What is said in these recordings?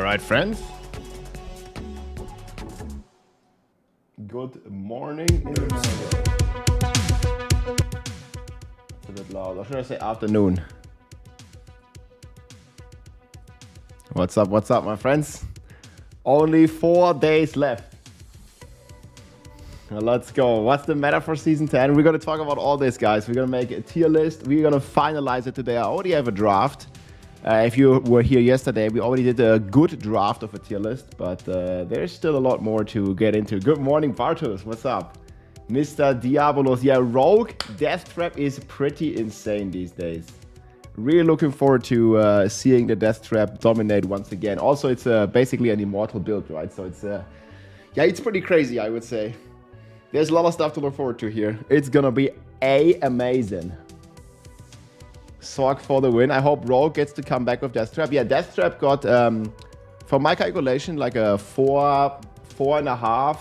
Alright, friends. Good morning. It's a bit loud. Or should I say afternoon? What's up, my friends? Only 4 days left. Now let's go. What's the meta for Season 10? We're going to talk about all this, guys. We're going to make a tier list. We're going to finalize it today. I already have a draft. If you were here yesterday, we already did a good draft of a tier list, but there's still a lot more to get into. Good morning, Bartos. What's up? Mr. Diablos. Yeah, Rogue Death Trap is pretty insane these days. Really looking forward to seeing the Death Trap dominate once again. Also, it's basically an immortal build, right? So it's, yeah, it's pretty crazy, I would say. There's a lot of stuff to look forward to here. It's gonna be amazing. Sorg for the win. I hope Rogue gets to come back with Death Trap. Yeah, Death Trap got, from my calculation, like a 4.5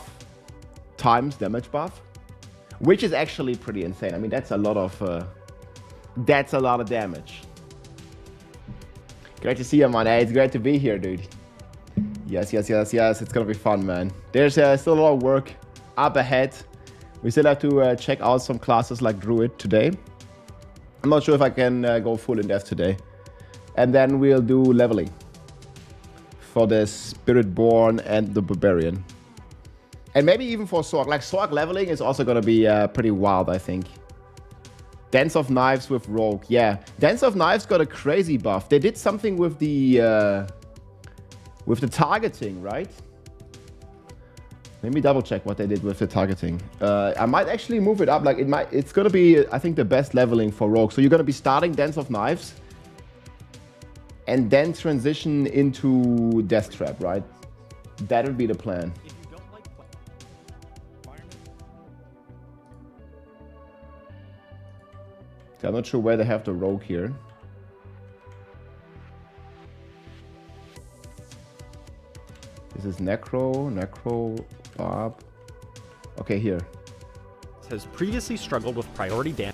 times damage buff, which is actually pretty insane. I mean, that's a lot of damage. Great to see you, man. Hey, it's great to be here, dude. Yes. It's gonna be fun, man. There's still a lot of work up ahead. We still have to check out some classes like Druid today. I'm not sure if I can go full in depth today. And then we'll do leveling for the Spiritborn and the Barbarian. And maybe even for Sorg. Like, Sorg leveling is also going to be pretty wild, I think. Dance of Knives with Rogue. Yeah, Dance of Knives got a crazy buff. They did something with the targeting, right? Let me double check what they did with the targeting. I might actually move it up. Like, it's gonna be, I think, the best leveling for Rogue. So you're gonna be starting Dance of Knives and then transition into Death Trap, right? That would be the plan. If you don't like So I'm not sure where they have the Rogue here. This is Necro, Barb. Okay, here. has previously struggled with priority damage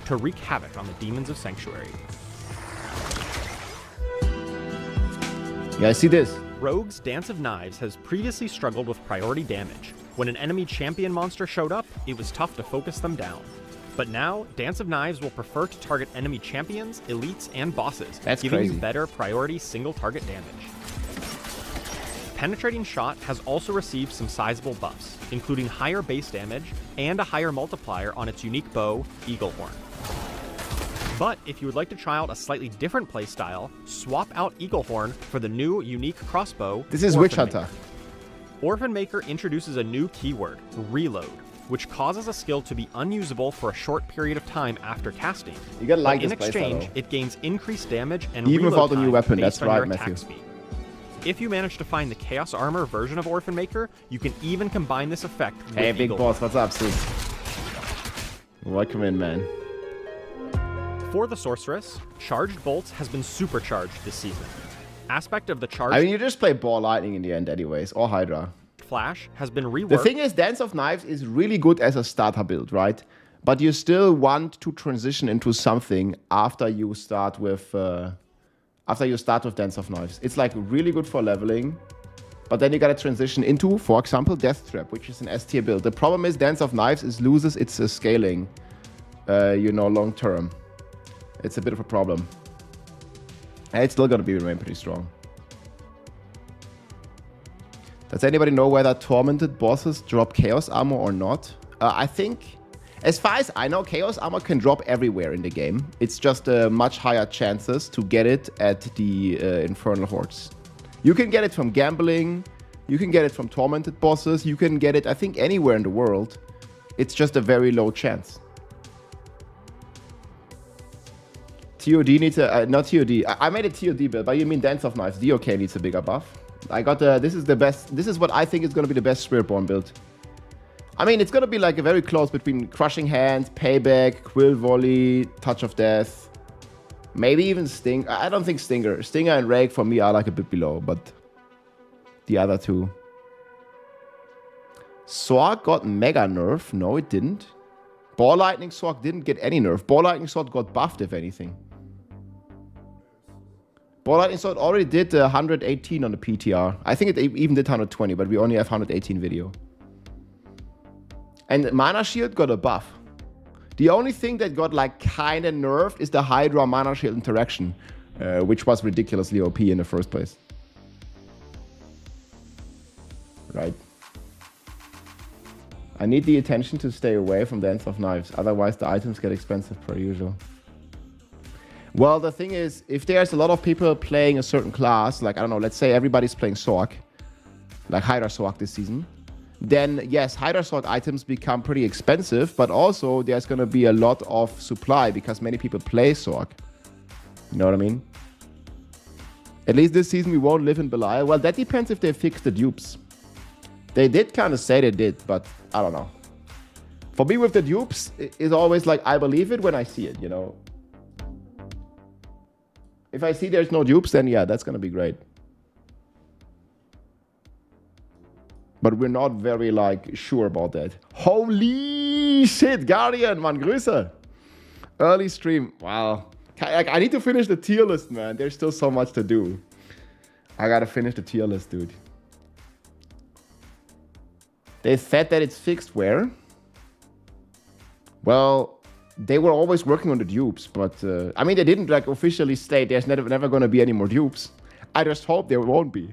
to wreak havoc on the demons of Sanctuary. Yeah, I see this. Rogue's Dance of Knives has previously struggled with priority damage. When an enemy champion monster showed up, it was tough to focus them down. But now, Dance of Knives will prefer to target enemy champions, elites, and bosses, giving crazy. you better priority single target damage. Penetrating Shot has also received some sizable buffs, including higher base damage and a higher multiplier on its unique bow, Eaglehorn. But if you would like to try out a slightly different playstyle, swap out Eaglehorn for the new unique crossbow. This is Witch Hunter. Orphan Maker introduces a new keyword, Reload, which causes a skill to be unusable for a short period of time after casting. You gotta like but this in exchange, playstyle, it gains increased damage and even reload without the new time weapon. based That's on right, your attack Matthew. speed. If you manage to find the Chaos Armor version of Orphan Maker, you can even combine this effect with Hey, big Eaglehorn. boss, what's up, sis? Welcome in, man. For the Sorceress, Charged Bolts has been supercharged this season. Aspect of the Charged I mean, you just play Ball Lightning in the end anyways, or Hydra. Flash has been reworked. The thing is, Dance of Knives is really good as a starter build, right? But you still want to transition into something after you start with Dance of Knives. It's like really good for leveling, but then you gotta transition into, for example, Death Trap, which is an S tier build. The problem is Dance of Knives loses its scaling, long term. It's a bit of a problem. And it's still gonna remain pretty strong. Does anybody know whether tormented bosses drop Chaos Armor or not? I think, as far as I know, Chaos Armor can drop everywhere in the game. It's just much higher chances to get it at the Infernal Hordes. You can get it from gambling, you can get it from tormented bosses, you can get it, I think, anywhere in the world. It's just a very low chance. TOD needs a, not TOD, I made a TOD build, but you mean Dance of Knives. DOK needs a bigger buff. I got this is the best, this is what I think is going to be the best Spiritborn build. I mean, it's going to be like a very close between Crushing Hand, Payback, Quill Volley, Touch of Death, maybe even Sting. I don't think Stinger and Rake for me are like a bit below, but the other two. Sorg got mega nerf. No, it didn't. Ball Lightning Sorg didn't get any nerf. Ball Lightning Sword got buffed, if anything. Well, so it already did 118 on the PTR. I think it even did 120, but we only have 118 video. And Mana Shield got a buff. The only thing that got like kinda nerfed is the Hydra Mana Shield interaction, which was ridiculously OP in the first place. Right. I need the attention to stay away from the ends of knives, otherwise the items get expensive per usual. Well, the thing is, if there's a lot of people playing a certain class, like, I don't know, let's say everybody's playing Sorc, like Hydra Sorc this season, then yes, Hydra Sorc items become pretty expensive, but also there's going to be a lot of supply because many people play Sorc. You know what I mean? At least this season we won't live in Belial. Well, that depends if they fix the dupes. They did kind of say they did, but I don't know. For me with the dupes, it's always like, I believe it when I see it, you know? If I see there's no dupes, then yeah, that's going to be great. But we're not very, like, sure about that. Holy shit, Guardian, man, Grüße. Early stream, wow. I need to finish the tier list, man. There's still so much to do. I gotta finish the tier list, dude. They said that it's fixed where? Well, they were always working on the dupes, but I mean, they didn't like officially state there's never going to be any more dupes. I just hope there won't be.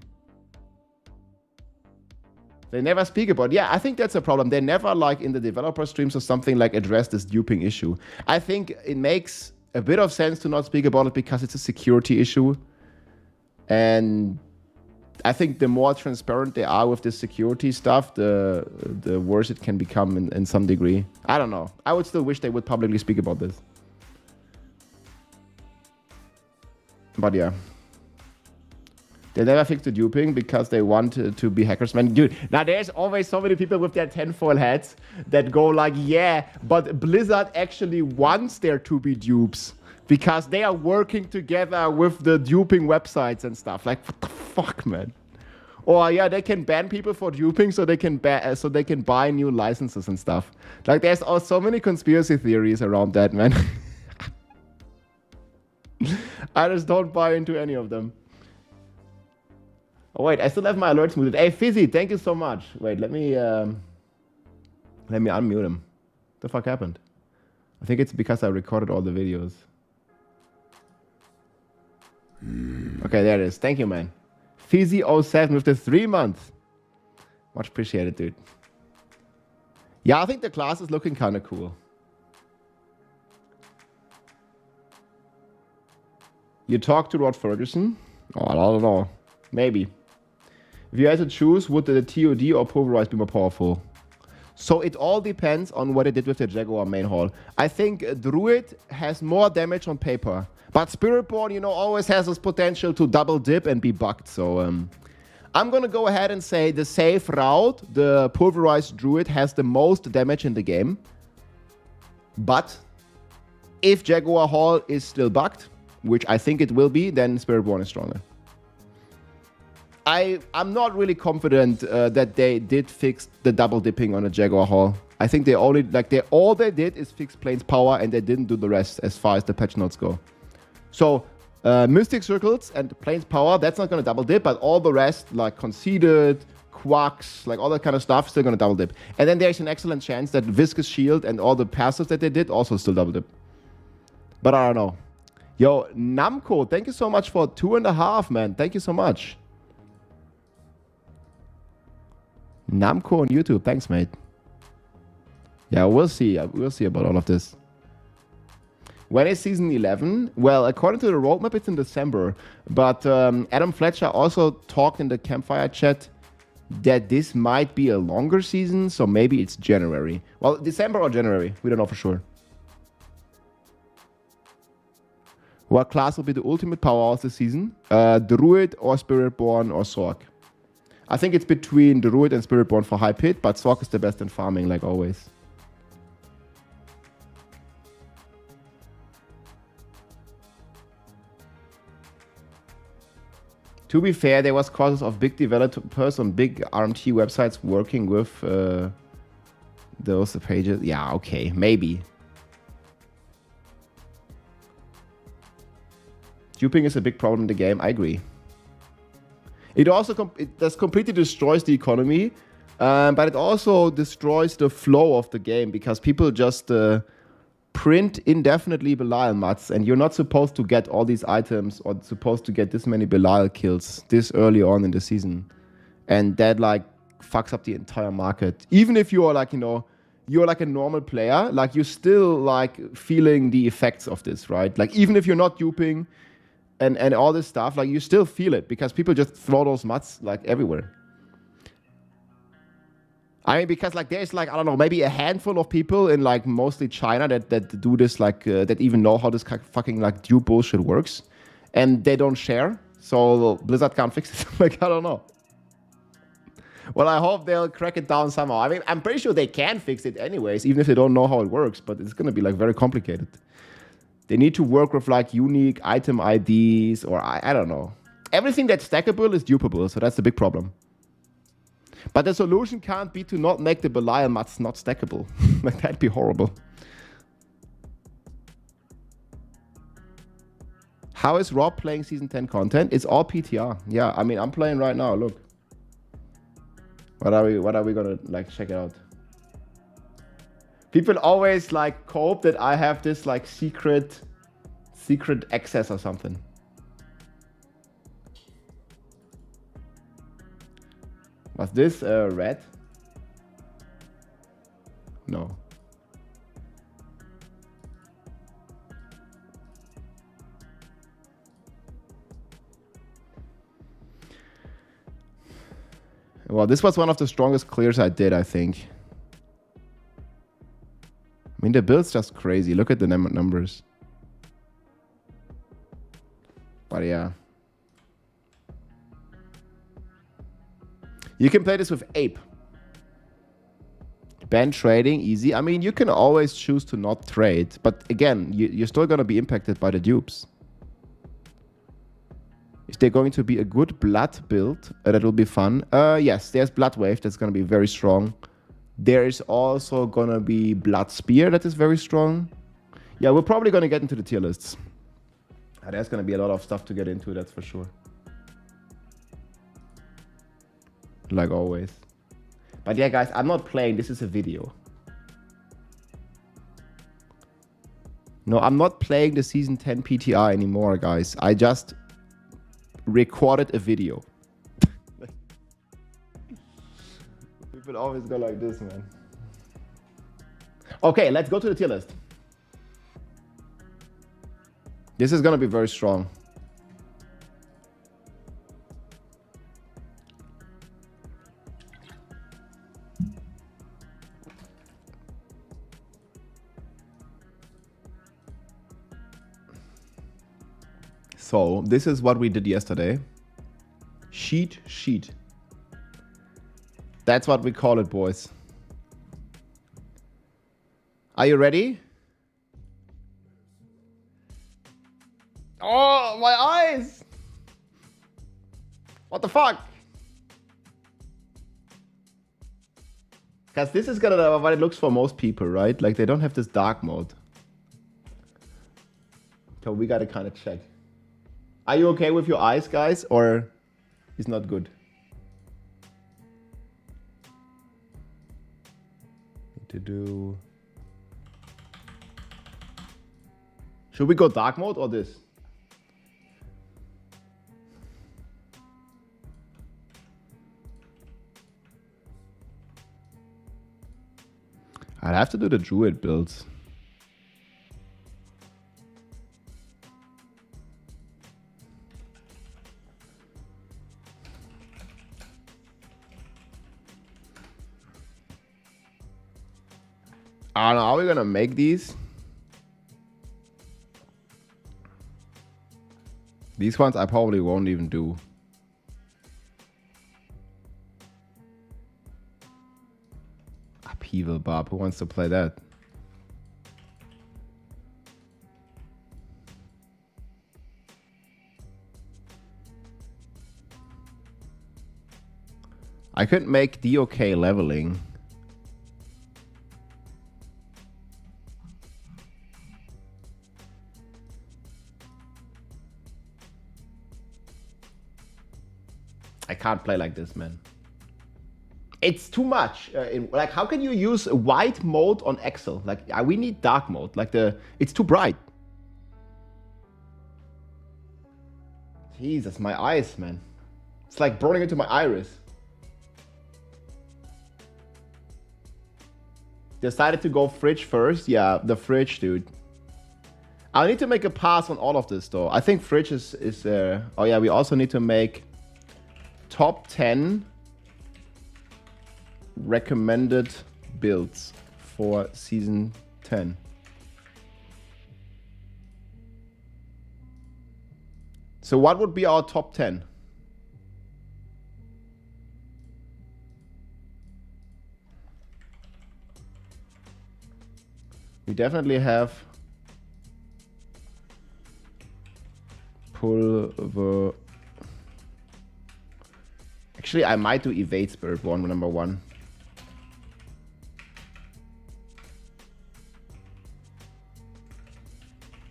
They never speak about it. Yeah, I think that's a problem. They never, like in the developer streams or something, like address this duping issue. I think it makes a bit of sense to not speak about it because it's a security issue. And I think the more transparent they are with this security stuff, the worse it can become in some degree. I don't know. I would still wish they would publicly speak about this. But yeah. They never fixed the duping because they want to be hackers. Man, dude, now there's always so many people with their tinfoil hats that go like, yeah, but Blizzard actually wants there to be dupes because they are working together with the duping websites and stuff. Like, what the fuck, man? Or yeah, they can ban people for duping so they can buy new licenses and stuff. Like, there's so many conspiracy theories around that, man. I just don't buy into any of them. Oh wait, I still have my alerts muted. Hey Fizzy, thank you so much. Wait, let me unmute him. What the fuck happened? I think it's because I recorded all the videos. Okay, there it is. Thank you, man. Fizzy07 with the 3 months. Much appreciated, dude. Yeah, I think the class is looking kind of cool. You talked to Rod Ferguson? Oh, I don't know. Maybe. If you had to choose, would the TOD or Pulverize be more powerful? So it all depends on what it did with the Jaguar main hall. I think Druid has more damage on paper. But Spiritborn, you know, always has this potential to double dip and be bugged. So I'm going to go ahead and say the safe route, the Pulverized Druid, has the most damage in the game. But if Jaguar Hall is still bugged, which I think it will be, then Spiritborn is stronger. I'm not really confident that they did fix the double dipping on a Jaguar Hall. I think they only, all they did is fix Plains power and they didn't do the rest as far as the patch notes go. So, Mystic Circles and Plains power, that's not going to double dip, but all the rest, like Conceded, Quacks, like all that kind of stuff, still going to double dip. And then there's an excellent chance that Viscous Shield and all the passives that they did also still double dip. But I don't know. Yo, Namco, thank you so much for 2.5, man. Thank you so much. Namco on YouTube. Thanks, mate. Yeah, we'll see. We'll see about all of this. When is season 11? Well, according to the roadmap, it's in December. But Adam Fletcher also talked in the campfire chat that this might be a longer season, so maybe it's January. Well, December or January. We don't know for sure. What class will be the ultimate power of the season? Druid or Spiritborn or Sorc? I think it's between Druid and Spiritborn for high pit, but Sorc is the best in farming, like always. To be fair, there was causes of big developers on big RMT websites working with those pages. Yeah, okay, maybe. Duping is a big problem in the game. I agree. It also it completely destroys the economy, but it also destroys the flow of the game because people just print indefinitely Belial mats, and you're not supposed to get all these items or supposed to get this many Belial kills this early on in the season, and that like fucks up the entire market. Even if you are like, you know, you're like a normal player, like you're still like feeling the effects of this, right? Like even if you're not duping and all this stuff, like you still feel it because people just throw those mats like everywhere. I mean, because like there's like, I don't know, maybe a handful of people in like mostly China that do this, like that even know how this fucking like dupe bullshit works, and they don't share, so Blizzard can't fix it. Like, I don't know. Well, I hope they'll crack it down somehow. I mean, I'm pretty sure they can fix it anyways, even if they don't know how it works, but it's gonna be like very complicated. They need to work with like unique item IDs, or I don't know. Everything that's stackable is dupable, so that's the big problem. But the solution can't be to not make the Belial mats not stackable. Like, that'd be horrible. How is Rob playing Season 10 content? It's all PTR. Yeah, I mean, I'm playing right now, look. What are we gonna, like, check it out? People always, like, cope that I have this, like, secret access or something. Was this red? No. Well, this was one of the strongest clears I did, I think. I mean, the build's just crazy. Look at the numbers. But yeah. You can play this with Ape. Ban trading, easy. I mean, you can always choose to not trade. But again, you're still going to be impacted by the dupes. Is there going to be a good blood build? That will be fun. Yes, there's Blood Wave. That's going to be very strong. There is also going to be Blood Spear. That is very strong. Yeah, we're probably going to get into the tier lists. There's going to be a lot of stuff to get into, that's for sure. Like always. But yeah, guys, I'm not playing. This is a video. No, I'm not playing the Season 10 PTR anymore, guys. I just recorded a video. People always go like this, man. Okay, let's go to the tier list. This is gonna be very strong. So, this is what we did yesterday. Sheet. That's what we call it, boys. Are you ready? Oh, my eyes! What the fuck? Because this is gonna be what it looks for most people, right? Like, they don't have this dark mode. So we gotta kind of check. Are you okay with your eyes, guys? Or is not good? Need to do... Should we go dark mode or this? I'd have to do the Druid builds. I don't know, are we gonna make these? These ones I probably won't even do. Upheaval Bob, who wants to play that? I could make DOK leveling. I can't play like this, man. It's too much. Like, how can you use white mode on Excel? Like, we need dark mode. Like, it's too bright. Jesus, my eyes, man. It's like burning into my iris. Decided to go fridge first. Yeah, the fridge, dude. I need to make a pass on all of this, though. I think fridge is oh, yeah, we also need to make top 10 recommended builds for season 10. So what would be our top 10? We definitely have pulver. Actually, I might do evade Spiritborn number 1.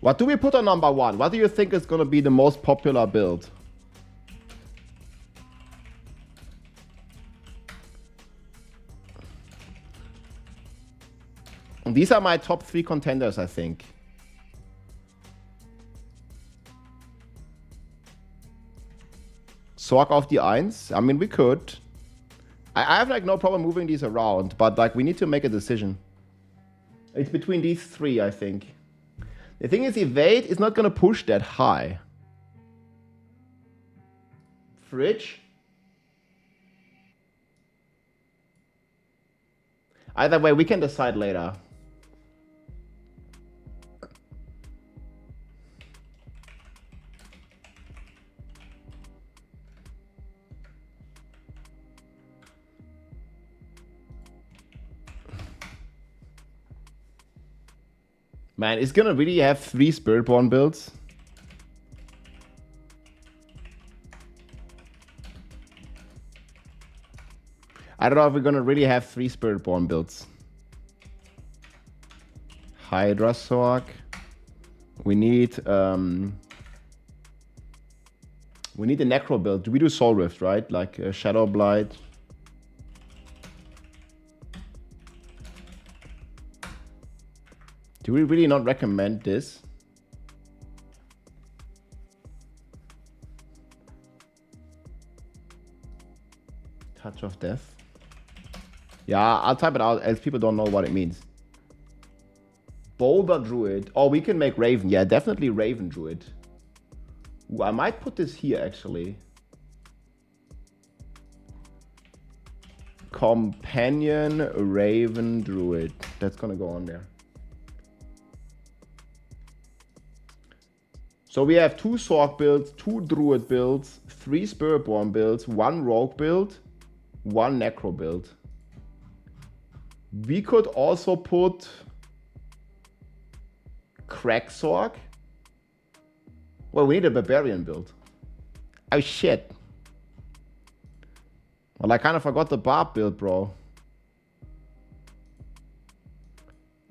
What do we put on number 1? What do you think is going to be the most popular build? And these are my top 3 contenders, I think. Sorg auf die 1. I mean, we could. I have like no problem moving these around, but like we need to make a decision. It's between these 3, I think. The thing is, evade is not going to push that high. Fridge. Either way, we can decide later. Man, it's gonna really have 3 Spiritborn builds. I don't know if we're gonna really have 3 Spiritborn builds. Hydra Sorg. We need a Necro build. We do Soul Rift, right? Like Shadow Blight. Do we really not recommend this? Touch of Death. Yeah, I'll type it out, else people don't know what it means. Boulder Druid. Oh, we can make Raven. Yeah, definitely Raven Druid. Ooh, I might put this here, actually. Companion Raven Druid. That's gonna go on there. So we have 2 Sorg builds, 2 Druid builds, 3 Spiritborn builds, 1 Rogue build, 1 Necro build. We could also put Crack Sorg. Well, we need a Barbarian build. Oh shit. Well, I kind of forgot the Barb build, bro.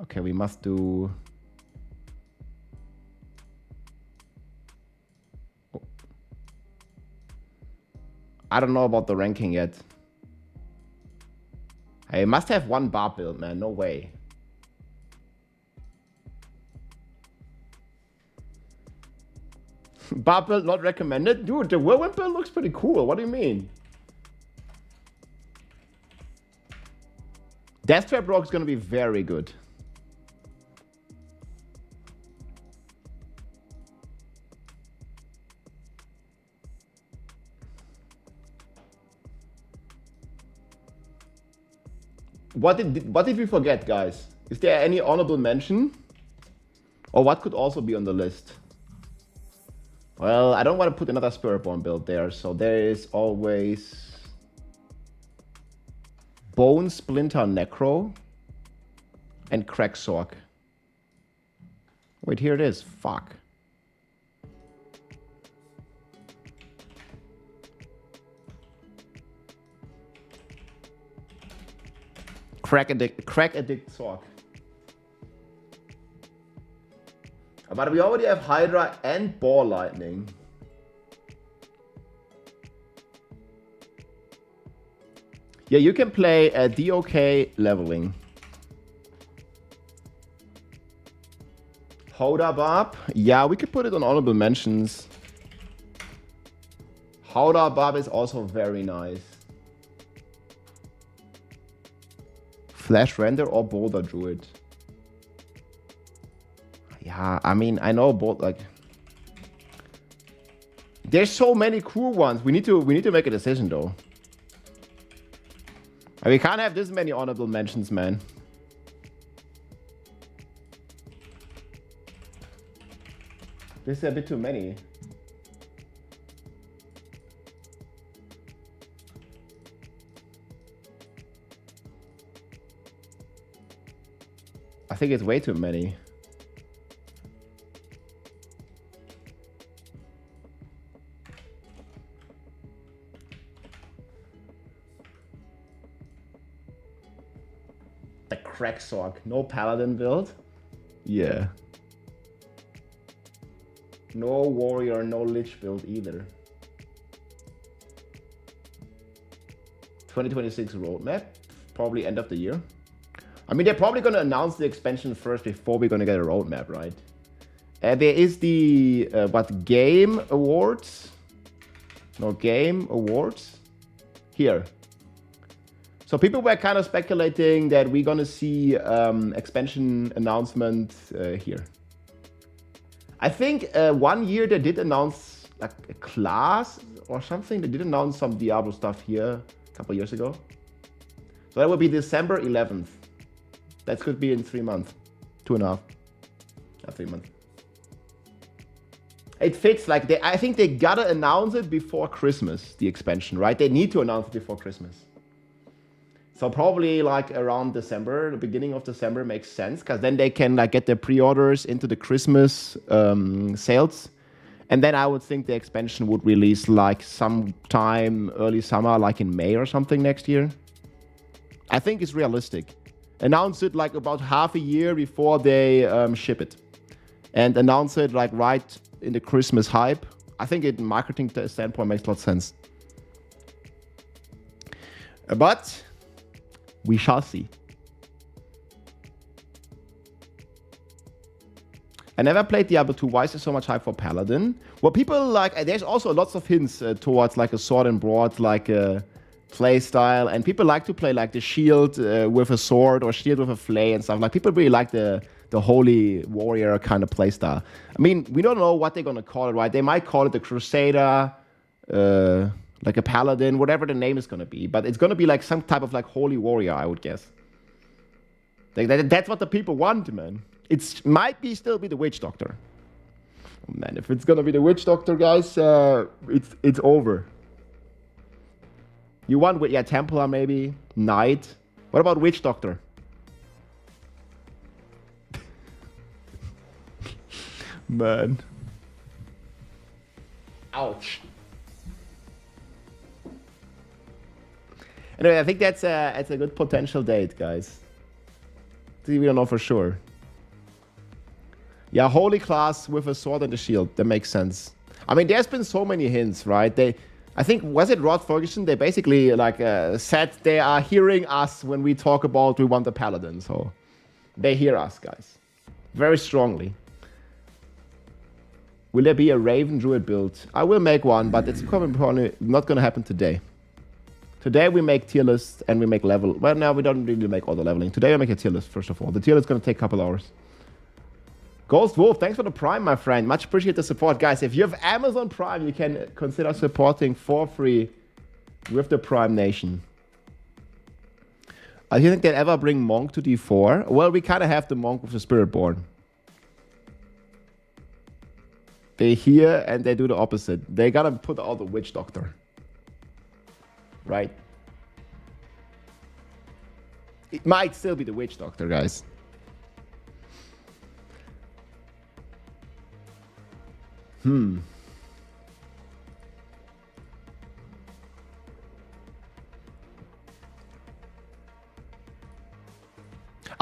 Okay, we must do... I don't know about the ranking yet. I must have 1 Barb build, man. No way. Barb build not recommended? Dude, the Whirlwind build looks pretty cool. What do you mean? Death Trap Rogue is going to be very good. What did we forget, guys? Is there any honorable mention? Or what could also be on the list? Well, I don't want to put another Spiritborn build there, so there is always Bone Splinter Necro and Crack Sorg. Wait, here it is. Fuck. Crack Addict Sorg. But we already have Hydra and Ball Lightning. Yeah, you can play a DOK leveling. Horde Barb. Yeah, we could put it on honorable mentions. Horde Barb is also very nice. Flash Render or Boulder Druid. Yeah, I mean, I know both, like... There's so many cool ones. We need to make a decision, though. And we can't have this many honorable mentions, man. This is a bit too many. I think it's way too many. The crack sock. No paladin build? Yeah. No warrior, no lich build either. 2026 roadmap. Probably end of the year. I mean, they're probably going to announce the expansion first before we're going to get a roadmap, right? There is the, Game Awards? No, Game Awards? Here. So people were kind of speculating that we're going to see expansion announcement here. I think 1 year they did announce like a class or something. They did announce some Diablo stuff here a couple years ago. So that would be December 11th. That could be in 3 months. 2.5. Not 3 months. It fits like I think they gotta announce it before Christmas, the expansion, right? They need to announce it before Christmas. So probably like around December, the beginning of December makes sense, because then they can like get their pre-orders into the Christmas sales. And then I would think the expansion would release like sometime early summer, like in May or something next year. I think it's realistic. Announce it like about half a year before they ship it. And announce it like right in the Christmas hype. I think it marketing standpoint makes a lot of sense. But we shall see. I never played Diablo 2. Why is there so much hype for Paladin? Well, people like... There's also lots of hints towards like a sword and broad, like a play style. And people like to play like the shield with a sword or shield with a flay and stuff. Like people really like the holy warrior kind of play style. I mean, we don't know what they're going to call it, right? They might call it the Crusader... like a paladin, whatever the name is going to be. But it's going to be like some type of like holy warrior, I would guess. That's what the people want, man. It might still be the witch doctor. Oh, man, if it's going to be the witch doctor, guys, it's over. You want, yeah, Templar maybe, knight. What about witch doctor? Man. Ouch. Anyway, I think that's a good potential date, guys. We don't know for sure. Yeah, holy class with a sword and a shield. That makes sense. I mean, there's been so many hints, right? I think, was it Rod Ferguson? They basically like said they are hearing us when we talk about we want the paladin. So they hear us, guys, very strongly. Will there be a Raven Druid build? I will make one, but it's probably not going to happen today. Today we make tier lists and we make level. Well, now we don't really make all the leveling. Today I make a tier list, first of all. The tier list is going to take a couple hours. Ghost Wolf, thanks for the Prime, my friend. Much appreciate the support. Guys, if you have Amazon Prime, you can consider supporting for free with the Prime Nation. Do you think they'll ever bring Monk to D4? Well, we kind of have the Monk with the Spiritborn. They hear and they do the opposite. They gotta put out the Witch Doctor. Right? It might still be the Witch Doctor, guys. I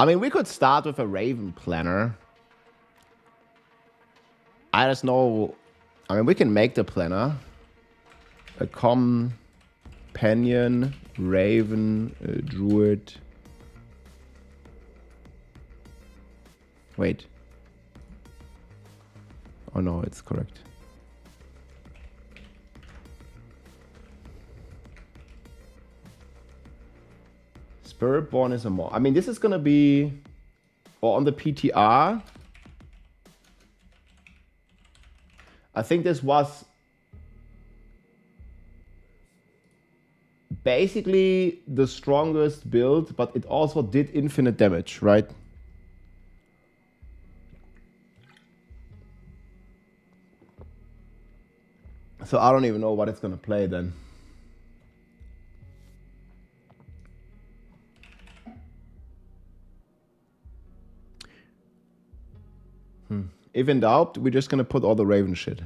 mean, we could start with a Raven Planner. I just know... I mean, we can make the planner. A common companion, raven, druid. Wait. Oh no, it's correct. Spiritborn is a more. I mean, this is gonna be, or on the PTR. I think this was basically the strongest build, but it also did infinite damage, right? So I don't even know what it's gonna play then. If in doubt, we're just gonna put all the Raven shit.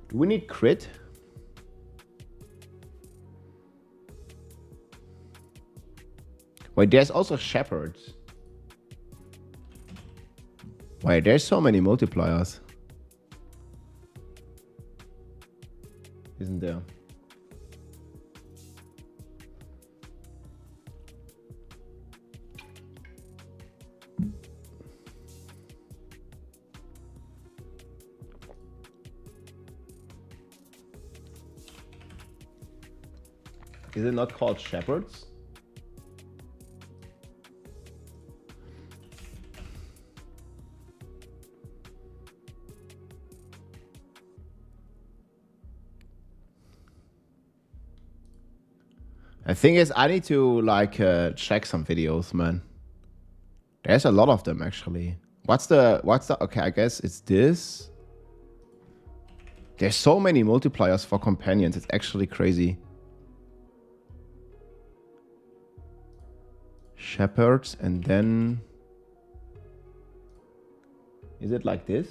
Do we need crit? Wait, there's also shepherds. Wait, there's so many multipliers. Isn't there? Is it not called shepherds? The thing is, I need to like check some videos, man. There's a lot of them actually. What's the okay, I guess it's this. There's so many multipliers for companions, it's actually crazy. Shepherds, and then is it like this?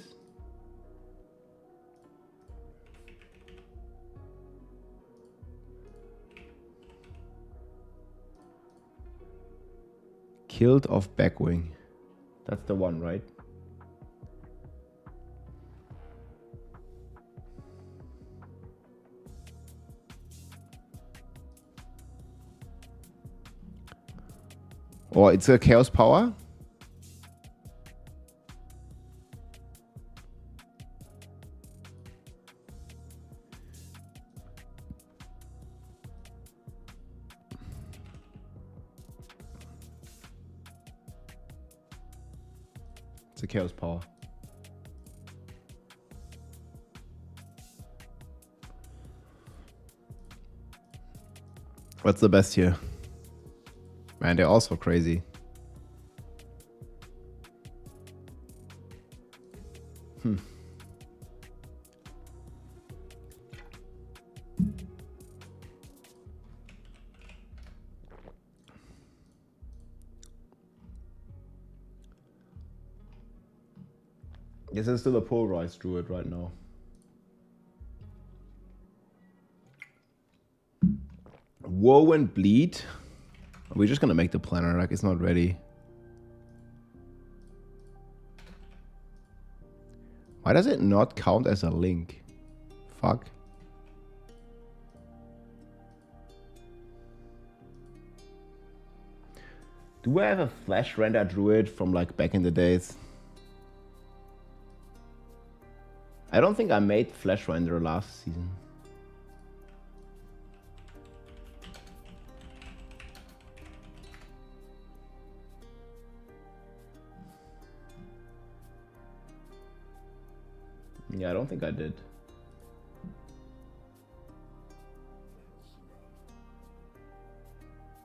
Killed of Backwing. That's the one, right? Or it's a Chaos Power? It's a Chaos Power. What's the best here? Man, they're also crazy. This is still a polarized druid right now. Woe and Bleed. We're just gonna make the planner, like it's not ready. Why does it not count as a link? Fuck. Do I have a flash render druid from like back in the days? I don't think I made flash render last season. Yeah, I don't think I did.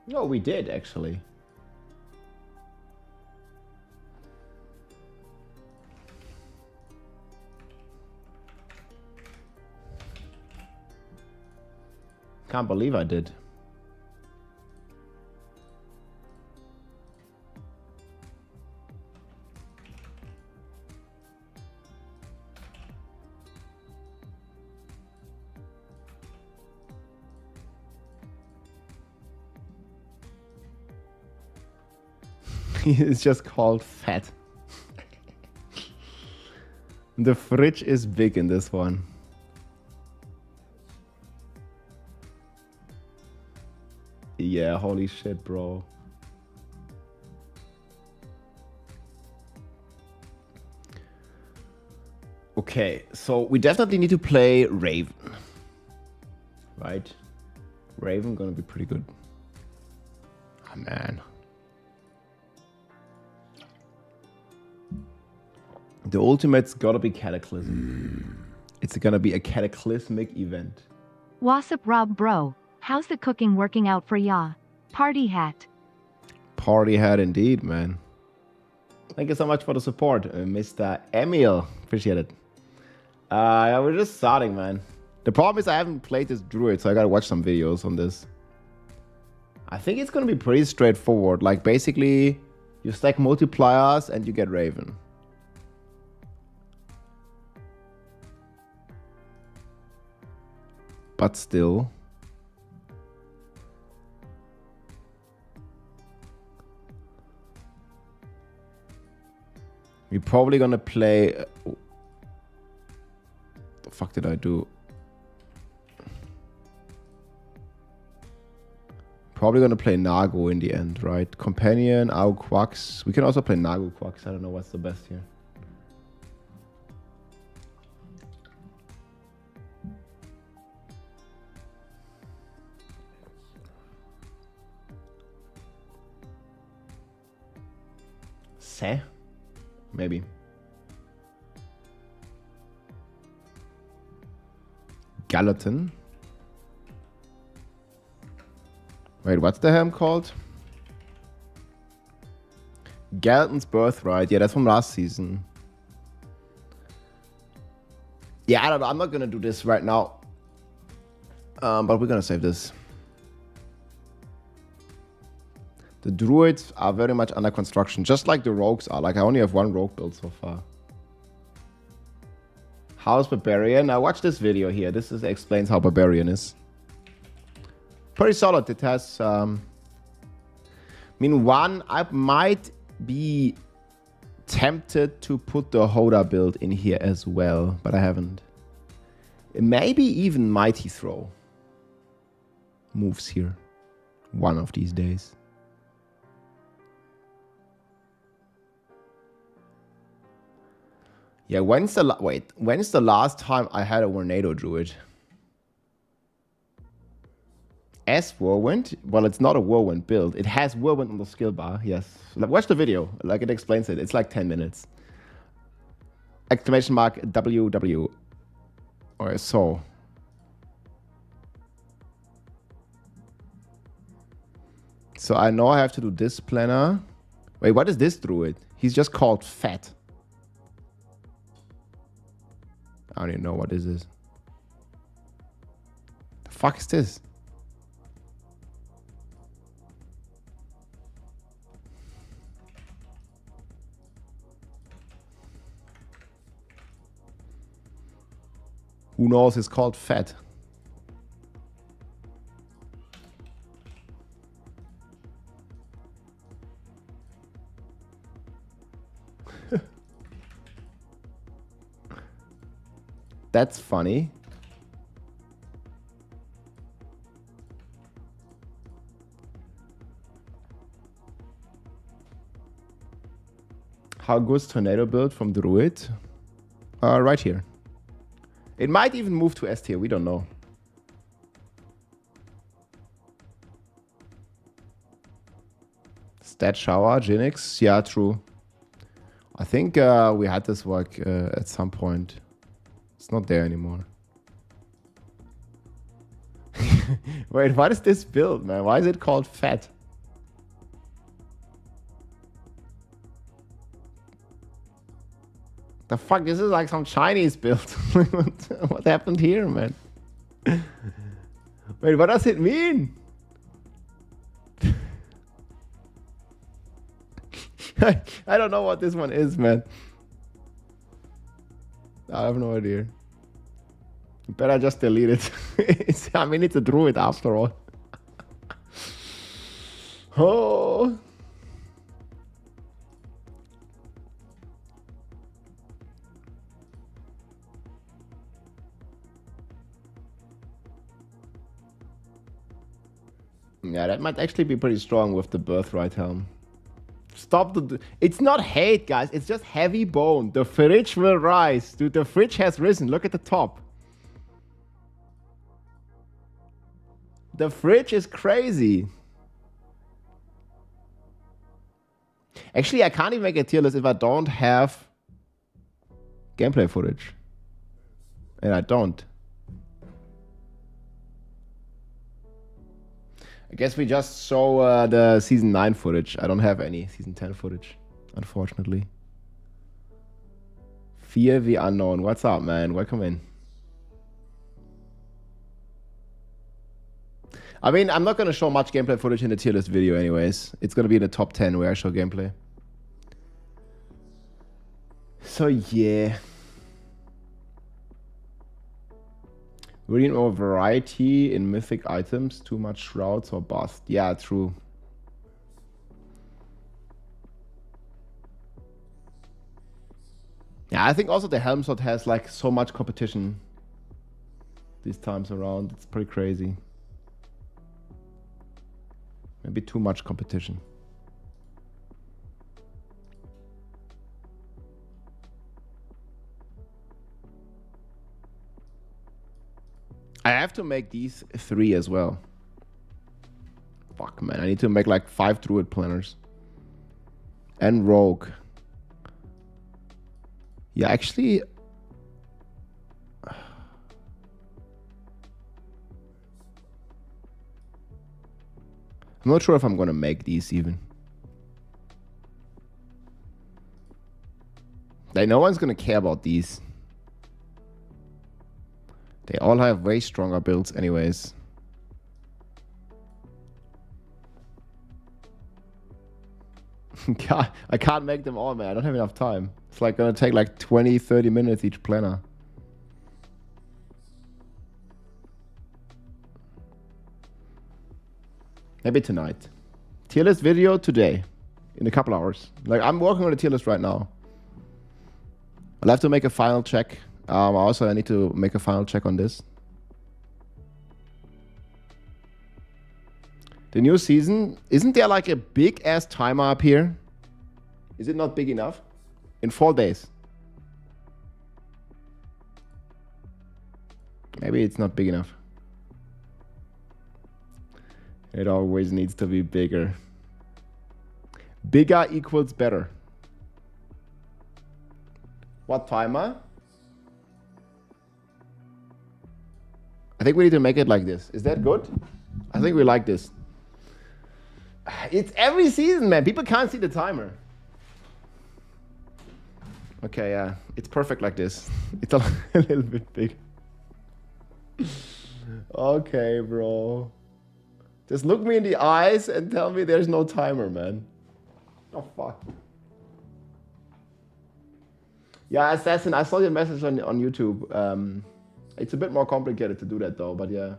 No, we did actually. Can't believe I did. It's just called fat. The fridge is big in this one. Yeah, holy shit, bro. Okay, so we definitely need to play Raven. Right? Raven gonna be pretty good. Oh, man. The ultimate's gotta be Cataclysm. It's gonna be a cataclysmic event. What's up, Rob bro? How's the cooking working out for ya? Party hat. Party hat indeed, man. Thank you so much for the support, Mr. Emil. Appreciate it. Yeah, we're just starting, man. The problem is I haven't played this Druid, so I gotta watch some videos on this. I think it's gonna be pretty straightforward. Like, basically, you stack multipliers and you get Raven. But still. We're probably gonna play... What the fuck did I do? Probably gonna play Nago in the end, right? Companion, Au Quacks. We can also play Nago Quacks. I don't know what's the best here. Se? Maybe. Gallatin. Wait, what's the helm called? Gallatin's Birthright. Yeah, that's from last season. Yeah, I don't know. I'm not gonna do this right now. But we're gonna save this. The Druids are very much under construction, just like the Rogues are. Like, I only have one Rogue build so far. How's Barbarian? I watched this video here. This explains how Barbarian is. Pretty solid. It has... I mean, one, I might be tempted to put the Horde build in here as well, but I haven't. Maybe even Mighty Throw moves here one of these days. Yeah, when's the last time I had a Tornado Druid? As Whirlwind? Well, it's not a Whirlwind build. It has Whirlwind on the skill bar, yes. Watch the video, like it explains it. It's like 10 minutes. Exclamation mark WW. Or so. So I know I have to do this planner. Wait, what is this Druid? He's just called Fat. I don't even know what this is. The fuck is this? Who knows? It's called Fat. That's funny. How good's Tornado build from Druid? Right here. It might even move to S tier, we don't know. Stat Shower, Jinx, yeah, true. I think we had this work at some point. It's not there anymore. Wait, what is this build, man? Why is it called Fat? The fuck, this is like some Chinese build. What happened here, man? Wait, what does it mean? I don't know what this one is, man. I have no idea. You better just delete it. I mean, it's a Druid after all. Oh. Yeah, that might actually be pretty strong with the Birthright Helm. Stop the... It's not hate, guys. It's just heavy bone. The fridge will rise. Dude, the fridge has risen. Look at the top. The fridge is crazy. Actually, I can't even make a tier list if I don't have gameplay footage. And I don't. I guess we just show the Season 9 footage. I don't have any Season 10 footage, unfortunately. Fear the Unknown. What's up, man? Welcome in. I mean, I'm not going to show much gameplay footage in the tier list video anyways. It's going to be in the top 10 where I show gameplay. So, yeah. We need more variety in mythic items. Too much shrouds or bust. Yeah, true. Yeah, I think also the Helm Sword has like so much competition these times around. It's pretty crazy. Maybe too much competition. I have to make these 3 as well. Fuck, man. I need to make like 5 Druid planners. And Rogue. Yeah, actually... I'm not sure if I'm gonna make these even. Like, no one's gonna care about these. They all have way stronger builds anyways. God, I can't make them all, man. I don't have enough time. It's like gonna take like 20-30 minutes each planner. Maybe tonight. Tier list video today. In a couple hours. Like, I'm working on the tier list right now. I'll have to make a final check. Also, I need to make a final check on this. The new season, isn't there like a big ass timer up here? Is it not big enough? In 4 days. Maybe it's not big enough. It always needs to be bigger. Bigger equals better. What timer? I think we need to make it like this. Is that good? I think we like this. It's every season, man. People can't see the timer. Okay, yeah. It's perfect like this. It's a little bit big. Okay, bro. Just look me in the eyes and tell me there's no timer, man. Oh, fuck. Yeah, Assassin, I saw your message on YouTube. It's a bit more complicated to do that, though, but yeah.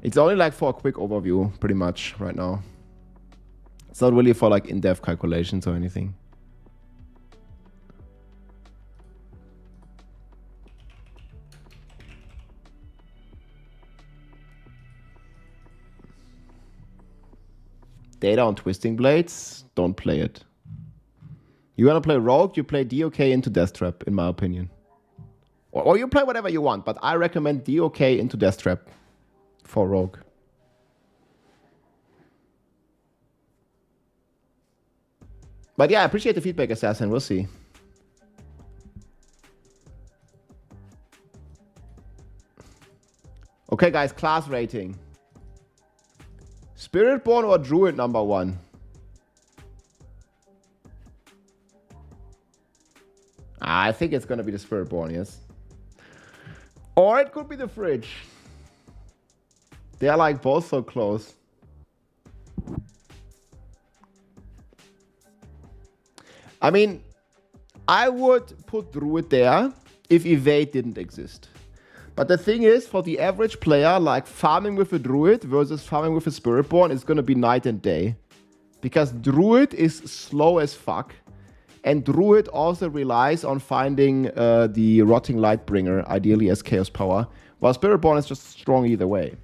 It's only like for a quick overview, pretty much, right now. It's not really for like in-depth calculations or anything. Data on Twisting Blades, don't play it. You wanna play Rogue, you play DOK into Death Trap, in my opinion. Or you play whatever you want, but I recommend DOK into Death Trap for Rogue. But yeah, I appreciate the feedback, Assassin. We'll see. Okay, guys, class rating. Spiritborn or Druid number 1? I think it's gonna be the Spiritborn, yes. Or it could be the Fridge. They're like both so close. I mean, I would put Druid there if Evade didn't exist. But the thing is, for the average player, like farming with a Druid versus farming with a Spiritborn is going to be night and day. because Druid is slow as fuck. And Druid also relies on finding the Rotting Lightbringer, ideally as Chaos Power, while Spiritborn is just strong either way.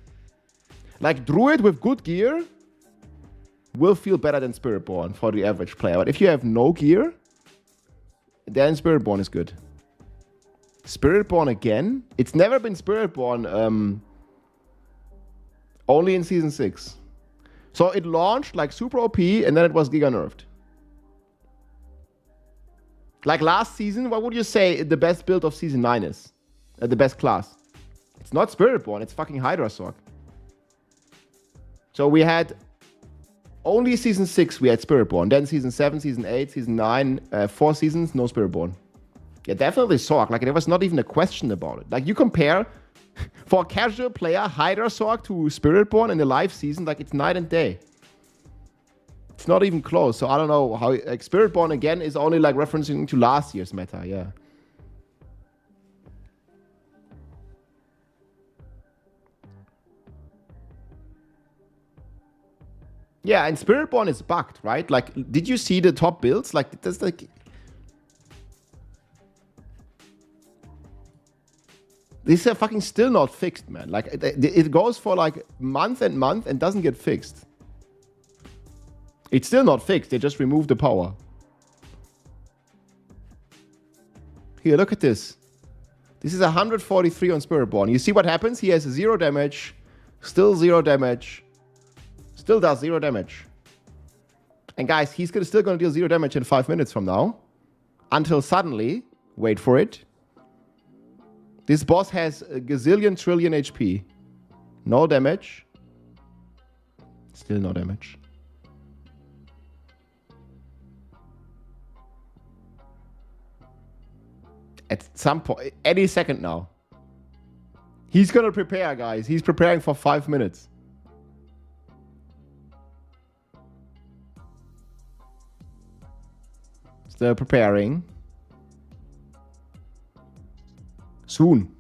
Like, Druid with good gear will feel better than Spiritborn for the average player. But if you have no gear, then Spiritborn is good. Spiritborn again? It's never been Spiritborn, only in Season 6. So it launched like super OP, and then it was giga nerfed. Like last season, what would you say the best build of Season 9 is? The best class? It's not Spiritborn, it's fucking Hydrasorg. So we had only Season 6 we had Spiritborn. Then Season 7, Season 8, Season 9, 4 seasons, no Spiritborn. Yeah, definitely Sorg. Like, there was not even a question about it. Like, you compare, for a casual player, Hydrasorg to Spiritborn in the live season, like, it's night and day. It's not even close. So I don't know how... Like, Spiritborn, again, is only, like, referencing to last year's meta, yeah. Yeah, and Spiritborn is bugged, right? Like, did you see the top builds? Like, that's like... These are fucking still not fixed, man. Like, it goes for, like, month and month and doesn't get fixed. It's still not fixed. They just removed the power. Here, look at this. This is 143 on Spiritborn. You see what happens? He has 0 damage. Still 0 damage. Still does 0 damage. And guys, he's still going to deal 0 damage in 5 minutes from now. Until suddenly, wait for it, this boss has a gazillion trillion HP. No damage. Still no damage. At some point, any second now. He's going to prepare, guys. He's preparing for 5 minutes. Still preparing. Soon.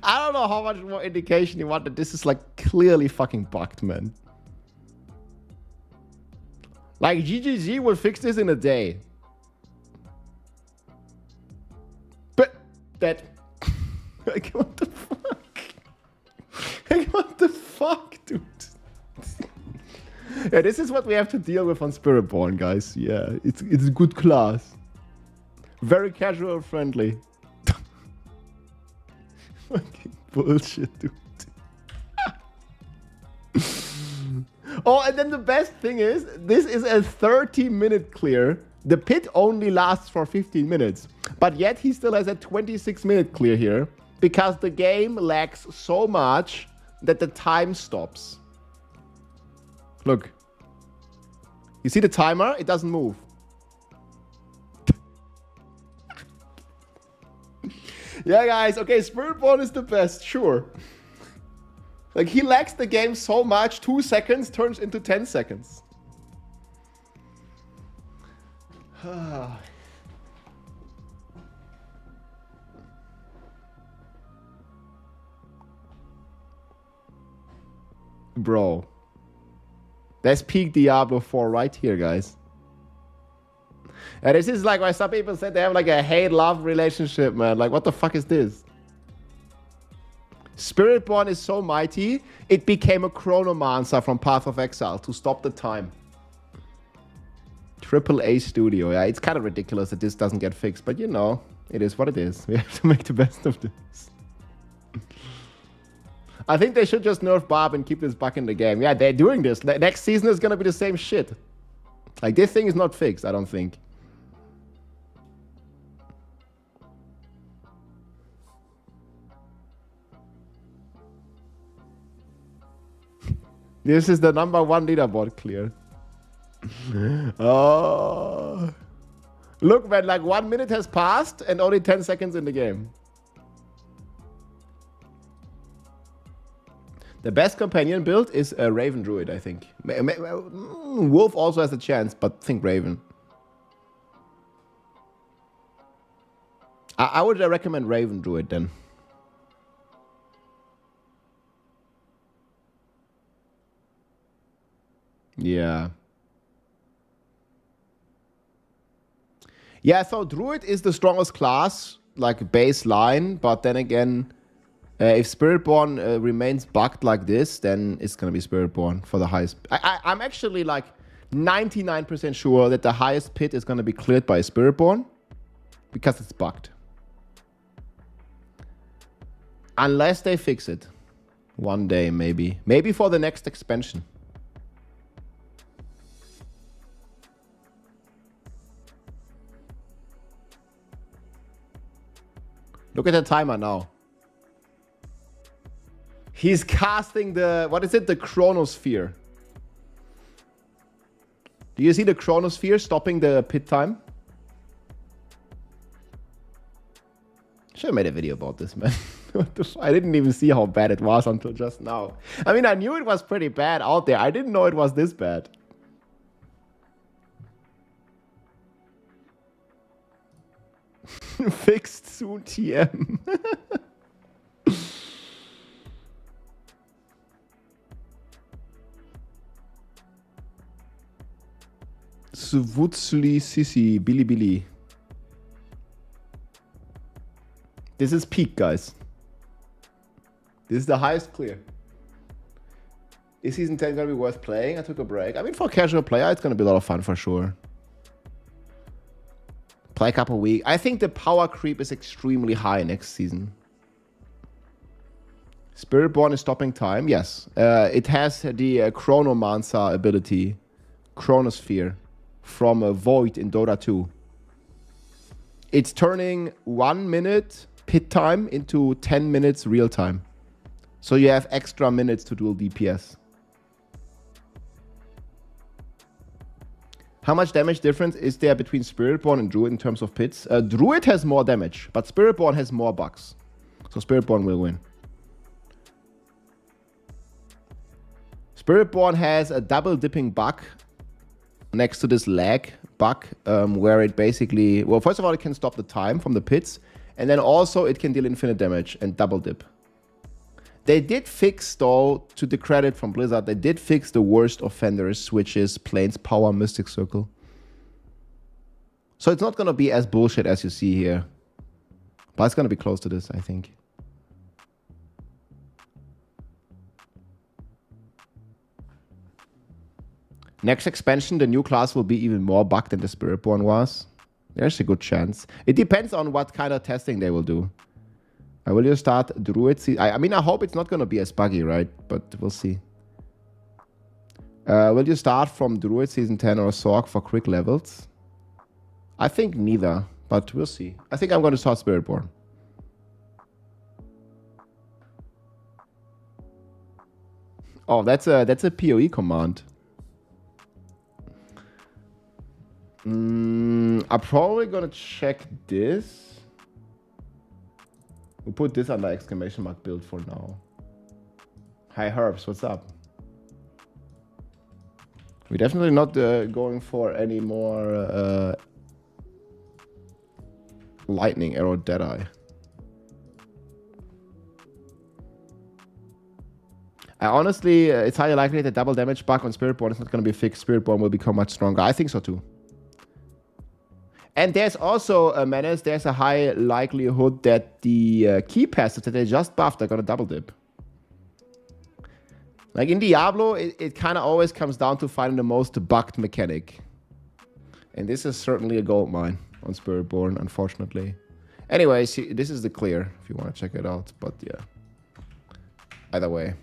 I don't know how much more indication you want that this is like clearly fucking bugged, man. Like GGG will fix this in a day. But that... Like, what the fuck? Like, what the fuck, dude? Yeah, this is what we have to deal with on Spiritborn, guys. Yeah, it's a good class. Very casual friendly. Fucking bullshit, dude. Oh, and then the best thing is, this is a 30-minute clear. The pit only lasts for 15 minutes. But yet he still has a 26-minute clear here. Because the game lags so much that the time stops. Look. You see the timer? It doesn't move. Yeah, guys. Okay, Spiritborn is the best. Sure. Like, he lags the game so much, 2 seconds turns into 10 seconds. Bro. That's peak Diablo 4 right here, guys. And this is like why some people said they have like a hate-love relationship, man. Like, what the fuck is this? Spiritborn is so mighty, it became a chronomancer from Path of Exile to stop the time. AAA studio. Yeah, it's kind of ridiculous that this doesn't get fixed, but you know, it is what it is. We have to make the best of this. I think they should just nerf Barb and keep this bug in the game. Yeah, they're doing this. Next season is gonna be the same shit. Like, this thing is not fixed, I don't think. This is the #1 leaderboard clear. Oh. Look, man, like 1 minute has passed and only 10 seconds in the game. The best companion build is a Raven Druid, I think. Wolf also has a chance, but think Raven. I would recommend Raven Druid then. Yeah. Yeah, so Druid is the strongest class, like baseline, but then again, if Spiritborn remains bugged like this, then it's gonna be Spiritborn for the highest. I'm actually like 99% sure that the highest pit is gonna be cleared by Spiritborn because it's bugged. Unless they fix it. One day, maybe. Maybe for the next expansion. Look at the timer now. He's casting the, what is it? The Chronosphere. Do you see the Chronosphere stopping the pit time? Should have made a video about this, man. What the I didn't even see how bad it was until just now. I mean, I knew it was pretty bad out there. I didn't know it was this bad. Fixed soon, TM. Swutzli Sissy Billy Billy. This is peak, guys. This is the highest clear. Is season 10 gonna be worth playing? I took a break. I mean, for a casual player, it's gonna be a lot of fun for sure. Play a couple weeks. I think the power creep is extremely high next season. Spiritborn is stopping time. Yes. It has the Chronomancer ability. Chronosphere. From a Void in Dota 2. It's turning 1 minute pit time into 10 minutes real time. So you have extra minutes to dual DPS. How much damage difference is there between Spiritborn and Druid in terms of pits? Druid has more damage, but Spiritborn has more bugs. So Spiritborn will win. Spiritborn has a double dipping bug next to this lag bug, where it basically, well, first of all, it can stop the time from the pits, and then also it can deal infinite damage and double dip. They did fix, though, to the credit from Blizzard, they did fix the worst offenders, which is Plains Power Mystic Circle. So it's not going to be as bullshit as you see here. But it's going to be close to this, I think. Next expansion, the new class will be even more bugged than the Spiritborn was. There's a good chance. It depends on what kind of testing they will do. Will you start Druid? I mean, I hope it's not going to be as buggy, right? But we'll see. Will you start from Druid Season 10 or Sorg for quick levels? I think neither, but we'll see. I think I'm going to start Spiritborn. Oh, that's a PoE command. I'm probably going to check this. We'll put this under exclamation mark build for now. Hi Herbs, what's up? We're definitely not going for any more lightning arrow Deadeye. Honestly, it's highly likely that the double damage bug on Spiritborn is not going to be fixed. Spiritborn will become much stronger. I think so too. And there's also a menace. There's a high likelihood that the key passes that they just buffed are going to double dip. Like in Diablo, it kind of always comes down to finding the most bugged mechanic. And this is certainly a gold mine on Spiritborn, unfortunately. Anyways, this is the clear if you want to check it out. But yeah, either way.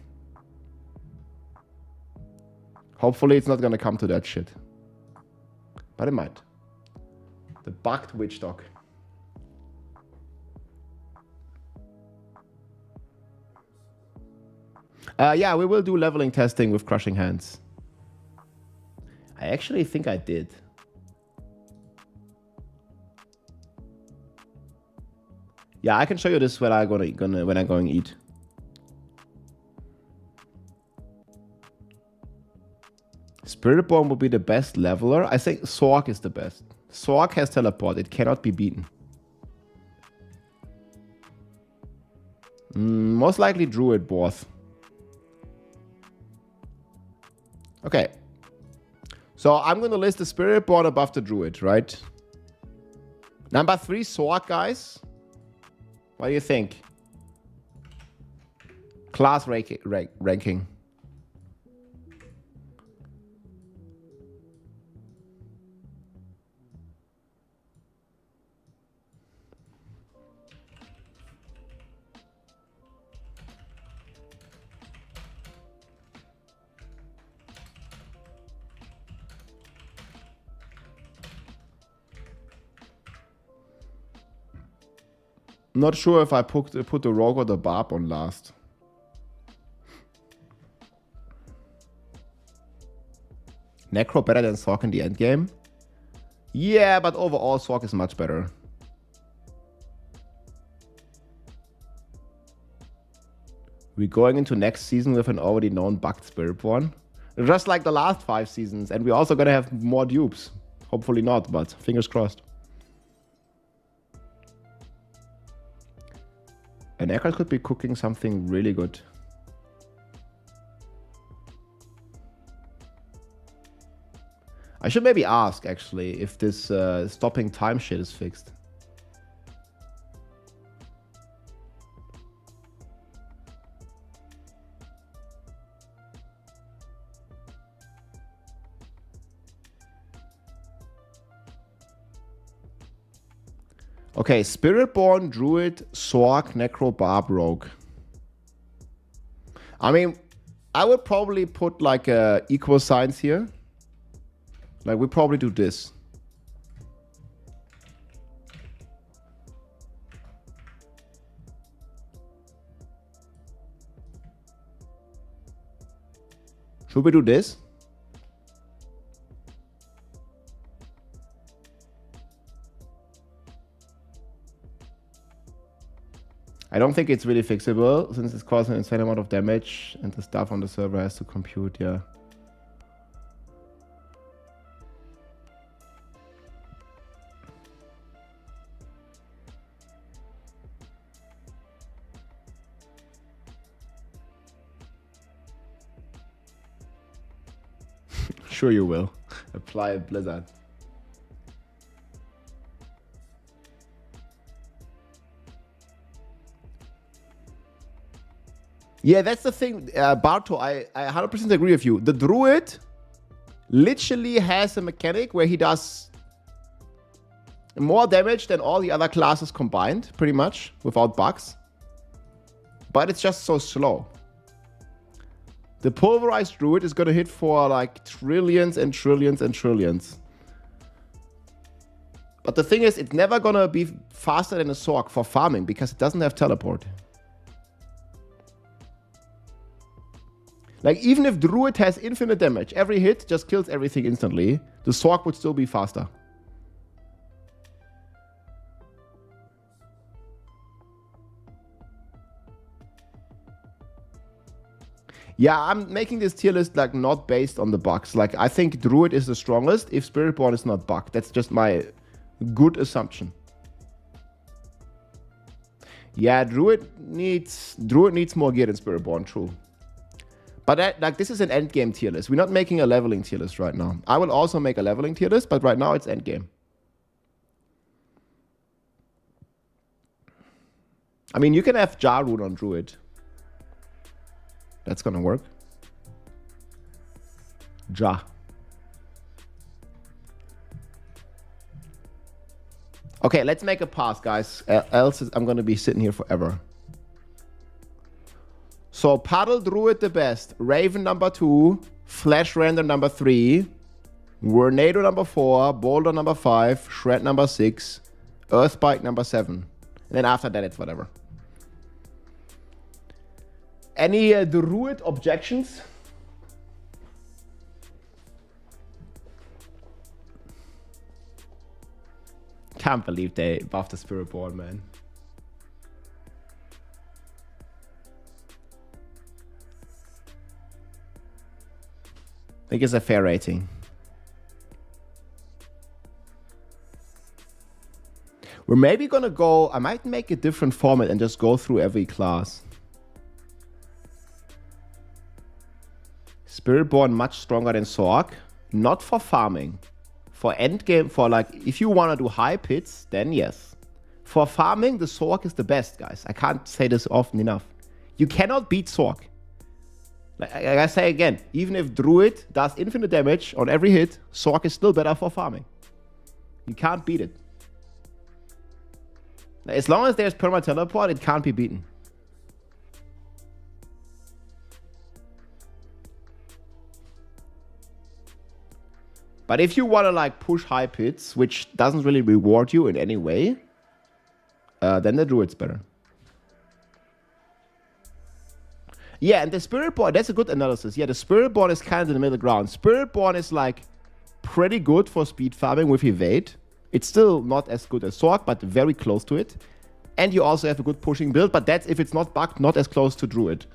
Hopefully it's not going to come to that shit. But it might. The bugged witch dog. Yeah, we will do leveling testing with crushing hands. I actually think I did. Yeah, I can show you this when I'm going to eat. Spiritborn will be the best leveler. I think Sorg is the best. Sorg has teleport. It cannot be beaten. Most likely Druid both. Okay. So I'm going to list the Spiritborn above the Druid, right? Number 3, Sword, guys. What do you think? Class ranking. Not sure if I put the Rogue or the Barb on last. Necro better than Sork in the endgame? Yeah, but overall Sork is much better. We're going into next season with an already known bugged Spiritborn. Just like the last 5 seasons. And we're also going to have more dupes. Hopefully not, but fingers crossed. And Eckert could be cooking something really good. I should maybe ask, actually, if this stopping time shit is fixed. Okay, Spiritborn, Druid, Sork, Necro, Barb, Rogue. I mean, I would probably put like equal signs here. Like, we probably do this. Should we do this? I don't think it's really fixable since it's causing an insane amount of damage and the stuff on the server has to compute, yeah. Sure you will. Apply a Blizzard. Yeah, that's the thing, Barto, I 100% agree with you. The Druid literally has a mechanic where he does more damage than all the other classes combined, pretty much, without bugs. But it's just so slow. The pulverized Druid is going to hit for like trillions and trillions and trillions. But the thing is, it's never going to be faster than a Sork for farming because it doesn't have teleport. Like, even if Druid has infinite damage, every hit just kills everything instantly, the Sork would still be faster. Yeah, I'm making this tier list like not based on the bugs. Like, I think Druid is the strongest if Spiritborn is not bugged. That's just my good assumption. Yeah, Druid needs more gear than Spiritborn, true. But like, this is an endgame tier list. We're not making a leveling tier list right now. I will also make a leveling tier list, but right now it's endgame. I mean, you can have Jar Rune on Druid. That's gonna work. Ja. Okay, let's make a pass, guys. Else I'm gonna be sitting here forever. So, Paddle Druid the best. Raven number 2. Flash Render number 3. Tornado number 4. Boulder number 5. Shred number 6. Earthbite number 7. And then after that, it's whatever. Any Druid objections? Can't believe they buffed the Spiritborn, man. I think it's a fair rating. We're maybe gonna go... I might make a different format and just go through every class. Spiritborn much stronger than Sork. Not for farming. For endgame, for like, if you want to do high pits, then yes. For farming, the Sork is the best, guys. I can't say this often enough. You cannot beat Sork. Like I say again, even if Druid does infinite damage on every hit, Sork is still better for farming. You can't beat it. As long as there's perma-teleport, it can't be beaten. But if you want to like push high pits, which doesn't really reward you in any way, then the Druid's better. Yeah, and the Spiritborn, that's a good analysis. Yeah, the Spiritborn is kind of in the middle ground. Spiritborn is like pretty good for speed farming with evade. It's still not as good as Sork, but very close to it. And you also have a good pushing build, but that's if it's not bugged, not as close to Druid.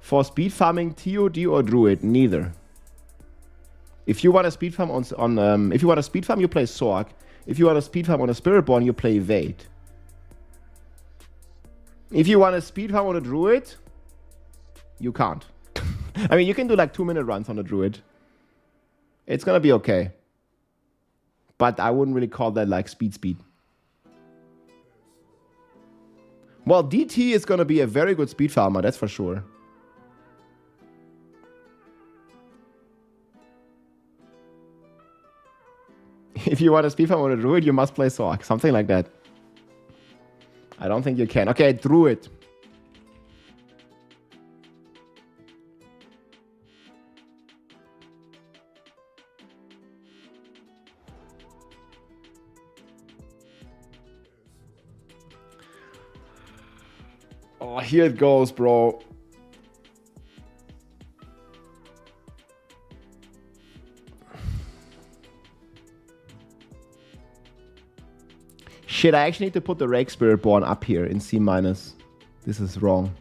For speed farming, TOD or Druid, neither. If you want to speed farm if you want to speed farm, you play Sork. If you want to speed farm on a Spiritborn, you play evade. If you want to speed farm on a Druid, you can't. I mean, you can do like 2-minute runs on a Druid. It's gonna be okay. But I wouldn't really call that like speed. Well, DT is gonna be a very good speed farmer, that's for sure. If you want to speed farm on a Druid, you must play Sork. Something like that. I don't think you can. Okay, Druid. Oh, here it goes, bro. Shit, I actually need to put the Rake Spiritborn up here in C-. This is wrong.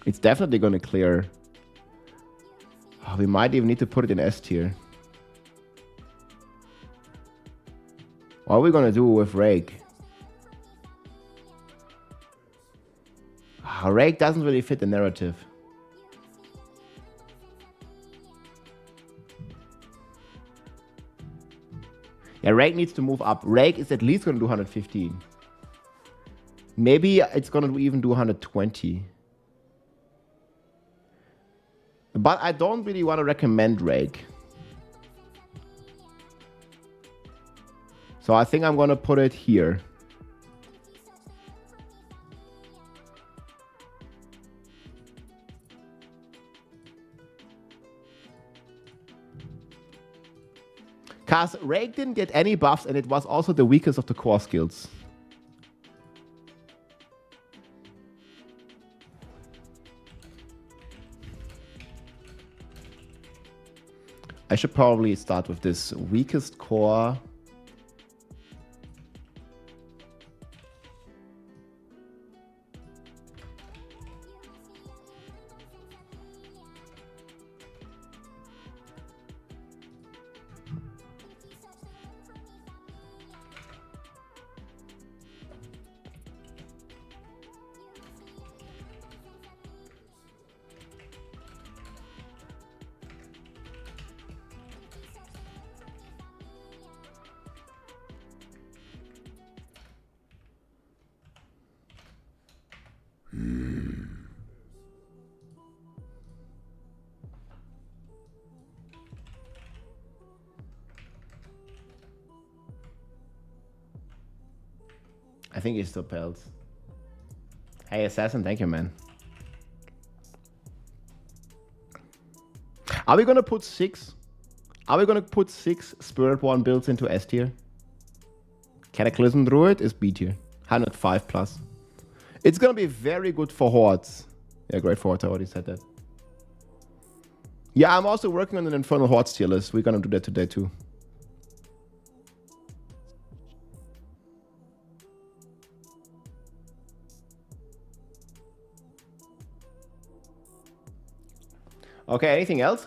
It's definitely gonna clear. Oh, we might even need to put it in S tier. What are we gonna do with Rake? Oh, Rake doesn't really fit the narrative. Yeah, Rake needs to move up. Rake is at least going to do 115. Maybe it's going to even do 120. But I don't really want to recommend Rake. So I think I'm going to put it here. Because Rake didn't get any buffs and it was also the weakest of the core skills. I should probably start with this weakest core. I think he's still Pelts. Hey, Assassin, thank you, man. Are we gonna put 6? Are we gonna put 6 Spiritborn builds into S tier? Cataclysm Druid is B tier. 105 plus. It's gonna be very good for Hordes. Yeah, great for Hordes, I already said that. Yeah, I'm also working on an Infernal Hordes tier list. We're gonna do that today too. Okay, anything else?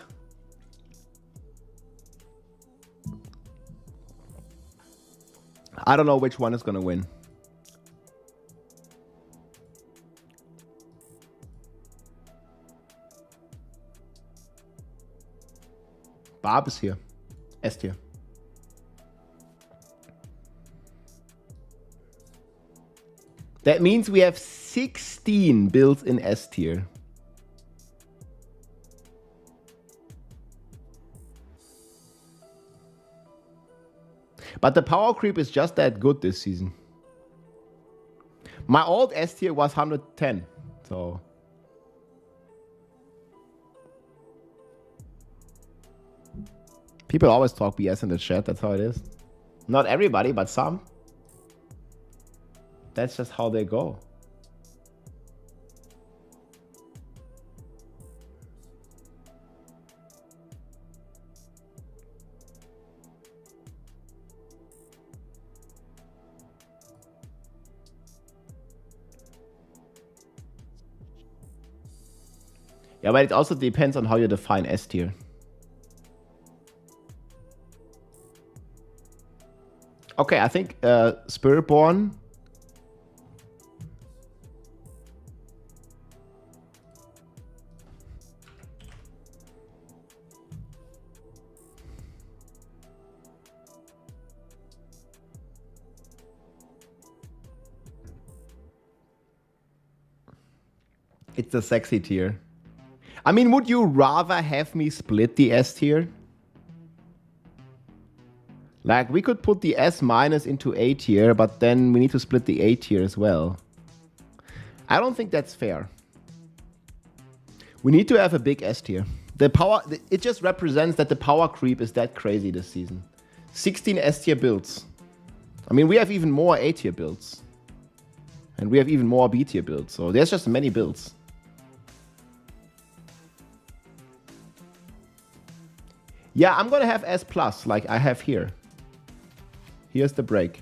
I don't know which one is gonna win. Barb is here. S tier. That means we have 16 builds in S tier. But the power creep is just that good this season. My old S tier was 110, so... People always talk BS in the chat, that's how it is. Not everybody, but some. That's just how they go. Yeah, but it also depends on how you define S tier. Okay, I think Spiritborn. It's the sexy tier. I mean, would you rather have me split the S tier? Like, we could put the S minus into A tier, but then we need to split the A tier as well. I don't think that's fair. We need to have a big S tier. The power, it just represents that the power creep is that crazy this season. 16 S tier builds. I mean, we have even more A tier builds. And we have even more B tier builds. So there's just many builds. Yeah, I'm gonna have S plus like I have here. Here's the break.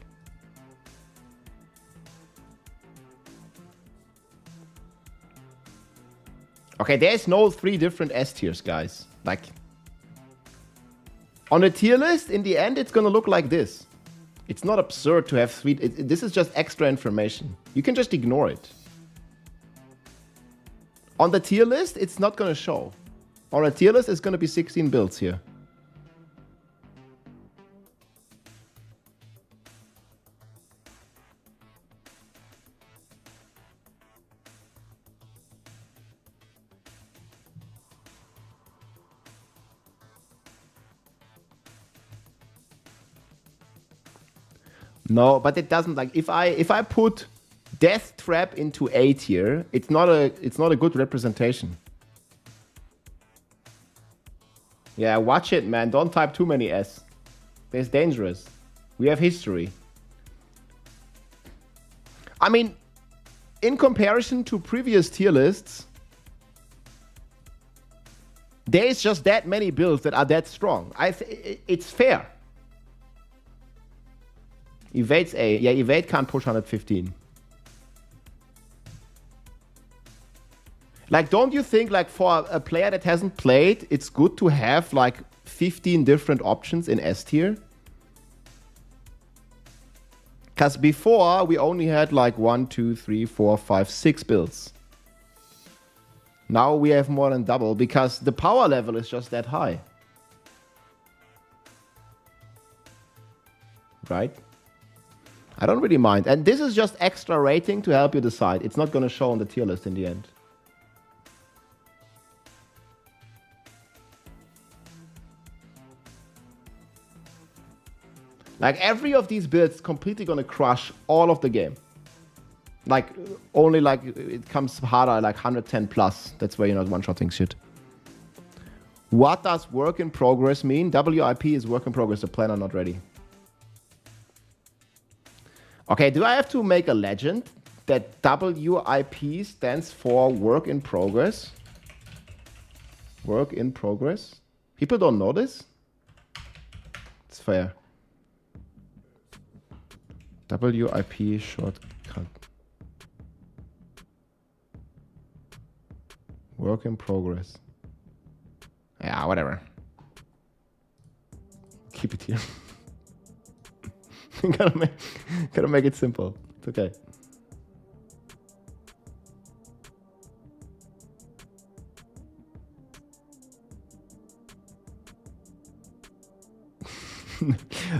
Okay, there's no 3 different S tiers, guys. Like, on a tier list, in the end, it's gonna look like this. It's not absurd to have 3. This is just extra information. You can just ignore it. On the tier list, it's not gonna show. On a tier list, it's gonna be 16 builds here. No, but it doesn't, like, if I put Death Trap into A tier, it's not a good representation. Yeah, watch it, man. Don't type too many S. It's dangerous. We have history. I mean, in comparison to previous tier lists, there's just that many builds that are that strong. It's fair. Evade's A. Yeah, Evade can't push 115. Like, don't you think, like, for a player that hasn't played, it's good to have, like, 15 different options in S tier? Because before, we only had, like, 1, 2, 3, 4, 5, 6 builds. Now we have more than double, because the power level is just that high. Right? I don't really mind. And this is just extra rating to help you decide. It's not going to show on the tier list in the end. Like, every of these builds completely going to crush all of the game. Like, only like it comes harder like 110 plus. That's where you're not one-shotting shit. What does work in progress mean? WIP is work in progress. The planner not ready. Okay, do I have to make a legend that WIP stands for work in progress? Work in progress? People don't know this? It's fair. WIP shortcut. Work in progress. Yeah, whatever. Keep it here. gotta make it simple. It's okay.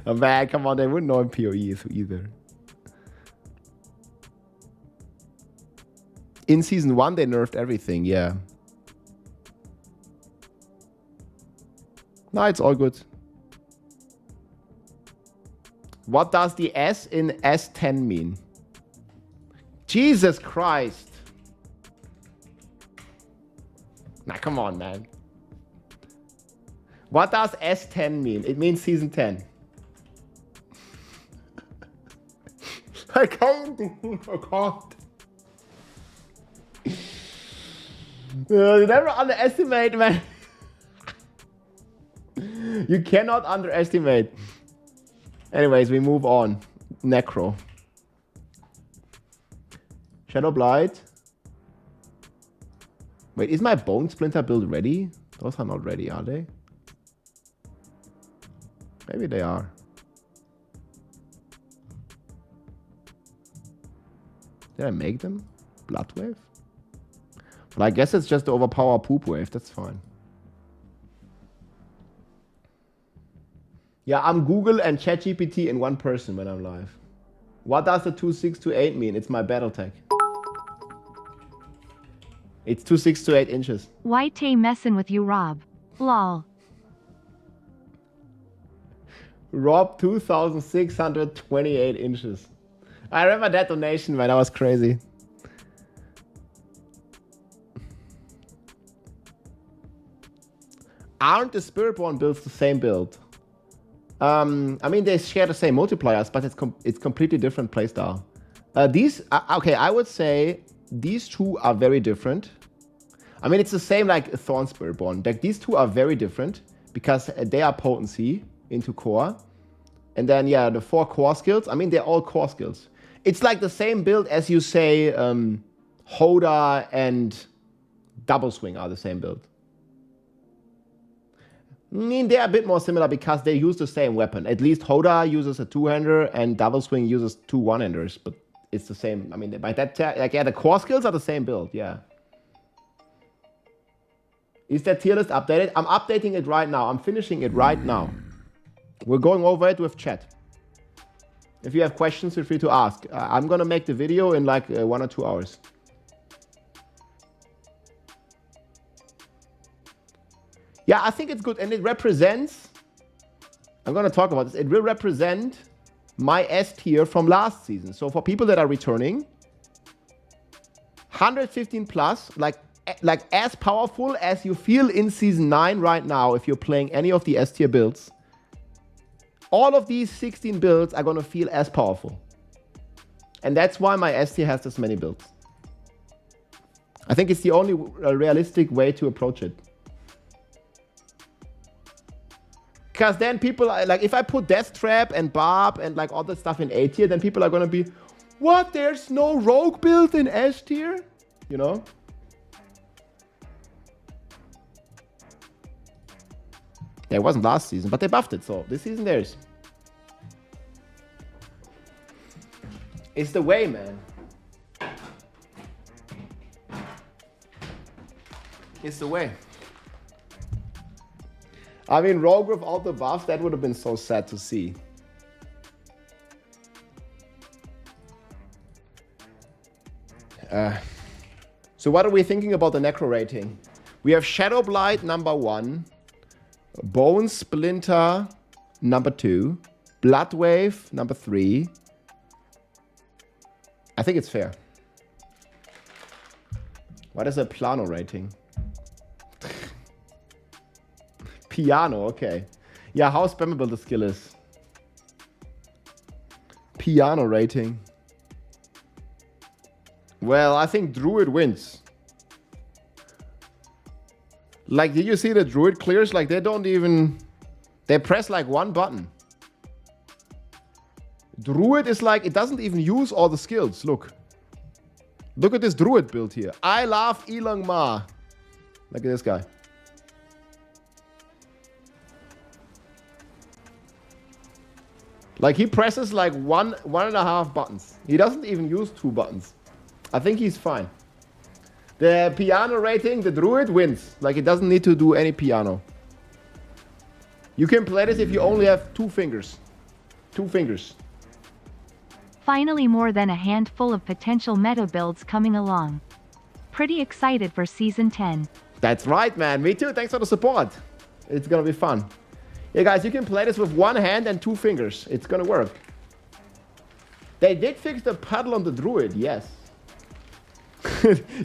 Oh, man, come on, they wouldn't know in PoE either. In Season 1, they nerfed everything, yeah. No, it's all good. What does the S in S10 mean? Jesus Christ. Nah, come on, man. What does S10 mean? It means Season 10. I can't. I can't. You never underestimate, man. You cannot underestimate. Anyways, we move on. Necro. Shadow Blight. Wait, is my Bone Splinter build ready? Those are not ready, are they? Maybe they are. Did I make them? Blood Wave? But I guess it's just the overpower Poop Wave. That's fine. Yeah, I'm Google and ChatGPT in one person when I'm live. What does the 2628 mean? It's my battle tech. It's 2628 inches. Why Tay messin' with you, Rob? Lol. Rob 2628 inches. I remember that donation, man. That was crazy. Aren't the Spiritborn builds the same build? I mean, they share the same multipliers, but it's completely different playstyle. Okay, I would say these two are very different. I mean, it's the same like Thorn Spiritborn. Like, these two are very different because they are potency into core. And then, yeah, the 4 core skills, I mean, they're all core skills. It's like the same build as you say Horde and Double Swing are the same build. I mean, they're a bit more similar because they use the same weapon. At least Horde uses a two-hander and Double Swing uses 2 one-handers, but it's the same. I mean, by that, like, yeah, the core skills are the same build, yeah. Is that tier list updated? I'm updating it right now. I'm finishing it right now. We're going over it with chat. If you have questions, feel free to ask. I'm gonna make the video in like 1 or 2 hours. Yeah, I think it's good, and it represents, I'm gonna talk about this, it will represent my S tier from last season. So for people that are returning, 115 plus, like as powerful as you feel in Season 9 right now if you're playing any of the S tier builds. All of these 16 builds are gonna feel as powerful. And that's why my S tier has this many builds. I think it's the only realistic way to approach it. Because then people are, like, if I put Death Trap and Barb and like all that stuff in A tier, then people are gonna be, what? There's no rogue build in S tier? You know? Yeah, it wasn't last season, but they buffed it, so this season there is. It's the way, man. It's the way. I mean, rogue without the buff, that would have been so sad to see. So what are we thinking about the Necro rating? We have Shadow Blight number 1, Bone Splinter number 2, Blood Wave number 3. I think it's fair. What is a Plano rating? Piano, okay. Yeah, how spammable the skill is. Piano rating. Well, I think Druid wins. Like, did you see the Druid clears? Like, they don't even... They press like one button. Druid is like, it doesn't even use all the skills. Look. Look at this Druid build here. I love Elon Ma. Look at this guy. Like, he presses like one and a half buttons. He doesn't even use 2 buttons. I think he's fine. The piano rating, the Druid wins. Like, it doesn't need to do any piano. You can play this if you only have 2 fingers. 2 fingers. Finally, more than a handful of potential meta builds coming along. Pretty excited for Season 10. That's right, man. Me too. Thanks for the support. It's gonna be fun. Yeah, guys, you can play this with 1 hand and 2 fingers. It's gonna work. They did fix the paddle on the Druid, yes.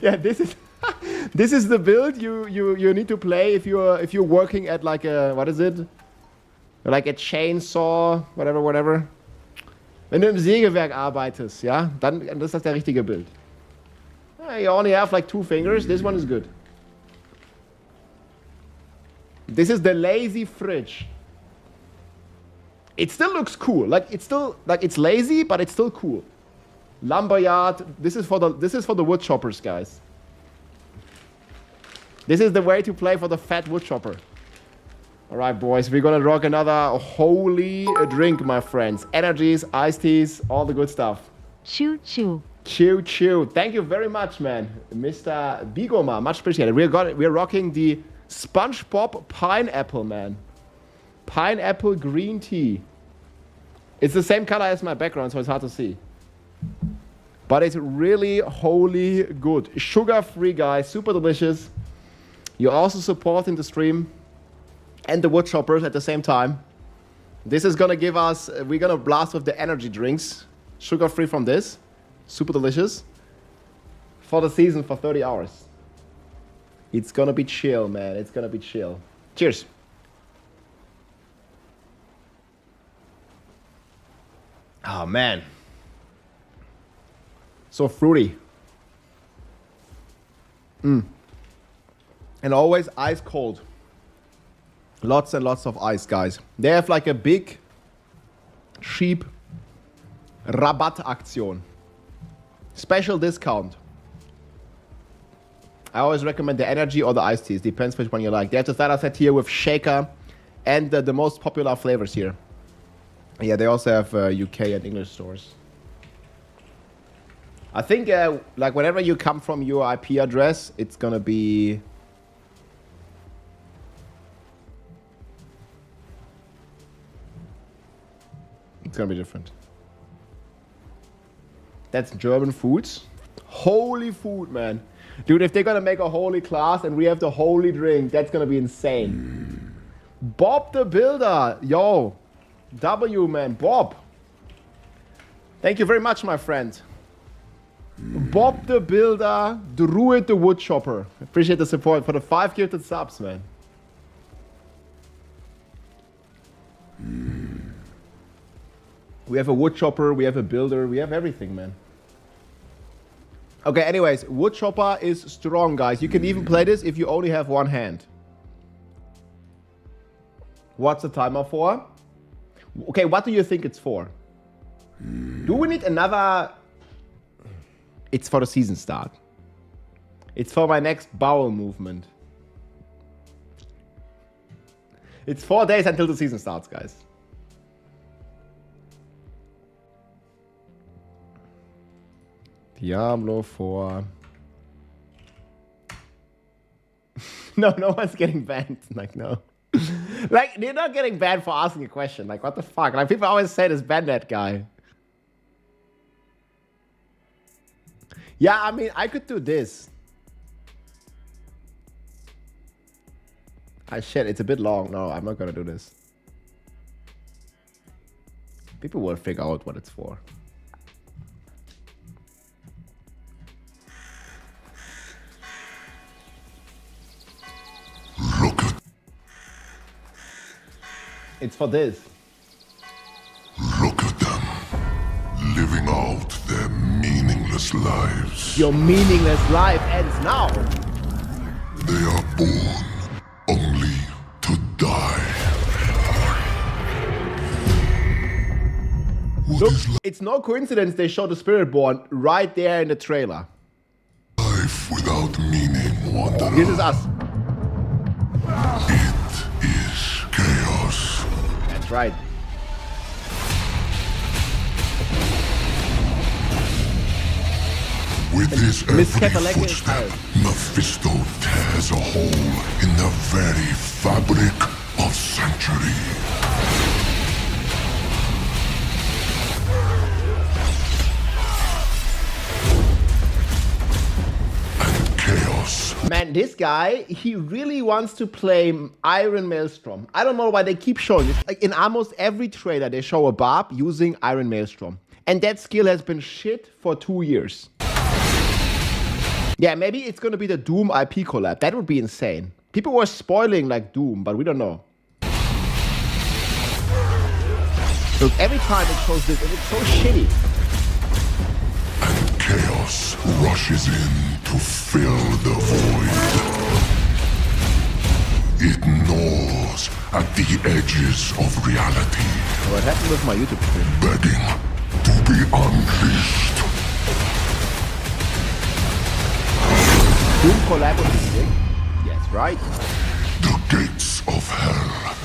Yeah, this is the build you need to play if you're working at like a, what is it? Like a chainsaw, whatever. Wenn du im Sägewerk arbeitest, ja, dann ist das der richtige Bild. You only have like 2 fingers. This one is good. This is the lazy fridge. It still looks cool. Like it's lazy, but it's still cool. Lumberyard. This is for the wood choppers, guys. This is the way to play for the fat wood chopper. All right, boys, we're gonna rock another holy drink, my friends. Energies, iced teas, all the good stuff. Choo choo. Choo choo. Thank you very much, man, Mr. Bigoma. Much appreciated. We're rocking the SpongeBob pineapple, man. Pineapple green tea. It's the same color as my background, so it's hard to see. But it's really holy good. Sugar-free, guys. Super delicious. You're also supporting the stream and the wood choppers at the same time. This is gonna give us, we're gonna blast with the energy drinks. Sugar-free from this. Super delicious. For the season for 30 hours. It's gonna be chill, man. It's gonna be chill. Cheers. Oh, man. So fruity. And always ice cold. Lots and lots of ice, guys. They have like a big, cheap Rabattaktion. Special discount. I always recommend the energy or the iced teas. Depends which one you like. They have the starter set here with shaker and the most popular flavors here. Yeah, they also have UK and English stores. I think like whenever you come from your IP address, it's gonna be... It's gonna be different. That's German foods. Holy food, man. Dude, if they're gonna make a holy class and we have the holy drink, that's gonna be insane. Bob the Builder. Yo. W, man. Bob. Thank you very much, my friend. Bob the Builder. Druid the Wood Chopper. Appreciate the support for the 5 gifted subs, man. We have a wood chopper, we have a builder, we have everything, man. Okay, anyways, wood chopper is strong, guys. You can even play this if you only have 1 hand. What's the timer for? Okay, what do you think it's for? Do we need another... It's for the season start. It's for my next bowel movement. It's 4 days until the season starts, guys. Diablo 4. No one's getting banned. Like, no. Like, you're not getting banned for asking a question. Like, what the fuck? Like, people always say this, ban that guy. Yeah, I mean, I could do this. Ah, shit, it's a bit long. No, I'm not gonna do this. People will figure out what it's for. Look at... It's for this. Look at them. Living out their meaningless lives. Your meaningless life ends now. They are born only to die. Look, it's no coincidence they show the Spiritborn right there in the trailer. Life without meaning, Wanderer. This is us. It is chaos. That's right. With his Miss every Kapaleka is footstep, Mephisto tears a hole in the very fabric of sanctuary. And chaos. Man, this guy, he really wants to play Iron Maelstrom. I don't know why they keep showing this. Like in almost every trailer, they show a Barb using Iron Maelstrom. And that skill has been shit for 2 years. Yeah, maybe it's gonna be the Doom IP collab. That would be insane. People were spoiling like Doom, but we don't know. Look, every time it shows this, and it's so shitty. And chaos rushes in to fill the void. It gnaws at the edges of reality. What happened with my YouTube stream? Begging to be unleashed. Doom collab would be sick. Yes, right? The gates of hell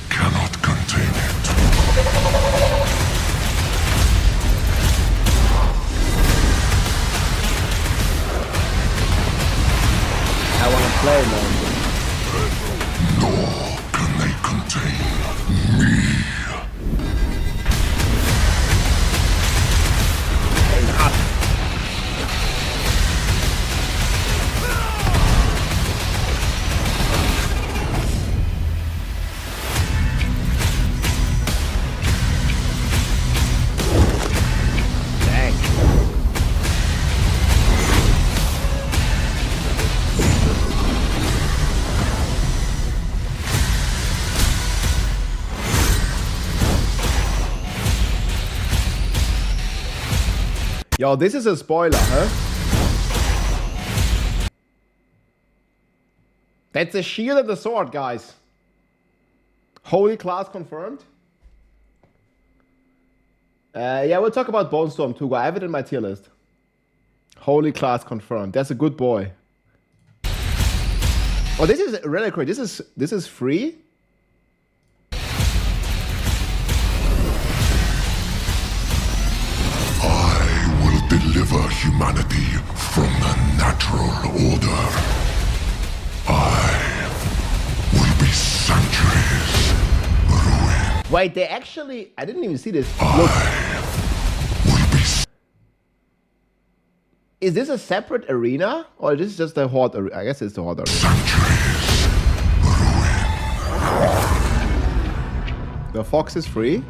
cannot contain it. I wanna play, man. Nor can they contain me. Yo, this is a spoiler, huh? That's the shield and the sword, guys. Holy class confirmed. Yeah, we'll talk about Bone Storm too. I have it in my tier list. Holy class confirmed. That's a good boy. Oh, this is reliquary. This is free. Deliver humanity from the natural order. I will be sanctuaries ruined. Wait, they actually... I didn't even see this. I Look. will be... Is this a separate arena? Or is this just the Horde arena? I guess it's the Horde arena. Sanctuaries ruined. The Fox is free.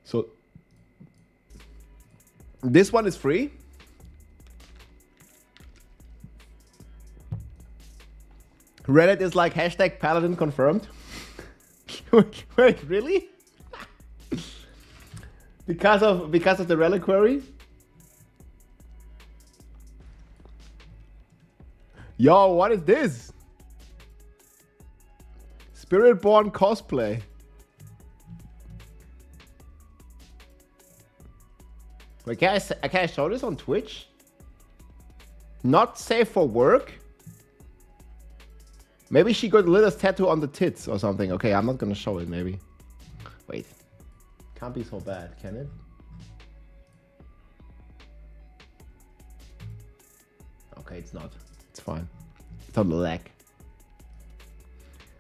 So... This one is free. Reddit is like hashtag Paladin confirmed. Wait, really? because of the reliquary? Yo, what is this? Spiritborn cosplay. Wait, can I show this on Twitch? Not safe for work? Maybe she got Lilith's tattoo on the tits or something. Okay, I'm not gonna show it, maybe. Wait. Can't be so bad, can it? Okay, it's not. It's fine. It's on the leg.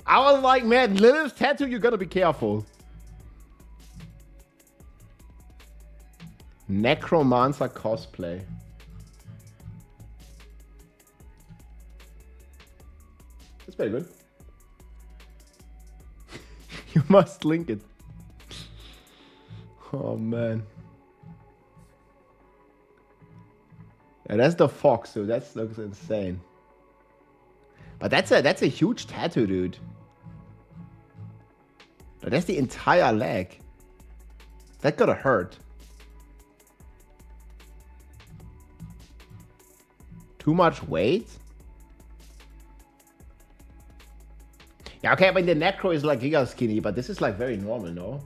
I was like, man, Lilith's tattoo, you gotta be careful. Necromancer cosplay. That's very good. You must link it. Oh man. Yeah, that's the fox, dude. That looks insane. But that's a huge tattoo, dude. That's the entire leg. That gotta hurt. Too much weight? Yeah, okay, I mean the Necro is like giga skinny, but this is like very normal, no?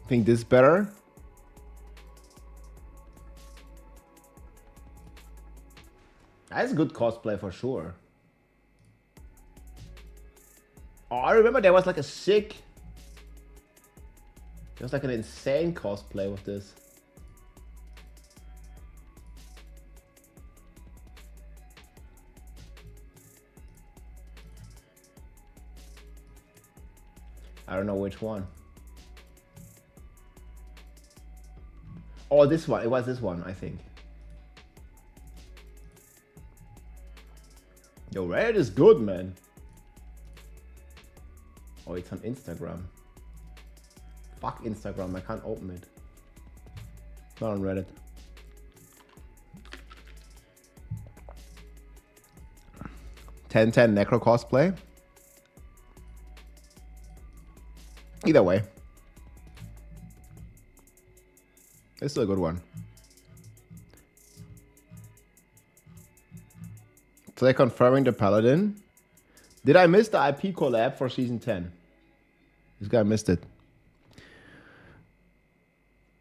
Think this better? That's good cosplay for sure. Oh, I remember there was like a sick... There was like an insane cosplay with this. I don't know which one. Oh, this one. It was this one, I think. Yo, Reddit is good, man. Oh, it's on Instagram. Fuck Instagram, I can't open it. Not on Reddit. $10 Necro cosplay. Either way. It's still a good one. So they're confirming the Paladin. Did I miss the IP collab for Season 10? This guy missed it.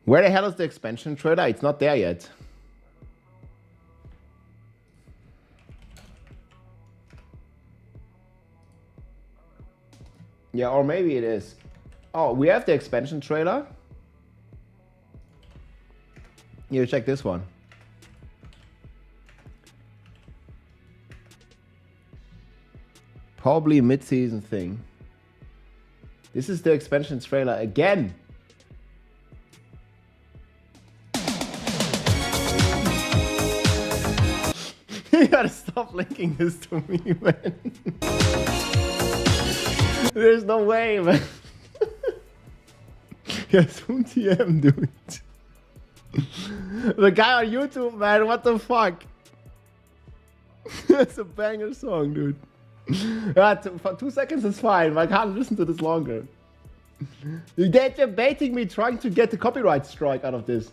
Where the hell is the expansion trailer? It's not there yet. Yeah, or maybe it is. Oh, we have the expansion trailer. You check this one. Probably mid-season thing. This is the expansion trailer again. You gotta stop linking this to me, man. There's no way, man. Yes, whom TM, dude. The guy on YouTube, man, what the fuck? That's a banger song, dude. For 2 seconds is fine, but I can't listen to this longer. They're debating me trying to get the copyright strike out of this.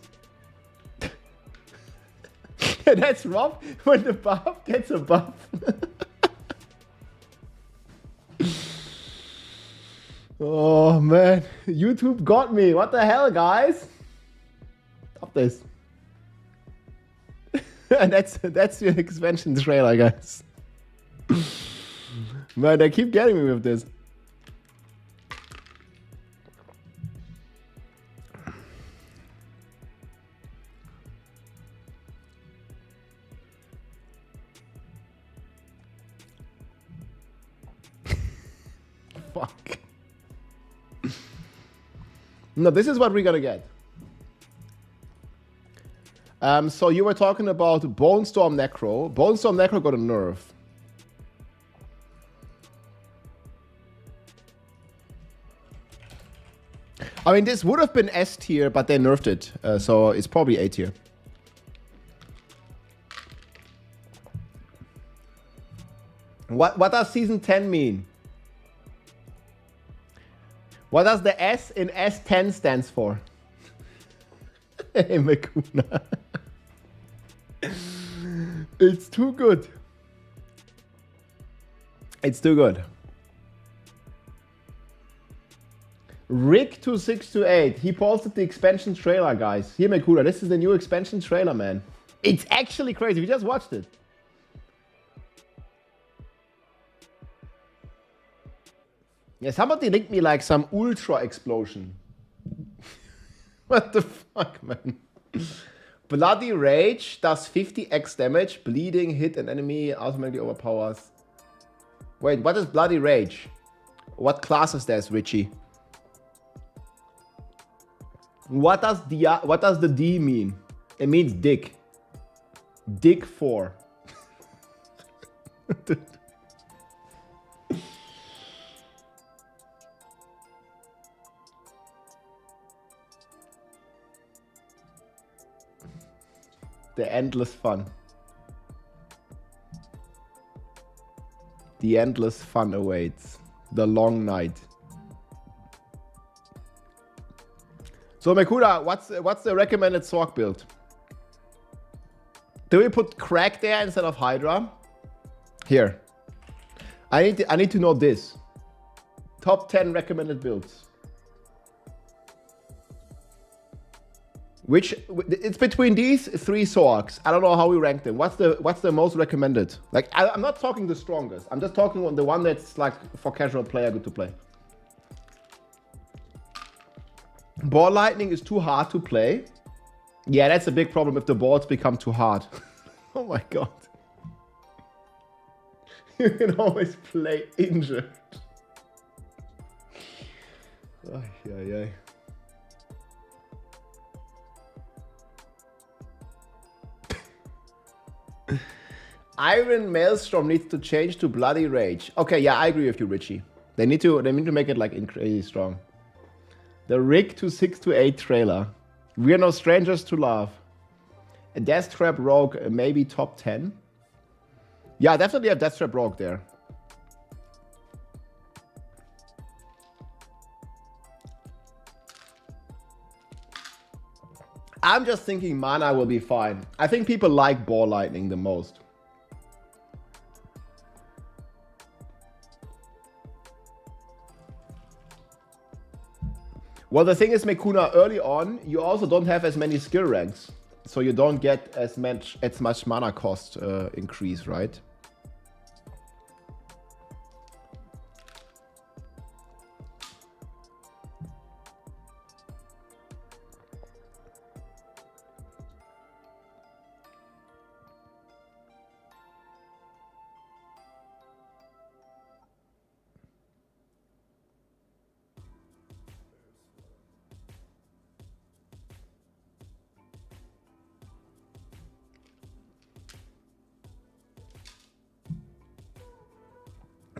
That's Rob when the buff gets a buff. Oh man, YouTube got me. What the hell, guys? Stop this. And that's the expansion trailer, guys. Man, they keep getting me with this. Fuck. No, this is what we're gonna get. So you were talking about Bone Storm Necro. Bone Storm Necro got a nerf. I mean, this would have been S tier, but they nerfed it, so it's probably A tier. What does Season 10 mean? What does the S in S10 stands for? Hey, Makuna. It's too good. It's too good. Rick2628. He posted the expansion trailer, guys. Here, Makuna. This is the new expansion trailer, man. It's actually crazy. We just watched it. Yeah, somebody linked me like some ultra explosion. What the fuck, man? Bloody Rage does 50x damage. Bleeding, hit an enemy, automatically overpowers. Wait, what is Bloody Rage? What class is this, Richie? What does the D mean? It means dick. Dick 4. The endless fun. The endless fun awaits. The long night. So Makuna, what's the recommended Sorg build? Do we put Crack there instead of Hydra? Here. I need to know this. Top 10 recommended builds. Which it's between these three Sorks. I don't know how we rank them. What's the most recommended? Like I'm not talking the strongest. I'm just talking on the one that's like for casual player good to play. Ball lightning is too hard to play. Yeah, that's a big problem if the balls become too hard. Oh my god. You can always play injured. Ay, ay, ay. Iron Maelstrom needs to change to Bloody Rage. Okay, yeah, I agree with you, Richie. They need to make it like crazy strong. The rig to 6 to 8 trailer. We are no strangers to love. A Death Trap Rogue, maybe top 10. Yeah, definitely have Death Trap Rogue there. I'm just thinking mana will be fine. I think people like Ball Lightning the most. Well, the thing is, Mekuna, early on, you also don't have as many skill ranks. So you don't get as much mana cost increase, right?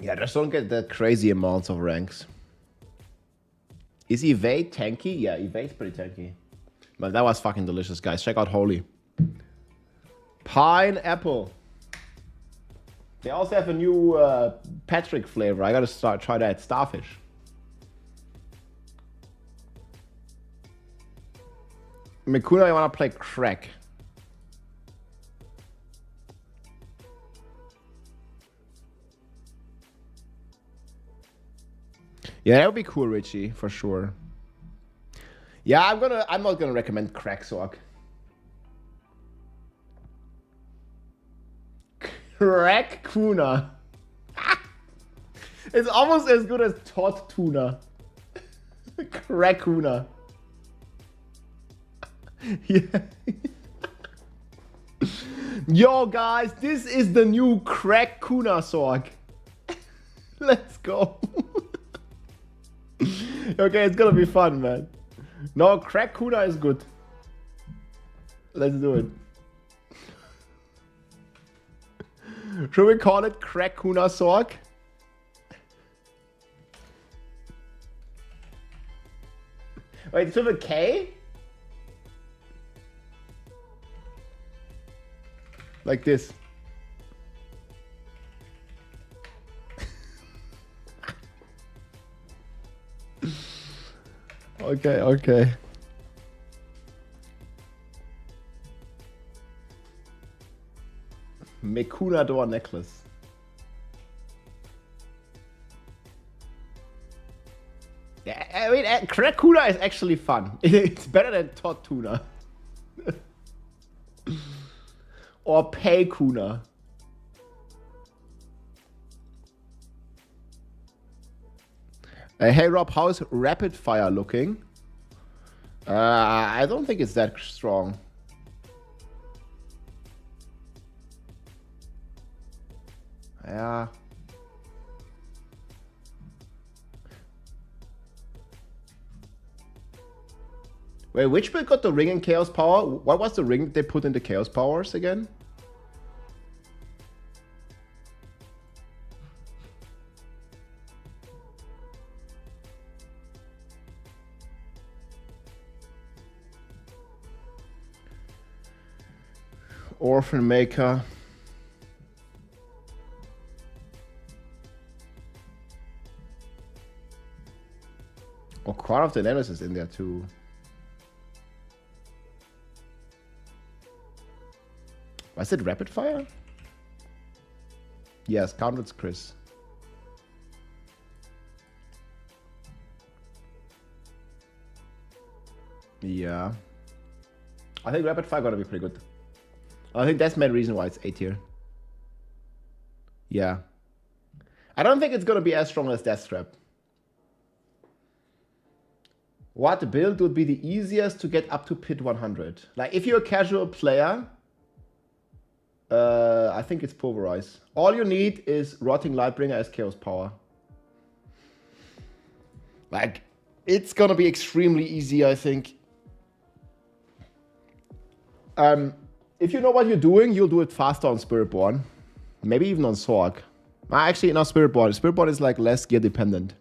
Yeah, just don't get the crazy amounts of ranks. Is Evade tanky? Yeah, Evade's pretty tanky. But that was fucking delicious, guys. Check out Holy. Pineapple. They also have a new Patrick flavor. I gotta try that. Starfish. Mikuna, I wanna play Crack. Yeah, that would be cool, Richie, for sure. Yeah, I'm not gonna recommend Crack Sork. Crack Kuna. It's almost as good as Tot Tuna. Crack Kuna. Yeah. Yo, guys, this is the new Crack Kuna Sork. Let's go. Okay, it's gonna be fun, man. No, Crack Kuna is good. Let's do it. Should we call it Crack Kuna Sork? Wait, it's with a K? Like this. Okay, okay. Mekuna door necklace. Yeah, I mean, Crack Kuna is actually fun. It's better than Tot Tuna. Or Pay Kuna. Hey Rob, how's Rapid Fire looking? I don't think it's that strong. Yeah. Wait, which build got the ring and chaos power? What was the ring they put in the chaos powers again? Orphan Maker. Oh, Crown of the Nemesis is in there too. Was it Rapid Fire? Yes, counted Chris. Yeah. I think Rapid Fire gonna be pretty good. I think that's the main reason why it's A tier. Yeah. I don't think it's gonna be as strong as Death Trap. What build would be the easiest to get up to pit 100? Like, if you're a casual player, I think it's Pulverize. All you need is Rotting Lightbringer as Chaos Power. Like, it's gonna be extremely easy, I think. If you know what you're doing, you'll do it faster on Spiritborn. Maybe even on Sorg. Actually, not Spiritborn. Spiritborn is like less gear dependent.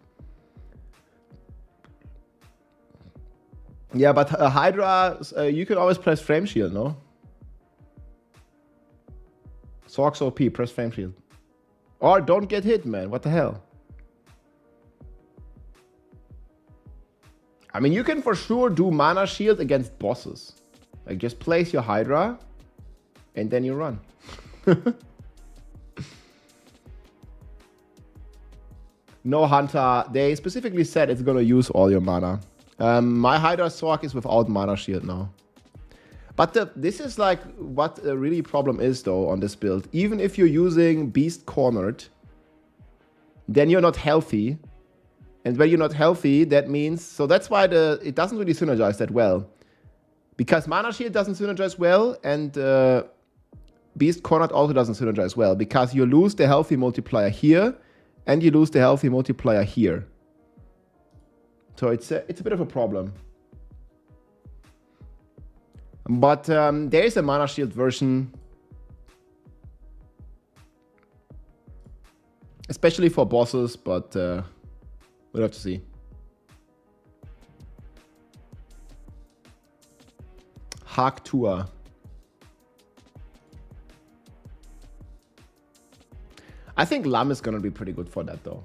Yeah, but Hydra, you can always press Frame Shield, no? Sorg's OP, press Frame Shield. Or don't get hit, man. What the hell? I mean, you can for sure do Mana Shield against bosses. Like, just place your Hydra, and then you run. No Hunter. They specifically said it's gonna use all your mana. My Hydra Sorg is without Mana Shield now. But this is like what a really problem is though on this build. Even if you're using Beast Cornered, then you're not healthy. And when you're not healthy, that means... So that's why it doesn't really synergize that well. Because Mana Shield doesn't synergize well, and Beast Cornered also doesn't synergize well. Because you lose the healthy multiplier here, and you lose the healthy multiplier here. So it's a bit of a problem. But there is a Mana Shield version. Especially for bosses, but we'll have to see. Hark Tour. I think Lam is gonna be pretty good for that though.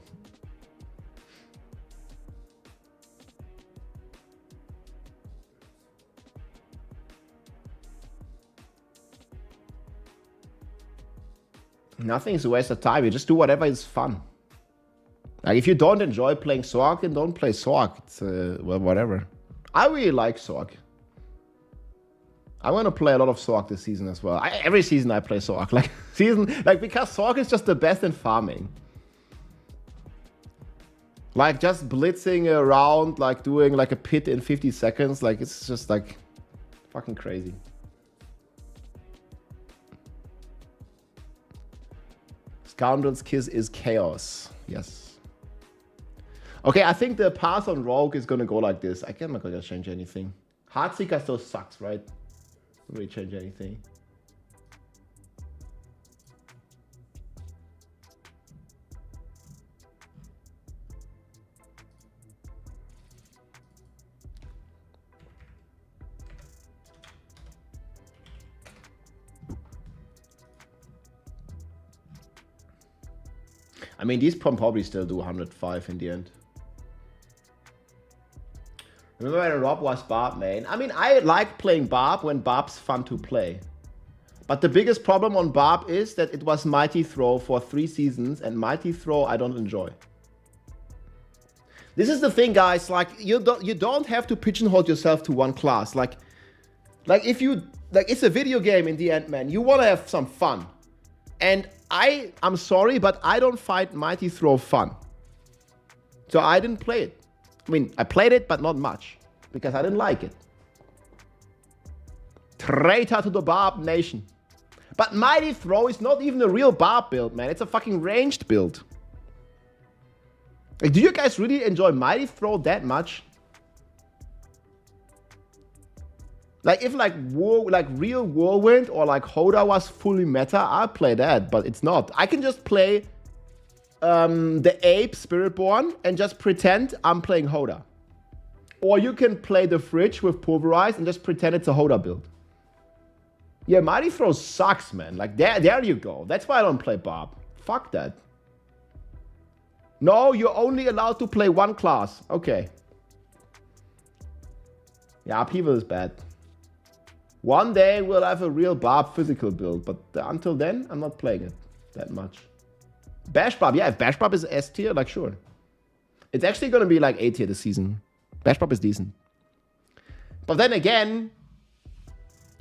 Nothing is a waste of time. You just do whatever is fun. Like, if you don't enjoy playing Sorg, then don't play Sorg. It's, well, whatever. I really like Sorg. I want to play a lot of Sorg this season as well. Every season I play Sorg. Because Sorg is just the best in farming. Like, just blitzing around, like, doing, like, a pit in 50 seconds. Like, it's just, like, fucking crazy. Scoundrel's Kiss is chaos. Yes. Okay, I think the path on Rogue is gonna go like this. I'm not gonna change anything. Heartseeker still sucks, right? Don't really change anything. I mean, these probably still do 105 in the end. Remember when Rob was Barb, man? I mean, I like playing Barb when Barb's fun to play. But the biggest problem on Barb is that it was Mighty Throw for 3 seasons, and Mighty Throw I don't enjoy. This is the thing, guys. Like, you don't have to pigeonhole yourself to one class. Like if you it's a video game in the end, man. You want to have some fun, and I'm sorry, but I don't find Mighty Throw fun. So I didn't play it. I mean, I played it, but not much. Because I didn't like it. Traitor to the Barb Nation. But Mighty Throw is not even a real Barb build, man. It's a fucking ranged build. Like, do you guys really enjoy Mighty Throw that much? Like, if real Whirlwind or like Horde was fully meta, I'd play that, but it's not. I can just play the Ape Spiritborn and just pretend I'm playing Horde. Or you can play the Fridge with Pulverize and just pretend it's a Horde build. Yeah, Mighty Throw sucks, man. Like, there you go. That's why I don't play Barb. Fuck that. No, you're only allowed to play one class. Okay. Yeah, Upheaval is bad. One day we'll have a real Barb physical build, but until then, I'm not playing it that much. Bash Barb, yeah, if Bash Barb is S tier, like, sure. It's actually gonna be like A tier this season. Bash Barb is decent. But then again,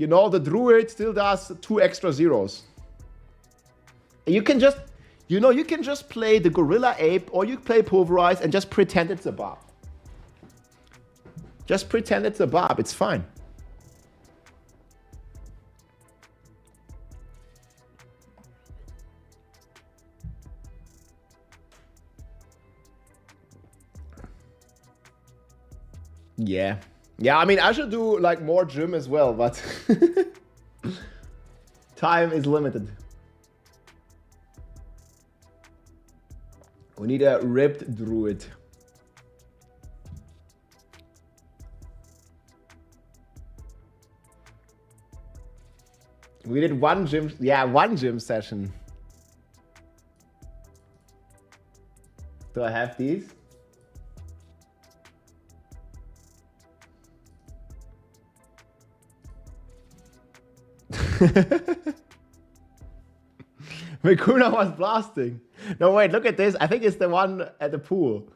You know, the Druid still does 2 extra zeros. You can just, you know, you can just play the Gorilla Ape or you play Pulverize and just pretend it's a Barb. Just pretend it's a Barb, it's fine. Yeah. Yeah, I mean, I should do like more gym as well, but time is limited. We need a ripped Druid. We did one gym, yeah, one gym session. Do I have these? Mikuna was blasting. No, wait, look at this. I think it's the one at the pool.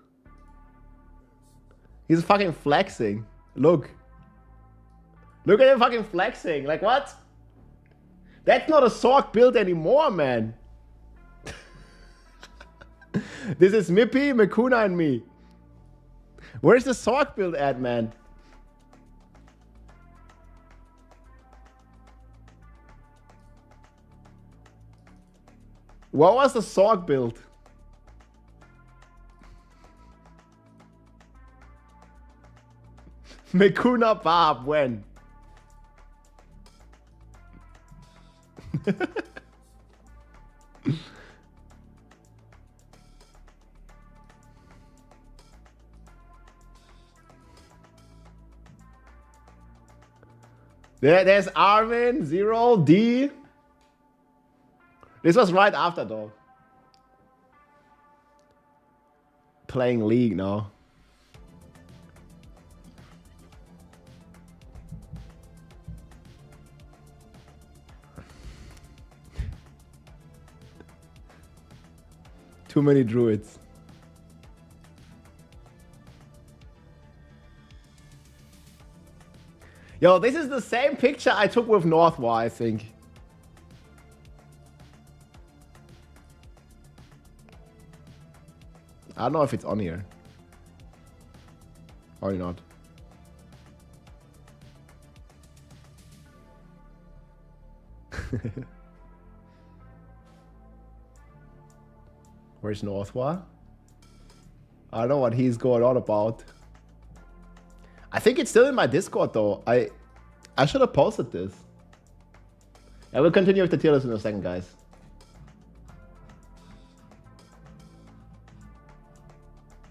He's fucking flexing. Look. Look at him fucking flexing. Like, what? That's not a Sork build anymore, man. This is Mippy, Mikuna, and me. Where's the Sork build at, man? What was the Sork build? Mikuna Barb, when? There's Armin, Zero, D. This was right after though. Playing League now. Too many druids. Yo, this is the same picture I took with Northwa, I think. I don't know if it's on here. Or not. Where's Northwa? I don't know what he's going on about. I think it's still in my Discord though. I should have posted this. I will continue with the tier list in a second, guys.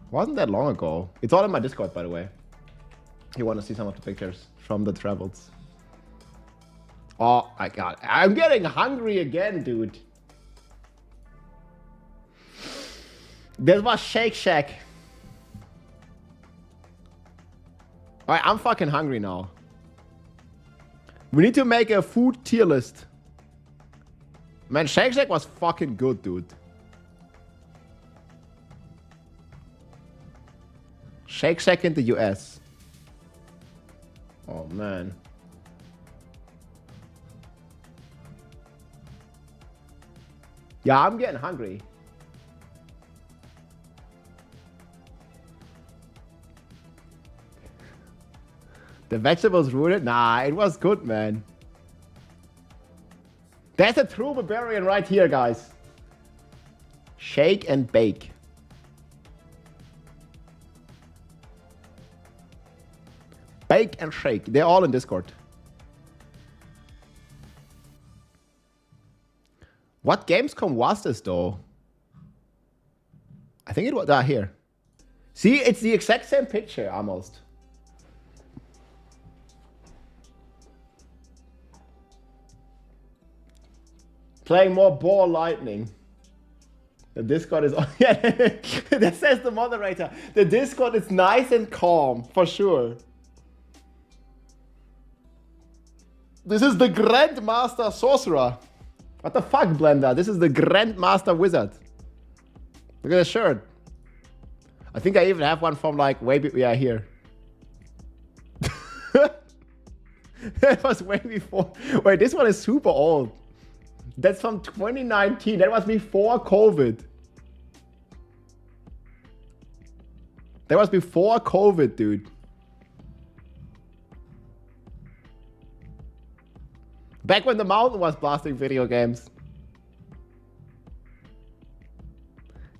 Wasn't that long ago. It's all in my Discord, by the way. You want to see some of the pictures from the travels. Oh my god. I'm getting hungry again, dude. This was Shake Shack. Alright, I'm fucking hungry now. We need to make a food tier list. Man, Shake Shack was fucking good, dude. Shake Shack in the US. Oh, man. Yeah, I'm getting hungry. The vegetables ruined it? Nah, it was good, man. That's a true Barbarian right here, guys. Shake and bake. Bake and shake. They're all in Discord. What Gamescom was this, though? I think it was here. See, it's the exact same picture, almost. Playing more ball lightning. The Discord is... Yeah, that says the moderator. The Discord is nice and calm, for sure. This is the Grandmaster Sorcerer. What the fuck, Blender? This is the Grandmaster Wizard. Look at the shirt. I think I even have one from like way... Yeah, here. That was way before. Wait, this one is super old. That's from 2019. That was before COVID. That was before COVID, dude. Back when the mountain was blasting video games.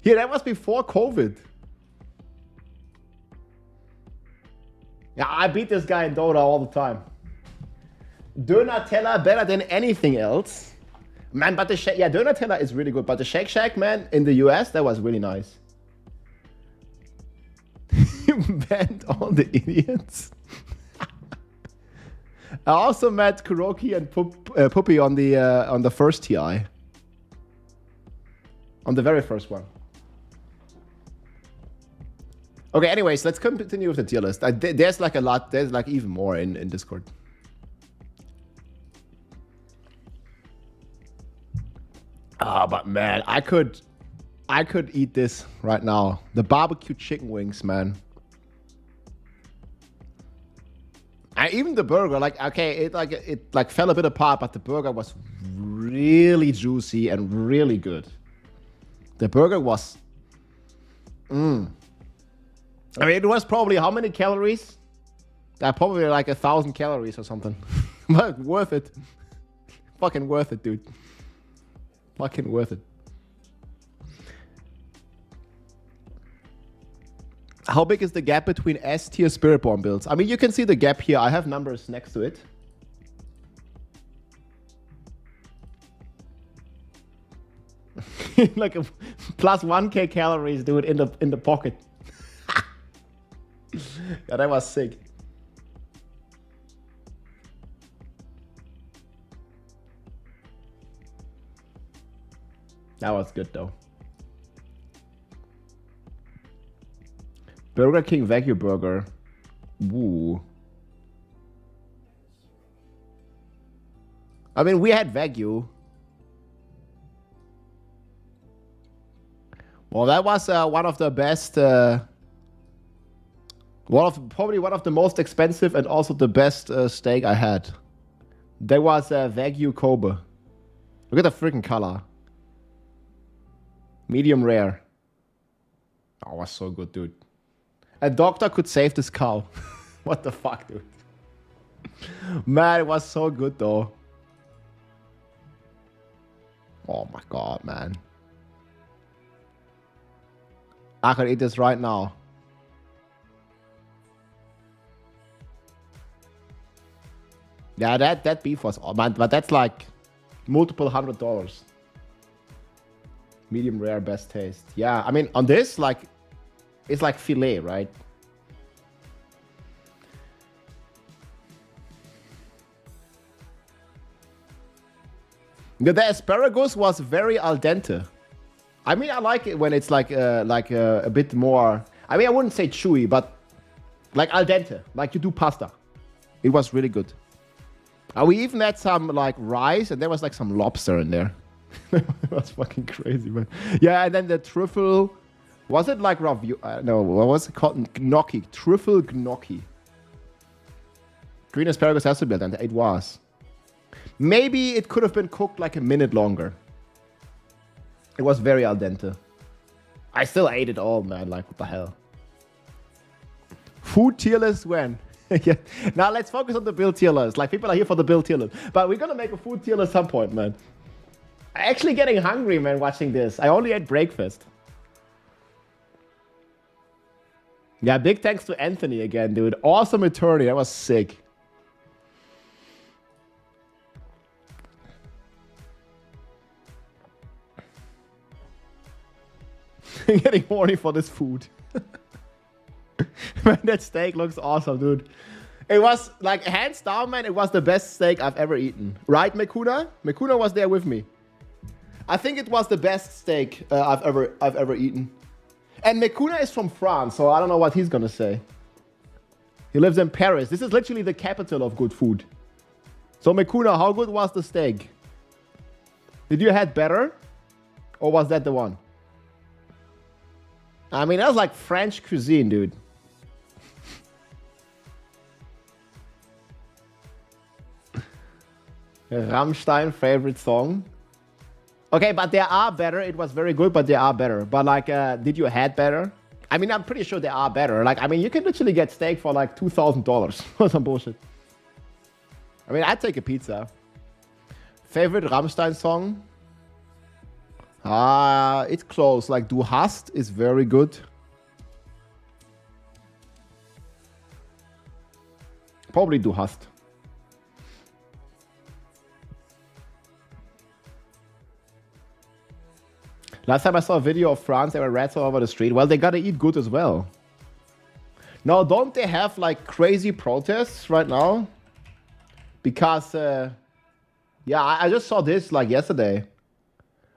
Yeah, that was before COVID. Yeah, I beat this guy in Dota all the time. Donatella better than anything else. Man, but the Shake... Yeah, Donatella is really good. But the Shake Shack, man, in the US, that was really nice. You banned all the idiots. I also met Kuroki and Puppy on the first TI. On the very first one. Okay, anyways, let's continue with the tier list. There's like a lot, there's like even more in Discord. Ah, but man, I could eat this right now. The barbecue chicken wings, man. And even the burger, like, okay, it fell a bit apart, but the burger was really juicy and really good. The burger was, I mean, it was probably how many calories? Probably like 1,000 calories or something. But worth it. Fucking worth it, dude. Fucking worth it. How big is the gap between S tier Spiritborn builds? I mean, you can see the gap here. I have numbers next to it. Like a plus 1k calories, dude, in the pocket. Yeah, that was sick. That was good though. Burger King Wagyu Burger. Woo. I mean, we had Wagyu. Well, that was one of the best, probably one of the most expensive and also the best steak I had. That was Wagyu Kobe. Look at the freaking color. Medium rare. Oh, it was so good, dude. A doctor could save this cow. What the fuck, dude? Man, it was so good, though. Oh my god, man. I could eat this right now. Yeah, that beef was, oh man, but that's like multiple $100. Medium rare, best taste. Yeah, I mean, on this, like, it's like filet, right? The asparagus was very al dente. I mean, I like it when it's like a bit more. I mean, I wouldn't say chewy, but like al dente, like you do pasta. It was really good. We even had some like rice, and there was like some lobster in there. It was fucking crazy, man. Yeah, and then the truffle. Was it like ravioli? No, what was it called? Gnocchi. Truffle gnocchi. Green asparagus has to be al dente. It was. Maybe it could have been cooked like a minute longer. It was very al dente. I still ate it all, man. Like, what the hell? Food tier list when? Yeah. Now let's focus on the build tier list. Like, people are here for the build tier list. But we're gonna make a food tier list at some point, man. I'm actually getting hungry, man, watching this. I only ate breakfast. Yeah, big thanks to Anthony again, dude. Awesome attorney. That was sick. I'm getting horny for this food. Man, that steak looks awesome, dude. It was, like, hands down, man, it was the best steak I've ever eaten. Right, Mekuna? Mekuna was there with me. I think it was the best steak I've ever eaten. And Mekuna is from France, so I don't know what he's gonna say. He lives in Paris. This is literally the capital of good food. So, Mekuna, how good was the steak? Did you have better? Or was that the one? I mean, that was like French cuisine, dude. Rammstein favorite song. Okay, but there are better. It was very good, but there are better. But like, did you had better? I mean, I'm pretty sure there are better. Like, I mean, you can literally get steak for like $2,000 or some bullshit. I mean, I'd take a pizza. Favorite Rammstein song? It's close. Like, Du hast is very good. Probably Du hast. Last time I saw a video of France, there were rats all over the street. Well, they gotta eat good as well. Now, don't they have like crazy protests right now? Because, yeah, I just saw this like yesterday.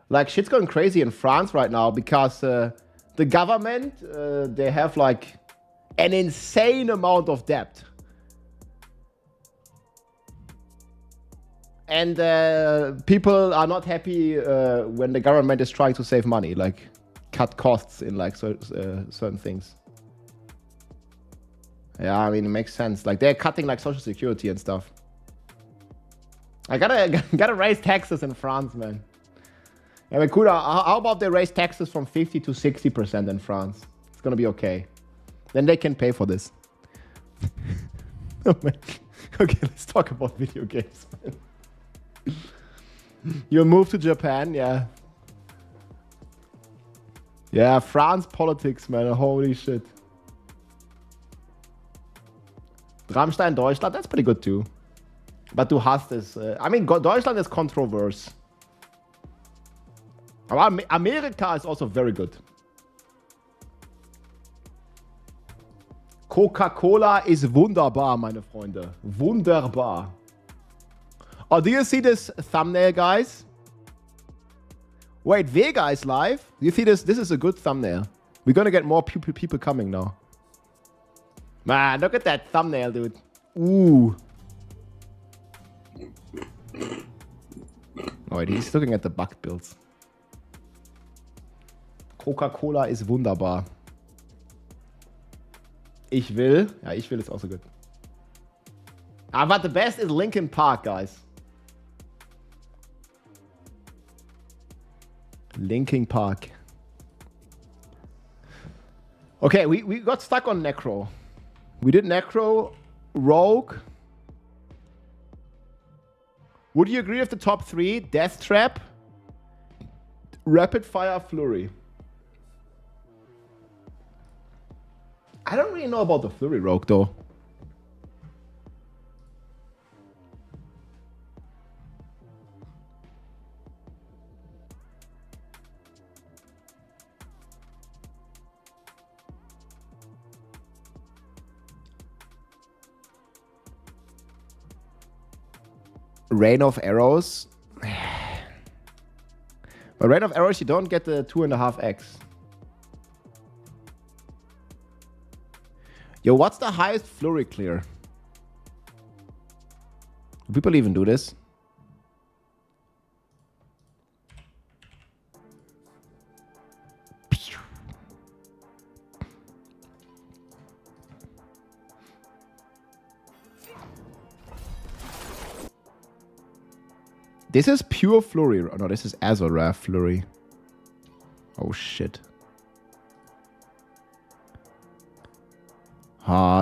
Like, shit's going crazy in France right now because the government, they have like an insane amount of debt. And people are not happy when the government is trying to save money, like cut costs in like certain things. Yeah, I mean, it makes sense. Like, they're cutting like social security and stuff. I gotta raise taxes in France, man. Yeah, but Kuda, how about they raise taxes from 50 to 60% in France? It's gonna be okay. Then they can pay for this. Oh, man. Okay, let's talk about video games, man. You move to Japan, yeah. Yeah, France politics, man. Holy shit. Rammstein Deutschland, that's pretty good too. But Du hast is, I mean, Deutschland is controversial. Aber America is also very good. Coca-Cola is wunderbar, meine Freunde. Wunderbar. Oh, do you see this thumbnail, guys? Wait, Vega is live? Do you see this? This is a good thumbnail. We're gonna get more people coming now. Man, look at that thumbnail, dude. Ooh. Oh, wait, he's looking at the bug builds. Coca-Cola ist wunderbar. Ich will. Ja, ich will ist also good. But the best is Linkin Park, guys. Linkin Park. Okay, we got stuck on Necro. We did Necro, Rogue. Would you agree with the top three? Death Trap, Rapid Fire, Flurry. I don't really know about the Flurry Rogue though. Rain of Arrows. But Rain of Arrows, you don't get the 2.5x. Yo, what's the highest flurry clear? Do people even do this? This is pure flurry. Oh, no, this is Azoraf flurry. Oh shit.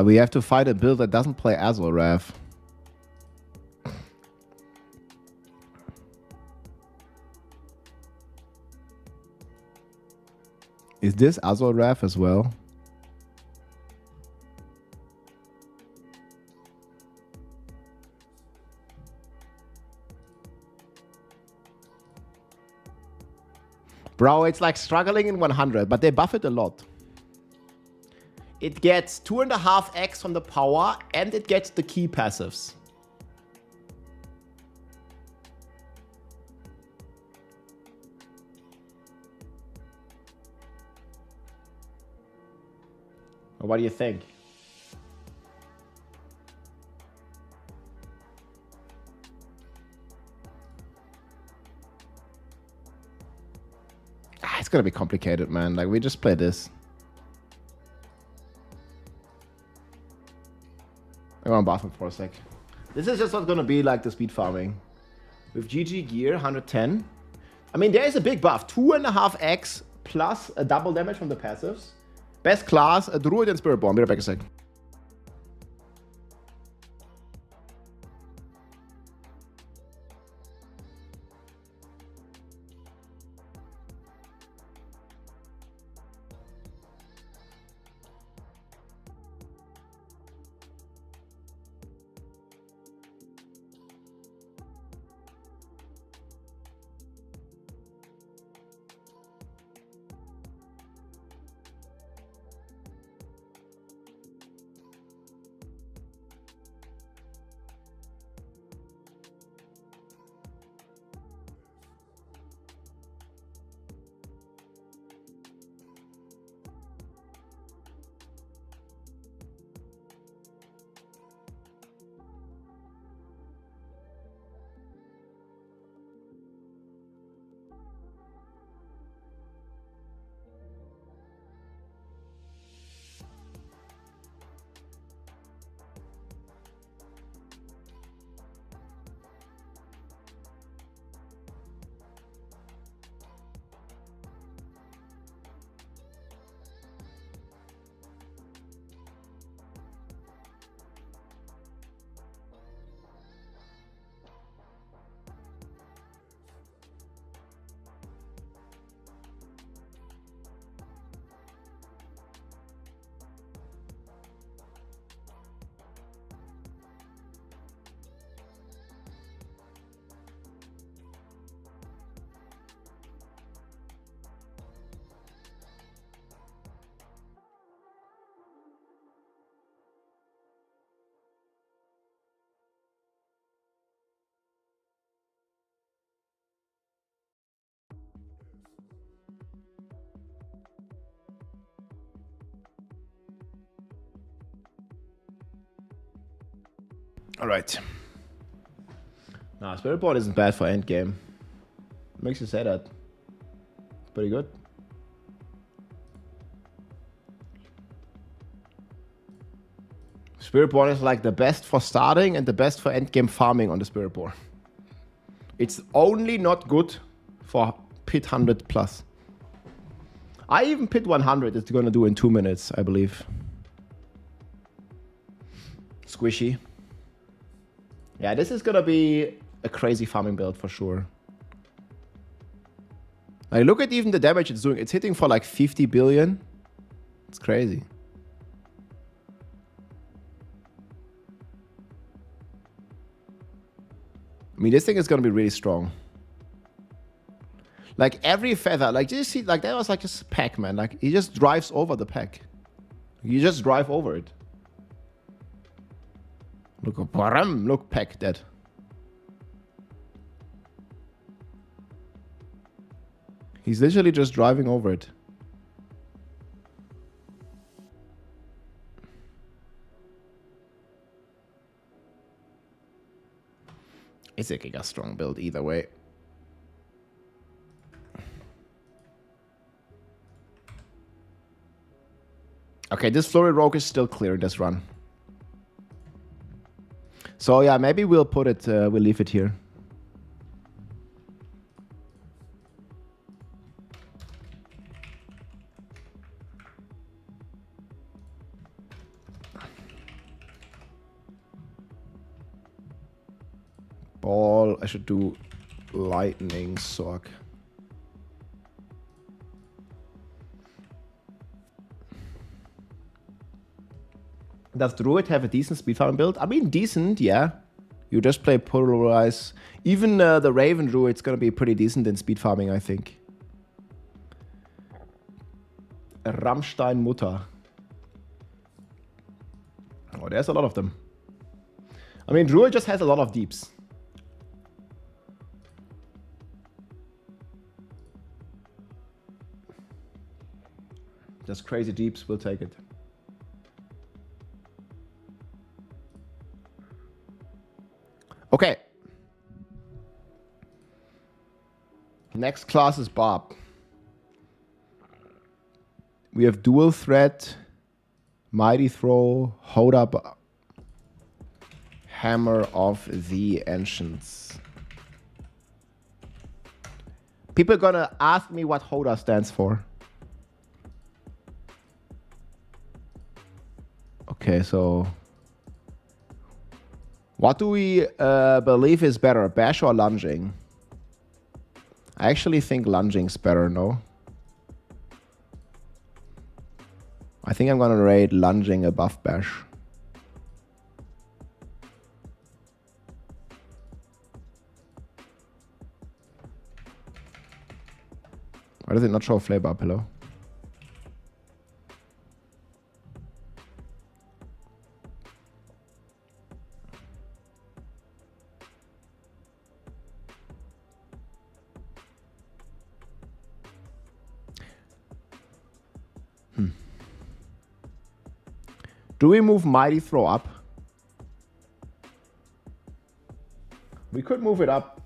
We have to fight a build that doesn't play Azoraf. Is this Azoraf as well? Bro, it's like struggling in 100, but they buff it a lot. It gets 2.5x on the power, and it gets the key passives. What do you think? It's gonna be complicated, man. Like, we just play this. I'm on bathroom for a sec. This is just not gonna be like the speed farming. With GG gear, 110. I mean, there is a big buff. 2.5x plus a double damage from the passives. Best class, a Druid and Spirit Bomb. Be right back a sec. All right. Nah, Spirit Board isn't bad for endgame. Makes you say that. Pretty good. Spirit Board is like the best for starting and the best for endgame farming on the Spirit Board. It's only not good for pit 100 plus. I even pit 100 it's gonna do in 2 minutes, I believe. Squishy. Yeah, this is gonna be a crazy farming build for sure. Like, look at even the damage it's doing. It's hitting for like 50 billion. It's crazy. I mean, this thing is gonna be really strong. Like every feather, like, did you see, like that was like just Pac-Man. Like he just drives over the pack. You just drive over it. Look, pack dead. He's literally just driving over it. It's a giga strong build either way. Okay, this Flurry Rogue is still clear in this run. So yeah, maybe we'll put it, we'll leave it here. Ball, I should do lightning sock. Does Druid have a decent speed farm build? I mean, decent, yeah. You just play Polarize. Even the Raven Druid's gonna be pretty decent in speed farming, I think. Rammstein Mutter. Oh, there's a lot of them. I mean, Druid just has a lot of deeps. Just crazy deeps, we'll take it. Okay. Next class is Barb. We have Dual Threat, Mighty Throw, Hold Up, Hammer of the Ancients. People are gonna ask me what Horde stands for. Okay, so what do we believe is better, bash or lunging? I actually think lunging's better, no? I think I'm gonna rate lunging above bash. Why does it not show a flavor up? Hello? Do we move Mighty Throw up? We could move it up.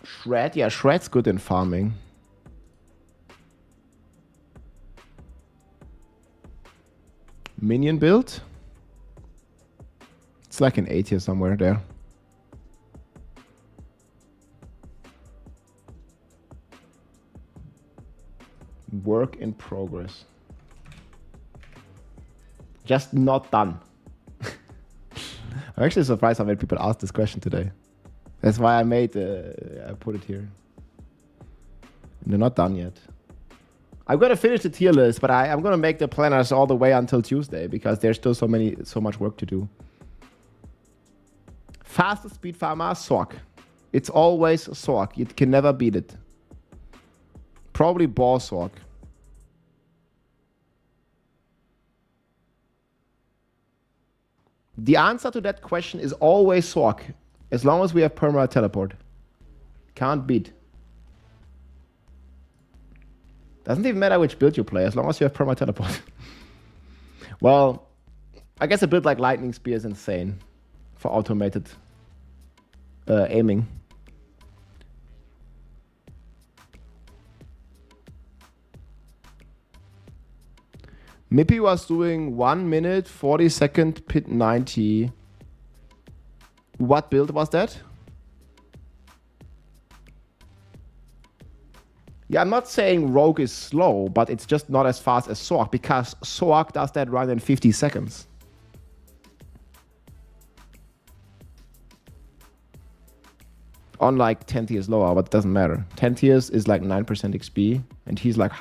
Shred? Yeah, Shred's good in farming. Minion build? It's like an 8 here somewhere there. Work in progress. Just not done. I'm actually surprised how many people asked this question today. That's why I put it here. They're not done yet. I'm gonna finish the tier list, but I'm gonna make the planners all the way until Tuesday because there's still so much work to do. Fastest speed farmer, Sork. It's always Sork. You can never beat it. Probably Ball Sork. The answer to that question is always Sork. As long as we have perma teleport. Can't beat. Doesn't even matter which build you play, as long as you have perma teleport. Well, I guess a build like Lightning Spear is insane for automated aiming. Mippy was doing 1 minute, 40 second, pit 90. What build was that? Yeah, I'm not saying Rogue is slow, but it's just not as fast as Sork because Sork does that run in 50 seconds. Unlike 10 tiers lower, but it doesn't matter. 10 tiers is like 9% XP, and he's like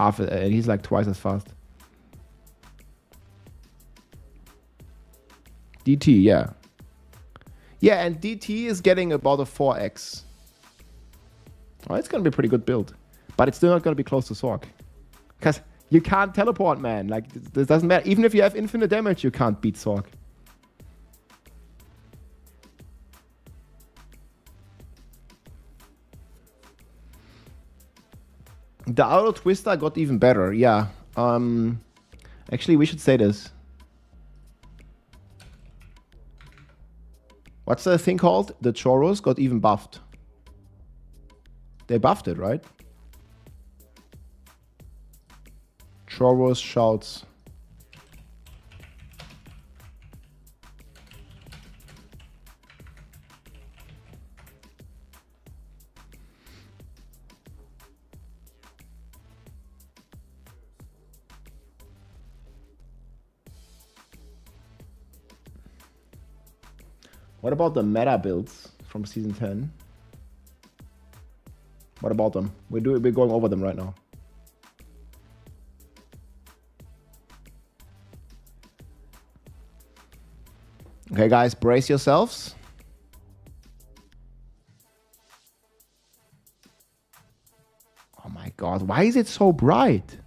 he's like twice as fast. DT, yeah. Yeah, and DT is getting about a 4x. Oh, it's going to be a pretty good build. But it's still not going to be close to Sork. Because you can't teleport, man. Like, this doesn't matter. Even if you have infinite damage, you can't beat Sork. The Auto Twister got even better, yeah. Actually, we should say this. What's the thing called? The Choros got even buffed. They buffed it, right? Choros shouts. What about the meta builds from season 10? What about them? We're going over them right now. Okay, guys, brace yourselves. Oh my god, why is it so bright?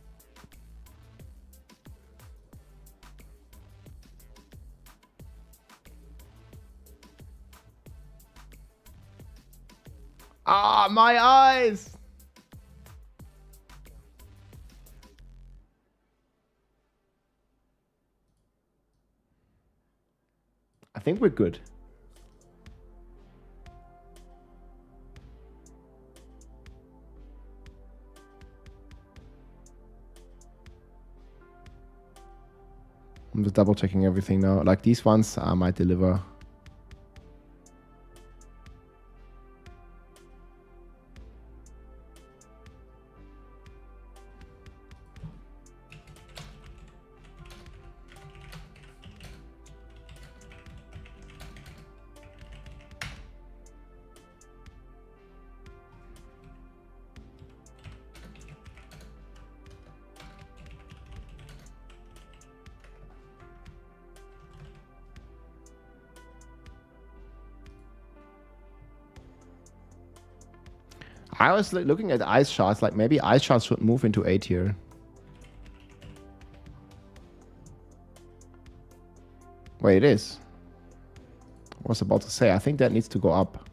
Ah, my eyes! I think we're good. I'm just double checking everything now. Like these ones I might deliver. I was looking at ice shards, like maybe ice shards should move into A tier. Wait, it is. I was about to say, I think that needs to go up.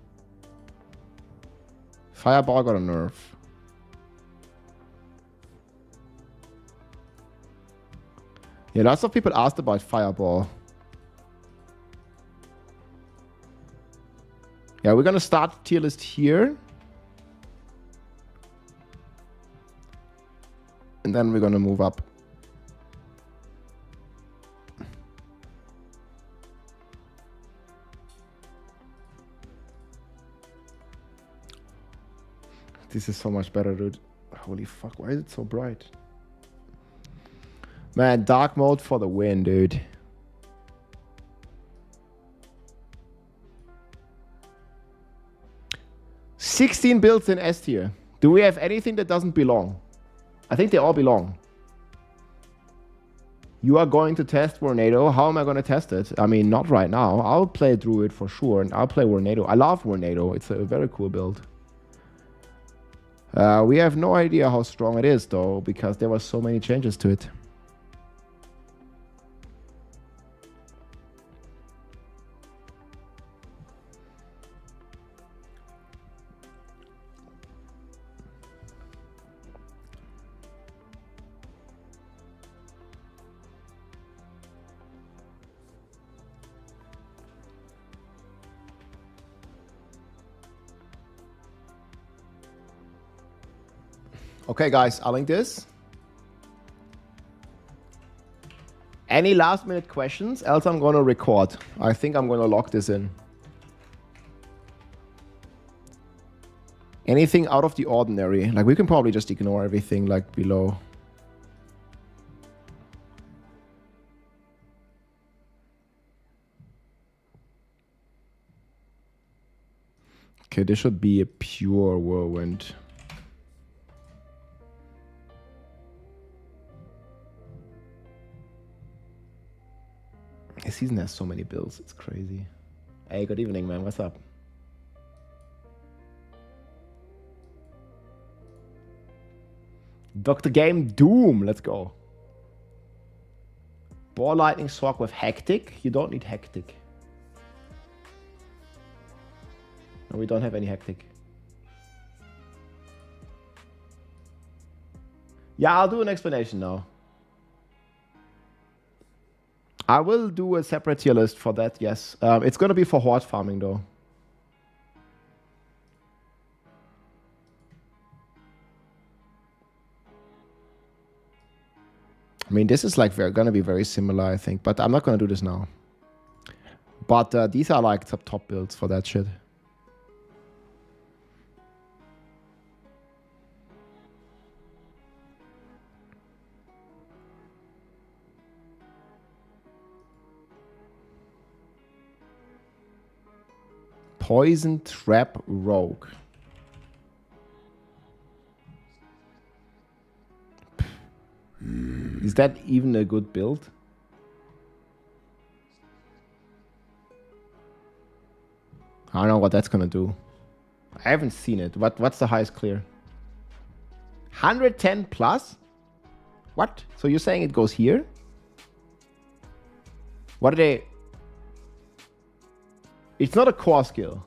Fireball got a nerf. Yeah, lots of people asked about Fireball. Yeah, we're gonna start tier list here. And then we're gonna move up. This is so much better, dude. Holy fuck, why is it so bright? Man, dark mode for the win, dude. $16 builds in S tier. Do we have anything that doesn't belong? I think they all belong. You are going to test Tornado. How am I going to test it? I mean, not right now. I'll play Druid for sure, and I'll play Tornado. I love Tornado. It's a very cool build. We have no idea how strong it is, though, because there were so many changes to it. Okay, guys, I'll link this. Any last minute questions? Else I'm going to record. I think I'm going to lock this in. Anything out of the ordinary? Like, we can probably just ignore everything, like, below. Okay, this should be a pure whirlwind. This season has so many builds, it's crazy. Hey, good evening, man. What's up? Dr. Game Doom, let's go. Ball Lightning Sword with Hectic. You don't need Hectic. No, we don't have any Hectic. Yeah, I'll do an explanation now. I will do a separate tier list for that, yes. It's going to be for horde farming, though. I mean, this is like going to be very similar, I think. But I'm not going to do this now. But these are like top builds for that shit. Poison Trap Rogue. Is that even a good build? I don't know what that's gonna do. I haven't seen it. What's the highest clear? 110 plus? What? So you're saying it goes here? What are they? It's not a core skill.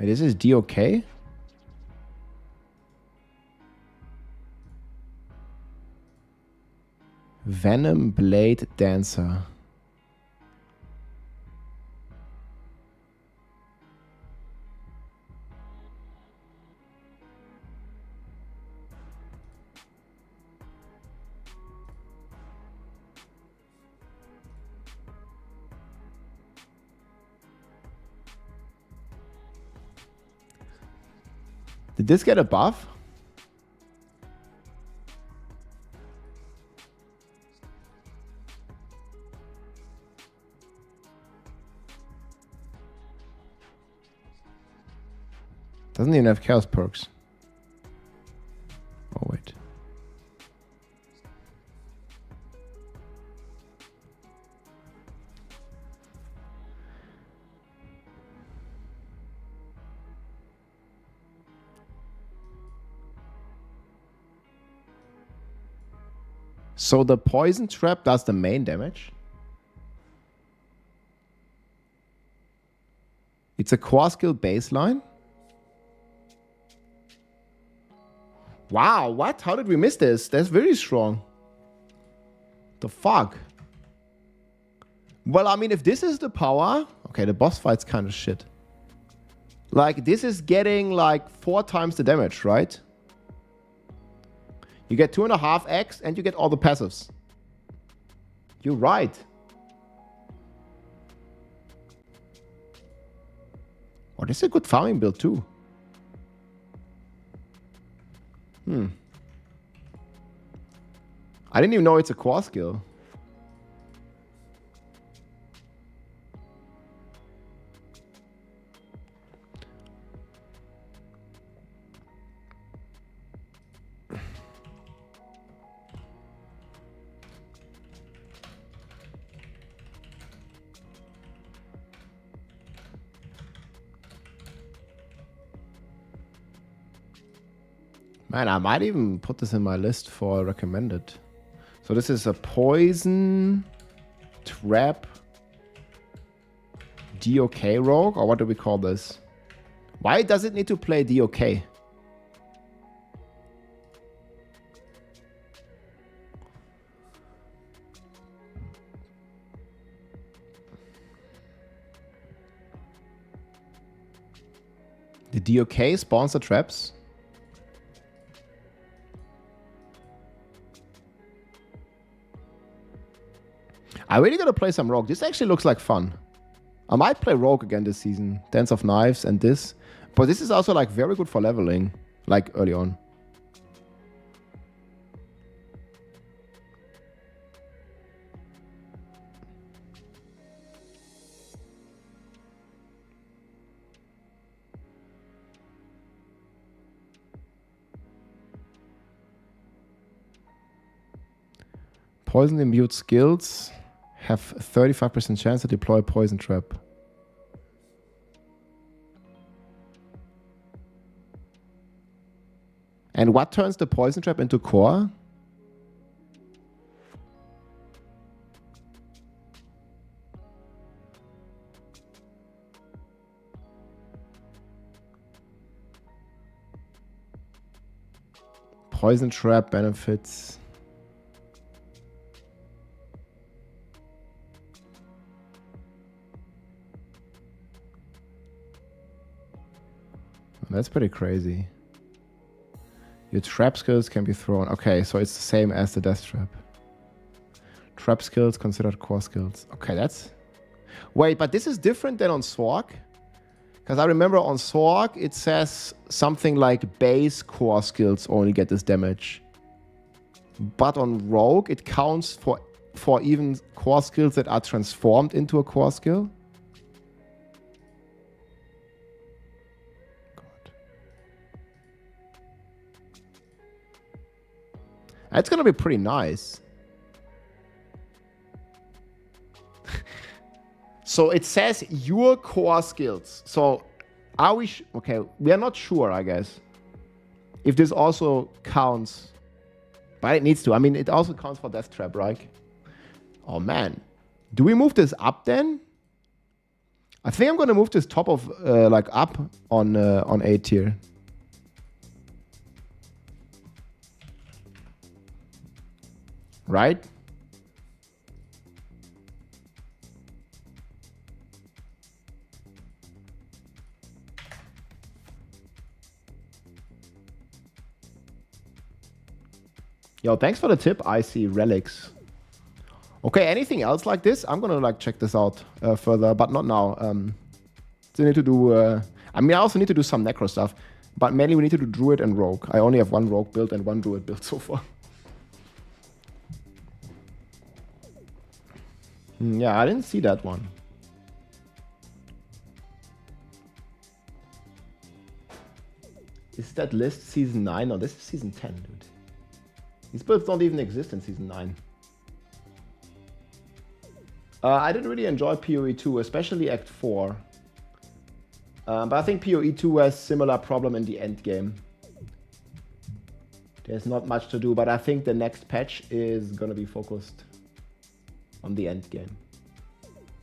Wait, this is DOK? Venom Blade Dancer. Did this get a buff? Doesn't even have chaos perks. Oh, wait. So the poison trap does the main damage? It's a core skill baseline? Wow, what? How did we miss this? That's very strong. The fuck? Well, I mean, if this is the power... Okay, the boss fight's kind of shit. Like, this is getting, like, 4 times the damage, right? You get 2.5x and you get all the passives. You're right. Oh, this is a good farming build, too. I didn't even know it's a core skill. Man, I might even put this in my list for recommended. So this is a poison trap DOK rogue, or what do we call this? Why does it need to play DOK? The DOK spawns the traps. I really gotta play some Rogue. This actually looks like fun. I might play Rogue again this season. Dance of Knives and this. But this is also like very good for leveling. Like early on. Poison imbued skills have 35% chance to deploy a poison trap. And what turns the poison trap into core? Poison trap benefits. That's pretty crazy. Your trap skills can be thrown. Okay, so it's the same as the death trap. Trap skills considered core skills. Okay, that's... Wait, but this is different than on Sorg? Because I remember on Sorg, it says something like base core skills only get this damage. But on Rogue, it counts for even core skills that are transformed into a core skill. That's gonna be pretty nice. So it says your core skills. So are we... Okay, we are not sure, I guess. If this also counts. But it needs to. I mean, it also counts for Death Trap, right? Oh, man. Do we move this up then? I think I'm gonna move this top of like up on A tier. Right? Yo, thanks for the tip. I see relics. Okay, anything else like this? I'm gonna like check this out further, but not now. Still need to do. I mean, I also need to do some necro stuff, but mainly we need to do druid and rogue. I only have one rogue build and one druid build so far. Yeah, I didn't see that one. Is that list season 9? No, this is season 10, dude. These builds don't even exist in season 9. I didn't really enjoy PoE 2, especially Act 4. But I think PoE 2 has similar problem in the end game. There's not much to do, but I think the next patch is gonna be focused on the end game.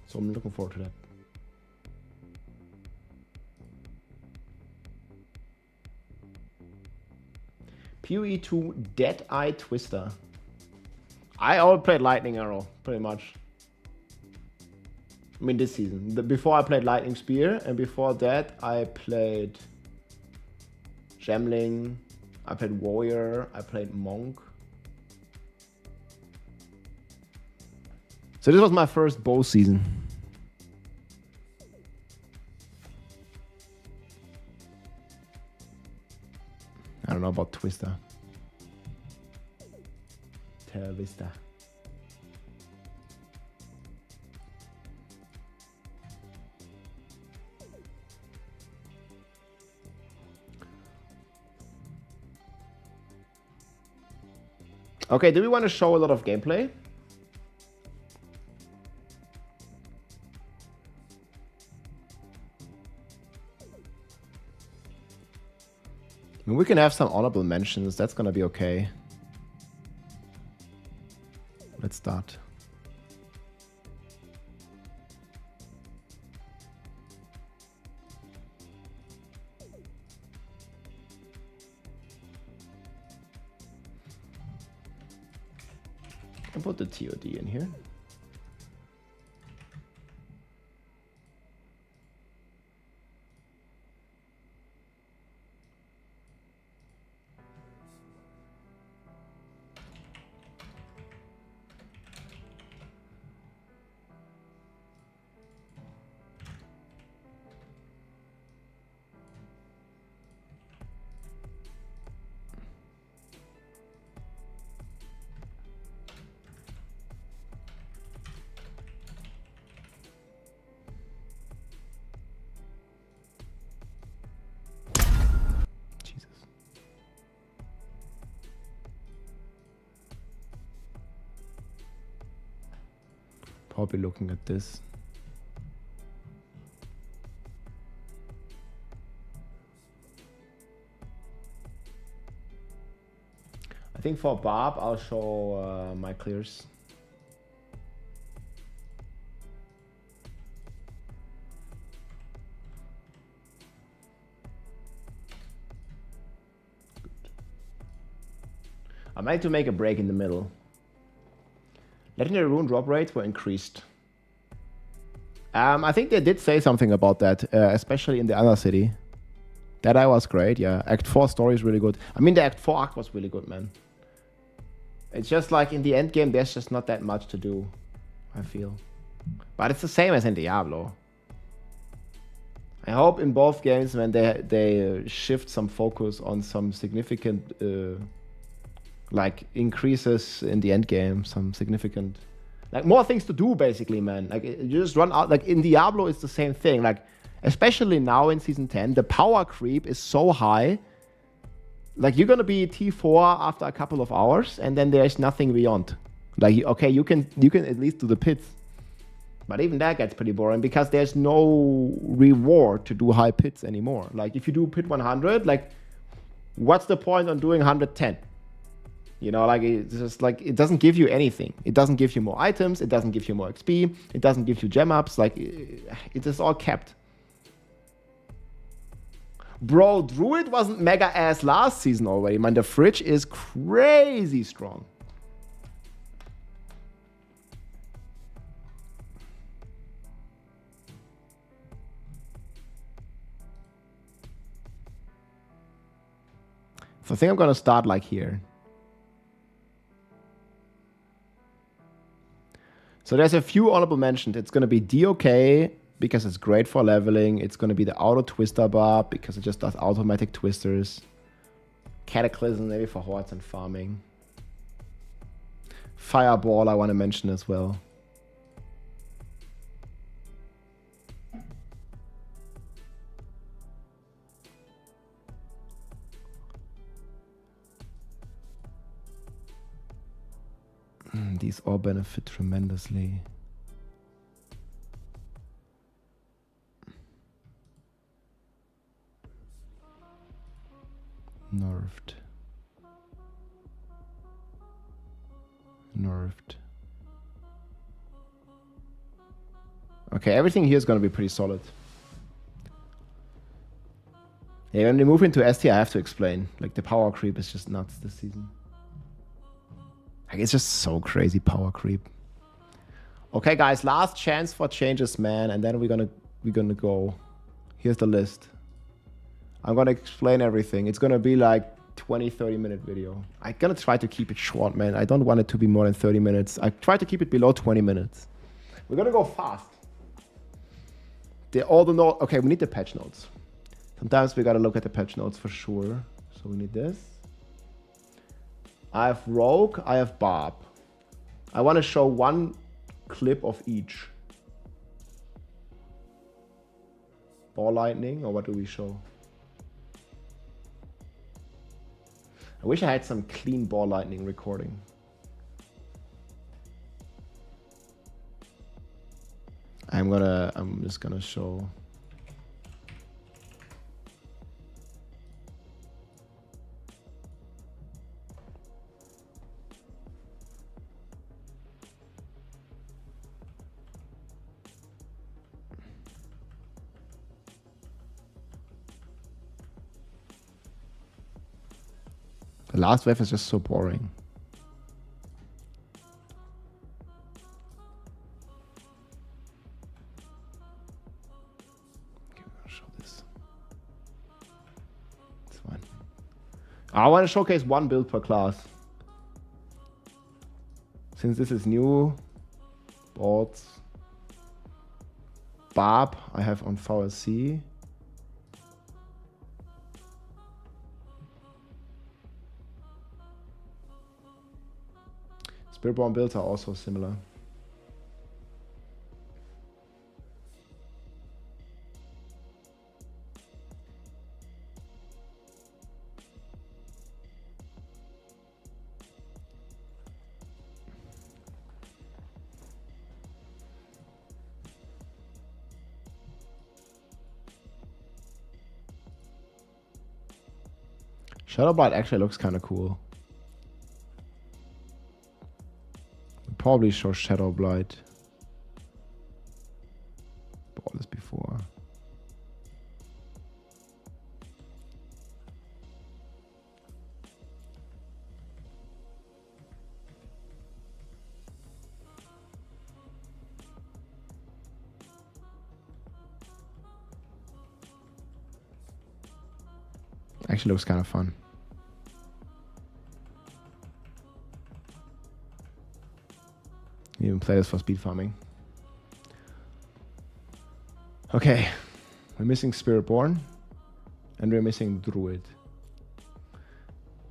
So I'm looking forward to that. PoE 2 Dead Eye Twister. I all played Lightning Arrow, pretty much. I mean, this season. Before I played Lightning Spear, and before that I played Gemling, I played Warrior, I played Monk. So this was my first bow season. I don't know about Twister. Terra Vista. Okay, do we want to show a lot of gameplay? I mean, we can have some honorable mentions. That's gonna be okay. Let's start. I'll put the TOD in here. Probably looking at this. I think for Barb, I'll show my clears. I might to make a break in the middle. Legendary rune drop rates were increased. I think they did say something about that, especially in the other city. That I was great, yeah. Act 4 story is really good. I mean, the Act 4 arc was really good, man. It's just like in the end game, there's just not that much to do, I feel. But it's the same as in Diablo. I hope in both games, when they shift some focus on some significant like increases in the end game, some significant, like more things to do basically, man. Like you just run out. Like in Diablo, it's the same thing. Like especially now in season 10, the power creep is so high. Like you're gonna be T4 after a couple of hours, and then there's nothing beyond. Like okay, you can at least do the pits, but even that gets pretty boring because there's no reward to do high pits anymore. Like if you do pit 100, like what's the point on doing 110? You know, like it's just like it doesn't give you anything. It doesn't give you more items. It doesn't give you more XP. It doesn't give you gem ups. Like it is all kept. Bro, Druid wasn't mega ass last season already. Man, the fridge is crazy strong. So I think I'm gonna start like here. So there's a few honorable mentions. It's gonna be DOK because it's great for leveling. It's gonna be the auto twister bar because it just does automatic twisters. Cataclysm maybe for hordes and farming. Fireball I want to mention as well. These all benefit tremendously. Nerfed. Okay, everything here is going to be pretty solid. Yeah, when we move into ST, I have to explain. Like, the power creep is just nuts this season. Like, it's just so crazy power creep. Okay, guys, last chance for changes, man, and then we're gonna go. Here's the list. I'm gonna explain everything. It's gonna be like 20-30 minute video. I'm gonna try to keep it short, man. I don't want it to be more than 30 minutes. I try to keep it below 20 minutes. We're gonna go fast. Okay, we need the patch notes. Sometimes we gotta look at the patch notes for sure. So we need this. I have Rogue, I have Barb. I want to show one clip of each. Ball lightning, or what do we show? I wish I had some clean ball lightning recording. I'm just gonna show. The last wave is just so boring. Okay, I'm gonna show this. It's fine. I want to showcase one build per class. Since this is new, boards. Barb I have on VSC. Spiritborn builds are also similar. Shadowblight actually looks kind of cool. Probably show Shadowblight. Bought this before. Actually looks kind of fun. Even play this for speed farming. Okay, we're missing Spiritborn and we're missing Druid.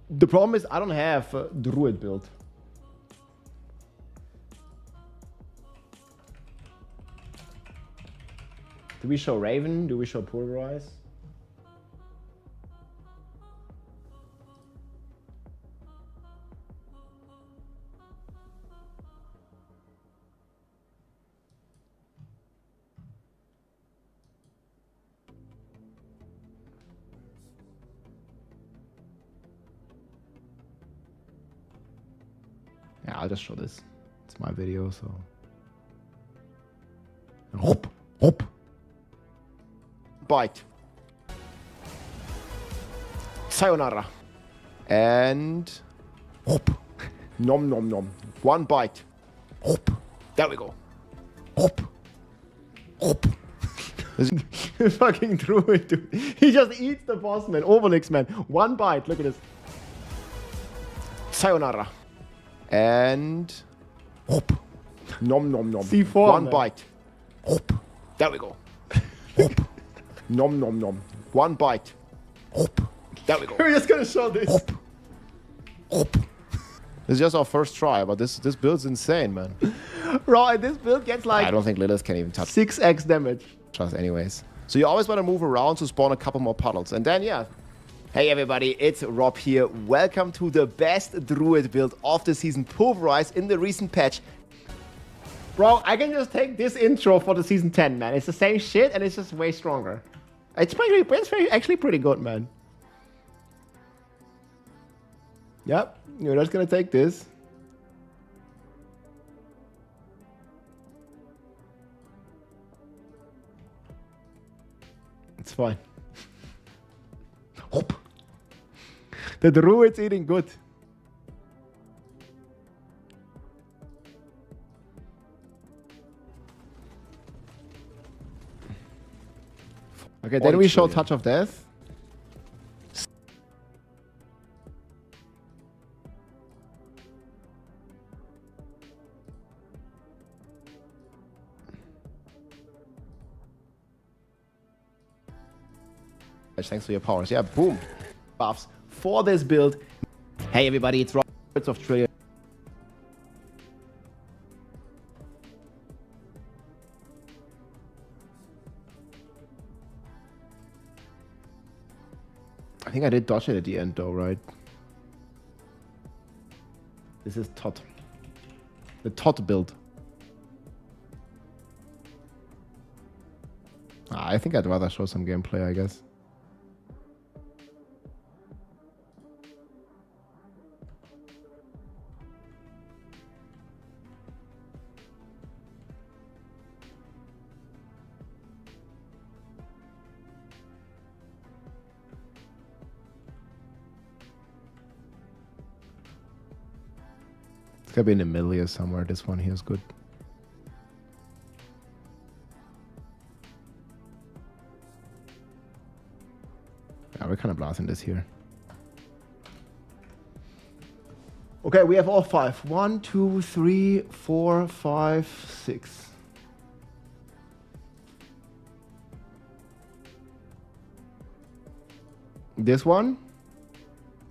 The problem is I don't have Druid build. Do we show Raven? Do we show Pulverize? I'll just show this. It's my video, so. Hop, hop. Bite. Sayonara. And hop. Nom nom nom. One bite. Hop. There we go. Hop. Hop. Fucking Druid, dude. He just eats the boss, man. Overlix, man. One bite. Look at this. Sayonara. And hop. Nom nom nom. C4, one man. bite. Hop. There we go. Hop. Nom nom nom. One bite. Hop. There we go. We're just gonna show this. Hop. Hop. This is just our first try, but this build's insane, man. Bro, and this build gets like I don't think Lilith can even touch 6x damage. us anyways. So you always want to move around to spawn a couple more puddles. And then, yeah. Hey everybody, it's Rob here. Welcome to the best Druid build of the season, pulverized in the recent patch. Bro, I can just take this intro for the season 10, man. It's the same shit and it's just way stronger. It's actually pretty good, man. Yep, you're just gonna take this. It's fine. Hop. The Druid's eating good. Okay, then we show Touch of Death. Thanks for your powers. Yeah, boom. Buffs for this build. Hey everybody, it's Rob of Trillion. I think I did dodge it at the end though, right? This is Tot. The Tot build. I think I'd rather show some gameplay, I guess. It's gotta be in the middle here somewhere. This one here is good. Yeah, we're kind of blasting this here. Okay, we have all 5. 1, 2, 3, 4, 5, 6. This one.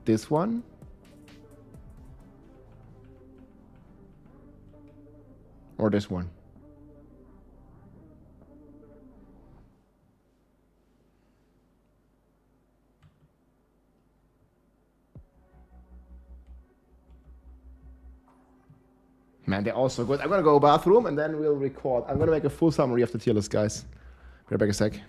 This one. Or this one. Man, they're all so good. I'm gonna go bathroom and then we'll record. I'm gonna make a full summary of the tier list, guys. Be right back a sec.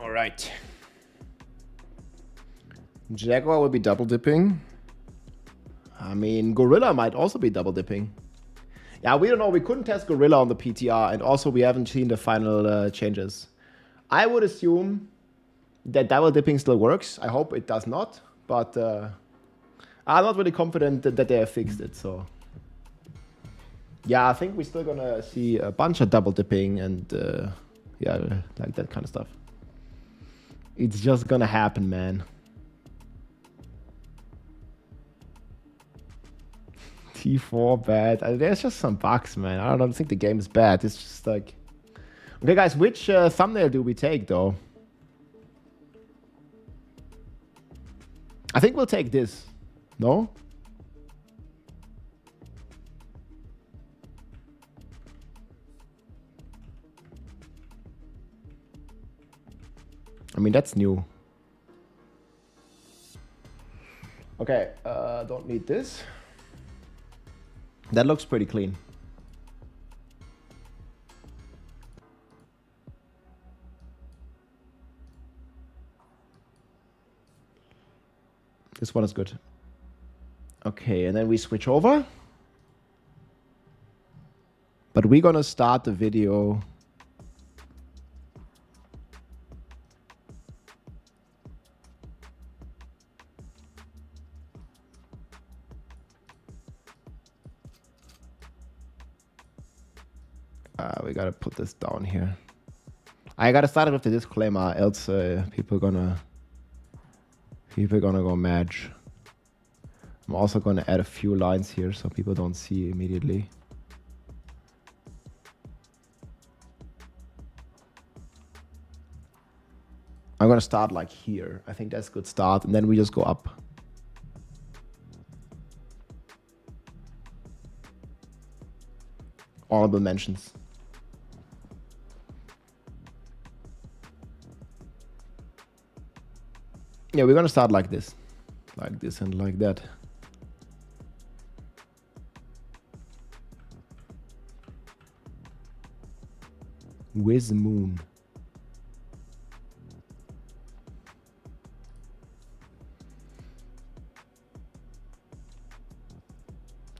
All right. Jaguar will be double dipping. I mean, Gorilla might also be double dipping. Yeah, we don't know. We couldn't test Gorilla on the PTR, and also we haven't seen the final changes. I would assume that double dipping still works. I hope it does not, but I'm not really confident that they have fixed it. So yeah, I think we're still gonna see a bunch of double dipping and yeah, like that kind of stuff. It's just gonna happen, man. T4 bad. There's just some bugs, man. I don't think the game is bad. It's just like... Okay, guys, which thumbnail do we take, though? I think we'll take this. No? I mean, that's new. Okay, don't need this. That looks pretty clean. This one is good. Okay, and then we switch over. But we're gonna start the video. We gotta put this down here. I gotta start it with the disclaimer, else people gonna go mad. I'm also gonna add a few lines here so people don't see immediately. I'm gonna start like here. I think that's a good start, and then we just go up. Honorable mentions. Yeah, we're gonna start like this and like that. With moon.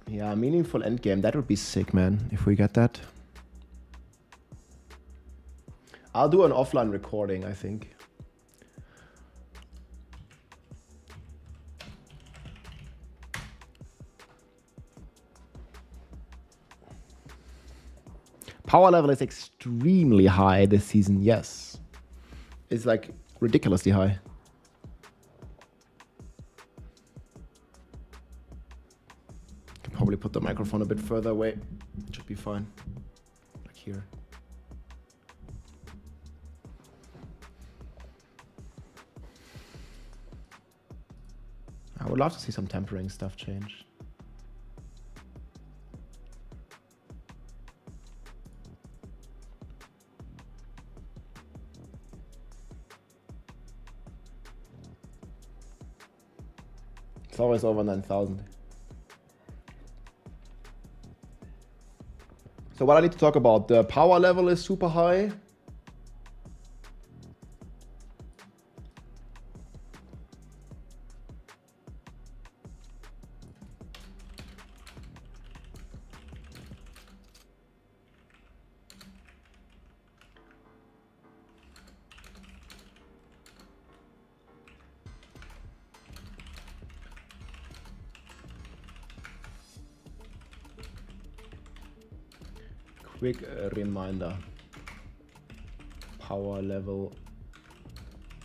Yeah, meaningful endgame. That would be sick, man, if we get that. I'll do an offline recording, I think. Power level is extremely high this season, yes. It's like ridiculously high. Can probably put the microphone a bit further away. It should be fine. Like here. I would love to see some tempering stuff change. It's always over 9,000. So what I need to talk about, the power level is super high. Quick reminder. Power level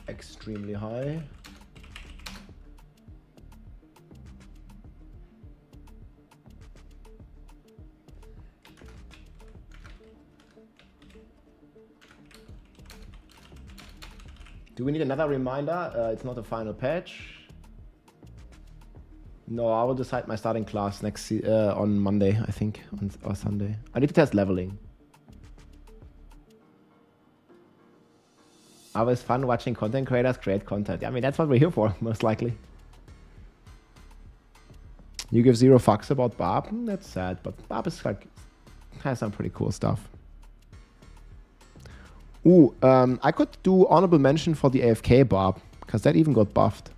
extremely high. Do we need another reminder? It's not a final patch. No, I will decide my starting class next on Monday, I think, or Sunday. I need to test leveling. Always fun watching content creators create content. I mean, that's what we're here for, most likely. You give 0 fucks about Barb? That's sad, but Barb is like, has some pretty cool stuff. Ooh, I could do honorable mention for the AFK Barb, because that even got buffed.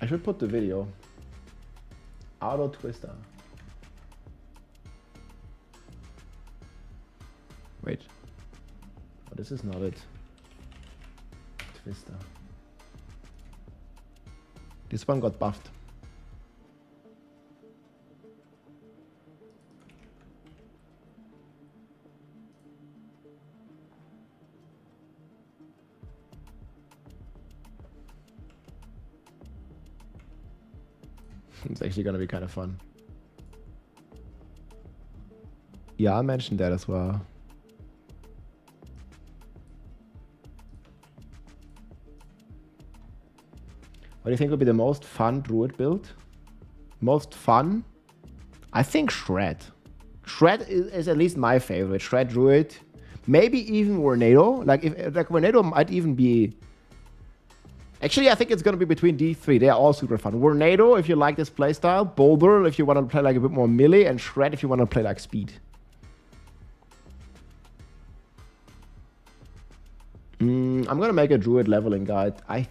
I should put the video. Auto Twister. Wait. Oh, this is not it. Twister. This one got buffed. It's actually gonna be kind of fun. Yeah, I mentioned that as well. What do you think would be the most fun Druid build? Most fun? I think Shred. Shred is at least my favorite. Shred Druid. Maybe even Tornado. Like Tornado might even be... Actually, I think it's going to be between these three. They are all super fun. Tornado, if you like this playstyle. Boulder, if you want to play like a bit more melee. And Shred, if you want to play like speed. I'm going to make a Druid leveling guide. I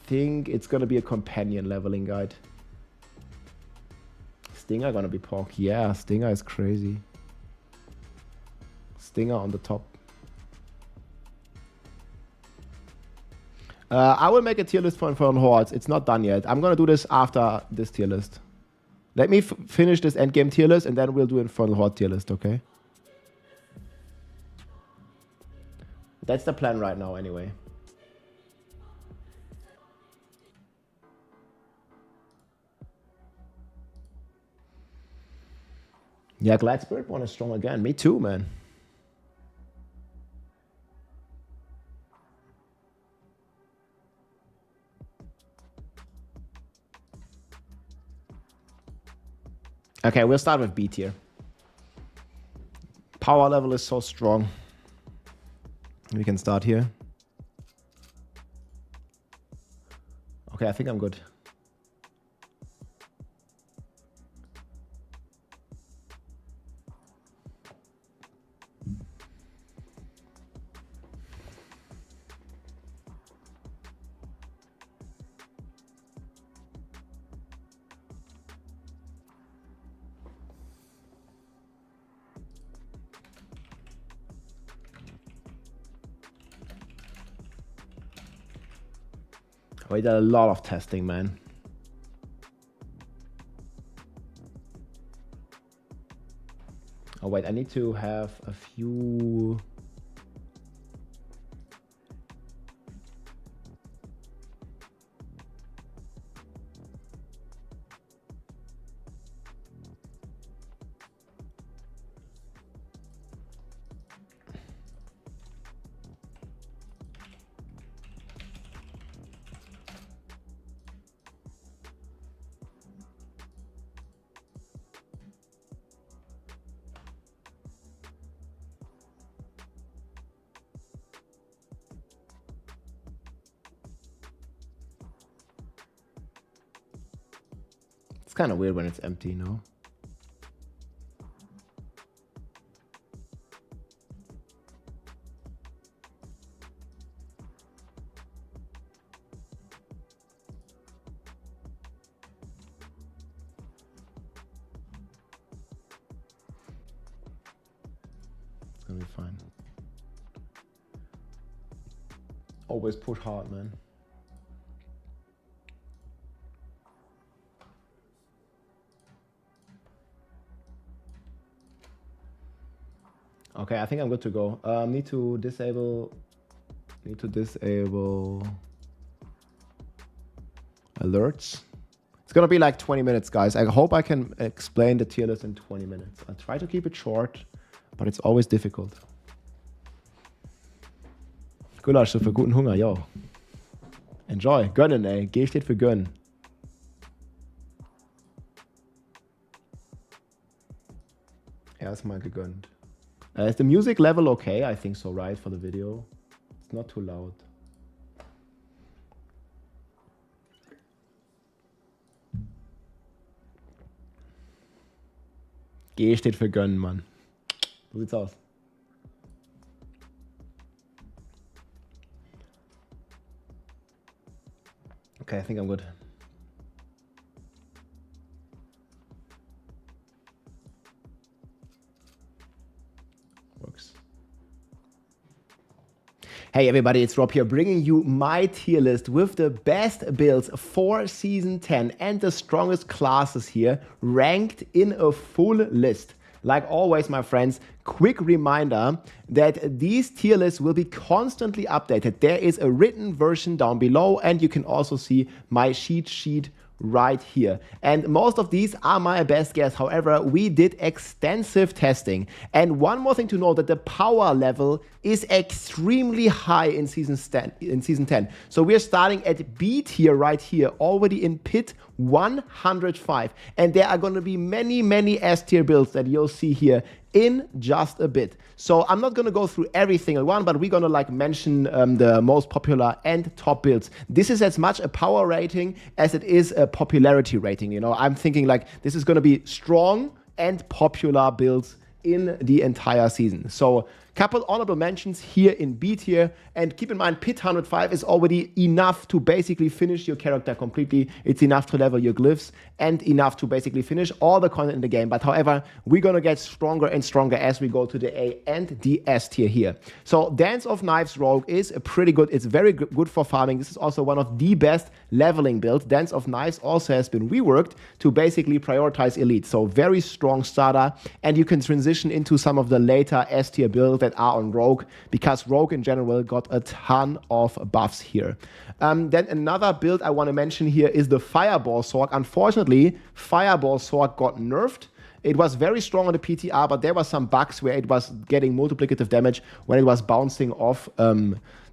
think it's going to be a companion leveling guide. Stinger going to be pork. Yeah, Stinger is crazy. Stinger on the top. I will make a tier list for Infernal Hordes. It's not done yet. I'm going to do this after this tier list. Let me finish this Endgame tier list and then we'll do Infernal Horde tier list, okay? That's the plan right now anyway. Yeah, Glad Spirit one is strong again. Me too, man. Okay, we'll start with B tier. Power level is so strong. We can start here. Okay, I think I'm good. We did a lot of testing, man. Oh wait, I need to have a few... It's kind of weird when it's empty, no? It's gonna be fine. Always push hard, man. Okay, I think I'm good to go. Need to disable alerts. It's gonna be like 20 minutes, guys. I hope I can explain the tier list in 20 minutes. I try to keep it short, but it's always difficult. Gulasch für guten Hunger, yo. Enjoy. Gönnen, ey. G steht für gönnen. Erstmal gegönnt. Is the music level okay? I think so, right? For the video. It's not too loud. G steht für gönnen, Mann. So sieht's aus. Okay, I think I'm good. Works. Hey everybody, it's Rob here, bringing you my tier list with the best builds for Season 10 and the strongest classes here, ranked in a full list. Like always, my friends, quick reminder that these tier lists will be constantly updated. There is a written version down below, and you can also see my cheat sheet right here. And most of these are my best guess. However, we did extensive testing. And one more thing to know, that the power level is extremely high in season 10. So we're starting at B tier right here, already in pit 105. And there are going to be many S tier builds that you'll see here in just a bit. So I'm not going to go through every single one, but we're going to like mention the most popular and top builds. This is as much a power rating as it is a popularity rating. You know, I'm thinking like this is going to be strong and popular builds in the entire season. So couple honorable mentions here in B tier, and keep in mind pit 105 is already enough to basically finish your character completely. It's enough to level your glyphs and enough to basically finish all the content in the game. But however, we're gonna get stronger and stronger as we go to the A and the S tier here. So Dance of Knives Rogue is pretty good. It's very good for farming. This is also one of the best leveling builds. Dance of Knives also has been reworked to basically prioritize elite. So very strong starter, and you can transition into some of the later S tier builds that are on Rogue, because Rogue in general got a ton of buffs here. Then another build I want to mention here is the Fireball Sword. Unfortunately, Fireball Sword got nerfed. It was very strong on the PTR, but there were some bugs where it was getting multiplicative damage when it was bouncing off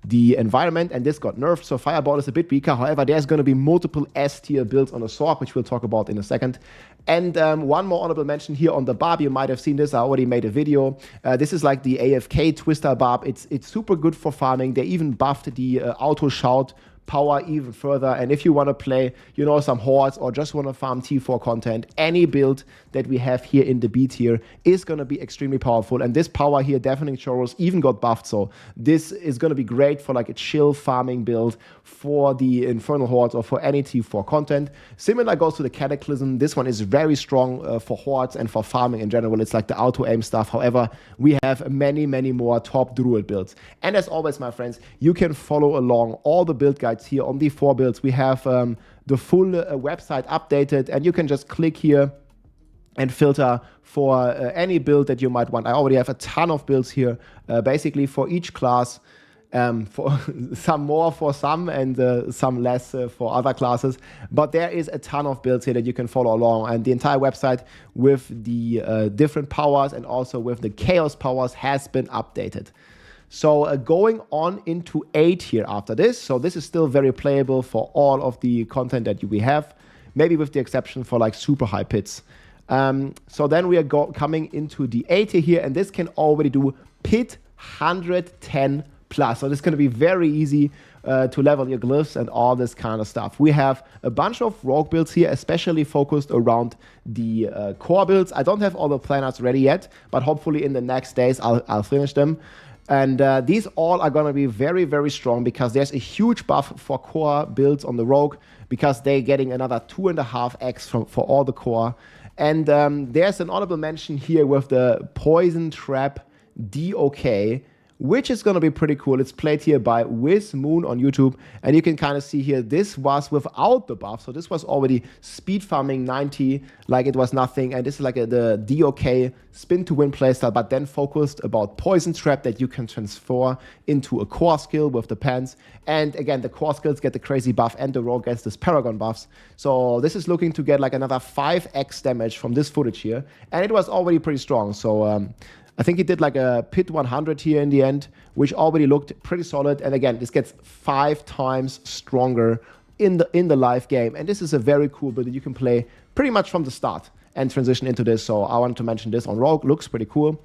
the environment, and this got nerfed, so Fireball is a bit weaker. However, there's going to be multiple S tier builds on the sword, which we'll talk about in a second. And one more honorable mention here on the barb. You might have seen this. I already made a video. This is like the AFK Twister barb. It's super good for farming. They even buffed the auto shout power even further. And if you want to play, you know, some hordes or just want to farm T4 content, any build that we have here in the B tier is going to be extremely powerful. And this power here, Deafening Chorus, even got buffed. So this is going to be great for like a chill farming build for the Infernal hordes or for any T4 content. Similar goes to the Cataclysm. This one is very strong for hordes and for farming in general. It's like the auto aim stuff. However, we have many more top Druid builds. And as always, my friends, you can follow along all the build guides here on the 4 builds. We have the full website updated, and you can just click here and filter for any build that you might want. I already have a ton of builds here, basically for each class, for some more for some and some less for other classes. But there is a ton of builds here that you can follow along, and the entire website with the different powers and also with the chaos powers has been updated. So going on into A tier after this. So this is still very playable for all of the content that we have, maybe with the exception for like super high pits. So then we are coming into the A tier here, and this can already do pit 110 plus. So this is going to be very easy to level your glyphs and all this kind of stuff. We have a bunch of rogue builds here, especially focused around the core builds. I don't have all the planners ready yet, but hopefully in the next days I'll finish them. And these all are going to be very strong, because there's a huge buff for core builds on the rogue, because they're getting another 2.5x for all the core. And there's an honorable mention here with the Poison Trap DOK, which is going to be pretty cool. It's played here by WizMoon on YouTube, and you can kind of see here, this was without the buff, so this was already speed farming 90 like it was nothing, and this is like the DOK spin to win playstyle, but then focused about Poison Trap that you can transfer into a core skill with the pants. And again, the core skills get the crazy buff, and the rogue gets this Paragon buffs. So this is looking to get like another 5x damage from this footage here, and it was already pretty strong. So I think he did like a pit 100 here in the end, which already looked pretty solid. And again, this gets 5 times stronger in the live game. And this is a very cool build that you can play pretty much from the start and transition into this. So I wanted to mention this on Rogue. Looks pretty cool.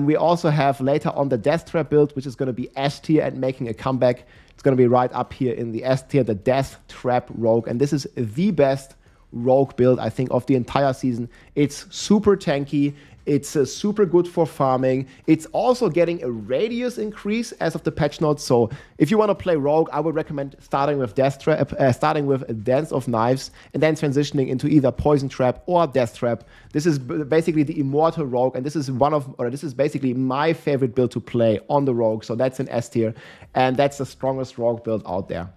We also have later on the Death Trap build, which is going to be S tier and making a comeback. It's going to be right up here in the S tier, the Death Trap Rogue. And this is the best rogue build, I think, of the entire season. It's super tanky. It's super good for farming. It's also getting a radius increase as of the patch notes. So if you want to play rogue, I would recommend starting with starting with Dance of Knives and then transitioning into either Poison Trap or Death Trap. This is basically the immortal rogue, and this is this is basically my favorite build to play on the rogue. So that's an S tier, and that's the strongest rogue build out there.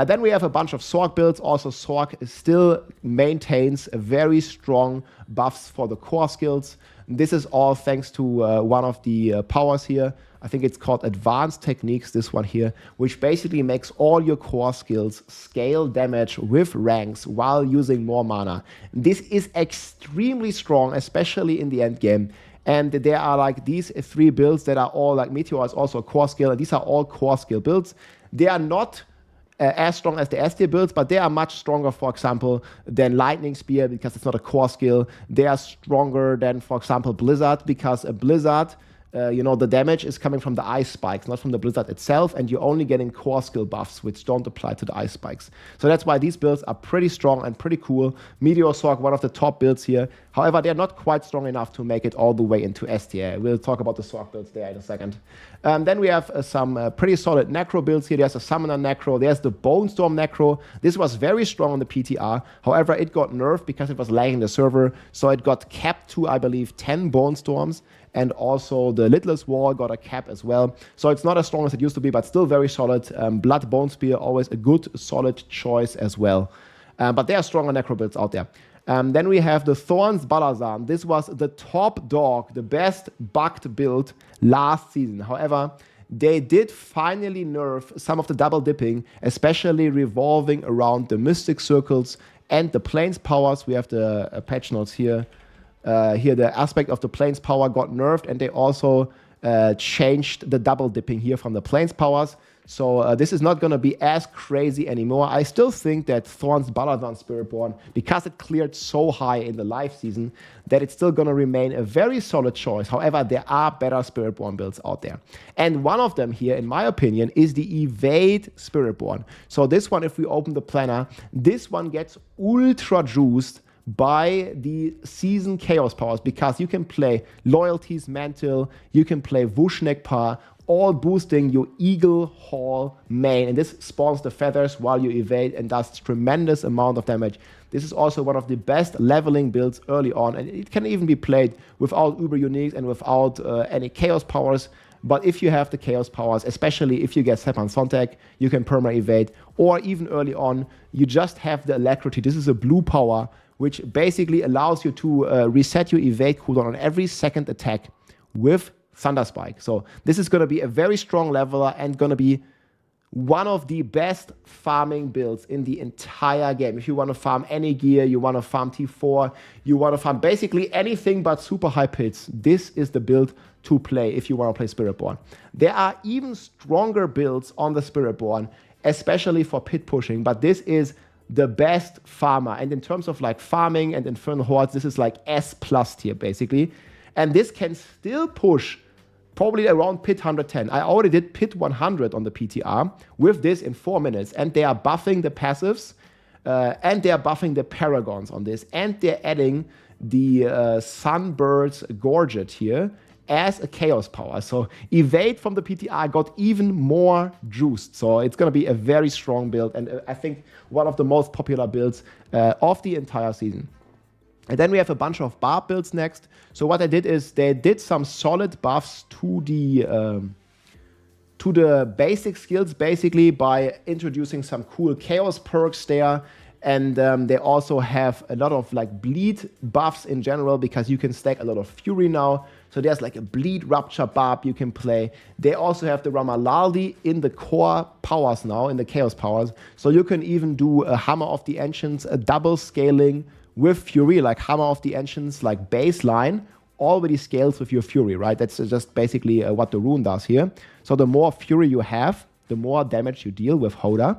Then we have a bunch of Sorc builds. Also, Sorc still maintains a very strong buffs for the core skills. This is all thanks to one of the powers here. I think it's called Advanced Techniques, this one here, which basically makes all your core skills scale damage with ranks while using more mana. This is extremely strong, especially in the end game. And there are like these 3 builds that are all like Meteor is also a core skill, and these are all core skill builds. They are not as strong as the S tier builds, but they are much stronger, for example, than Lightning Spear because it's not a core skill. They are stronger than, for example, Blizzard because a Blizzard, the damage is coming from the ice spikes, not from the Blizzard itself, and you're only getting core skill buffs, which don't apply to the ice spikes. So that's why these builds are pretty strong and pretty cool. Meteor Sorc, one of the top builds here. However, they're not quite strong enough to make it all the way into S tier. We'll talk about the Sorc builds there in a second. Then we have some pretty solid Necro builds here. There's a Summoner Necro. There's the Bone Storm Necro. This was very strong on the PTR. However, it got nerfed because it was lagging the server. So it got capped to, I believe, 10 Bone Storms. And also the Lidless Wall got a cap as well. So it's not as strong as it used to be, but still very solid. Blood Bone Spear, always a good, solid choice as well. But there are stronger Necro builds out there. Then we have the Thorns Balazan. This was the top dog, the best bugged build last season. However, they did finally nerf some of the double dipping, especially revolving around the Mystic Circles and the Plains powers. We have the patch notes here. Here the aspect of the Plains power got nerfed, and they also changed the double dipping here from the Plains powers. So this is not going to be as crazy anymore. I still think that Thorns Balazan Spiritborn, because it cleared so high in the live season, that it's still going to remain a very solid choice. However, there are better Spiritborn builds out there. And one of them here, in my opinion, is the Evade Spiritborn. So this one, if we open the planner, this one gets ultra juiced by the season chaos powers, because you can play Loyalty's Mantle, you can play Vushnek-Pa, all boosting your Eagle Hall main, and this spawns the feathers while you evade and does tremendous amount of damage. This is also one of the best leveling builds early on, and it can even be played without Uber Uniques and without any chaos powers. But if you have the chaos powers, especially if you get Sepan Sontag, you can perma evade, or even early on, you just have the Alacrity. This is a blue power, which basically allows you to reset your evade cooldown on every second attack with Thunder Spike. So this is going to be a very strong leveler and going to be one of the best farming builds in the entire game. If you want to farm any gear, you want to farm T4, you want to farm basically anything but super high pits, this is the build to play if you want to play Spiritborn. There are even stronger builds on the Spiritborn, especially for pit pushing, but this is the best farmer. And in terms of like farming and Infernal Hordes, this is like S+ tier basically. And this can still push probably around pit 110. I already did pit 100 on the PTR with this in 4 minutes. And they are buffing the passives and they are buffing the paragons on this. And they're adding the Sunbird's Gorget here as a chaos power. So evade from the PTR got even more juiced. So it's going to be a very strong build. And I think one of the most popular builds of the entire season. And then we have a bunch of barb builds next. So what I did is they did some solid buffs to the basic skills, basically by introducing some cool chaos perks there. And they also have a lot of like bleed buffs in general, because you can stack a lot of fury now. So there's like a bleed rupture barb you can play. They also have the Ramalaldi in the core powers now, in the chaos powers. So you can even do a Hammer of the Ancients, a double scaling with fury, like Hammer of the Ancients, like baseline, already scales with your fury, right? That's just basically what the rune does here. So the more fury you have, the more damage you deal with Horde.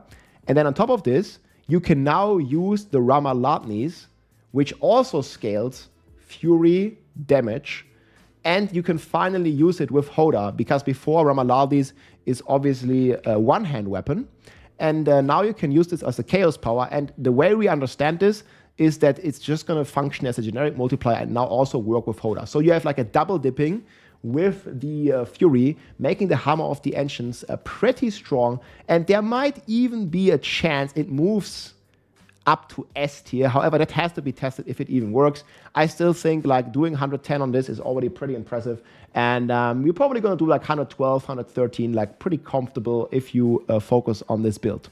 And then on top of this, you can now use the Ramaladnis, which also scales fury damage. And you can finally use it with Horde, because before Ramaladnis is obviously a one-hand weapon. And now you can use this as a chaos power. And the way we understand this, is that it's just going to function as a generic multiplier and now also work with Horde. So you have like a double dipping with the Fury, making the Hammer of the Ancients pretty strong. And there might even be a chance it moves up to S tier. However, that has to be tested if it even works. I still think like doing 110 on this is already pretty impressive. And you're probably going to do like 112, 113, like pretty comfortable if you focus on this build.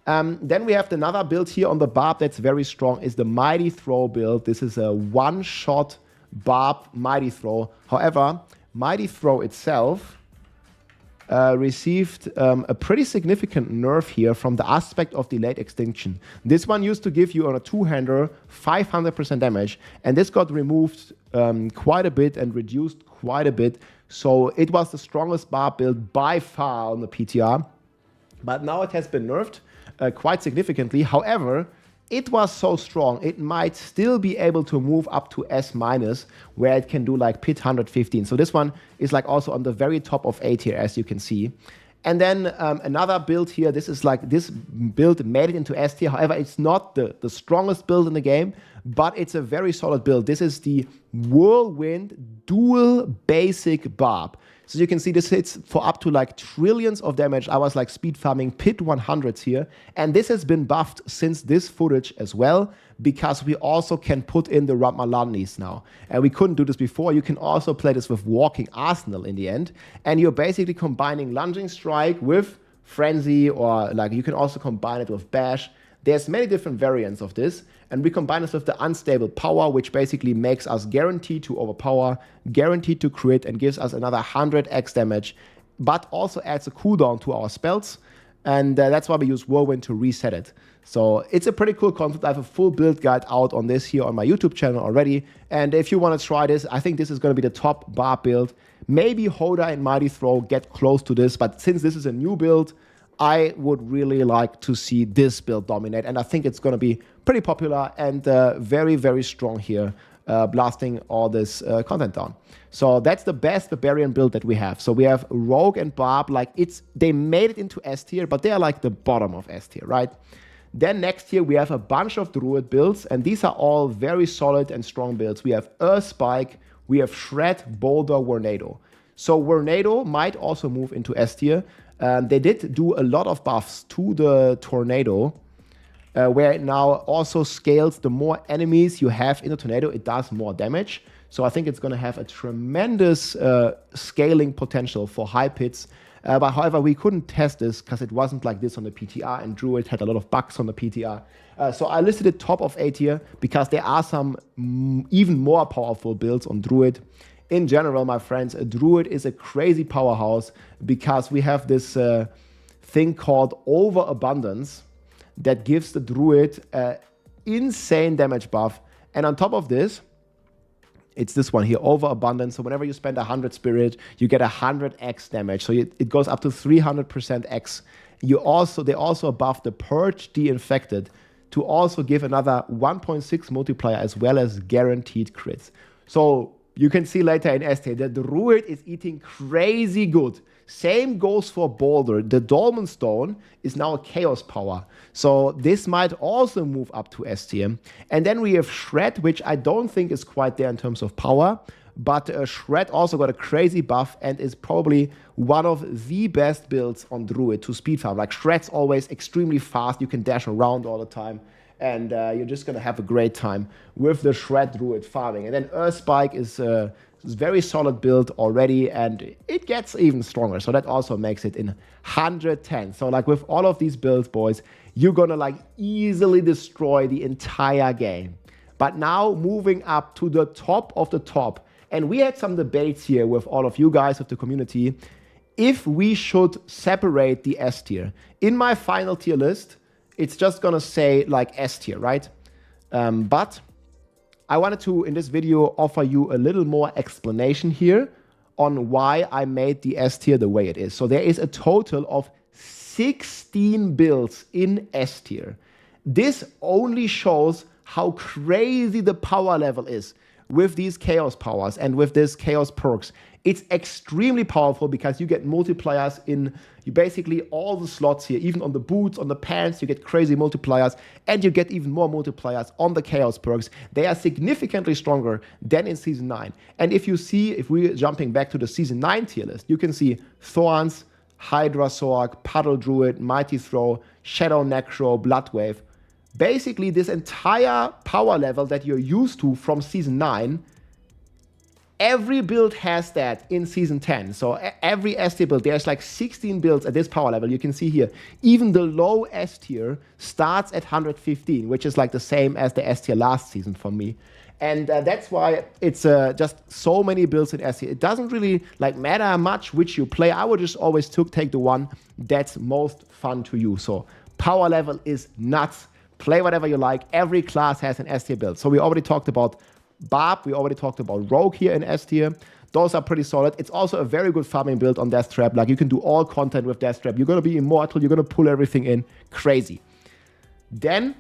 Then we have another build here on the Barb that's very strong, is the Mighty Throw build. This is a one-shot Barb Mighty Throw. However, Mighty Throw itself received a pretty significant nerf here from the aspect of delayed extinction. This one used to give you on a two-hander 500% damage, and this got removed quite a bit and reduced quite a bit. So it was the strongest Barb build by far on the PTR, but now it has been nerfed quite significantly. However, it was so strong, it might still be able to move up to S-, where it can do like pit 115. So this one is like also on the very top of A tier, as you can see. And then another build here, this is like, this build made it into S tier. However, it's not the strongest build in the game, but it's a very solid build. This is the Whirlwind Dual Basic Barb. So you can see this hits for up to like trillions of damage. I was like speed farming pit 100s here. And this has been buffed since this footage as well, because we also can put in the Ramalanis now. And we couldn't do this before. You can also play this with Walking Arsenal in the end. And you're basically combining Lunging Strike with Frenzy, or like you can also combine it with Bash. There's many different variants of this, and we combine this with the Unstable Power, which basically makes us guaranteed to overpower, guaranteed to crit, and gives us another 100x damage, but also adds a cooldown to our spells, and that's why we use Whirlwind to reset it. So it's a pretty cool concept. I have a full build guide out on this here on my YouTube channel already, and if you want to try this, I think this is going to be the top Barb build. Maybe Horde and Mighty Throw get close to this, but since this is a new build, I would really like to see this build dominate, and I think it's going to be pretty popular and very, very strong here, blasting all this content down. So that's the best Barbarian build that we have. So we have Rogue and Barb, like they made it into S tier, but they are like the bottom of S tier, right? Then next here we have a bunch of Druid builds, and these are all very solid and strong builds. We have Earth Spike, we have Shred, Boulder, Tornado. So Tornado might also move into S tier. They did do a lot of buffs to the Tornado, where it now also scales. The more enemies you have in the Tornado, it does more damage. So I think it's going to have a tremendous scaling potential for high pits. But however, we couldn't test this because it wasn't like this on the PTR, and Druid had a lot of bugs on the PTR. So I listed it top of A tier because there are some even more powerful builds on Druid. In general, my friends, a Druid is a crazy powerhouse because we have this thing called Overabundance that gives the Druid insane damage buff. And on top of this, it's this one here, Overabundance. So whenever you spend 100 spirit, you get 100x damage. So it goes up to 300% x. They also buff the Purge De-Infected to also give another 1.6 multiplier as well as guaranteed crits. So you can see later in S tier that the Druid is eating crazy good. Same goes for Boulder. The Dolmen Stone is now a Chaos Power. So this might also move up to S tier. And then we have Shred, which I don't think is quite there in terms of power. But Shred also got a crazy buff and is probably one of the best builds on Druid to speed farm. Like Shred's always extremely fast. You can dash around all the time. And you're just going to have a great time with the Shred Druid farming. And then Earth Spike is a very solid build already, and it gets even stronger. So that also makes it in 110. So like with all of these builds, boys, you're going to like easily destroy the entire game. But now moving up to the top of the top. And we had some debates here with all of you guys, with the community, if we should separate the S tier. In my final tier list, it's just going to say like S tier, right? But I wanted to, in this video, offer you a little more explanation here on why I made the S tier the way it is. So there is a total of 16 builds in S tier. This only shows how crazy the power level is. with these chaos powers and with this chaos perks, it's extremely powerful because you get multipliers in basically all the slots here, even on the boots, on the pants, you get crazy multipliers, and you get even more multipliers on the chaos perks. They are significantly stronger than in Season 9. And if we're jumping back to the Season 9 tier list, you can see Thorns, Hydra Sorg, Puddle Druid, Mighty Throw, Shadow Necro, Bloodwave. Basically, this entire power level that you're used to from Season 9, every build has that in Season 10. So every S tier build, there's like 16 builds at this power level. You can see here, even the low S tier starts at 115, which is like the same as the S tier last season for me. And that's why it's just so many builds in S tier. It doesn't really like matter much which you play. I would just always take the one that's most fun to you. So power level is nuts. Play whatever you like. Every class has an S tier build. So we already talked about Barb, we already talked about Rogue here in S tier. Those are pretty solid. It's also a very good farming build on Death Trap. Like, you can do all content with Death Trap. You're going to be immortal. You're going to pull everything in. Crazy. Then,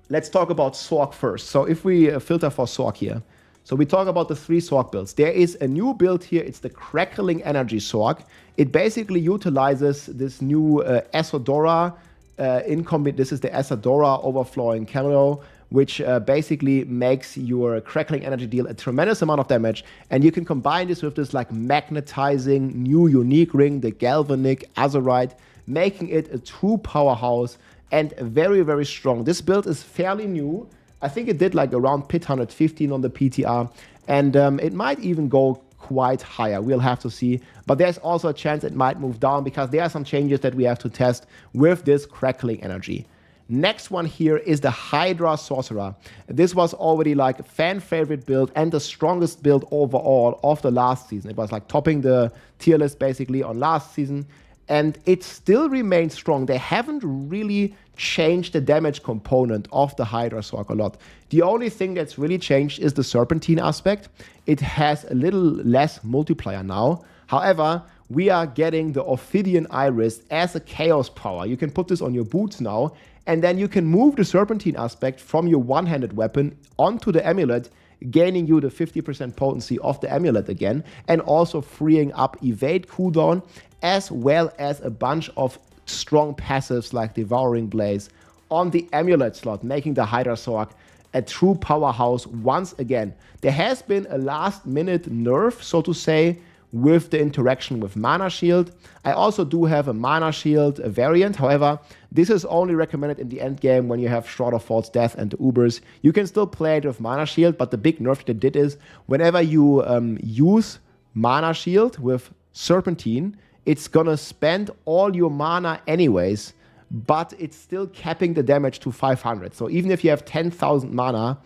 let's talk about Sorg first. So if we filter for Sorg here. So we talk about the 3 Sorg builds. There is a new build here. It's the Crackling Energy Sorg. It basically utilizes this new Asadora this is the Asadora Overflowing Camo, which basically makes your Crackling Energy deal a tremendous amount of damage. And you can combine this with this like magnetizing new unique ring, the Galvanic Azurite, making it a true powerhouse and very, very strong. This build is fairly new. I think it did like around pit 115 on the PTR, and it might even go quite higher. We'll have to see. But there's also a chance it might move down because there are some changes that we have to test with this Crackling Energy. Next one here is the Hydra Sorcerer. This was already like a fan favorite build and the strongest build overall of the last season. It was like topping the tier list basically on last season, and it still remains strong. They haven't really changed the damage component of the Hydra Sorg a lot. The only thing that's really changed is the Serpentine aspect. It has a little less multiplier now. However, we are getting the Ophidian Iris as a chaos power. You can put this on your boots now, and then you can move the Serpentine aspect from your one-handed weapon onto the amulet, gaining you the 50% potency of the amulet again, and also freeing up evade cooldown, as well as a bunch of strong passives like Devouring Blaze on the amulet slot, making the Hydra Sorg a true powerhouse once again. There has been a last-minute nerf, so to say, with the interaction with Mana Shield. I also do have a Mana Shield variant. However, this is only recommended in the end game when you have Shroud of False Death and the Ubers. You can still play it with Mana Shield, but the big nerf they did is whenever you use Mana Shield with Serpentine, it's gonna spend all your mana anyways, but it's still capping the damage to 500. So even if you have 10,000 mana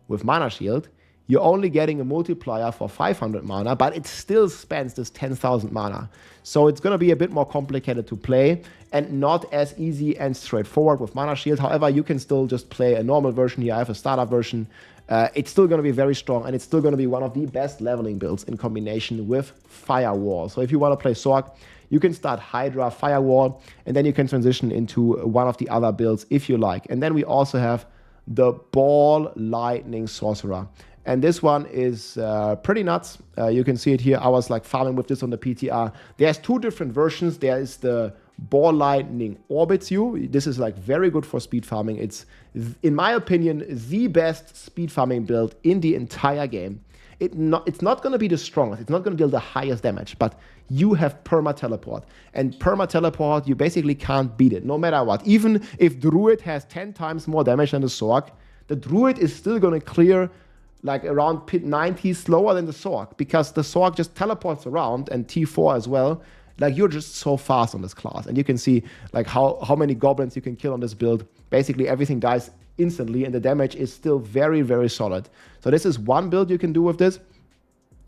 with Mana Shield, you're only getting a multiplier for 500 mana, but it still spends this 10,000 mana. So it's going to be a bit more complicated to play and not as easy and straightforward with Mana Shield. However, you can still just play a normal version here. I have a starter version. It's still going to be very strong, and it's still going to be one of the best leveling builds in combination with Firewall. So if you want to play Sorg, you can start Hydra, Firewall, and then you can transition into one of the other builds if you like. And then we also have the Ball Lightning Sorcerer. And this one is pretty nuts. You can see it here. I was like farming with this on the PTR. There's 2 different versions. There is the Ball Lightning Orbits You. This is like very good for speed farming. It's, in my opinion, the best speed farming build in the entire game. It's not going to be the strongest. It's not going to deal the highest damage, but you have perma teleport. And perma teleport, you basically can't beat it, no matter what. Even if Druid has 10 times more damage than the Sorg, the Druid is still going to clear like around pit 90 slower than the Sorg, because the Sorg just teleports around, and T4 as well. Like, you're just so fast on this class, and you can see like how many goblins you can kill on this build. Basically everything dies instantly, and the damage is still very, very solid. So this is one build you can do with this.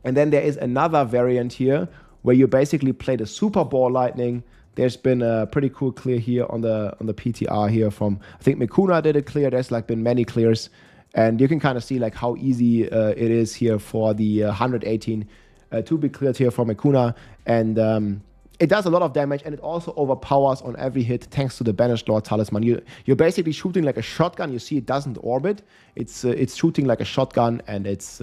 And then there is another variant here where you basically play the Super Ball Lightning. There's been a pretty cool clear here on the PTR here from, I think Mikuna did a clear. There's like been many clears. And you can kind of see like how easy it is here for the 118 to be cleared here for Mikuna. And it does a lot of damage, and it also overpowers on every hit thanks to the Banished Lord Talisman. You're basically shooting like a shotgun. You see it doesn't orbit. It's shooting like a shotgun, and it's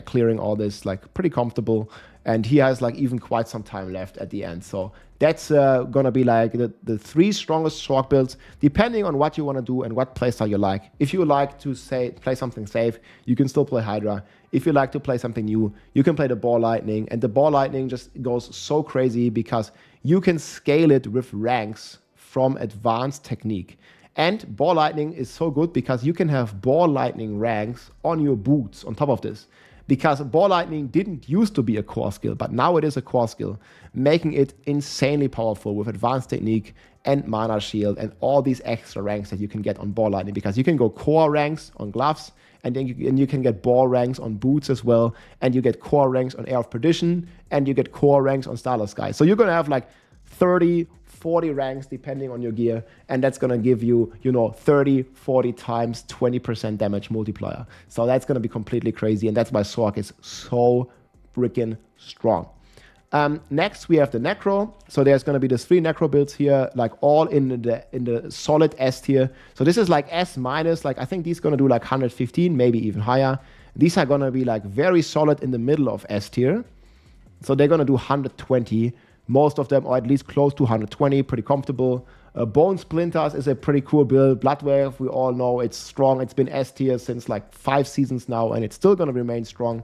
clearing all this like pretty comfortable. And he has like even quite some time left at the end. So that's gonna be like the 3 strongest Sork builds, depending on what you want to do and what playstyle you like. If you like to play something safe, you can still play Hydra. If you like to play something new, you can play the Ball Lightning. And the Ball Lightning just goes so crazy because you can scale it with ranks from advanced technique. And Ball Lightning is so good because you can have Ball Lightning ranks on your boots on top of this. Because Ball Lightning didn't used to be a core skill, but now it is a core skill, making it insanely powerful with advanced technique and mana shield and all these extra ranks that you can get on Ball Lightning. Because you can go core ranks on gloves, and then you can get ball ranks on boots as well, and you get core ranks on Air of Perdition, and you get core ranks on Starless Sky. So you're gonna have like 30, 40 ranks depending on your gear, and that's gonna give you, 30, 40 times 20% damage multiplier. So that's gonna be completely crazy, and that's why Sork is so freaking strong. Next we have the Necro. So there's gonna be the 3 Necro builds here, like all in the solid S tier. So this is like S minus, like I think these gonna do like 115, maybe even higher. These are gonna be like very solid in the middle of S tier. So they're gonna do 120. Most of them, or at least close to 120, pretty comfortable. Bone Splinters is a pretty cool build. Bloodwave, we all know it's strong. It's been S tier since like 5 seasons now, and it's still going to remain strong.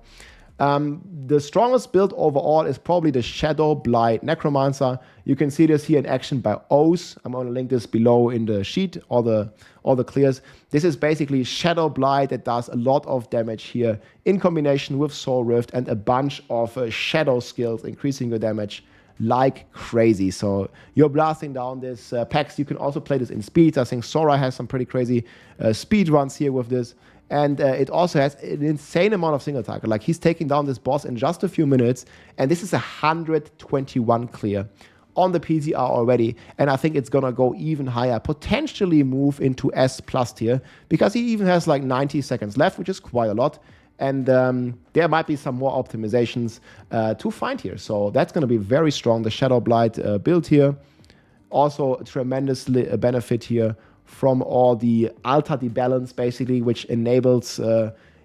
The strongest build overall is probably the Shadow Blight Necromancer. You can see this here in action by O's. I'm going to link this below in the sheet, all the clears. This is basically Shadow Blight that does a lot of damage here in combination with Soul Rift and a bunch of shadow skills, increasing your damage like crazy. So you're blasting down this packs. You can also play this in speeds. I think Sora has some pretty crazy speed runs here with this. And it also has an insane amount of single target. Like he's taking down this boss in just a few minutes. And this is 121 clear on the PTR already. And I think it's going to go even higher. Potentially move into S plus tier. Because he even has like 90 seconds left, which is quite a lot. And there might be some more optimizations to find here. So that's going to be very strong. The Shadow Blight build here. Also, tremendously benefit here from all the Alta Debalance, basically, which enables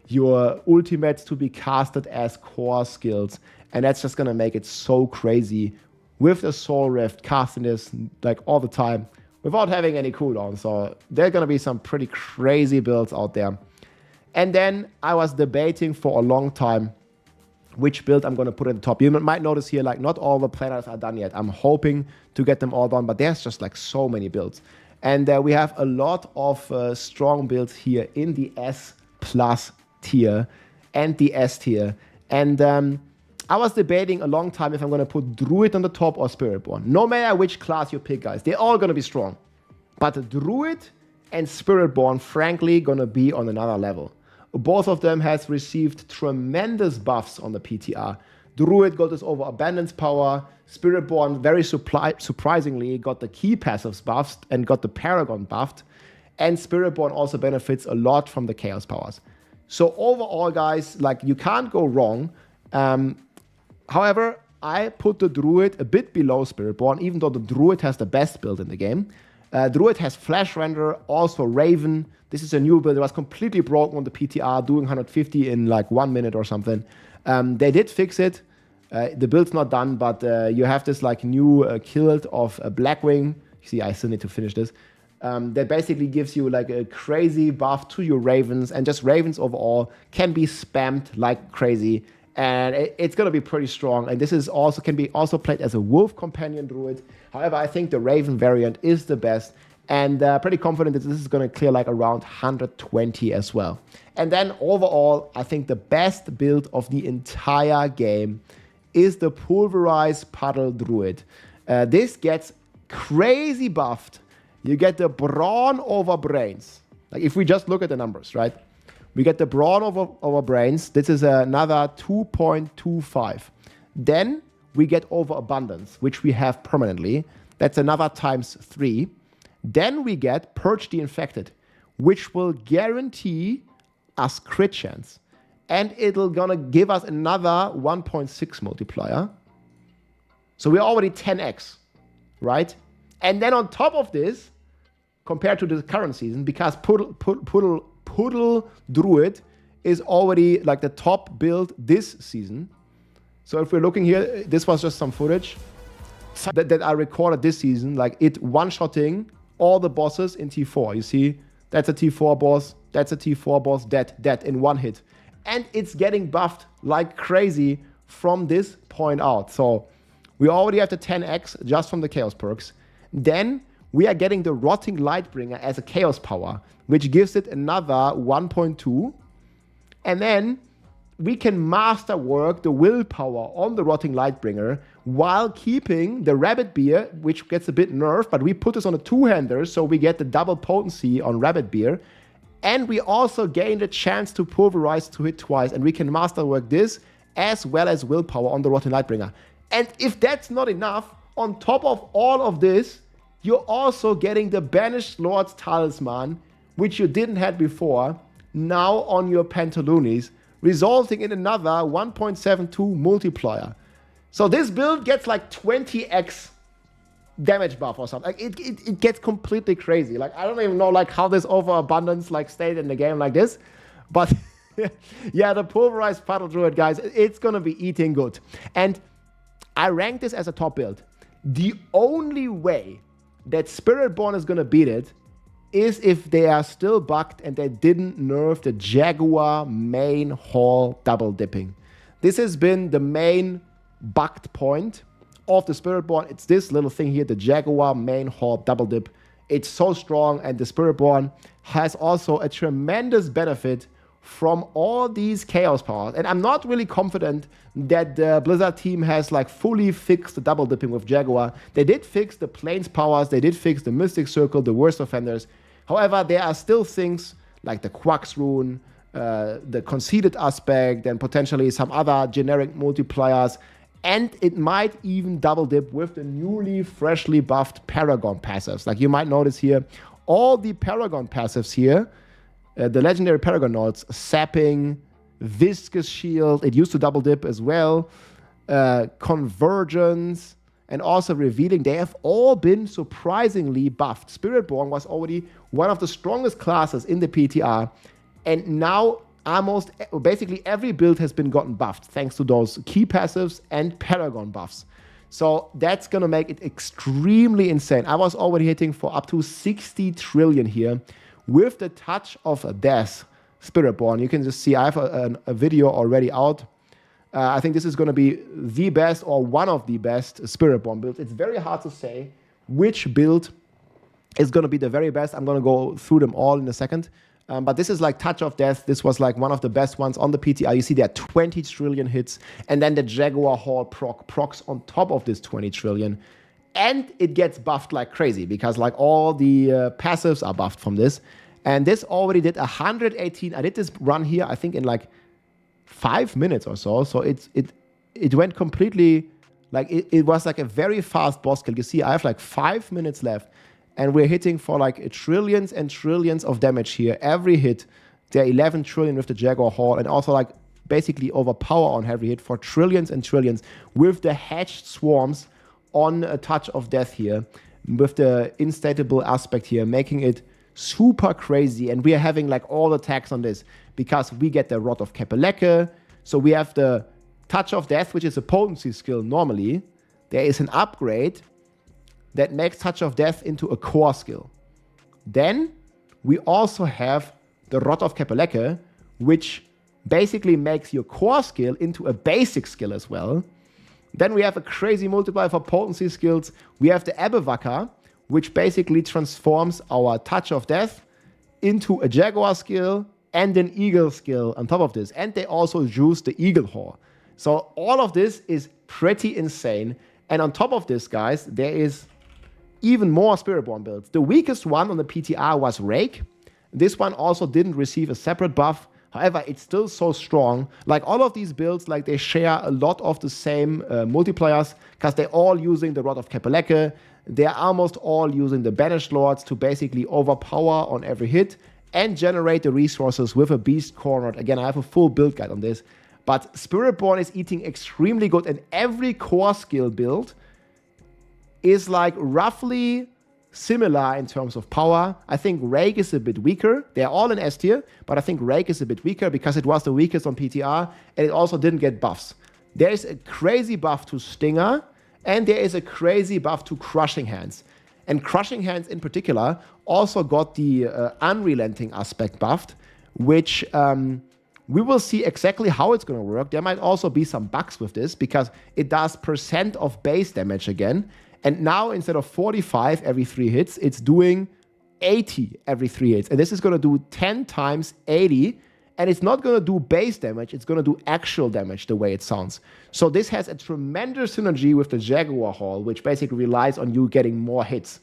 your ultimates to be casted as core skills. And that's just going to make it so crazy with the Soul Rift, casting this like all the time without having any cooldown. So there are going to be some pretty crazy builds out there. And then I was debating for a long time which build I'm going to put at the top. You might notice here, like, not all the planners are done yet. I'm hoping to get them all done, but there's just like so many builds. And we have a lot of strong builds here in the S plus tier and the S tier. And I was debating a long time if I'm going to put Druid on the top or Spiritborn. No matter which class you pick, guys, they're all going to be strong. But Druid and Spiritborn, frankly, going to be on another level. Both of them has received tremendous buffs on the PTR. Druid got this over Abundance Power. Spiritborn, very surprisingly, got the key passives buffed and got the Paragon buffed. And Spiritborn also benefits a lot from the Chaos Powers. So overall, guys, like, you can't go wrong. However, I put the Druid a bit below Spiritborn, even though the Druid has the best build in the game. Druid has Flash Render, also Raven. This is a new build. It was completely broken on the PTR, doing 150 in like 1 minute or something. They did fix it. The build's not done, but you have this like new kilt of Blackwing. You see, I still need to finish this. That basically gives you like a crazy buff to your Ravens, and just Ravens overall can be spammed like crazy. And it's going to be pretty strong. And this is also can be also played as a Wolf Companion Druid. However, I think the Raven variant is the best. And pretty confident that this is going to clear like around 120 as well. And then overall, I think the best build of the entire game is the Pulverized Puddle Druid. This gets crazy buffed. You get the Brawn over Brains. Like, if we just look at the numbers, right? We get the Brawn over Brains. This is another 2.25. Then we get over Abundance, which we have permanently. That's another times 3. Then we get Purge the Infected, which will guarantee us crit chance. And it'll gonna give us another 1.6 multiplier. So we're already 10x, right? And then on top of this, compared to the current season, because Puddle Druid is already like the top build this season. So if we're looking here, this was just some footage that I recorded this season, like it one-shotting all the bosses in T4. You see, that's a T4 boss, that's a T4 boss, that in one hit. And it's getting buffed like crazy from this point out. So we already have the 10x just from the Chaos perks. Then we are getting the Rotting Lightbringer as a Chaos power, which gives it another 1.2. And then we can masterwork the willpower on the Rotting Lightbringer while keeping the Rabbit Beer, which gets a bit nerfed, but we put this on a two-hander, so we get the double potency on Rabbit Beer. And we also gain the chance to pulverize to hit twice, and we can masterwork this as well as willpower on the Rotting Lightbringer. And if that's not enough, on top of all of this, you're also getting the Banished Lord's Talisman, which you didn't have before, now on your Pantaloonies, resulting in another 1.72 multiplier. So this build gets like 20x damage buff or something. Like it gets completely crazy. Like I don't even know like how this overabundance like stayed in the game like this, but yeah, the pulverized Puddle Druid, guys, it's gonna be eating good. And I rank this as a top build. The only way that Spiritborn is gonna beat it is if they are still bugged and they didn't nerf the Jaguar main hall double dipping. This has been the main bugged point of the Spiritborn. It's this little thing here, the Jaguar main hall double dip. It's so strong, and the Spiritborn has also a tremendous benefit from all these chaos powers. And I'm not really confident that the Blizzard team has like fully fixed the double dipping with Jaguar. They did fix the Plains powers, they did fix the Mystic Circle, the worst offenders. However, there are still things like the Quax rune, the conceded aspect, and potentially some other generic multipliers. And it might even double dip with the newly, freshly buffed Paragon passives. Like you might notice here, all the Paragon passives here, the legendary Paragon nodes, Sapping, Viscous Shield, it used to double dip as well, Convergence, and also Revealing, they have all been surprisingly buffed. Spiritborn was already one of the strongest classes in the PTR, and now almost basically every build has been gotten buffed thanks to those key passives and Paragon buffs. So that's going to make it extremely insane. I was already hitting for up to 60 trillion here with the Touch of Death Spiritborn. You can just see I have a video already out. I think this is going to be the best or one of the best Spiritborn builds. It's very hard to say which build is going to be the very best. I'm going to go through them all in a second. But this is like Touch of Death. This was like one of the best ones on the PTR. You see there are 20 trillion hits. And then the Jaguar Hall procs on top of this 20 trillion. And it gets buffed like crazy because like all the passives are buffed from this. And this already did 118. I did this run here, I think in like 5 minutes or so. So it went completely, like it was like a very fast boss kill. You see, I have like 5 minutes left. And we're hitting for like trillions and trillions of damage here. Every hit, they're 11 trillion with the Jaguar Hall, and also like basically overpower on every hit for trillions and trillions with the hatched swarms on a Touch of Death here, with the instatable aspect here, making it super crazy. And we are having like all attacks on this because we get the Rod of Kapeleke. So we have the Touch of Death, which is a potency skill normally. There is an upgrade that makes Touch of Death into a core skill. Then we also have the Rod of Kapeleke, which basically makes your core skill into a basic skill as well. Then we have a crazy multiplier for potency skills. We have the Ebewaka, which basically transforms our Touch of Death into a Jaguar skill and an Eagle skill on top of this. And they also use the Eagle Hall. So all of this is pretty insane. And on top of this, guys, there is even more Spiritborn builds. The weakest one on the PTR was Rake. This one also didn't receive a separate buff. However, it's still so strong. Like all of these builds, like they share a lot of the same multipliers because they're all using the Rod of Kapeleke. They're almost all using the Banished Lords to basically overpower on every hit and generate the resources with a Beast Core Node. Again, I have a full build guide on this. But Spiritborn is eating extremely good, and every core skill build is like roughly similar in terms of power. I think Rake is a bit weaker. They're all in S tier, but I think Rake is a bit weaker because it was the weakest on PTR, and it also didn't get buffs. There is a crazy buff to Stinger, and there is a crazy buff to Crushing Hands. And Crushing Hands in particular also got the Unrelenting aspect buffed, which we will see exactly how it's going to work. There might also be some bugs with this because it does % of base damage again. And now instead of 45 every 3 hits, it's doing 80 every 3 hits. And this is going to do 10 times 80. And it's not going to do base damage. It's going to do actual damage the way it sounds. So this has a tremendous synergy with the Jaguar Hall, which basically relies on you getting more hits.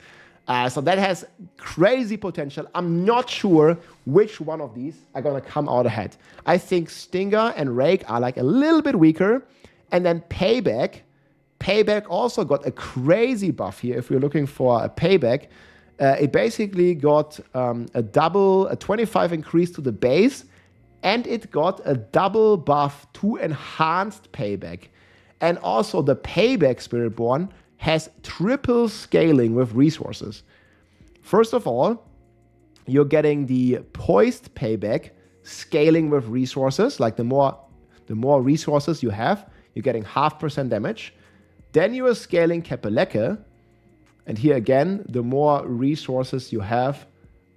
So that has crazy potential. I'm not sure which one of these are going to come out ahead. I think Stinger and Rake are like a little bit weaker. And then Payback also got a crazy buff here. If we're looking for a Payback, it basically got a 25 increase to the base, and it got a double buff to enhanced Payback. And also the Payback Spiritborn has triple scaling with resources. First of all, you're getting the Poised Payback scaling with resources. Like the more resources you have, you're getting 0.5% damage. Then you are scaling Kepeleke, and here again, the more resources you have,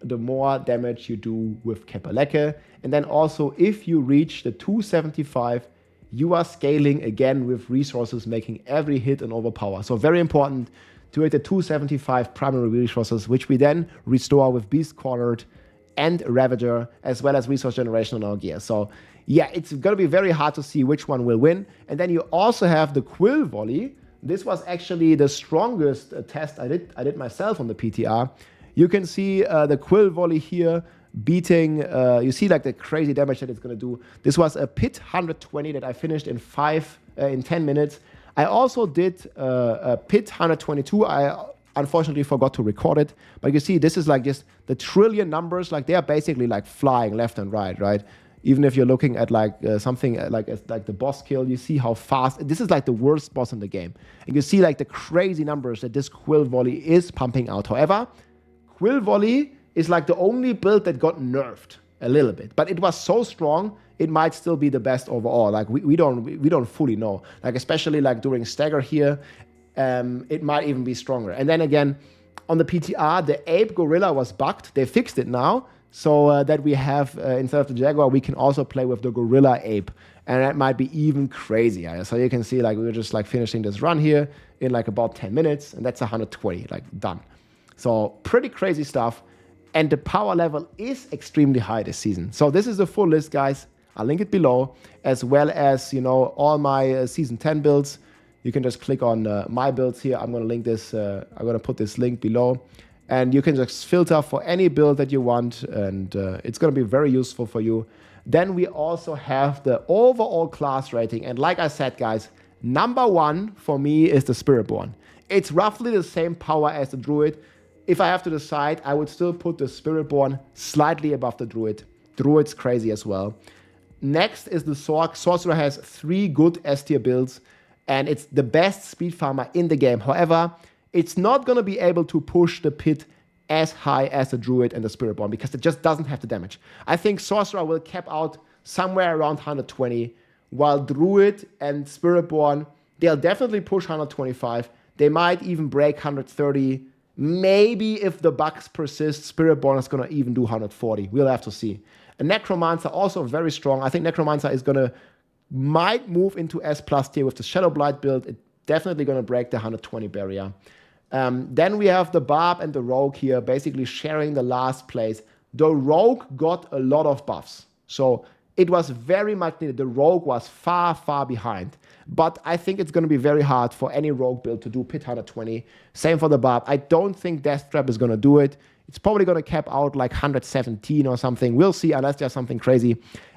the more damage you do with Kepeleke. And then also, if you reach the 275, you are scaling again with resources, making every hit an overpower. So very important to hit the 275 primary resources, which we then restore with Beast Cornered and Ravager, as well as resource generation on our gear. So yeah, it's going to be very hard to see which one will win. And then you also have the Quill Volley. This was actually the strongest test I did myself on the PTR. You can see the Quill Volley here beating, you see like the crazy damage that it's going to do. This was a Pit 120 that I finished in 10 minutes. I also did a Pit 122. I unfortunately forgot to record it, but you see this is like just the trillion numbers, like they are basically like flying left and right? Even if you're looking at like something like the boss kill, you see how fast, this is like the worst boss in the game. And you see like the crazy numbers that this Quill Volley is pumping out. However, Quill Volley is like the only build that got nerfed a little bit, but it was so strong, it might still be the best overall. Like we don't fully know. Like especially like during Stagger here, it might even be stronger. And then again, on the PTR, the Ape Gorilla was bugged. They fixed it now. So that we have, instead of the Jaguar, we can also play with the Gorilla Ape. And that might be even crazier. So you can see like we're just like finishing this run here in like about 10 minutes. And that's 120, like done. So pretty crazy stuff. And the power level is extremely high this season. So this is the full list, guys. I'll link it below, as well as, you know, all my season 10 builds. You can just click on my builds here. I'm going to link this. I'm going to put this link below. And you can just filter for any build that you want, and it's going to be very useful for you. Then we also have the overall class rating. And like I said, guys, number 1 for me is the Spiritborn. It's roughly the same power as the Druid. If I have to decide, I would still put the Spiritborn slightly above the Druid. Druid's crazy as well. Next is the Sorc. Sorcerer has 3 good S tier builds, and it's the best speed farmer in the game. However, it's not going to be able to push the Pit as high as the Druid and the Spiritborn because it just doesn't have the damage. I think Sorcerer will cap out somewhere around 120, while Druid and Spiritborn, they'll definitely push 125. They might even break 130. Maybe if the bugs persist, Spiritborn is going to even do 140. We'll have to see. And Necromancer also very strong. I think Necromancer is might move into S+ tier with the Shadow Blight build. It's definitely going to break the 120 barrier. Then we have the Barb and the Rogue here, basically sharing the last place. The Rogue got a lot of buffs, so it was very much needed. The Rogue was far, far behind. But I think it's going to be very hard for any Rogue build to do Pit 120. Same for the Barb. I don't think Deathtrap is going to do it. It's probably going to cap out like 117 or something. We'll see, unless there's something crazy.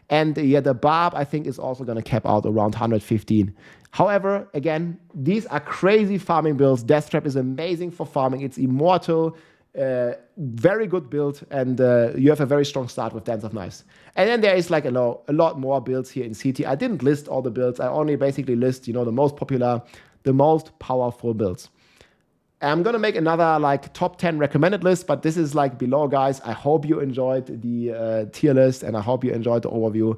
And yeah, the Barb, I think, is also going to cap out around 115. However, again, these are crazy farming builds. Deathtrap is amazing for farming. It's immortal, very good build, and you have a very strong start with Dance of Knives. And then there is like a lot more builds here in CT. I didn't list all the builds. I only basically list, you know, the most popular, the most powerful builds. I'm gonna make another like top 10 recommended list, but this is like below, guys. I hope you enjoyed the tier list, and I hope you enjoyed the overview.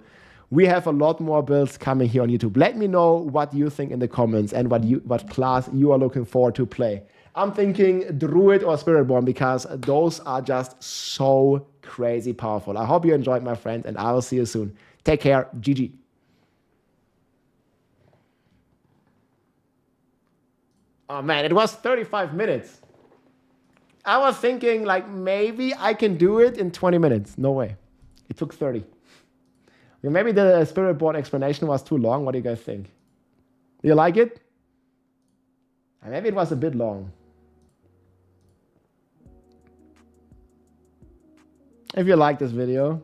We have a lot more builds coming here on YouTube. Let me know what you think in the comments and what class you are looking forward to play. I'm thinking Druid or Spiritborn because those are just so crazy powerful. I hope you enjoyed, my friend, and I will see you soon. Take care. GG. Oh man, it was 35 minutes. I was thinking like maybe I can do it in 20 minutes. No way. It took 30. Maybe the Spiritborn explanation was too long. What do you guys think? Do you like it? Maybe it was a bit long. If you like this video.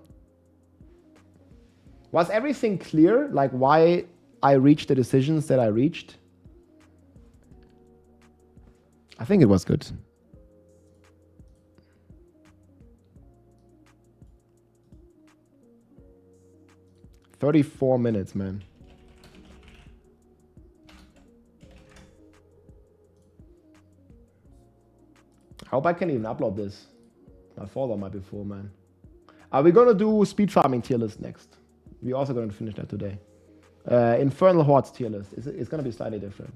Was everything clear? Like why I reached the decisions that I reached? I think it was good. "34 minutes, man. I hope I can even upload this. My folder might be full, man. Are we gonna do speed farming tier list next? We're also gonna finish that today. Infernal hordes tier list. It's gonna be slightly different.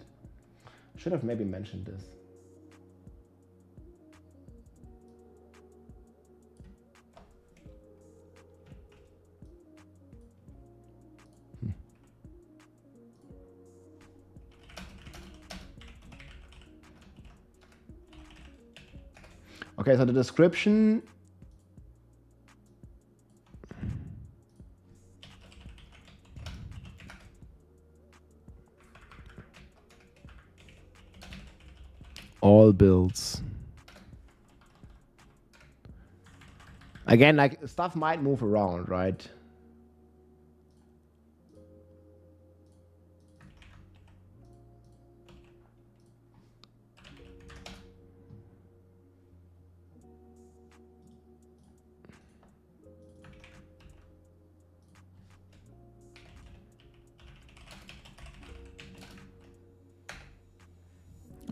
Should have maybe mentioned this. Okay, so the description. All builds. Again, like stuff might move around, right?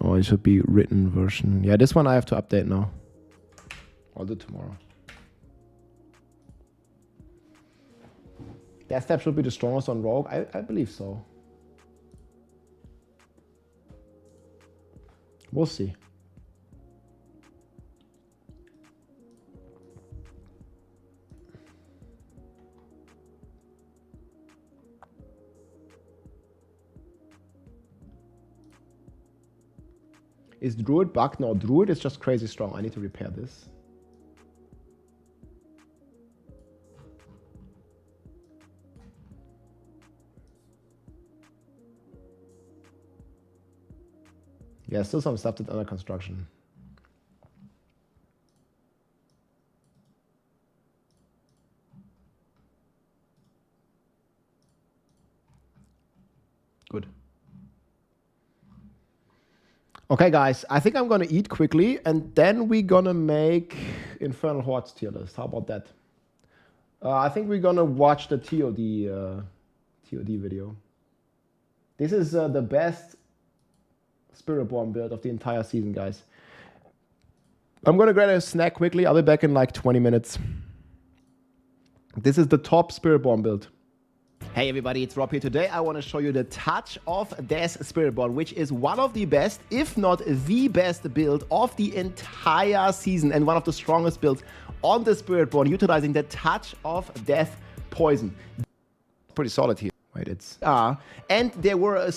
Oh, it should be written version. Yeah, this one I have to update now. I'll do tomorrow. Death Step should be the strongest on Rogue. I believe so. We'll see. Is Druid bugged? No, Druid is just crazy strong. I need to repair this. Yeah, still some stuff that's under construction. Good. Okay, guys, I think I'm gonna eat quickly, and then we're gonna make Infernal Hordes tier list. How about that? I think we're gonna watch the TOD video. This is the best Spiritborn build of the entire season, guys. I'm gonna grab a snack quickly. I'll be back in like 20 minutes. This is the top Spiritborn build. Hey everybody, it's Rob here. Today I want to show you the Touch of Death Spiritborn, which is one of the best, if not the best build of the entire season and one of the strongest builds on the Spiritborn, utilizing the Touch of Death poison. Pretty solid here. Wait, it's... and there were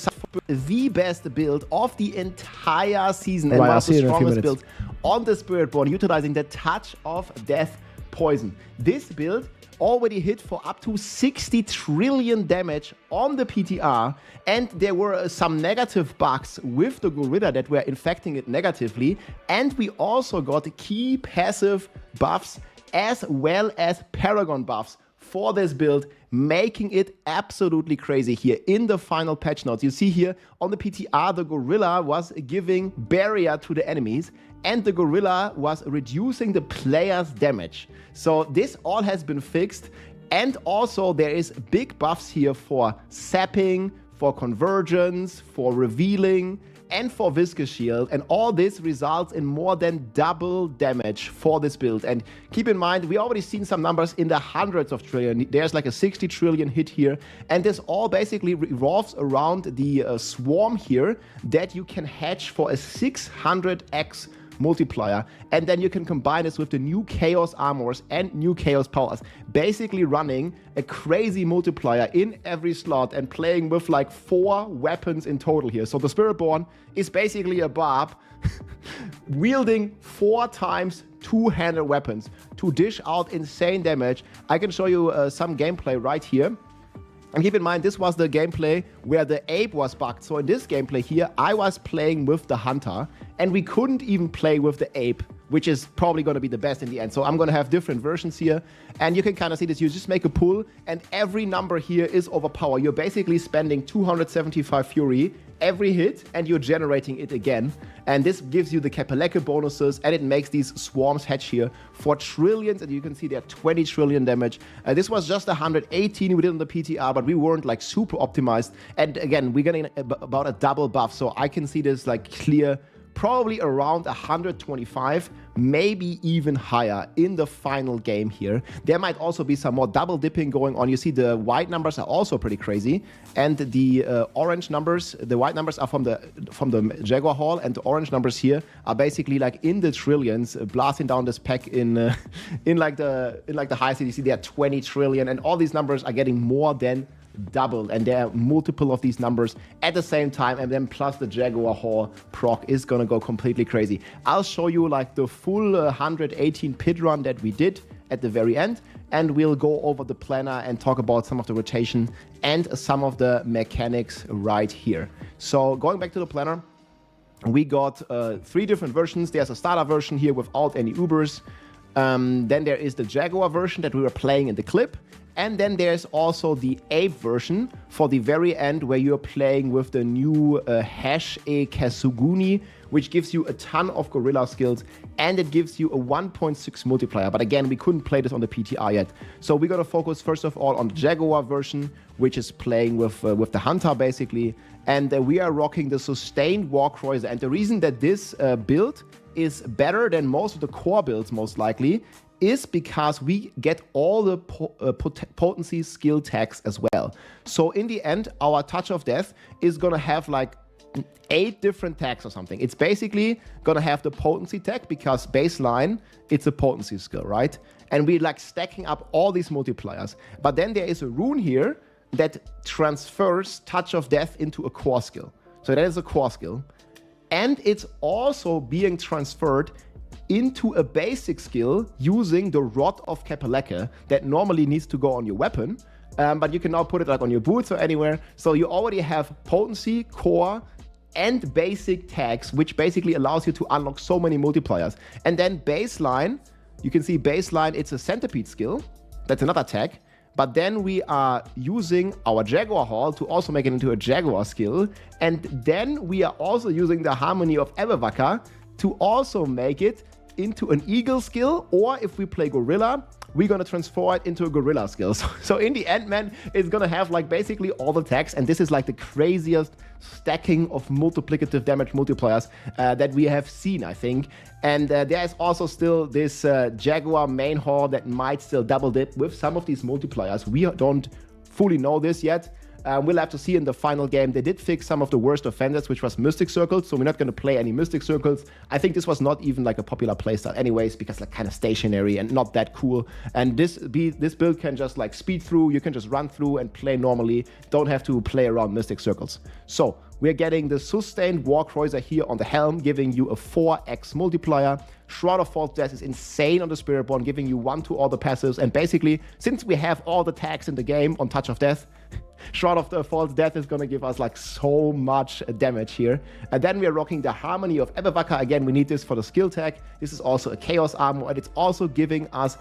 the best build of the entire season and one of the strongest builds on the Spiritborn, utilizing the Touch of Death poison. This build already hit for up to 60 trillion damage on the PTR, and there were some negative bugs with the gorilla that were infecting it negatively, and we also got key passive buffs as well as paragon buffs for this build, making it absolutely crazy here in the final patch notes. You see here on the PTR, the gorilla was giving barrier to the enemies, and the gorilla was reducing the player's damage. So this all has been fixed, and also there is big buffs here for sapping, for convergence, for revealing, and for Viscous Shield, and all this results in more than double damage for this build. And keep in mind, we already seen some numbers in the hundreds of trillion. There's like a 60 trillion hit here, and this all basically revolves around the swarm here that you can hatch for a 600x multiplier, and then you can combine this with the new chaos armors and new chaos powers, basically running a crazy multiplier in every slot and playing with like 4 weapons in total here. So the Spiritborn is basically a barb wielding 4 times two-handed weapons to dish out insane damage. I can show you some gameplay right here. And keep in mind, this was the gameplay where the ape was bugged. So in this gameplay here, I was playing with the hunter, and we couldn't even play with the ape, which is probably going to be the best in the end. So I'm going to have different versions here, and you can kind of see this. You just make a pull, and every number here is overpowered. You're basically spending 275 fury every hit, and you're generating it again. And this gives you the Kapeleke bonuses, and it makes these swarms hatch here for trillions, and you can see they're 20 trillion damage. This was just 118 within the PTR, but we weren't like super optimized. And again, we're getting about a double buff, so I can see this like clear, probably around 125, maybe even higher in the final game here. There might also be some more double dipping going on. You see the white numbers are also pretty crazy, and the orange numbers, the white numbers are from the Jaguar Hall, and the orange numbers here are basically like in the trillions, blasting down this pack in like the high city. You see they are 20 trillion, and all these numbers are getting more than doubled, and there are multiple of these numbers at the same time, and then plus the Jaguar Hall proc is gonna go completely crazy. I'll show you like the full 118 pit run that we did at the very end, and we'll go over the planner and talk about some of the rotation and some of the mechanics right here. So going back to the planner, we got 3 different versions. There's a starter version here without any Ubers. Then there is the Jaguar version that we were playing in the clip. And then there's also the ape version for the very end, where you're playing with the new Hash-E Kasuguni, which gives you a ton of gorilla skills, and it gives you a 1.6 multiplier. But again, we couldn't play this on the PTR yet. So we're gonna focus first of all on the Jaguar version, which is playing with the hunter basically. And we are rocking the sustained Warcruiser. And the reason that this build is better than most of the core builds, most likely, is because we get all the potency skill tags as well. So in the end, our Touch of Death is gonna have like 8 different tags or something. It's basically gonna have the potency tag, because baseline, it's a potency skill, right? And we're like stacking up all these multipliers. But then there is a rune here that transfers Touch of Death into a core skill. So that is a core skill. And it's also being transferred into a basic skill using the Rod of Kapeleke that normally needs to go on your weapon, but you can now put it like on your boots or anywhere. So you already have potency, core, and basic tags, which basically allows you to unlock so many multipliers. And then baseline, you can see baseline, it's a centipede skill. That's another tag. But then we are using our Jaguar Hall to also make it into a Jaguar skill. And then we are also using the Harmony of Ebevaka to also make it into an eagle skill, or if we play gorilla, we're gonna transfer it into a gorilla skill. So in the end, man, it's gonna have like basically all the tags, and this is like the craziest stacking of multiplicative damage multipliers that we have seen, I think. And there is also still this Jaguar main hall that might still double dip with some of these multipliers. We don't fully know this yet. We'll have to see in the final game. They did fix some of the worst offenders, which was Mystic Circles, so we're not going to play any Mystic Circles. I think this was not even like a popular playstyle anyways, because like kind of stationary and not that cool. And this build can just like speed through, you can just run through and play normally, don't have to play around Mystic Circles. So we're getting the sustained Warcruiser here on the helm, giving you a 4x multiplier. Shroud of False Death is insane on the Spiritborn, giving you 1 to all the passives. And basically, since we have all the tags in the game on Touch of Death, Shroud of the False Death is going to give us like so much damage here. And then we are rocking the Harmony of Ebevaka. Again, we need this for the skill tag. This is also a Chaos Armor, and it's also giving us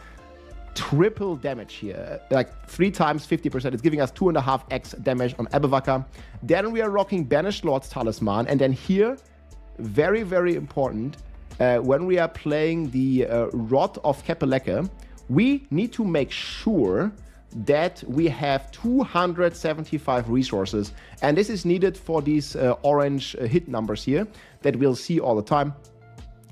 triple damage here, like 3 times 50%. It's giving us 2.5x damage on Ebevaka. Then we are rocking Banished Lord's Talisman, and then here, very, very important, when we are playing the Rod of Kapeleke, we need to make sure that we have 275 resources, and this is needed for these orange hit numbers here that we'll see all the time.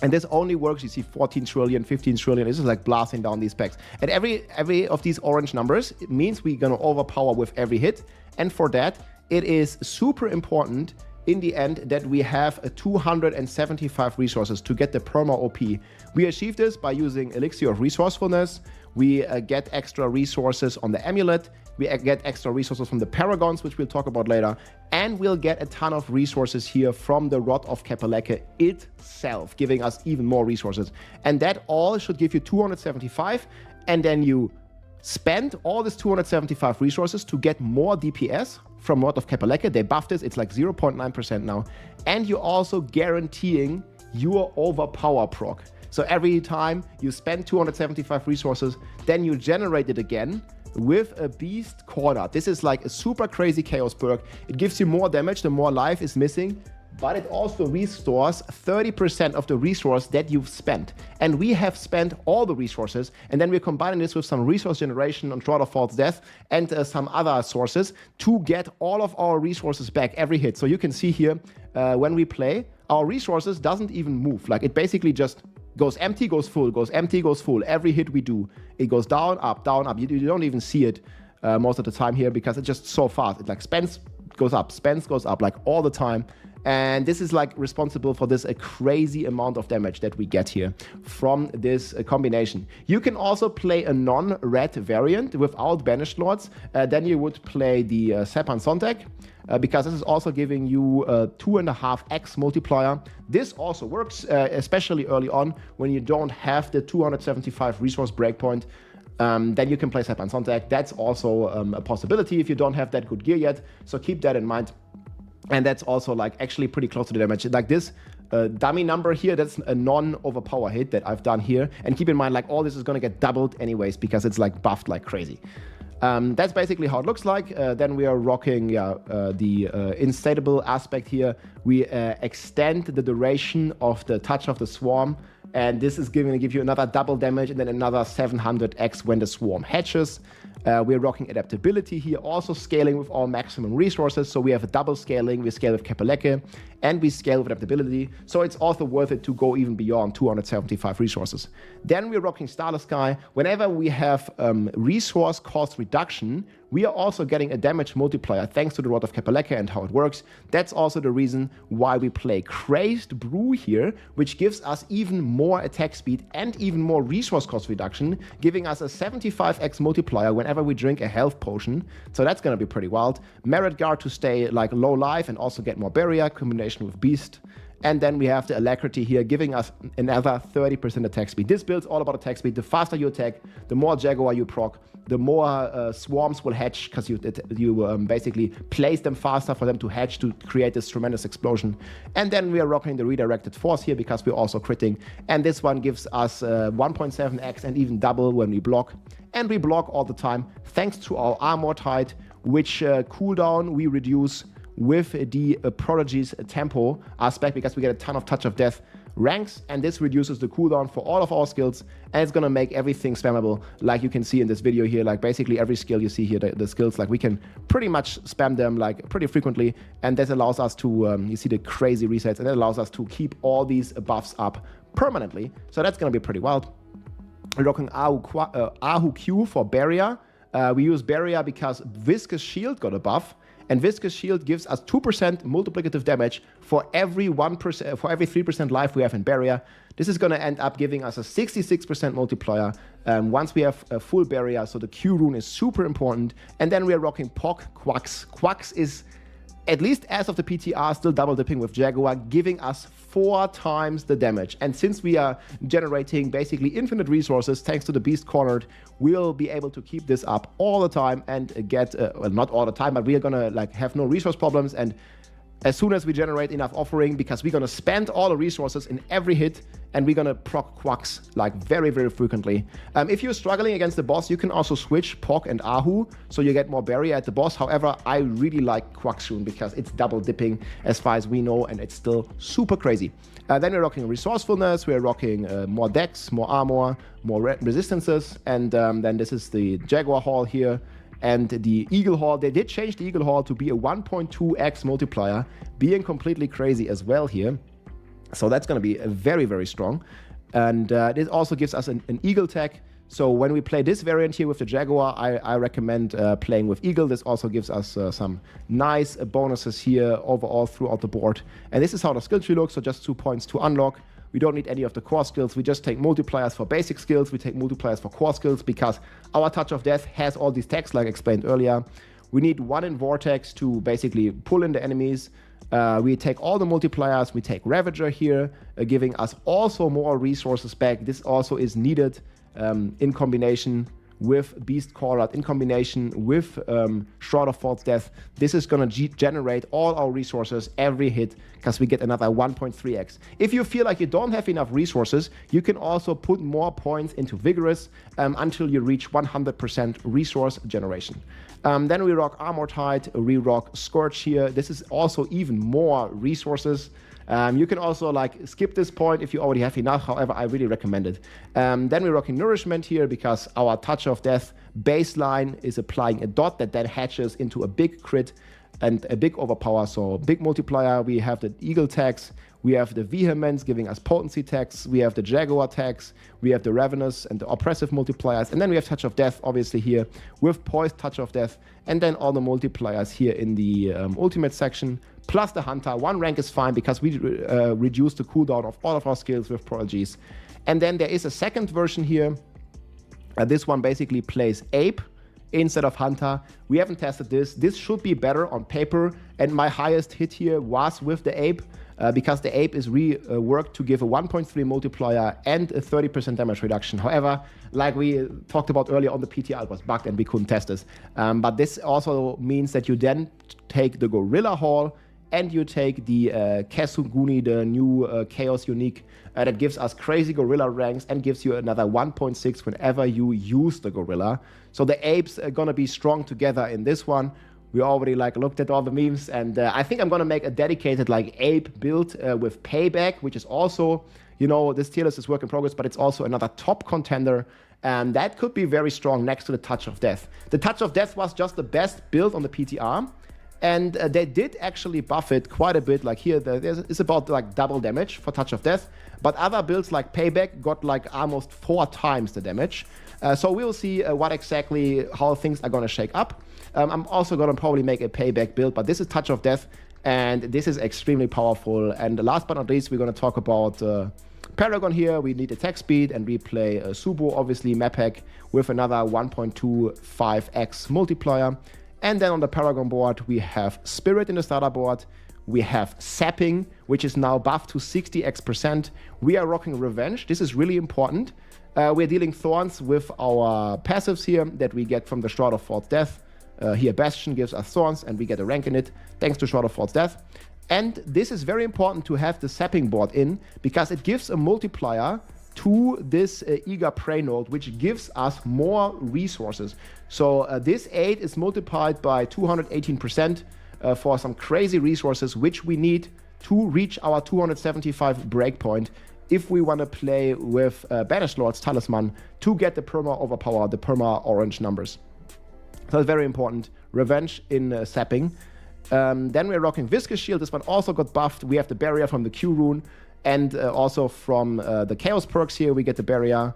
And this only works, you see 14 trillion, 15 trillion, this is like blasting down these packs. And every of these orange numbers, it means we're gonna overpower with every hit. And for that, it is super important in the end that we have 275 resources to get the perma OP. We achieve this by using Elixir of Resourcefulness. We get extra resources on the Amulet. We get extra resources from the Paragons, which we'll talk about later. And we'll get a ton of resources here from the Rod of Kepaleke itself, giving us even more resources. And that all should give you 275. And then you spend all this 275 resources to get more DPS from Rod of Kepaleke. They buffed this, it's like 0.9% now. And you're also guaranteeing your overpower proc. So every time you spend 275 resources, then you generate it again with a Beast Corner. This is like a super crazy chaos perk. It gives you more damage the more life is missing, but it also restores 30% of the resource that you've spent. And we have spent all the resources, and then we're combining this with some resource generation on Shroud of False Death and some other sources to get all of our resources back every hit. So you can see here, when we play, our resources doesn't even move. Like it basically just goes empty, goes full, goes empty, goes full. Every hit we do, it goes down, up, down, up. You don't even see it most of the time here because it's just so fast. It like spends, goes up, like all the time. And this is like responsible for this a crazy amount of damage that we get here from this combination. You can also play a non-red variant without Banished Lords. Then you would play the Sepan Sontek. Because this is also giving you a 2.5x multiplier. This also works, especially early on when you don't have the 275 resource breakpoint. Then you can play Sepan Sontek. That's also a possibility if you don't have that good gear yet. So keep that in mind. And that's also like actually pretty close to the damage. Like this dummy number here, that's a non-overpower hit that I've done here. And keep in mind, like all this is gonna get doubled anyways because it's like buffed like crazy. That's basically how it looks like. Then we are rocking the instable aspect here. We extend the duration of the Touch of the Swarm, and this is going to give you another double damage and then another 700x when the Swarm hatches. We're rocking adaptability here, also scaling with our maximum resources. So we have a double scaling. We scale with Kepaleke and we scale with adaptability. So it's also worth it to go even beyond 275 resources. Then we're rocking Starless Sky. Whenever we have resource cost reduction, we are also getting a damage multiplier thanks to the Rod of Kepaleke and how it works. That's also the reason why we play Crazed Brew here, which gives us even more attack speed and even more resource cost reduction, giving us a 75x multiplier whenever we drink a health potion. So that's going to be pretty wild. Merit Guard to stay like low life and also get more barrier, combination with Beast. And then we have the Alacrity here, giving us another 30% attack speed. This build's all about attack speed. The faster you attack, the more Jaguar you proc, the more swarms will hatch, because you basically place them faster for them to hatch to create this tremendous explosion. And then we are rocking the Redirected Force here, because we're also critting. And this one gives us 1.7x and even double when we block. And we block all the time, thanks to our Armor Tide, which cooldown we reduce with the Prodigy's tempo aspect, because we get a ton of Touch of Death ranks, and this reduces the cooldown for all of our skills, and it's gonna make everything spammable, like you can see in this video here. Like basically every skill you see here, the skills, like we can pretty much spam them like pretty frequently, and this allows us to, you see the crazy resets, and that allows us to keep all these buffs up permanently. So that's gonna be pretty wild. We're rocking Ahu Q for Barrier. We use Barrier because Viscous Shield got a buff, and Viscous Shield gives us 2% multiplicative damage for every 1%, for every 3% life we have in Barrier. This is going to end up giving us a 66% multiplier once we have a full Barrier, so the Q rune is super important. And then we are rocking Pock Quacks. Quacks is, at least as of the PTR, still double dipping with Jaguar, giving us 4 times the damage. And since we are generating basically infinite resources thanks to the Beast Cornered, we'll be able to keep this up all the time and get, well, not all the time, but we are gonna like have no resource problems. And as soon as we generate enough offering, because we're going to spend all the resources in every hit, and we're going to proc quacks like very, very frequently. If you're struggling against the boss, you can also switch Pog and Ahu, so you get more barrier at the boss. However, I really like Quacksoon because it's double dipping as far as we know, and it's still super crazy. Then we're rocking resourcefulness, we're rocking more dex, more armor, more resistances, and then this is the Jaguar Hall here. And the Eagle Hall, they did change the Eagle Hall to be a 1.2x multiplier, being completely crazy as well here. So that's going to be very, very strong. And this also gives us an Eagle tech. So when we play this variant here with the Jaguar, I recommend playing with Eagle. This also gives us some nice bonuses here overall throughout the board. And this is how the skill tree looks, so just 2 points to unlock. We don't need any of the core skills. We just take multipliers for basic skills. We take multipliers for core skills because our Touch of Death has all these techs like explained earlier. We need 1 in Vortex to basically pull in the enemies. We take all the multipliers. We take Ravager here, giving us also more resources back. This also is needed in combination with Beast Callout, in combination with Shroud of False Death. This is going to generate all our resources every hit because we get another 1.3x. If you feel like you don't have enough resources, you can also put more points into Vigorous until you reach 100% resource generation. Then we rock Armor Tide, we rock Scourge here. This is also even more resources. You can also like skip this point if you already have enough. However, I really recommend it. Then we're rocking Nourishment here because our Touch of Death baseline is applying a dot that then hatches into a big crit and a big overpower. So big multiplier. We have the Eagle tags. We have the Vehemence giving us potency tags. We have the Jaguar tags. We have the Ravenous and the Oppressive multipliers. And then we have Touch of Death, obviously here with Poised Touch of Death. And then all the multipliers here in the ultimate section. Plus the Hunter. 1 rank is fine because we reduce the cooldown of all of our skills with Prodigies. And then there is a second version here. This one basically plays Ape instead of Hunter. We haven't tested this. This should be better on paper. And my highest hit here was with the Ape because the Ape is reworked to give a 1.3 multiplier and a 30% damage reduction. However, like we talked about earlier on, the PTR, it was bugged and we couldn't test this. But this also means that you then take the Gorilla Hall and you take the Kesuguni, the new Chaos Unique, that gives us crazy Gorilla ranks and gives you another 1.6 whenever you use the Gorilla. So the apes are gonna be strong together in this one. We already like looked at all the memes, and I think I'm gonna make a dedicated like ape build with Payback, which is also, you know, this tier list is work in progress, but it's also another top contender. And that could be very strong next to the Touch of Death. The Touch of Death was just the best build on the PTR. And they did actually buff it quite a bit. Like here, it's about like double damage for Touch of Death. But other builds like Payback got like almost 4 times the damage. So we'll see how things are going to shake up. I'm also going to probably make a Payback build, but this is Touch of Death, and this is extremely powerful. And last but not least, we're going to talk about Paragon here. We need attack speed, and we play Subo, obviously, map hack with another 1.25x multiplier. And then on the Paragon board, we have Spirit in the starter board. We have Sapping, which is now buffed to 60x%. We are rocking Revenge. This is really important. We're dealing Thorns with our passives here that we get from the Shroud of False Death. Here, Bastion gives us Thorns, and we get a rank in it, thanks to Shroud of False Death. And this is very important to have the Sapping board in, because it gives a multiplier to this Eager Prey node, which gives us more resources. So this 8 is multiplied by 218% for some crazy resources, which we need to reach our 275 breakpoint if we want to play with Banished Lord's Talisman to get the perma overpower, the perma orange numbers. So it's very important. Revenge in Sapping. Then we're rocking Viscous Shield. This one also got buffed. We have the barrier from the Q rune. And also from the Chaos perks here, we get the barrier.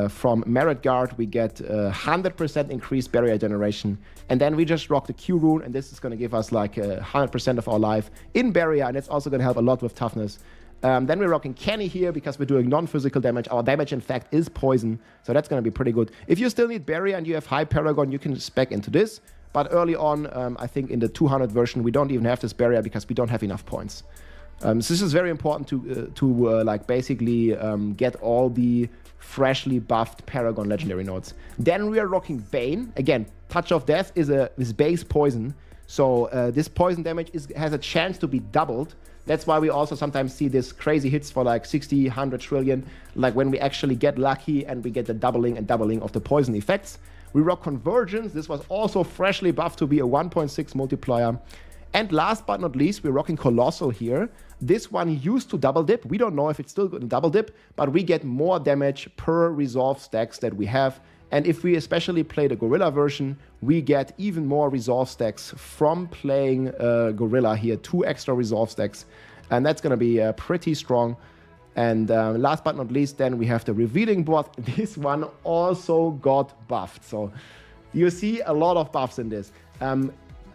From Merit Guard, we get 100% increased barrier generation. And then we just rock the Q rune, and this is going to give us like 100% of our life in barrier, and it's also going to help a lot with toughness. Then we're rocking Kenny here because we're doing non-physical damage. Our damage, in fact, is poison, so that's going to be pretty good. If you still need barrier and you have high Paragon, you can spec into this. But early on, I think in the 200 version, we don't even have this barrier because we don't have enough points. So this is very important to like basically get all the freshly buffed Paragon legendary nodes. Then we are rocking Bane. Again, Touch of Death is base poison. So this poison damage has a chance to be doubled. That's why we also sometimes see this crazy hits for like 60, 100 trillion, like when we actually get lucky and we get the doubling and doubling of the poison effects. We rock Convergence. This was also freshly buffed to be a 1.6 multiplier. And last but not least, we're rocking Colossal here. This one used to double dip. We don't know if it's still going to double dip, but we get more damage per resolve stacks that we have. And if we especially play the Gorilla version, we get even more resolve stacks from playing Gorilla here, 2 extra resolve stacks. And that's going to be pretty strong. And last but not least, then we have the Revealing Board. This one also got buffed. So you see a lot of buffs in this.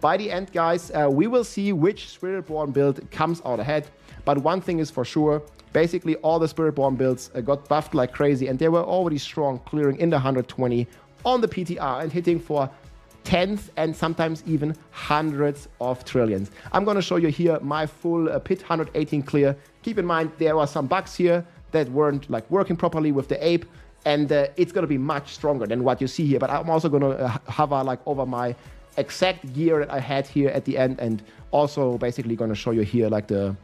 By the end, guys, we will see which Spiritborn build comes out ahead. But one thing is for sure, basically all the Spiritborn builds got buffed like crazy, and they were already strong, clearing in the 120 on the PTR and hitting for tens and sometimes even hundreds of trillions. I'm going to show you here my full pit 118 clear. Keep in mind there were some bugs here that weren't like working properly with the ape, and it's going to be much stronger than what you see here. But I'm also going to hover like over my exact gear that I had here at the end, and also basically going to show you here like the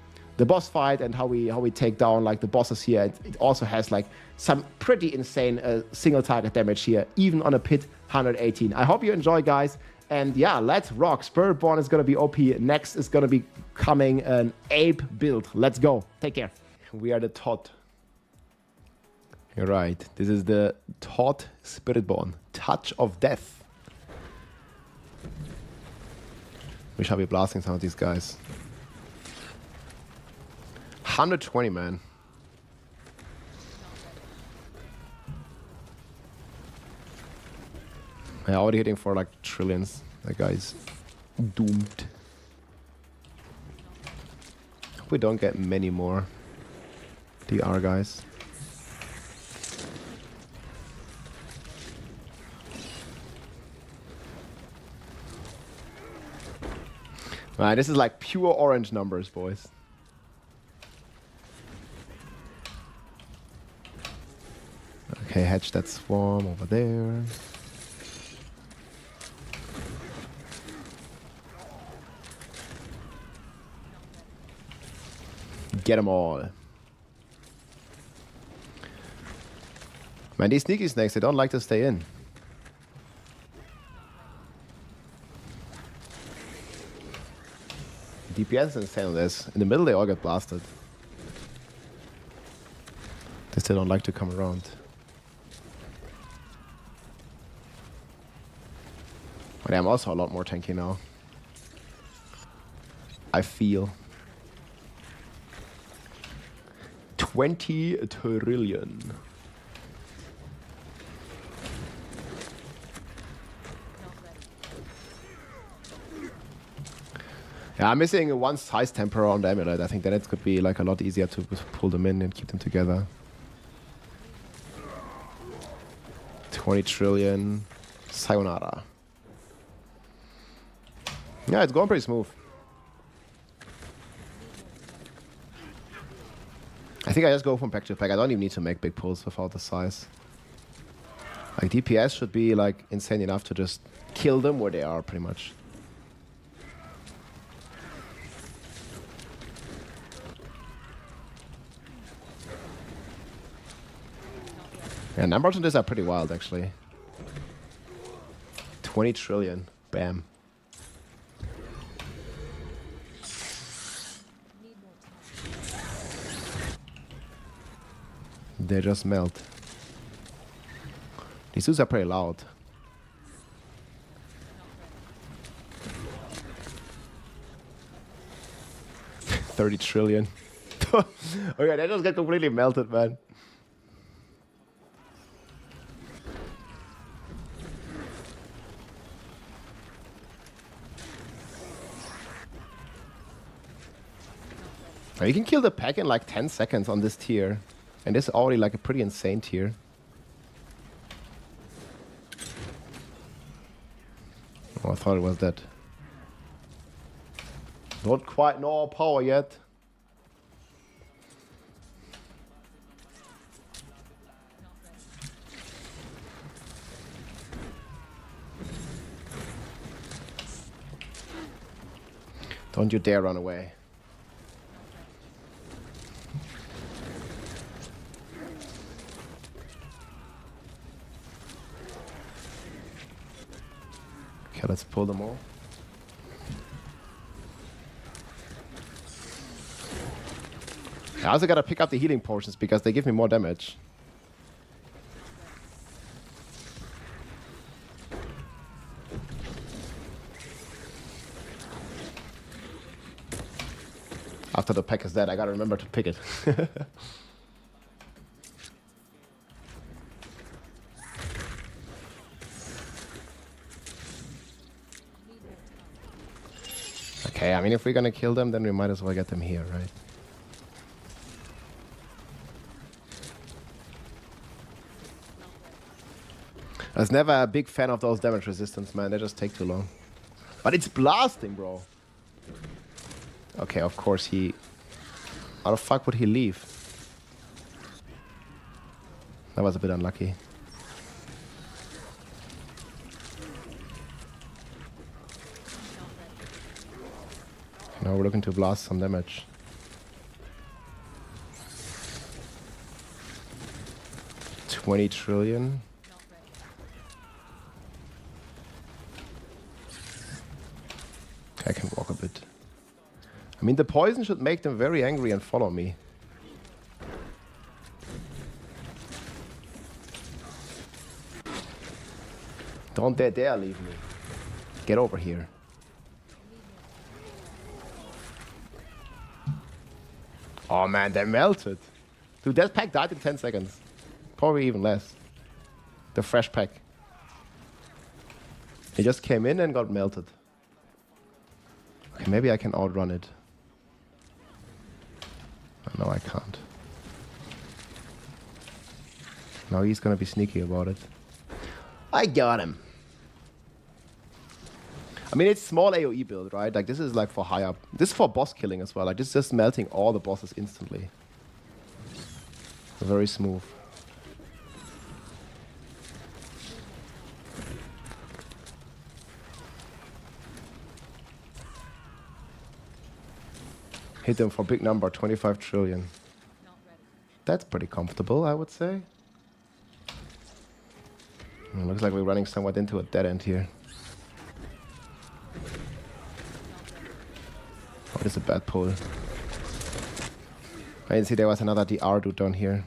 boss fight and how we take down like the bosses here. It also has like some pretty insane single target damage here, even on a pit 118. I hope you enjoy, guys, and yeah, let's rock. Spiritborn is going to be OP. Next is going to be coming an ape build. Let's go. Take care. We are the Todd. You're right. This is the Todd Spiritborn. Touch of Death. We shall be blasting some of these guys. 120, man. Yeah, already hitting for like trillions. That guy's doomed. Hope we don't get many more DR guys. Man, this is like pure orange numbers, boys. Okay, hatch that swarm over there. Get them all. Man, these sneaky snakes, they don't like to stay in. DPS is insane on this. In the middle, they all get blasted. They still don't like to come around. But I'm also a lot more tanky now. I feel. 20 trillion. Yeah, I'm missing one size temper on the amulet. I think that it could be like a lot easier to pull them in and keep them together. 20 trillion. Sayonara. Yeah, it's going pretty smooth. I think I just go from pack to pack. I don't even need to make big pulls without the size. Like DPS should be like insane enough to just kill them where they are, pretty much. Yeah, numbers on this are pretty wild, actually. 20 trillion. Bam. They just melt. These dudes are pretty loud. 30 trillion. Okay, they just get completely melted, man. You can kill the pack in like 10 seconds on this tier. And this is already like a pretty insane tier. Oh, I thought it was that. Don't quite know our power yet. Don't you dare run away. Okay, let's pull them all. I also gotta pick up the healing potions because they give me more damage. After the pack is dead, I gotta remember to pick it. Okay, I mean, if we're gonna kill them, then we might as well get them here, right? I was never a big fan of those damage resistance, man. They just take too long. But it's blasting, bro. Okay, of course he... How the fuck would he leave? That was a bit unlucky. Now we're looking to blast some damage. $20 trillion. I can walk a bit. I mean, the poison should make them very angry and follow me. Don't dare leave me. Get over here. Oh man, they melted. Dude, that pack died in 10 seconds. Probably even less. The fresh pack. He just came in and got melted. Okay, maybe I can outrun it. No, I can't. Now he's gonna be sneaky about it. I got him. I mean, it's small AoE build, right? Like, this is like for high up. This is for boss killing as well. Like, this is just melting all the bosses instantly. Very smooth. Hit them for big number, 25 trillion. That's pretty comfortable, I would say. Looks like we're running somewhat into a dead end here. Oh, this is a bad pull. I didn't see there was another DR dude down here.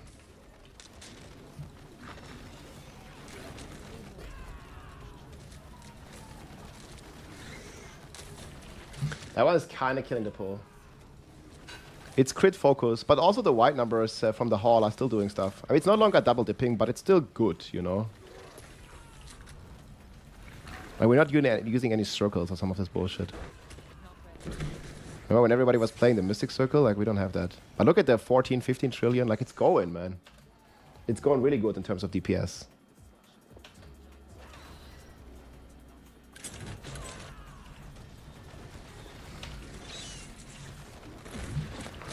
That one is kind of killing the pull. It's crit focus, but also the white numbers from the hall are still doing stuff. I mean, it's no longer double dipping, but it's still good, you know? And we're not using any circles or some of this bullshit. Remember when everybody was playing the Mystic Circle? Like, we don't have that. But look at the 14, 15 trillion. Like, it's going, man. It's going really good in terms of DPS.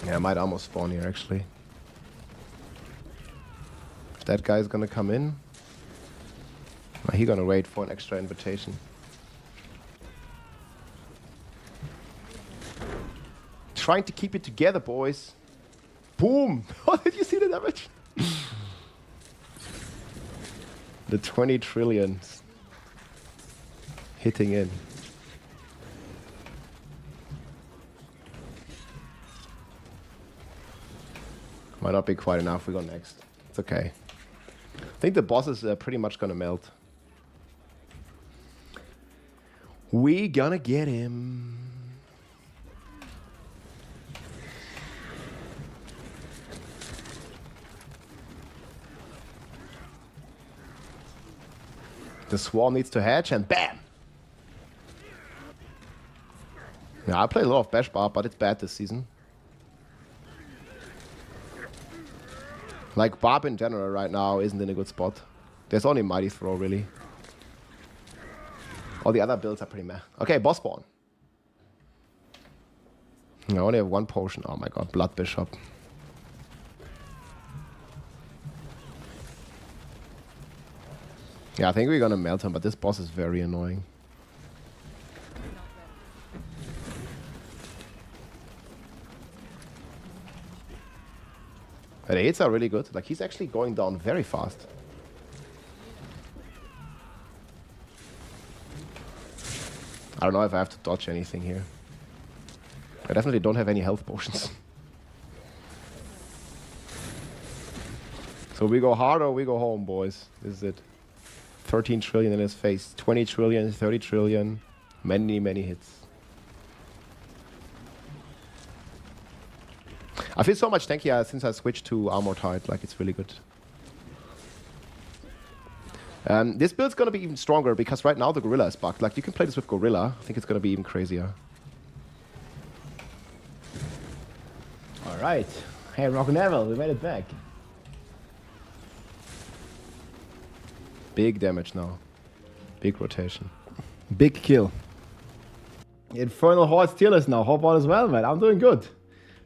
Yeah, I might almost spawn here, actually. If that guy's gonna come in, he's gonna wait for an extra invitation. Trying to keep it together, boys. Boom! Oh, did you see the damage? The 20 trillion hitting in. Might not be quite enough. We go next. It's okay. I think the boss is pretty much gonna melt. We gonna get him. The swarm needs to hatch and bam! Yeah, I play a lot of Bash Barb, but it's bad this season. Like, Barb in general right now isn't in a good spot. There's only Mighty Throw, really. All the other builds are pretty meh. Okay, boss spawn. I only have one potion. Oh my god, Blood Bishop. Yeah, I think we're gonna melt him, but this boss is very annoying. The hits are really good. Like, he's actually going down very fast. I don't know if I have to dodge anything here. I definitely don't have any health potions. So we go hard or we go home, boys. This is it. 13 trillion in his face. 20 trillion, 30 trillion. Many, many hits. I feel so much tankier since I switched to Armor Tide. Like, it's really good. This build's gonna be even stronger because right now the Gorilla is bugged. Like, you can play this with Gorilla. I think it's gonna be even crazier. Alright. Hey, Rock Neville, we made it back. Big damage now. Big rotation. Big kill. Infernal Hordes tier list now. Hope all is well, man. I'm doing good.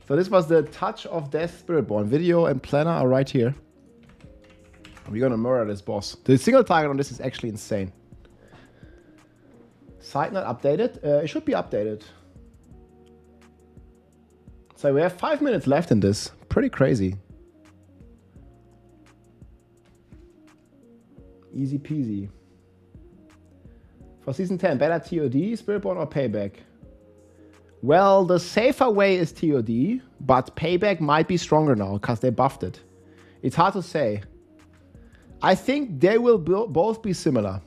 So this was the Touch of Death Spiritborn. Video and planner are right here. We're gonna murder this boss. The single target on this is actually insane. Site not updated. It should be updated. So we have 5 minutes left in this. Pretty crazy. Easy peasy. For Season 10, better TOD, Spiritborn or Payback? Well, the safer way is TOD, but Payback might be stronger now, because they buffed it. It's hard to say. I think they will both be similar.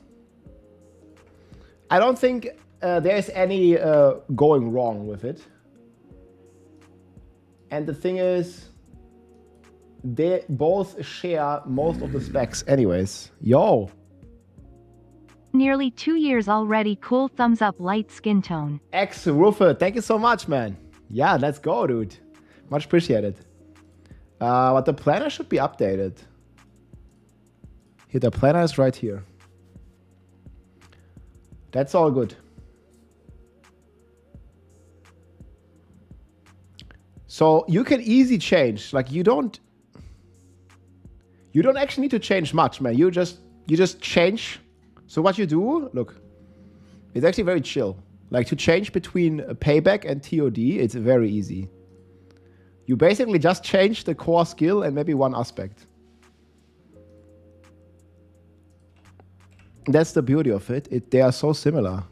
I don't think there's any going wrong with it. And the thing is, they both share most of the specs anyways. Yo! Nearly 2 years already. Cool thumbs up, light skin tone. Ruffer, thank you so much, man. Yeah, let's go, dude. Much appreciated. But the planner should be updated. Here, the planner is right here. That's all good. So you can easy change. Like, you don't actually need to change much, man. You just change. So what you do, look, it's actually very chill. Like, to change between Payback and TOD, it's very easy. You basically just change the core skill and maybe one aspect. That's the beauty of it. They are so similar.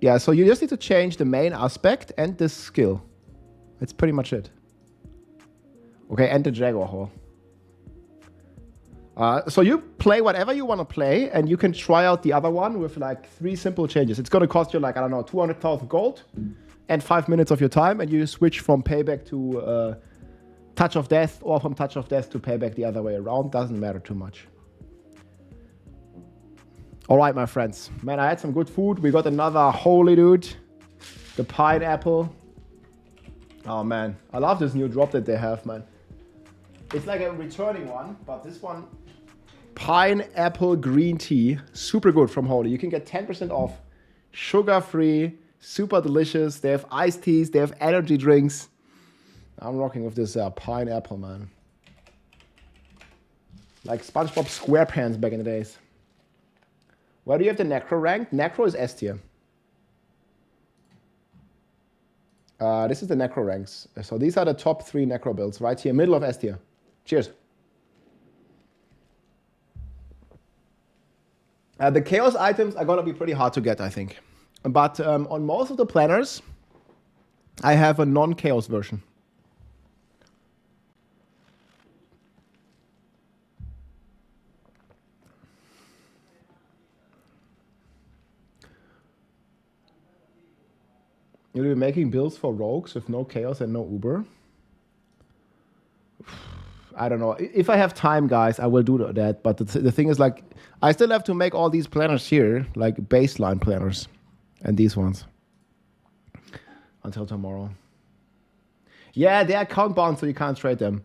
Yeah, so you just need to change the main aspect and the skill. That's pretty much it. Okay, and the Jaguar Hall. So you play whatever you want to play, and you can try out the other one with like 3 simple changes. It's going to cost you like, I don't know, 200,000 gold and 5 minutes of your time, and you switch from Payback to Touch of Death, or from Touch of Death to Payback the other way around. Doesn't matter too much. All right, my friends. Man, I had some good food. We got another holy dude. The pineapple. Oh, man. I love this new drop that they have, man. It's like a returning one, but this one, pineapple green tea, super good from Horde. You can get 10% off, sugar-free, super delicious. They have iced teas, they have energy drinks. I'm rocking with this pineapple, man. Like SpongeBob SquarePants back in the days. Where do you have the Necro ranked? Necro is S tier. This is the Necro ranks. So these are the top 3 Necro builds right here, middle of S tier. Cheers. The Chaos items are going to be pretty hard to get, I think. But on most of the planners, I have a non-Chaos version. You'll be making builds for rogues with no Chaos and no Uber. I don't know. If I have time, guys, I will do that. But the thing is, like, I still have to make all these planners here, like baseline planners, and these ones until tomorrow. Yeah, they are count bound, so you can't trade them.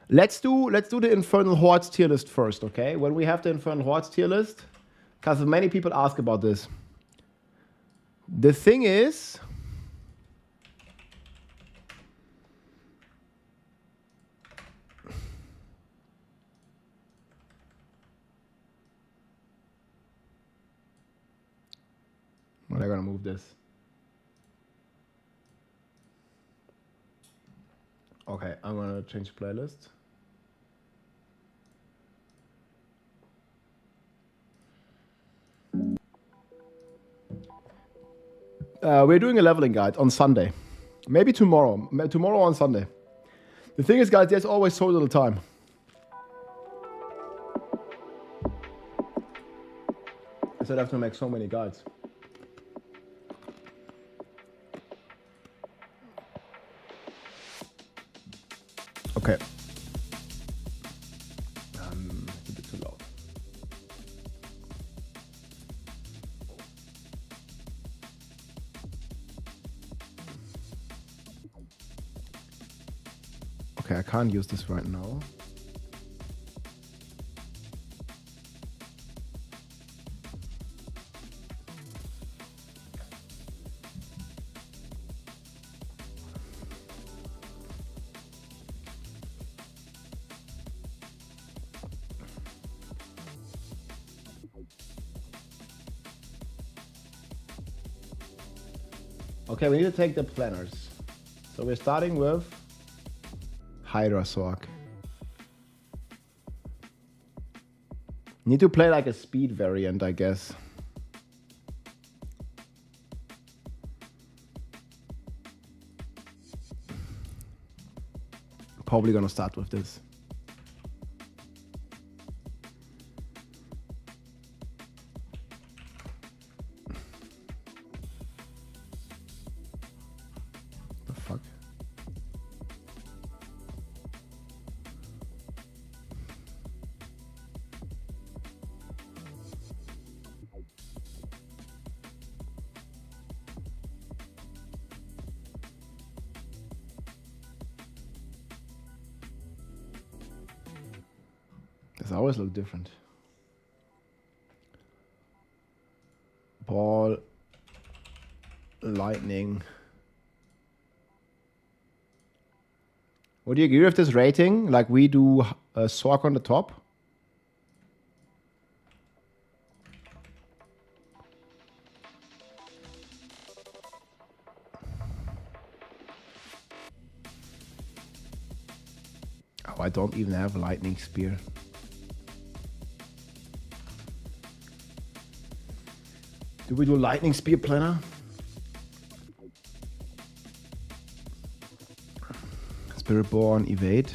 Let's do the Infernal Hordes tier list first, okay? When we have the Infernal Hordes tier list, because many people ask about this. The thing is, well, they're gonna move this. Okay, I'm gonna change playlist. We're doing a leveling guide on Sunday. Maybe tomorrow. Tomorrow on Sunday. The thing is, guys, there's always so little time. I said I have to make so many guides. Okay. A bit too loud. Okay, I can't use this right now. Okay, we need to take the planners. So we're starting with Hydra Sork. Need to play like a speed variant, I guess. Probably gonna start with this. The fuck? This always look different. Ball, lightning. Would you agree with this rating? Like we do Sork on the top? Oh, I don't even have a lightning spear. Do we do lightning spear planner? Spiritborn evade.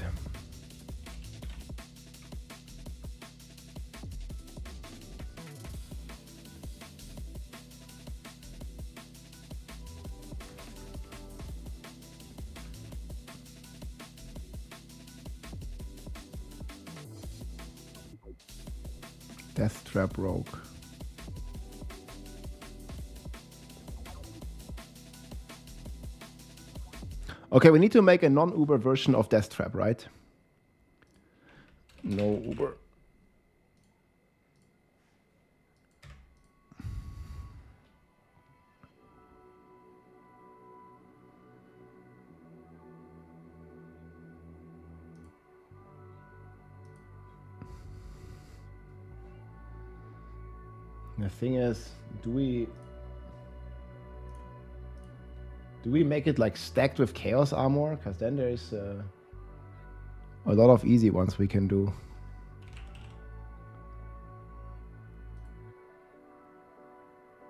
Death Trap Rogue. Okay, we need to make a non-Uber version of Death Trap, right? No Uber. The thing is, do we make it like stacked with chaos armor? Because then there's a lot of easy ones we can do.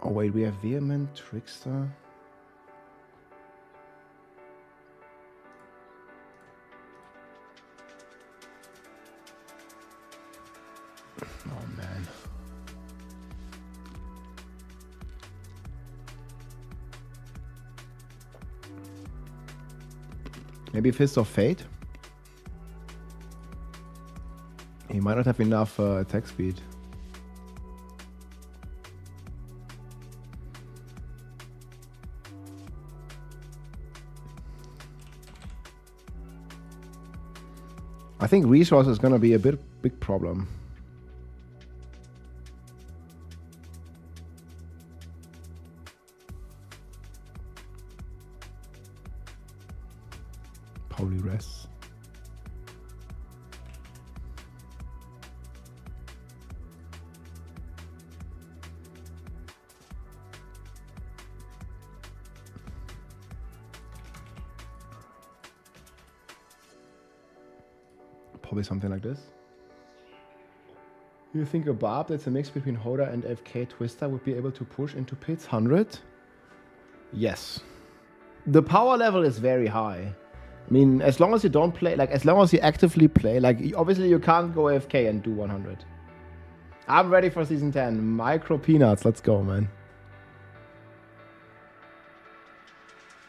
Oh wait, we have Vehement, Trickster. Oh man. Maybe Fist of Fate? He might not have enough attack speed. I think resource is gonna be a big problem. Probably rest. Probably something like this. You think a Barb that's a mix between Horde and FK Twister would be able to push into pits 100? Yes. The power level is very high. I mean, as long as you don't play, like, as long as you actively play, like, obviously you can't go AFK and do 100. I'm ready for Season 10. Micro Peanuts, let's go, man.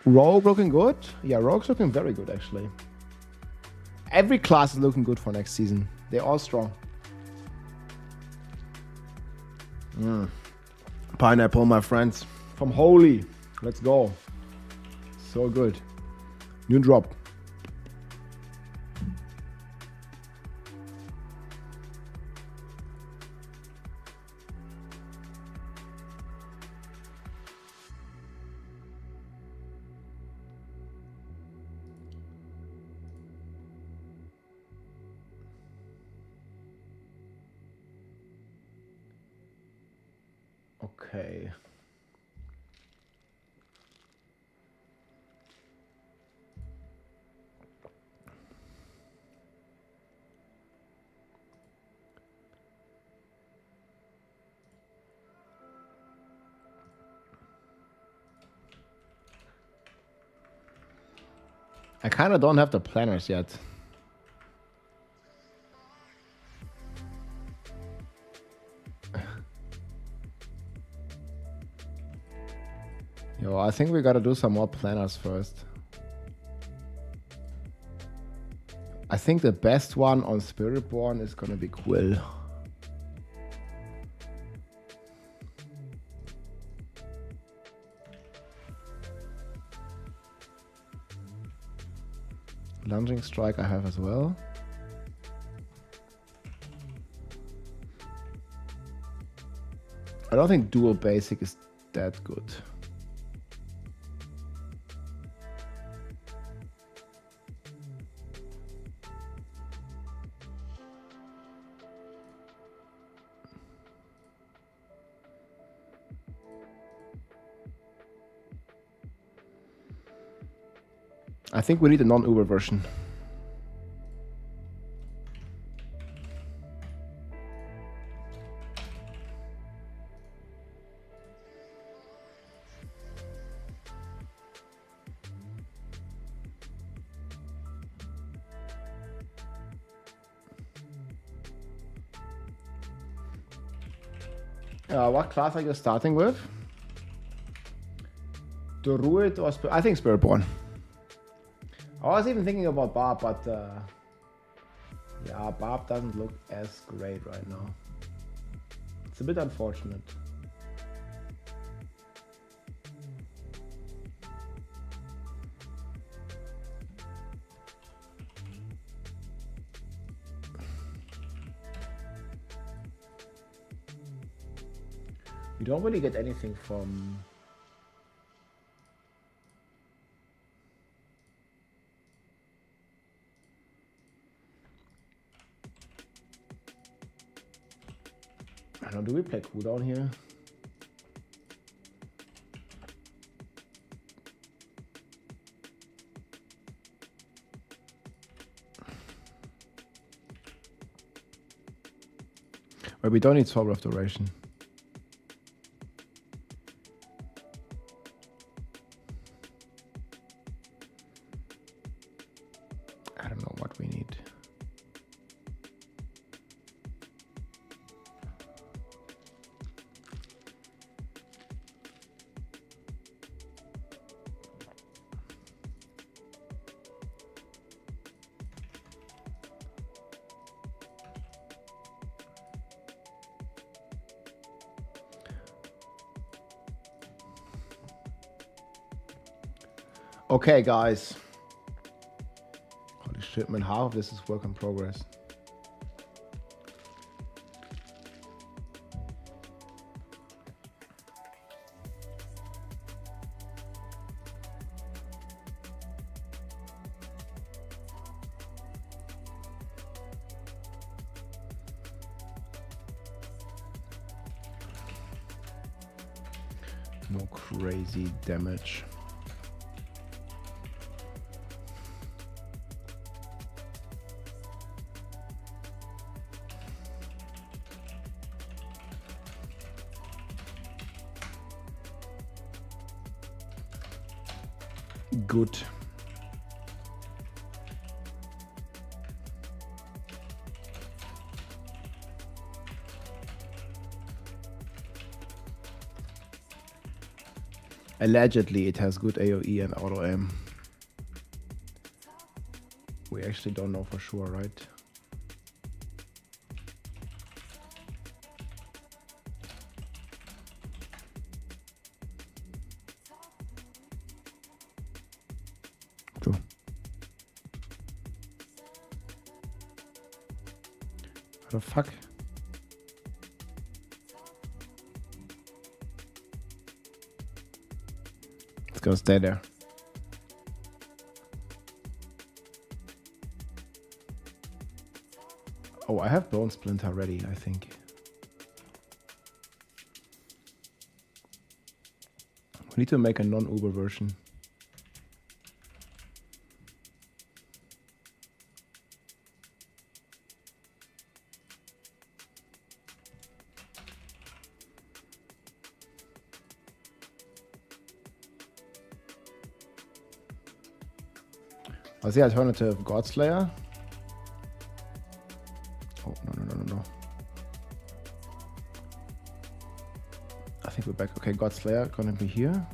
Rogue looking good? Yeah, Rogue's looking very good, actually. Every class is looking good for next season. They're all strong. Pineapple, my friends. From Holy. Let's go. So good. New drop. Okay. I kind of don't have the planners yet. Yo, I think we gotta do some more planners first. I think the best one on Spiritborn is gonna be Quill. Lunging Strike I have as well. I don't think dual basic is that good. I think we need a non-Uber version. What class are you starting with? Druid or I think Spiritborn. I was even thinking about Barb, but yeah, Barb doesn't look as great right now. It's a bit unfortunate. You don't really get anything from... I don't know, do we play cooldown here? Well, we don't need Soul Restoration. I don't know what we need. Okay, guys. Holy shit, man. Half of this is work in progress. No crazy damage. good. Allegedly, it has good AoE and auto aim. We actually don't know for sure, right? True. What the fuck? It's gonna stay there. Oh, I have Bone Splinter ready, I think. We need to make a non-Uber version. What's the alternative? Godslayer? Oh, no. I think we're back. Okay, Godslayer gonna be here.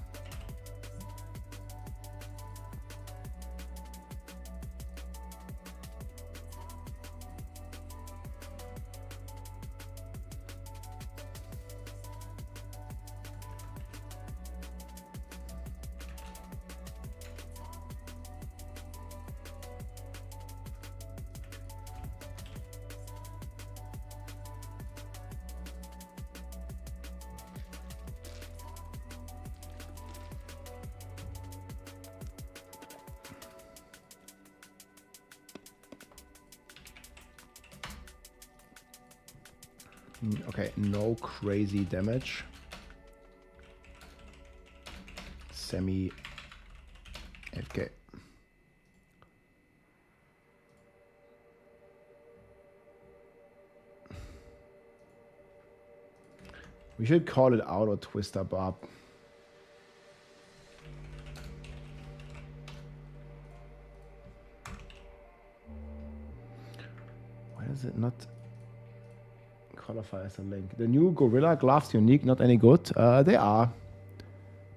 Okay, no crazy damage. Semi 8k. We should call it out or Twister Barb. Why is it not qualify as a link? The new Gorilla Gloves unique, not any good. They are,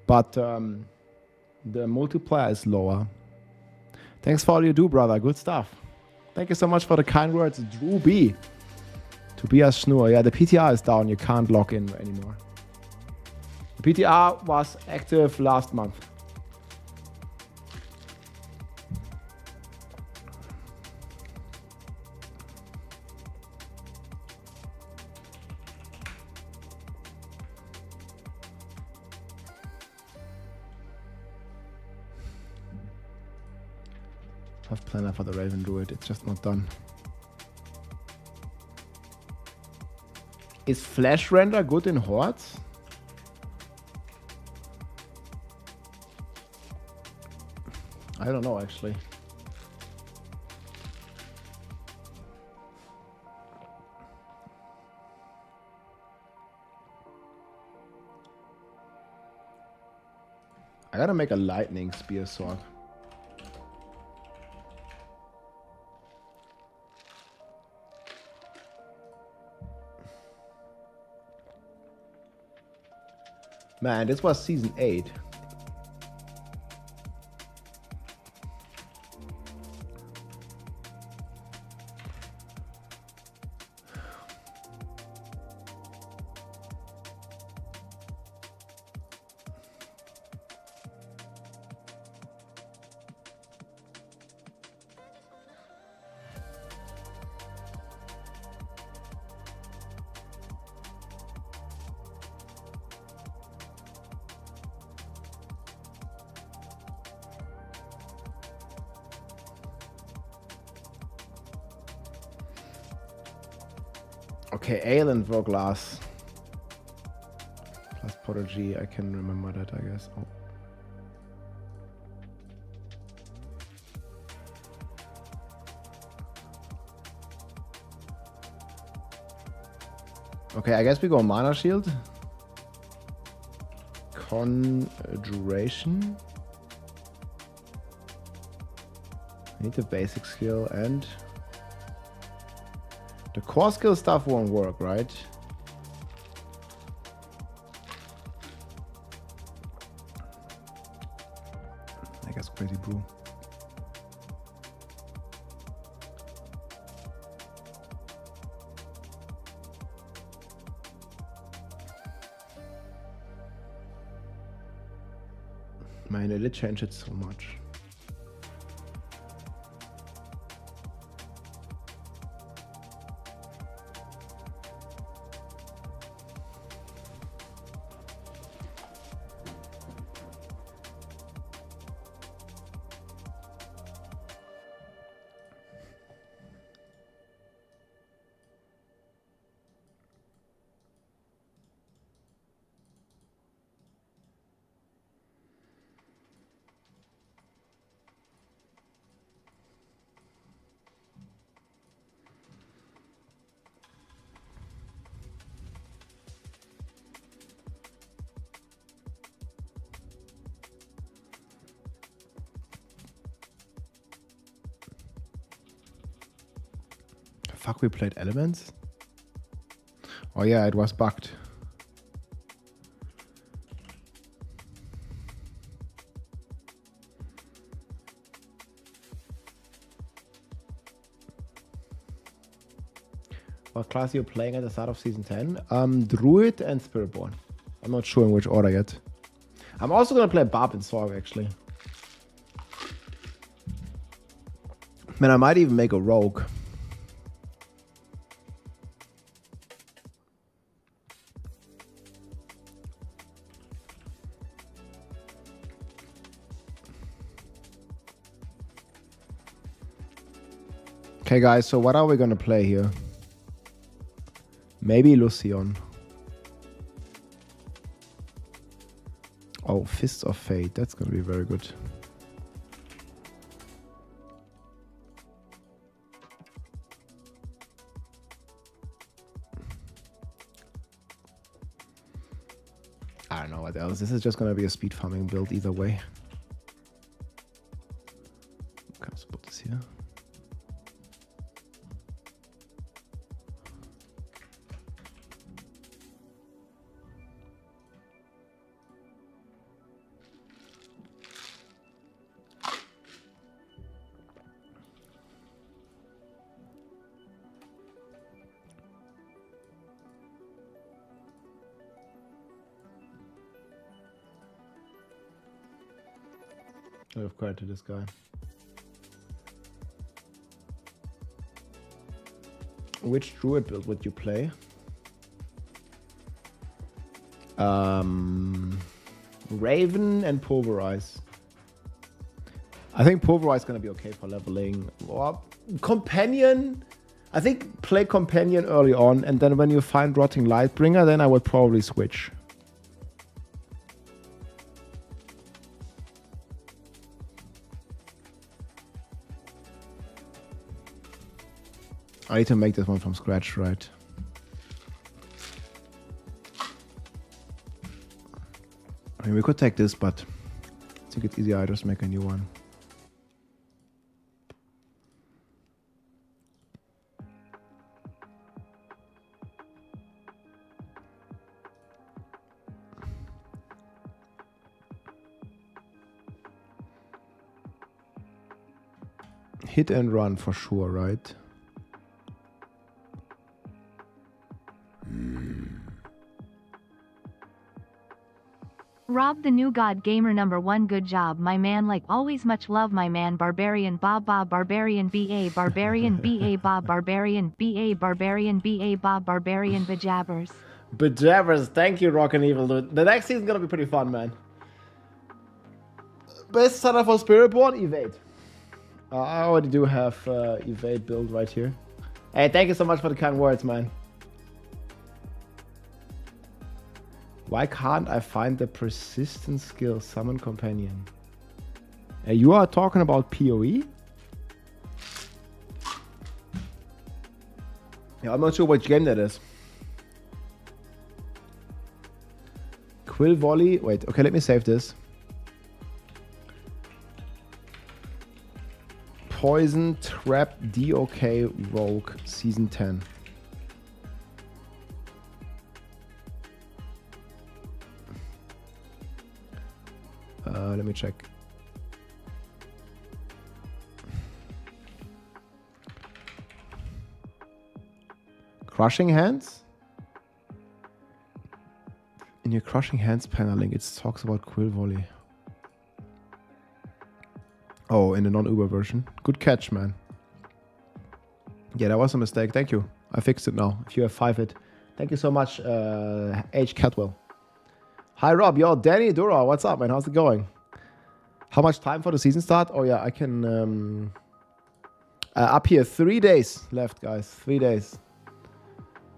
but the multiplier is lower. Thanks for all you do, brother. Good stuff. Thank you so much for the kind words, Drew B. Tobias Schnur. Yeah, the PTR is down. You can't log in anymore. The PTR was active last month. I've planner for the Raven Druid. It's just not done. Is flash render good in Hordes? I don't know, actually. I gotta make a lightning spear sword. Man, this was season 8. Okay, Ale and Vorglass. Plus Prodigy, I can remember that, I guess. Oh. Okay, I guess we go Mana Shield. Conjuration. I need the basic skill and the core skill stuff won't work, right? I guess crazy brew. Man, they did change it so much. Fuck, we played elements? Oh yeah, it was bugged. What class are you playing at the start of season 10? Druid and Spiritborn. I'm not sure in which order yet. I'm also gonna play Barb and Sorg actually. Man, I might even make a rogue. Okay, guys, so what are we gonna play here? Maybe Lucion. Oh, Fists of Fate. That's gonna be very good. I don't know what else. This is just gonna be a speed farming build either way. Okay, let's put this here. I have credit to this guy. Which druid build would you play? Raven and Pulverize. I think Pulverize is gonna be okay for leveling. Or Companion. I think play Companion early on, and then when you find Rotting Lightbringer, then I would probably switch. I need to make this one from scratch, right? I mean, we could take this, but I think it's easier I just make a new one. Hit and run for sure, right? Rob the New God Gamer #1 good job my man like always much love my man Barbarian Bob Barbarian BA Barbarian BA Bob Barbarian BA Barbarian BA Bob Barbarian Bejabbers. Bejabbers, thank you Rock and Evil dude. The next season's gonna be pretty fun, man. Best setup for Spiritborn? Evade. I already do have Evade build right here. Hey, thank you so much for the kind words, man. Why can't I find the persistence skill summon companion? You are talking about PoE? Yeah, I'm not sure which game that is. Quill volley. Wait, okay, let me save this. Poison, Trap, DOK, Rogue, Season 10. Let me check. Crushing Hands? In your Crushing Hands paneling, it talks about Quill Volley. Oh, in the non-Uber version. Good catch, man. Yeah, that was a mistake. Thank you. I fixed it now. If you have 5-hit. Thank you so much, H. Catwell. Hi, Rob. Yo, Danny Dura. What's up, man? How's it going? How much time for the season start? Oh, yeah, I can... up here, 3 days left, guys. 3 days.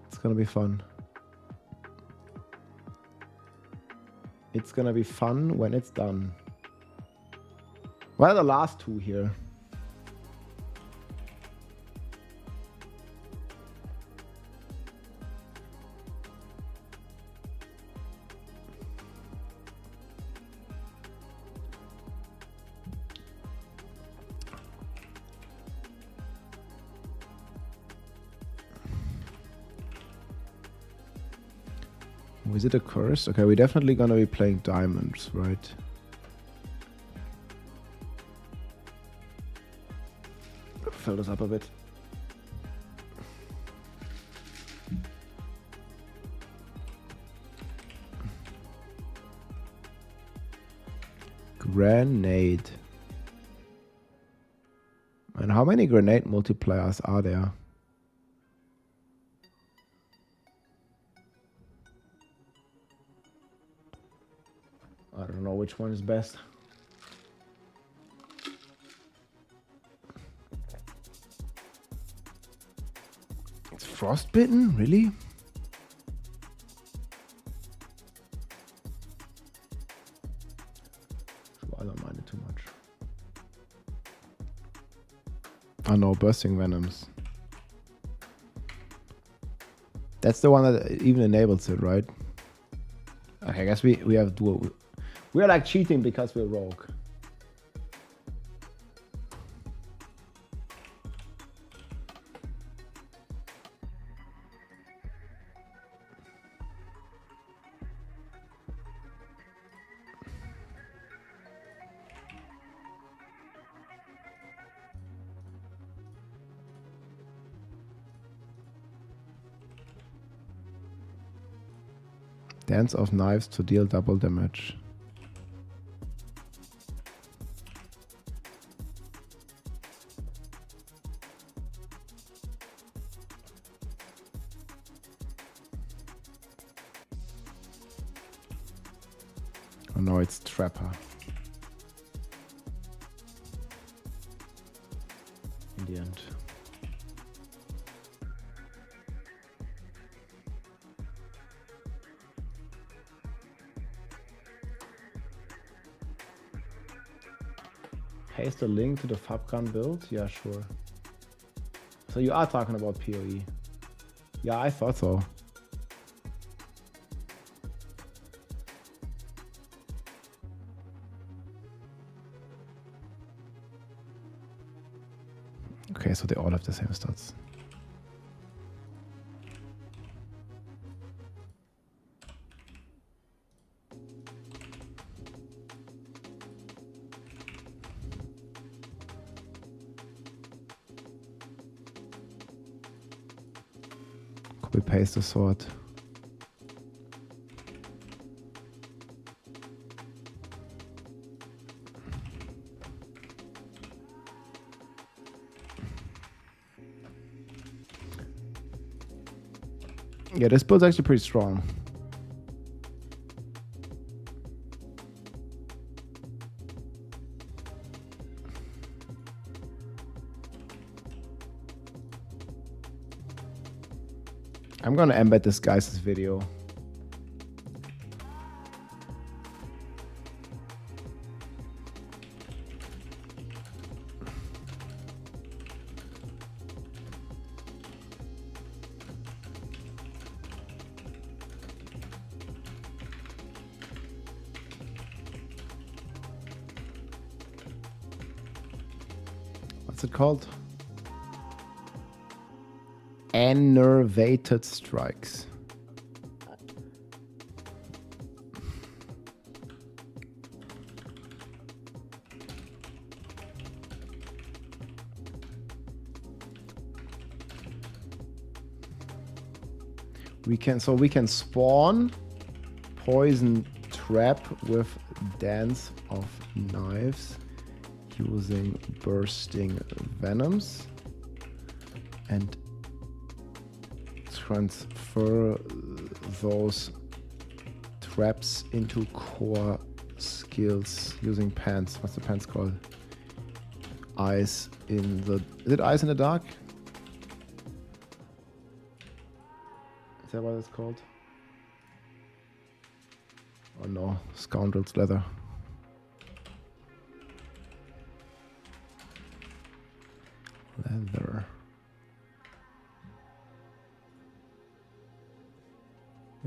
It's gonna be fun. It's gonna be fun when it's done. What are the last 2 here? Is it a curse? Okay, we're definitely gonna be playing diamonds, right? Fill this up a bit. Grenade. And how many grenade multipliers are there? I don't know which one is best. It's frostbitten? Really? I don't mind it too much. Oh no, bursting venoms. That's the one that even enables it, right? Okay, I guess we have dual. We're like cheating because we're rogue. Dance of knives to deal double damage. Oh no, it's Trapper. In the end. Paste a link to the Fabgun build? Yeah, sure. So you are talking about PoE. Yeah, I thought so. Okay, so they all have the same stats. Copy paste the sword. Yeah, this build's actually pretty strong. I'm gonna embed this guy's video. What's it called? Enervated strikes. We can spawn poison trap with dance of knives using bursting venoms and transfer those traps into core skills using pants. What's the pants called? Eyes in the... Is it Eyes in the Dark? Is that what it's called? Oh no, Scoundrel's Leather. Leather.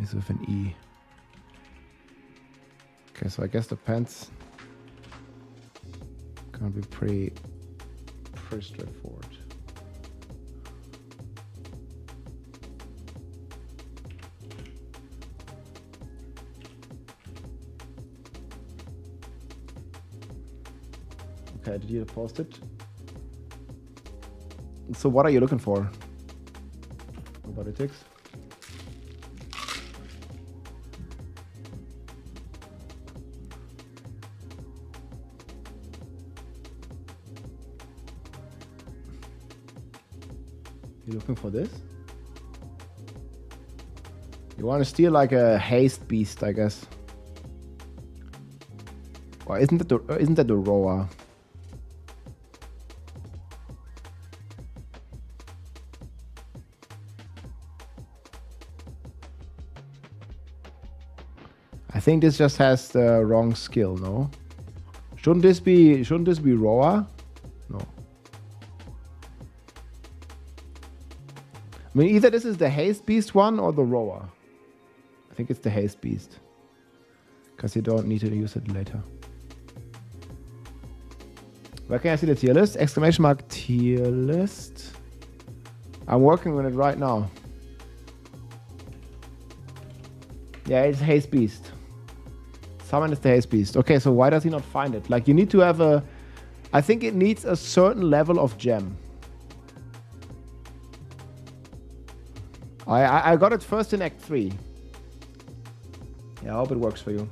Is with an E. Okay, so I guess the pants gonna be pretty straightforward. Okay, did you post it? So what are you looking for? Robotics? You looking for this? You want to steal like a haste beast, I guess. Or isn't that the roar? I think this just has the wrong skill, no? Shouldn't this be Roa? No. I mean, either this is the Haste Beast one or the Roa. I think it's the Haste Beast. Because you don't need to use it later. Where can I see the tier list? Exclamation mark tier list. I'm working on it right now. Yeah, it's Haste Beast. Summon is the Haste Beast. Okay, so why does he not find it? Like, you need to have a... I think it needs a certain level of gem. I got it first in Act 3. Yeah, I hope it works for you.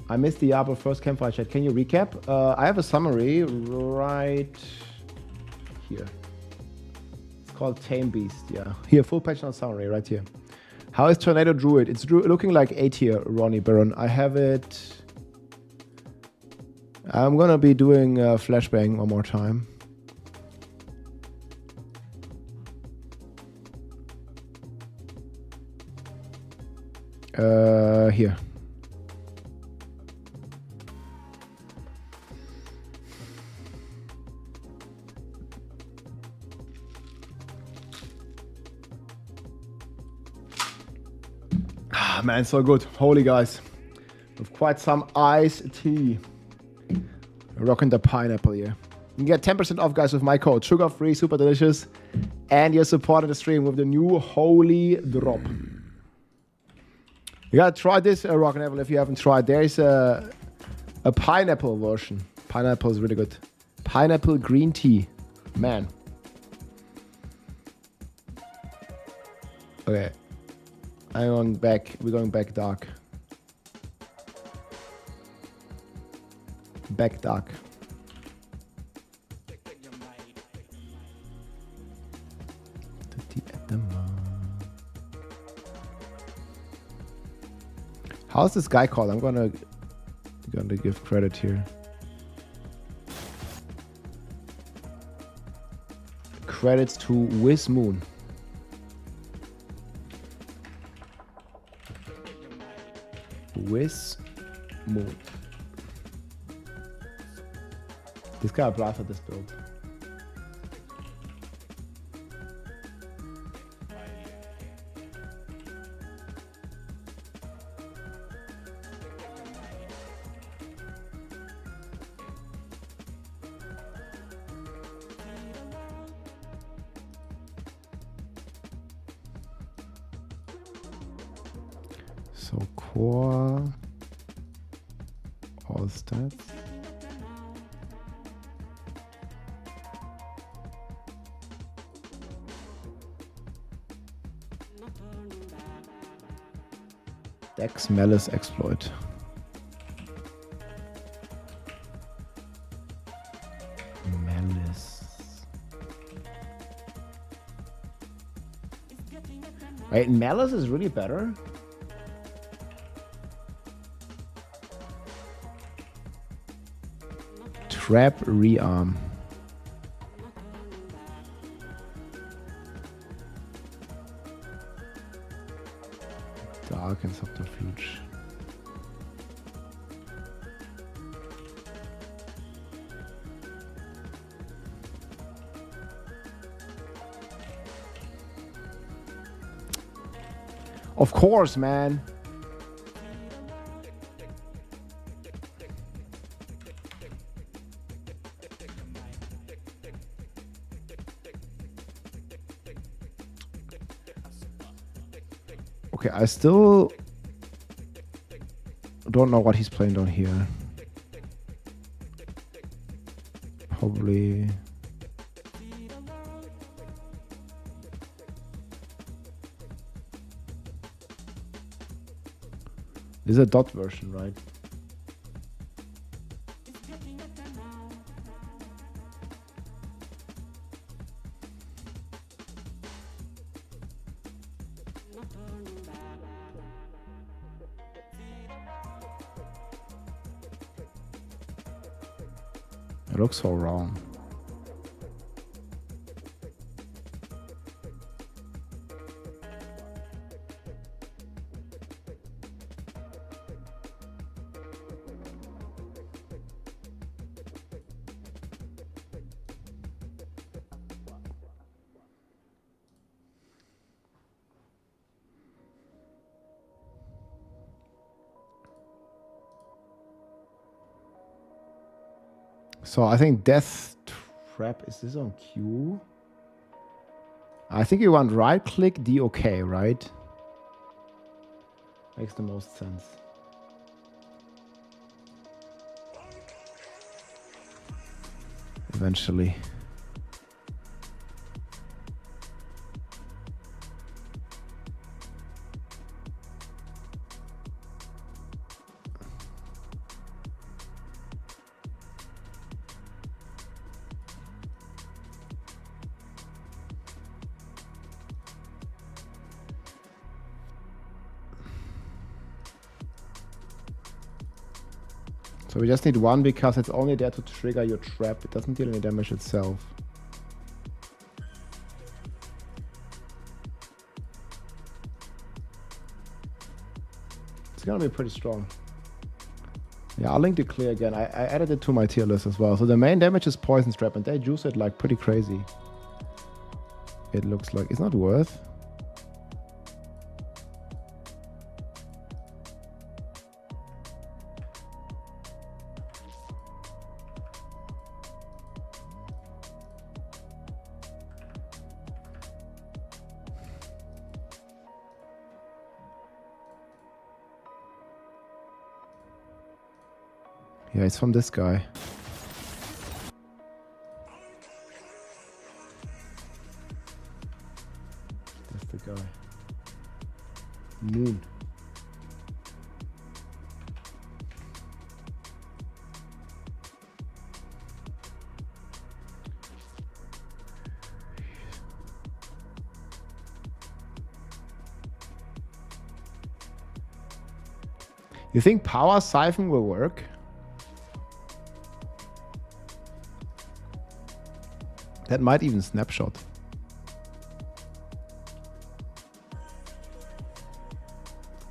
I missed the Diablo first campfire chat. Can you recap? I have a summary right here. It's called Tame Beast, yeah. Here, full patch note summary right here. How is Tornado Druid? It's looking like A tier, Ronnie Baron. I have it... I'm gonna be doing Flashbang one more time. Here. Ah, man, so good. Holy guys. With quite some iced tea. Rocking the pineapple here. You can get 10% off, guys, with my code. Sugar-free, super delicious. And you're supporting the stream with the new Holy Drop. You gotta try this Rock and Evil if you haven't tried. There's a pineapple version. Pineapple is really good. Pineapple green tea. Man. Okay. I'm going back. We're going back dark. Back dark. How's this guy called? I'm gonna give credit here. Credits to Wiz Moon. Wiz Moon. This guy applies for this build. So core, all stats. Dex Malice Exploit. Malice. Wait, Malice is really better? Trap Rearm. Dark and Subterfuge. Of course, man. Okay, I still don't know what he's playing down here. Probably. This is a dot version, right? It looks so wrong. So I think Death Trap, is this on Q? I think you want right click DOK, right? Makes the most sense. Eventually. So we just need one because it's only there to trigger your trap. It doesn't deal any damage itself. It's gonna be pretty strong. Yeah, I'll link the clear again. I added it to my tier list as well. So the main damage is Poison Trap and they juice it like pretty crazy. It looks like it's not worth. Yeah, it's from this guy. That's the guy. Moon. You think Power Siphon will work? That might even snapshot.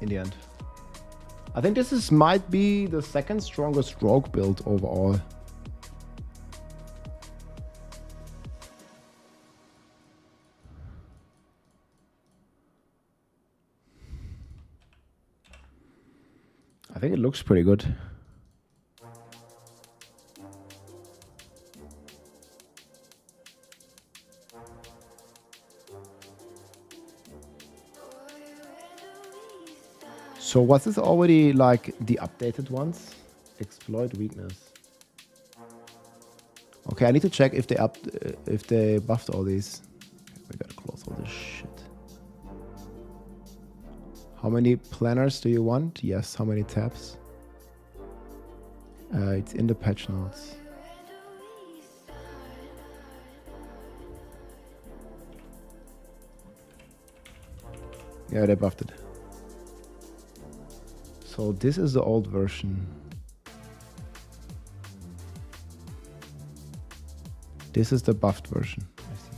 In the end. I think this might be the second strongest rogue build overall. I think it looks pretty good. So was this already like the updated ones? Exploit weakness. Okay, I need to check if they buffed all these. We gotta close all this shit. How many planners do you want? Yes. How many tabs? It's in the patch notes. Yeah, they buffed it. So this is the old version. This is the buffed version. I see.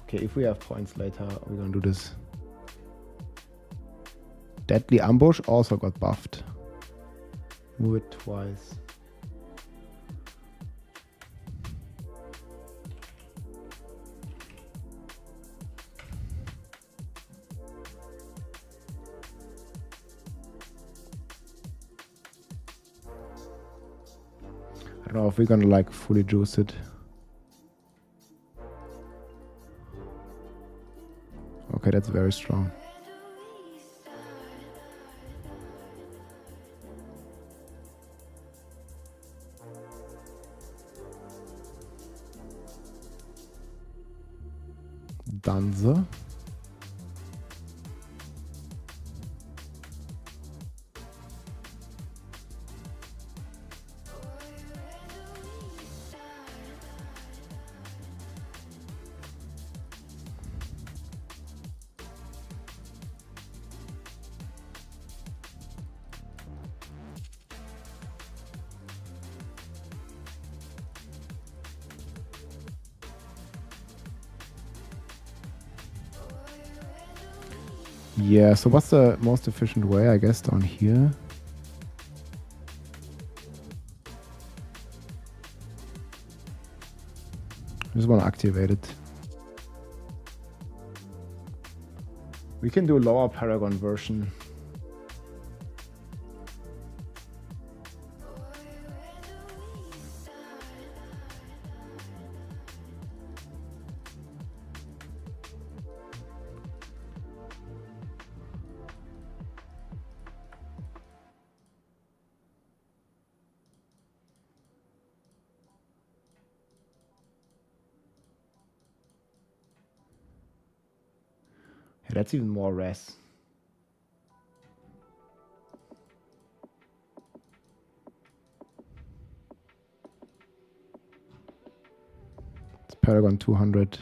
Okay, if we have points later, we're gonna do this. Deadly Ambush also got buffed. Move it twice. I don't know if we're gonna like fully juice it. Okay, that's very strong. Danze. Yeah, so what's the most efficient way? I guess down here. I just want to activate it. We can do lower Paragon version. Yeah, that's even more res. It's Paragon 200.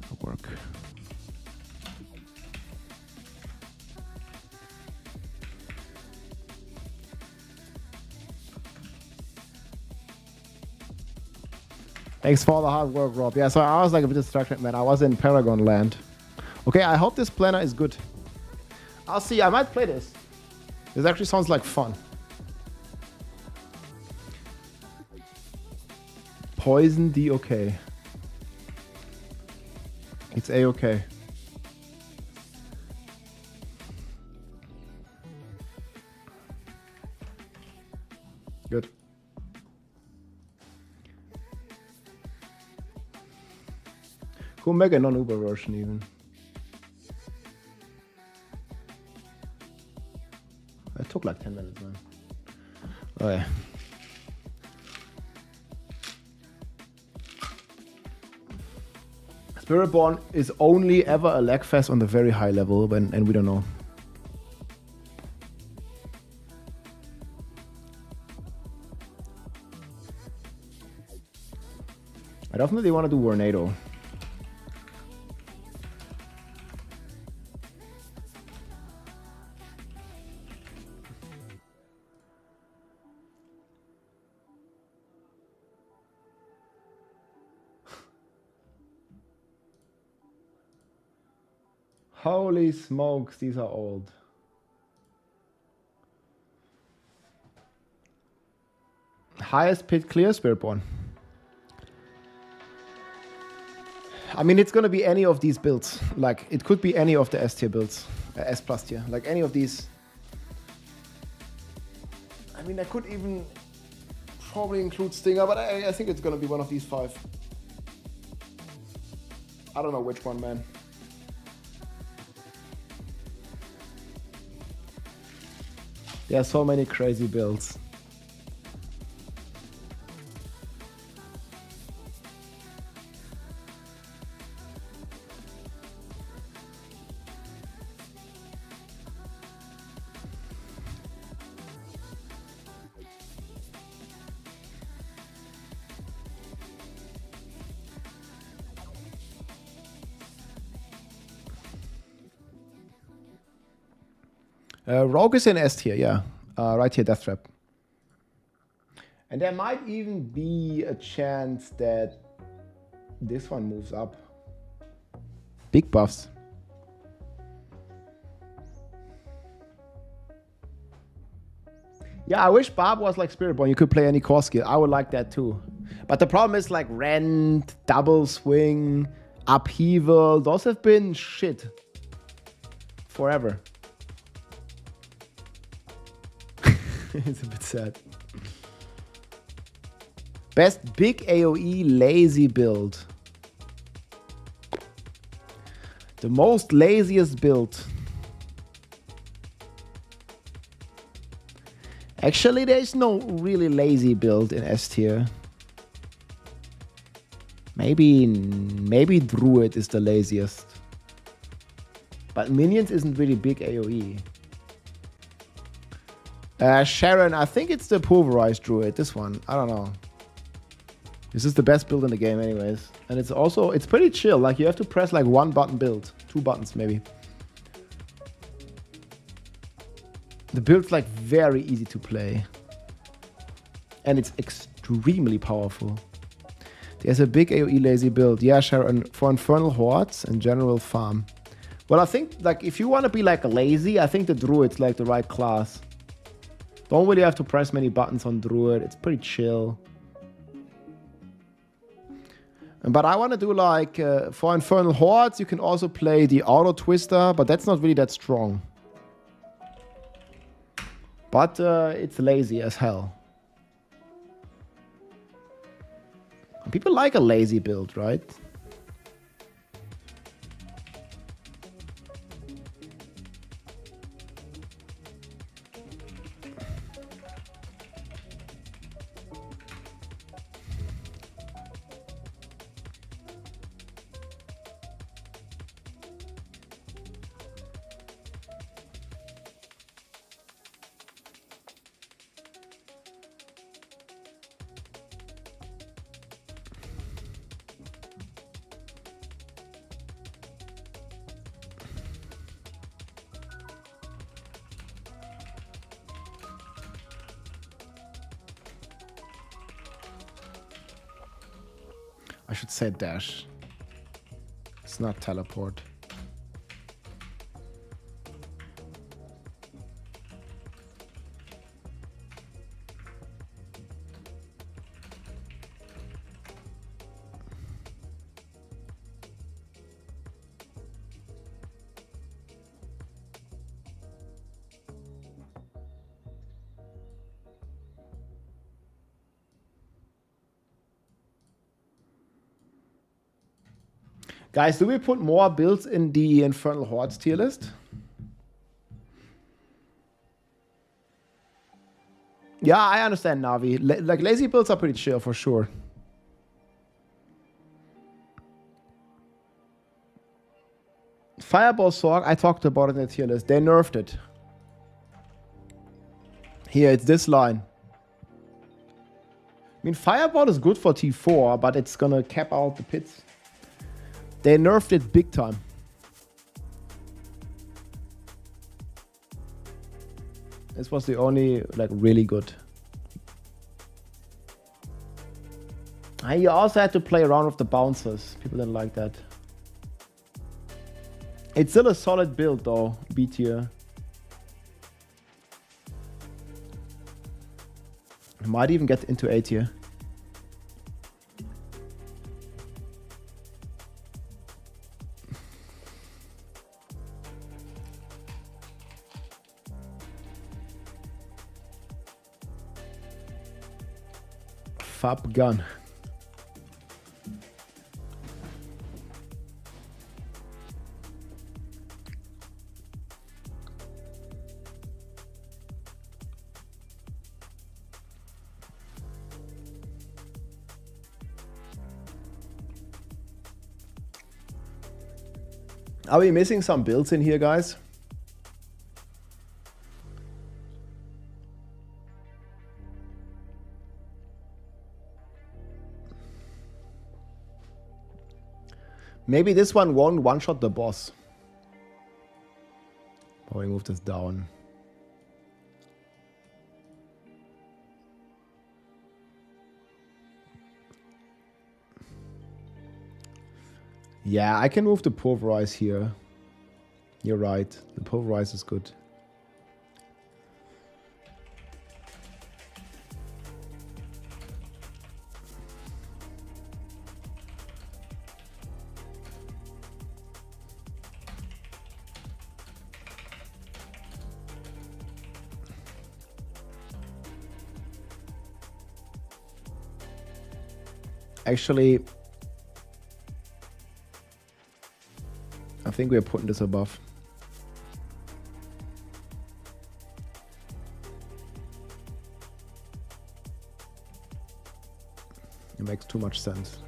That'll work. Thanks for all the hard work, Rob. Yeah, so I was like a bit distracted, man. I was in Paragon land. Okay, I hope this planner is good. I'll see. I might play this. This actually sounds like fun. Poison D okay. It's A-okay. Good. Cool, make a non-Uber version even. It took like 10 minutes, man. Okay. Spiritborn is only ever a lag fest on the very high level, and we don't know. I definitely want to do Tornado. Holy smokes, these are old. Highest pit clear, Spiritborn. I mean, it's gonna be any of these builds. Like, it could be any of the S tier builds. S plus tier. Like, any of these. I mean, I could even probably include Stinger, but I think it's gonna be one of these 5. I don't know which one, man. There are so many crazy builds. Rogue is in S tier, yeah. Right here, Death Trap. And there might even be a chance that this one moves up. Big buffs. Yeah, I wish Barb was like Spiritborn. You could play any core skill. I would like that too. But the problem is like Rend, Double Swing, Upheaval. Those have been shit. Forever. It's a bit sad. Best big AoE lazy build. The most laziest build. Actually, there's no really lazy build in S tier. Maybe Druid is the laziest. But Minions isn't really big AoE. Sharon, I think it's the Pulverized Druid, this one. I don't know. This is the best build in the game anyways. And it's pretty chill. Like, you have to press like 1 button build. 2 buttons maybe. The build's like very easy to play. And it's extremely powerful. There's a big AoE lazy build. Yeah, Sharon, for Infernal Hordes and General Farm. Well, I think like if you want to be like lazy, I think the Druid's like the right class. Don't really have to press many buttons on Druid. It's pretty chill. But I want to do like, for Infernal Hordes, you can also play the Auto Twister, but that's not really that strong. But it's lazy as hell. People like a lazy build, right? I should say dash. It's not teleport. Guys, do we put more builds in the Infernal Hordes tier list? Yeah, I understand, Navi. Like, lazy builds are pretty chill, for sure. Fireball Sorg, I talked about it in the tier list. They nerfed it. Here, it's this line. I mean, Fireball is good for T4, but it's gonna cap out the pits. They nerfed it big time. This was the only, like, really good. You also had to play around with the bouncers. People didn't like that. It's still a solid build though, B tier. Might even get into A tier. Fab gun. Are we missing some builds in here, guys? Maybe this one won't one-shot the boss. Probably move this down. Yeah, I can move the pulverize here. You're right. The pulverize is good. Actually, I think we're putting this above. It makes too much sense.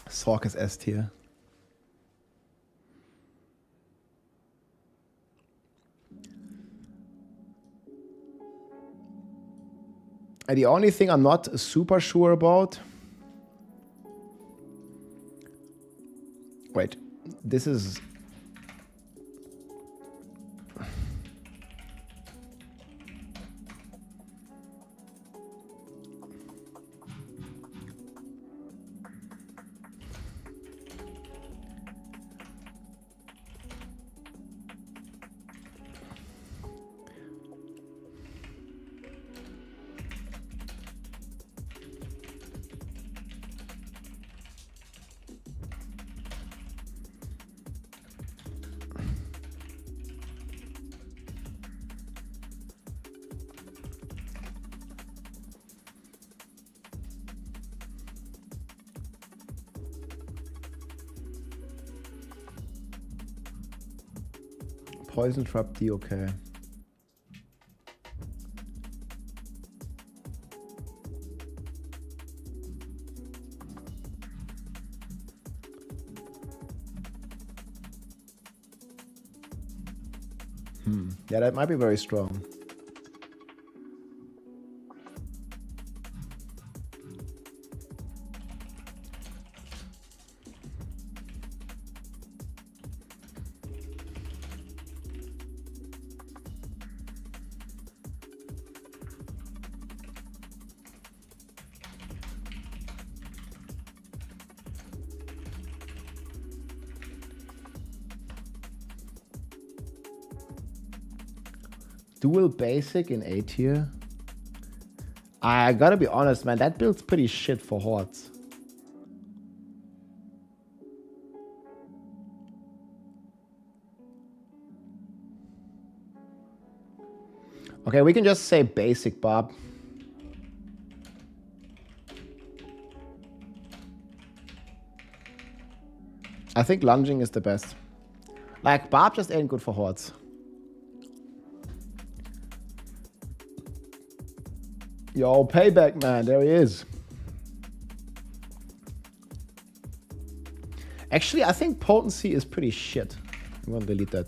Sork is S tier. And the only thing I'm not super sure about. Wait, this is. Poison trap D, okay. Yeah, that might be very strong. Dual basic in A tier. I gotta be honest, man, that build's pretty shit for hordes. Okay, we can just say basic, Bob. I think lunging is the best. Like, Bob just ain't good for hordes. Yo, payback, man. There he is. Actually, I think potency is pretty shit. I'm gonna delete that.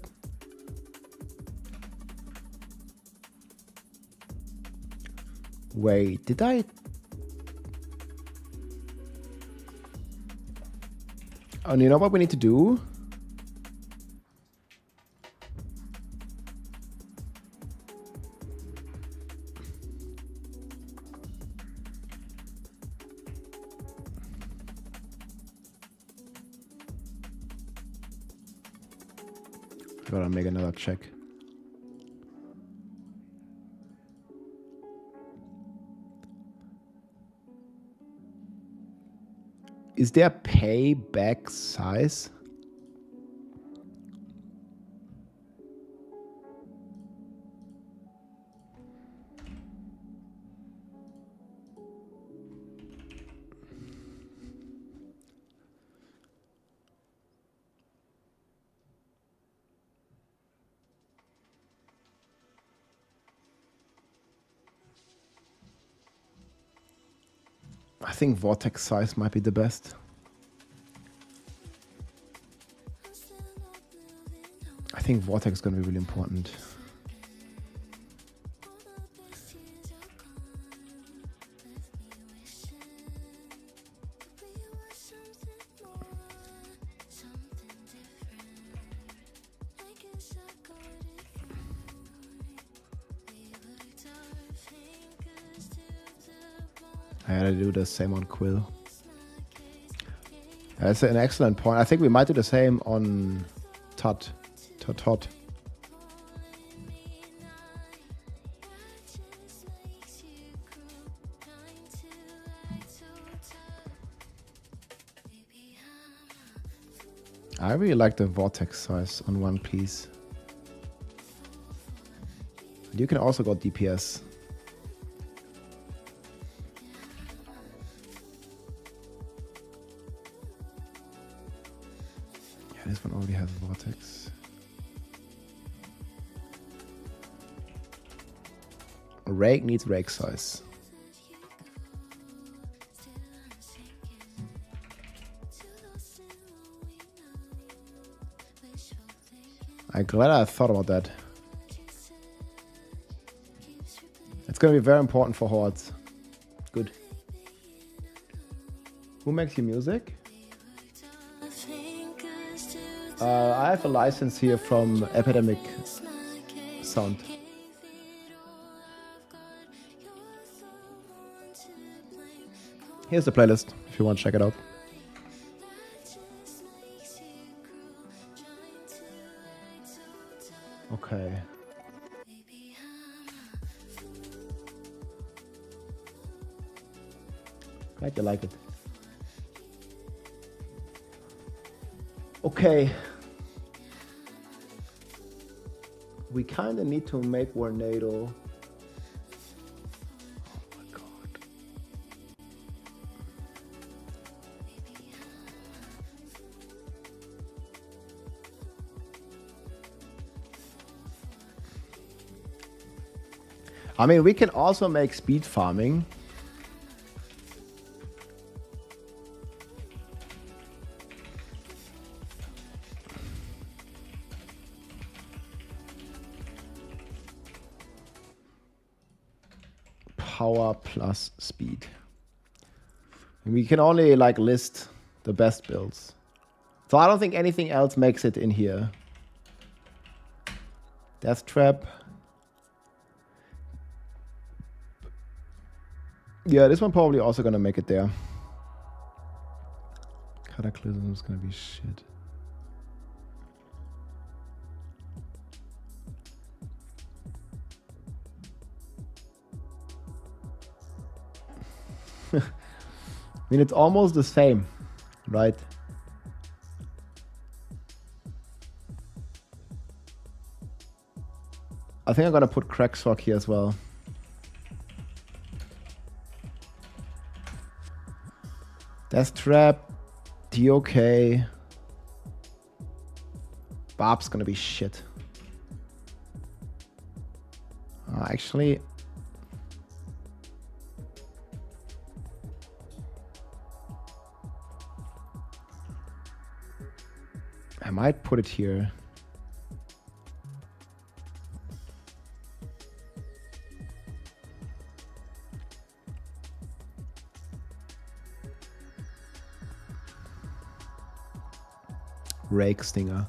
Wait, did I? Oh, and you know what we need to do? Gotta make another check. Is there payback size? I think vortex size might be the best. I think vortex is going to be really important. I gotta do the same on Quill. That's an excellent point. I think we might do the same on Tot. Tot. I really like the vortex size on one piece. And you can also go DPS. Yeah, this one already has vortex. Rake needs rake size. I'm glad I thought about that. It's gonna be very important for hordes. Good. Who makes your music? I have a license here from Epidemic Sound. Here's the playlist if you want to check it out. Okay. Glad you like it. Okay. We kind of need to make Tornado. I mean, we can also make speed farming. Power plus speed. And we can only like list the best builds. So I don't think anything else makes it in here. Death Trap. Yeah, this one probably also gonna make it there. Cataclysm is gonna be shit. I mean, it's almost the same, right? I think I'm gonna put Cracksock here as well. Death Trap, DOK. Barb's gonna be shit. Actually, I might put it here. Rake Stinger.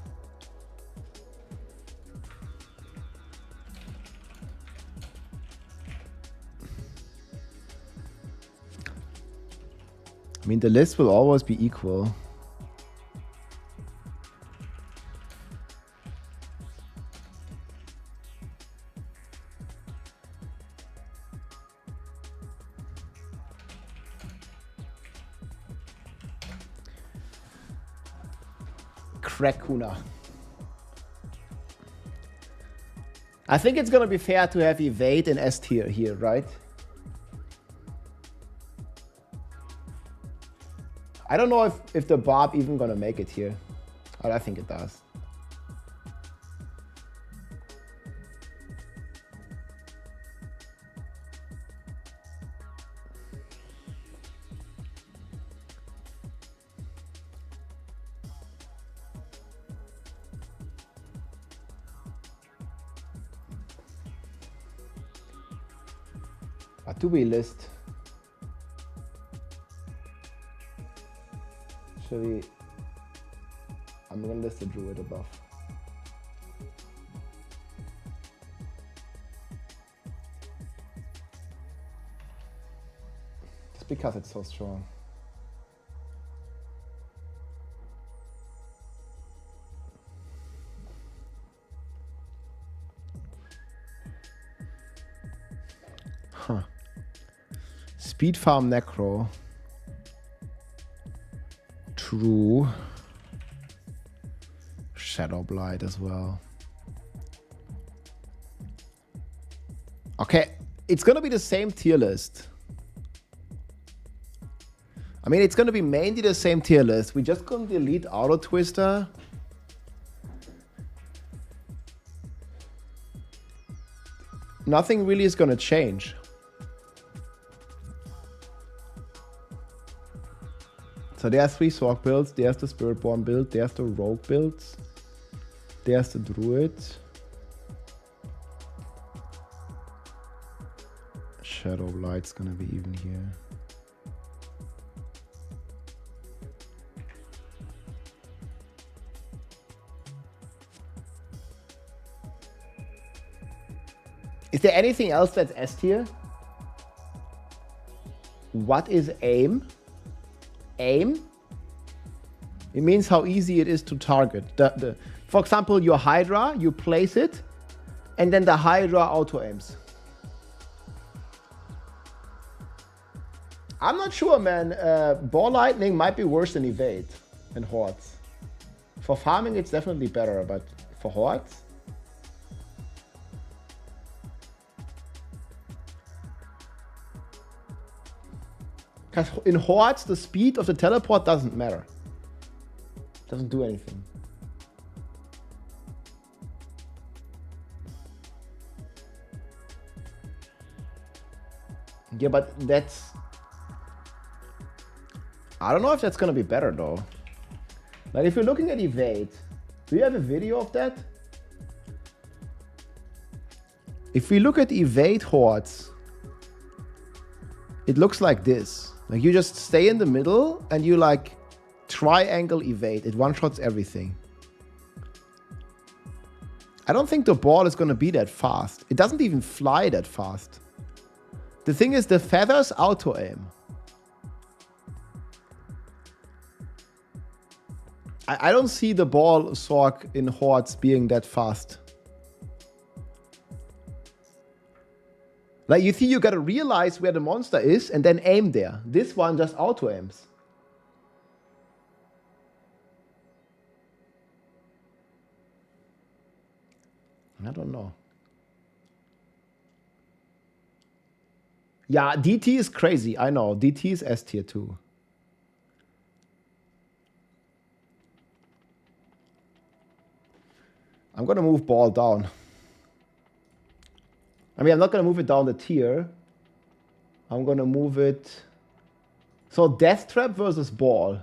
I mean, the list will always be equal. Krakuna. I think it's gonna be fair to have evade in S tier here, right? I don't know if the Barb even gonna make it here. But I think it does. What do we list? Should we? I'm gonna list the Druid above. Just because it's so strong. Huh. Speed farm Necro. True. Shadow Blight as well. Okay, it's gonna be the same tier list. I mean, it's gonna be mainly the same tier list. We just gonna delete Auto Twister. Nothing really is gonna change. So there's 3 Sorc builds, there's the Spiritborn build, there's the Rogue builds, there's the Druid. Shadow Blight's gonna be even here. Is there anything else that's S tier? What is aim? Aim? It means how easy it is to target. For example, your Hydra, you place it, and then the Hydra auto aims. I'm not sure, man. Ball Lightning might be worse than Evade and Hordes. For farming, it's definitely better, but for Hordes? Because in Hordes, the speed of the teleport doesn't matter. Doesn't do anything. Yeah, but that's... I don't know if that's gonna be better though. Like if you're looking at Evade, do you have a video of that? If we look at Evade Hordes, it looks like this. Like you just stay in the middle and you like triangle evade. It one-shots everything. I don't think the ball is going to be that fast. It doesn't even fly that fast. The thing is the feathers auto-aim. I don't see the ball Sorc in Hordes being that fast. Like you see, you gotta realize where the monster is and then aim there. This one just auto aims. I don't know. Yeah, DT is crazy. I know. DT is S tier too. I'm gonna move ball down. I mean, I'm not going to move it down the tier. I'm going to move it... So, Death Trap versus Ball.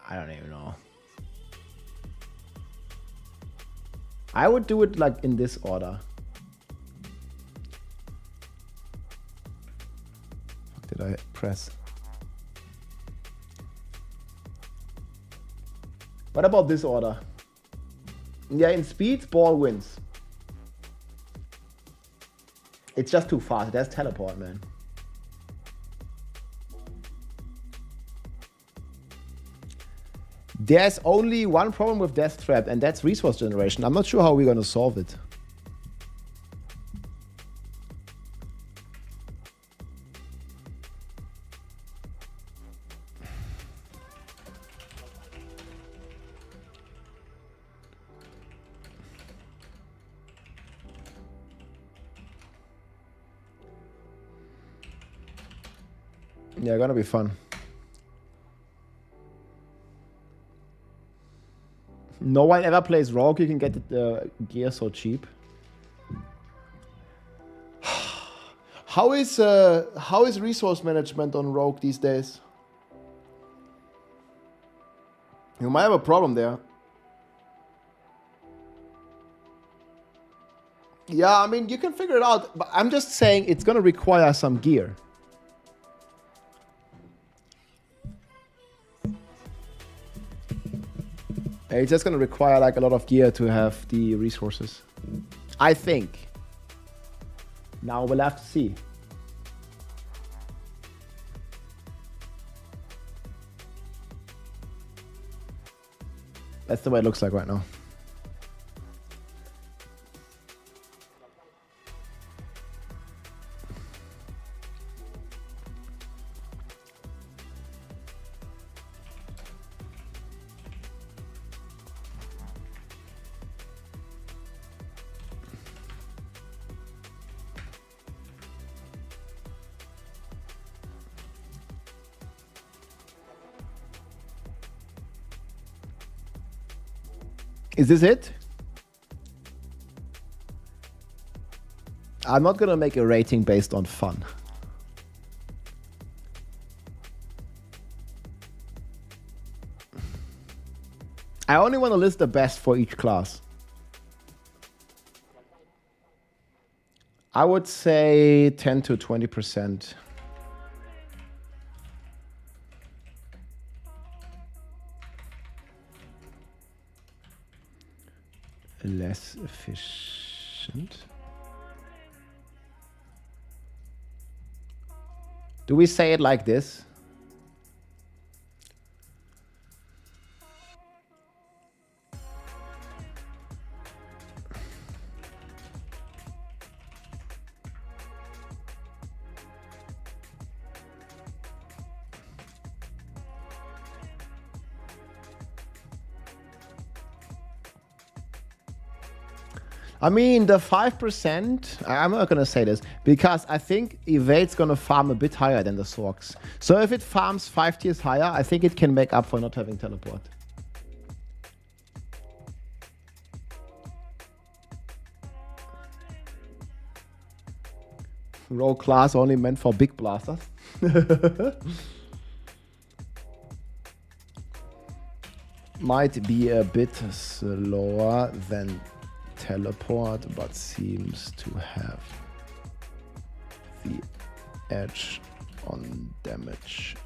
I don't even know. I would do it like in this order. What did I press? What about this order? Yeah, in speed, ball wins. It's just too fast. There's teleport, man. There's only one problem with Death Trap, and that's resource generation. I'm not sure how we're going to solve it. Yeah, gonna be fun. No one ever plays Rogue. You can get the gear so cheap. How is resource management on Rogue these days? You might have a problem there. Yeah, I mean, you can figure it out, but I'm just saying it's gonna require some gear. It's just gonna require like a lot of gear to have the resources, I think. Now we'll have to see. That's the way it looks like right now. Is this it? I'm not gonna make a rating based on fun. I only want to list the best for each class. I would say 10 to 20%. Less efficient. Do we say it like this? I mean, the 5%, I'm not going to say this, because I think Evade's going to farm a bit higher than the Sorks. So if it farms 5 tiers higher, I think it can make up for not having teleport. Rogue class only meant for big blasters. Might be a bit slower than teleport, but seems to have the edge on damage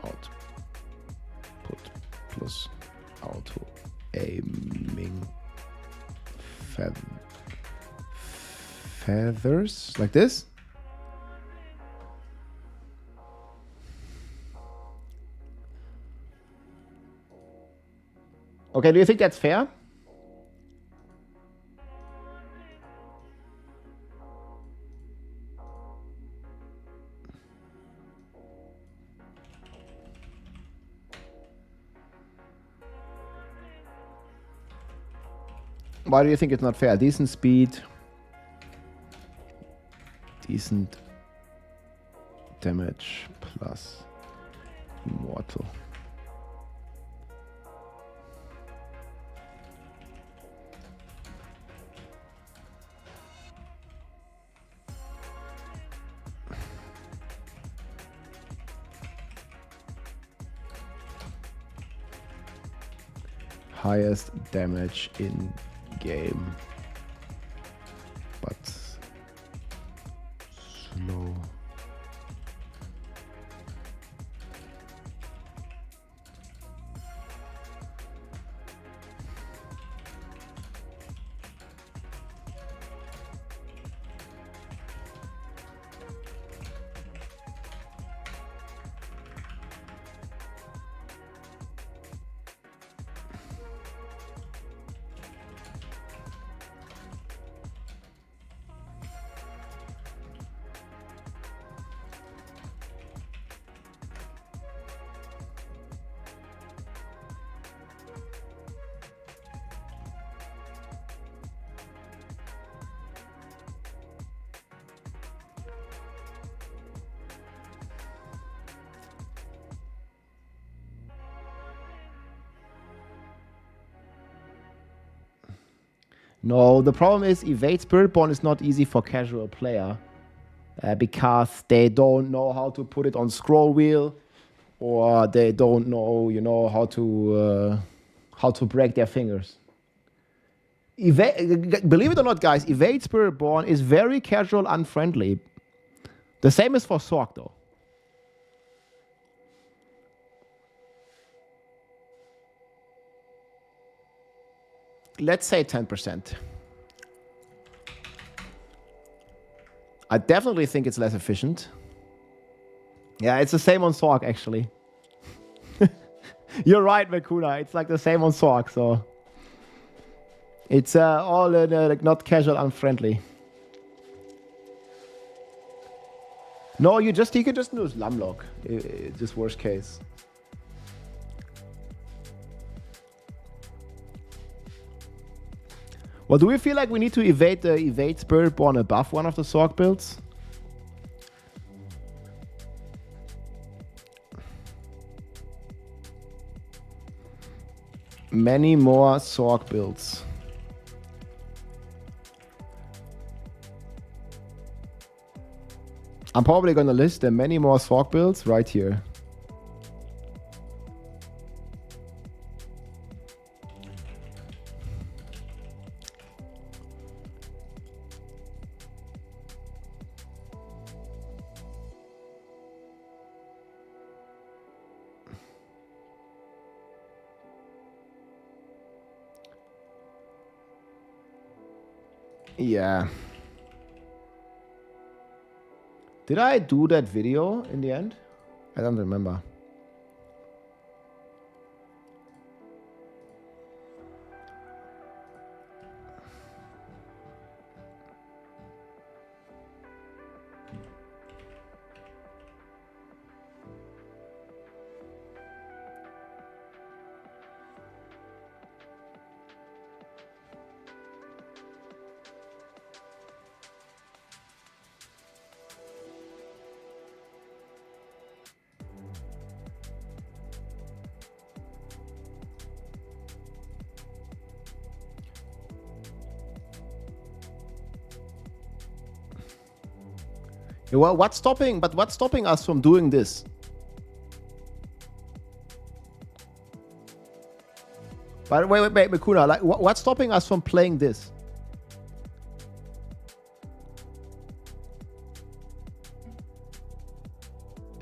output plus auto aiming feathers like this. Okay, do you think that's fair? Why do you think it's not fair? Decent speed, decent damage plus immortal. highest damage in game, but slow. No, the problem is Evade Spiritborn is not easy for casual player because they don't know how to put it on scroll wheel, or they don't know, you know, how to break their fingers. Believe it or not, guys, Evade Spiritborn is very casual unfriendly. The same is for Sork, though. Let's say 10%. I definitely think it's less efficient. Yeah, it's the same on Sork, actually. You're right, Makuna. It's like the same on Sork, so... It's all like not casual, unfriendly. No, you can just use Lumlock. Just worst case. Well, do we feel like we need to evade the Evade Spiritborn above one of the Sork builds? Many more Sork builds. I'm probably going to list the many more Sork builds right here. Yeah. Did I do that video in the end? I don't remember. Well, what's stopping us from doing this? But wait, Mikuna, like, what's stopping us from playing this?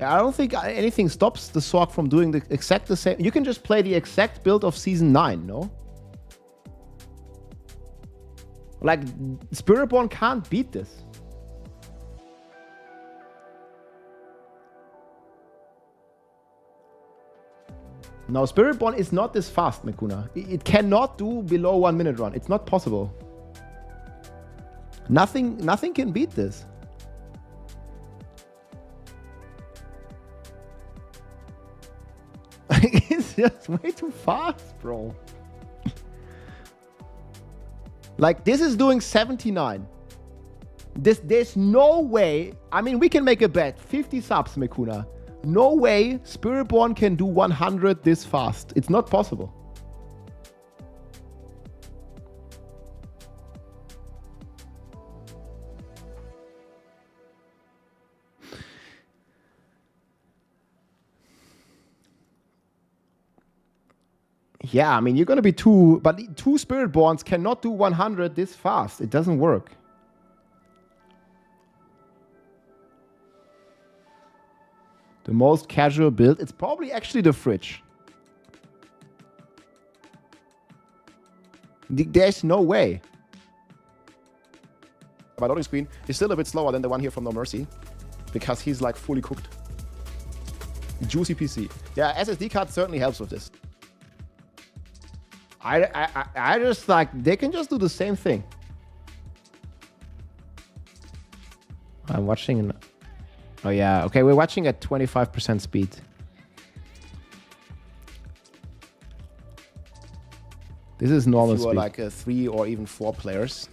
I don't think anything stops the Sork from doing the exact the same. You can just play the exact build of Season 9, no? Like, Spiritborn can't beat this. Now, Spiritborn is not this fast, Mikuna. It cannot do below 1 minute run. It's not possible. Nothing can beat this. It's just way too fast, bro. Like, this is doing 79. There's no way. I mean, we can make a bet. 50 subs, Mikuna. No way Spiritborn can do 100 this fast. It's not possible. Yeah, I mean, you're going to be two, but two Spiritborns cannot do 100 this fast. It doesn't work. The most casual build, it's probably actually the fridge. There's no way. My loading screen is still a bit slower than the one here from No Mercy, because he's like fully cooked. Juicy PC. Yeah, SSD card certainly helps with this. I just like, they can just do the same thing. I'm watching. Oh yeah, okay, we're watching at 25% speed. This is normal speed. If you are like 3 or even 4 players,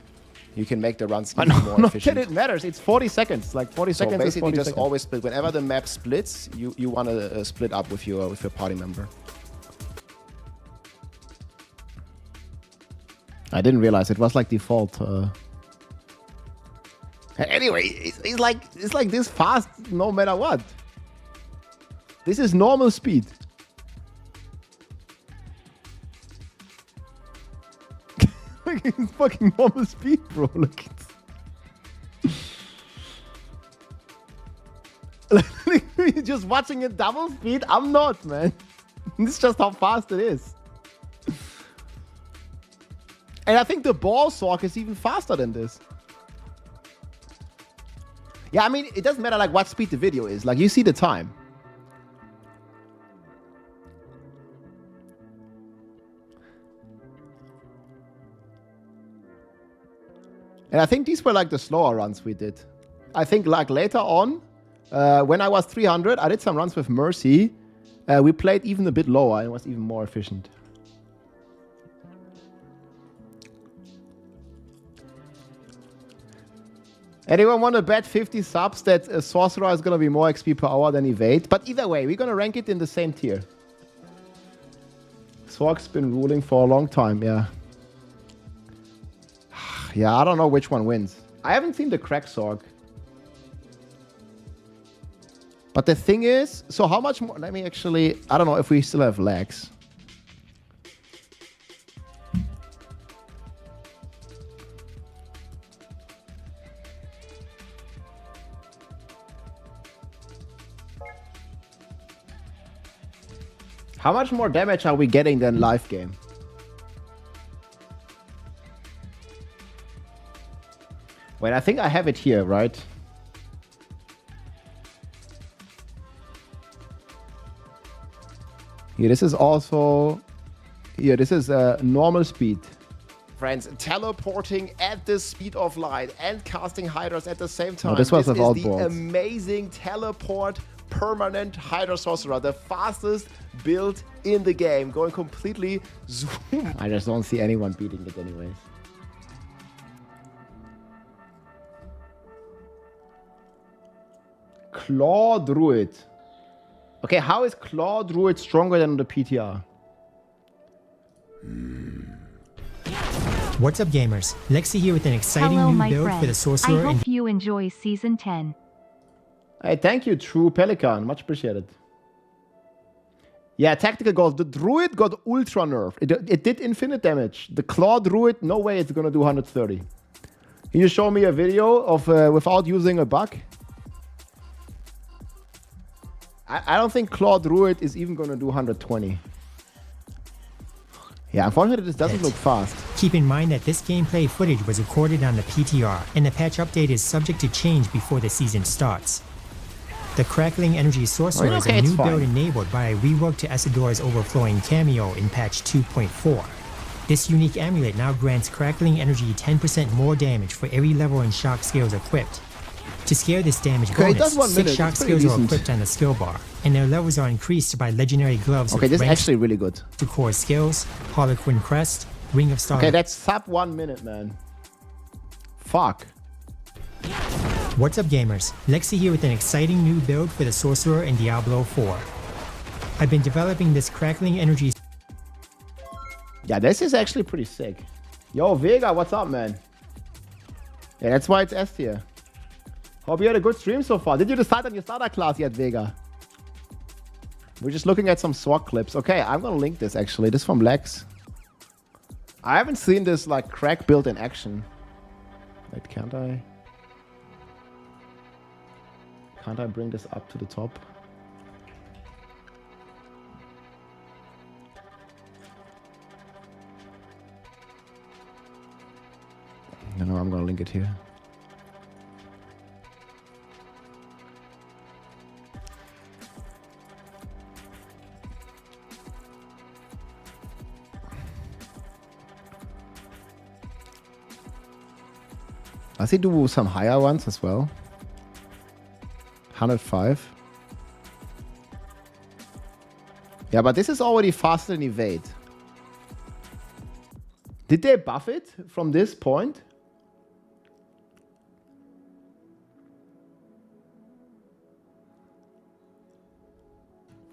you can make the runs even more efficient. It matters. It's 40 seconds. Like 40 seconds. So basically, just always split. Whenever the map splits, you want to split up with your party member. I didn't realize it was like default. Anyway, it's like this fast no matter what. This is normal speed. It's fucking normal speed, bro. Look. You're just watching it double speed? I'm not, man. This is just how fast it is. And I think the ball sork is even faster than this. Yeah, I mean, it doesn't matter like what speed the video is. Like, you see the time. And I think these were like the slower runs we did. I think like later on, when I was 300, I did some runs with Mercy. We played even a bit lower and it was even more efficient. Anyone want to bet 50 subs that a Sorcerer is going to be more XP per hour than Evade? But either way, we're going to rank it in the same tier. Sork's been ruling for a long time, yeah. Yeah, I don't know which one wins. I haven't seen the crack Sork. But the thing is, so how much more? Let me actually, I don't know if we still have legs. How much more damage are we getting than live game? Wait, I think I have it here, right? Here, this is also... Here, this is normal speed. Friends, teleporting at the speed of light and casting Hydras at the same time. No, this was without the balls. Amazing teleport permanent Hydra Sorcerer. The fastest build in the game. Going completely zoom. I just don't see anyone beating it anyways. Claw Druid. Okay, how is Claw Druid stronger than the PTR? What's up, gamers? Lexi here with an exciting Hello, new my build friend. for the Sorcerer. I hope you enjoy Season 10. Hey, thank you, True Pelican. Much appreciated. Yeah, tactical goals. The Druid got ultra nerfed. It did infinite damage. The Claw Druid, no way it's gonna do 130. Can you show me a video of without using a bug? I don't think Claw Druid is even gonna do 120. Yeah, unfortunately this doesn't look fast. Keep in mind that this gameplay footage was recorded on the PTR, and the patch update is subject to change before the season starts. The Crackling Energy Sorcerer is a new build enabled by a rework to Esidore's Overflowing cameo in patch 2.4. This unique amulet now grants Crackling Energy 10% more damage for every level and shock skills equipped. To scale this damage bonus, 6 shock skills are equipped on the skill bar, and their levels are increased by legendary gloves. Okay, this is actually really good. To core skills, Harlequin Crest, Ring of Stars. Okay, that's sub 1 minute, man. Fuck. What's up, gamers? Lexi here with an exciting new build for the Sorcerer in Diablo 4. I've been developing this Crackling Energy. Yeah, this is actually pretty sick. Yo, Vega, what's up, man? Yeah, that's why it's S tier. Hope you had a good stream so far. Did you decide on your starter class yet, Vega? We're just looking at some Sork clips. Okay, I'm gonna link this actually. This is from Lex. I haven't seen this like crack build in action. Wait, can't I? Can't I bring this up to the top? No, I'm gonna link it here. I think do some higher ones as well. 105. Yeah, but this is already faster than evade. Did they buff it from this point?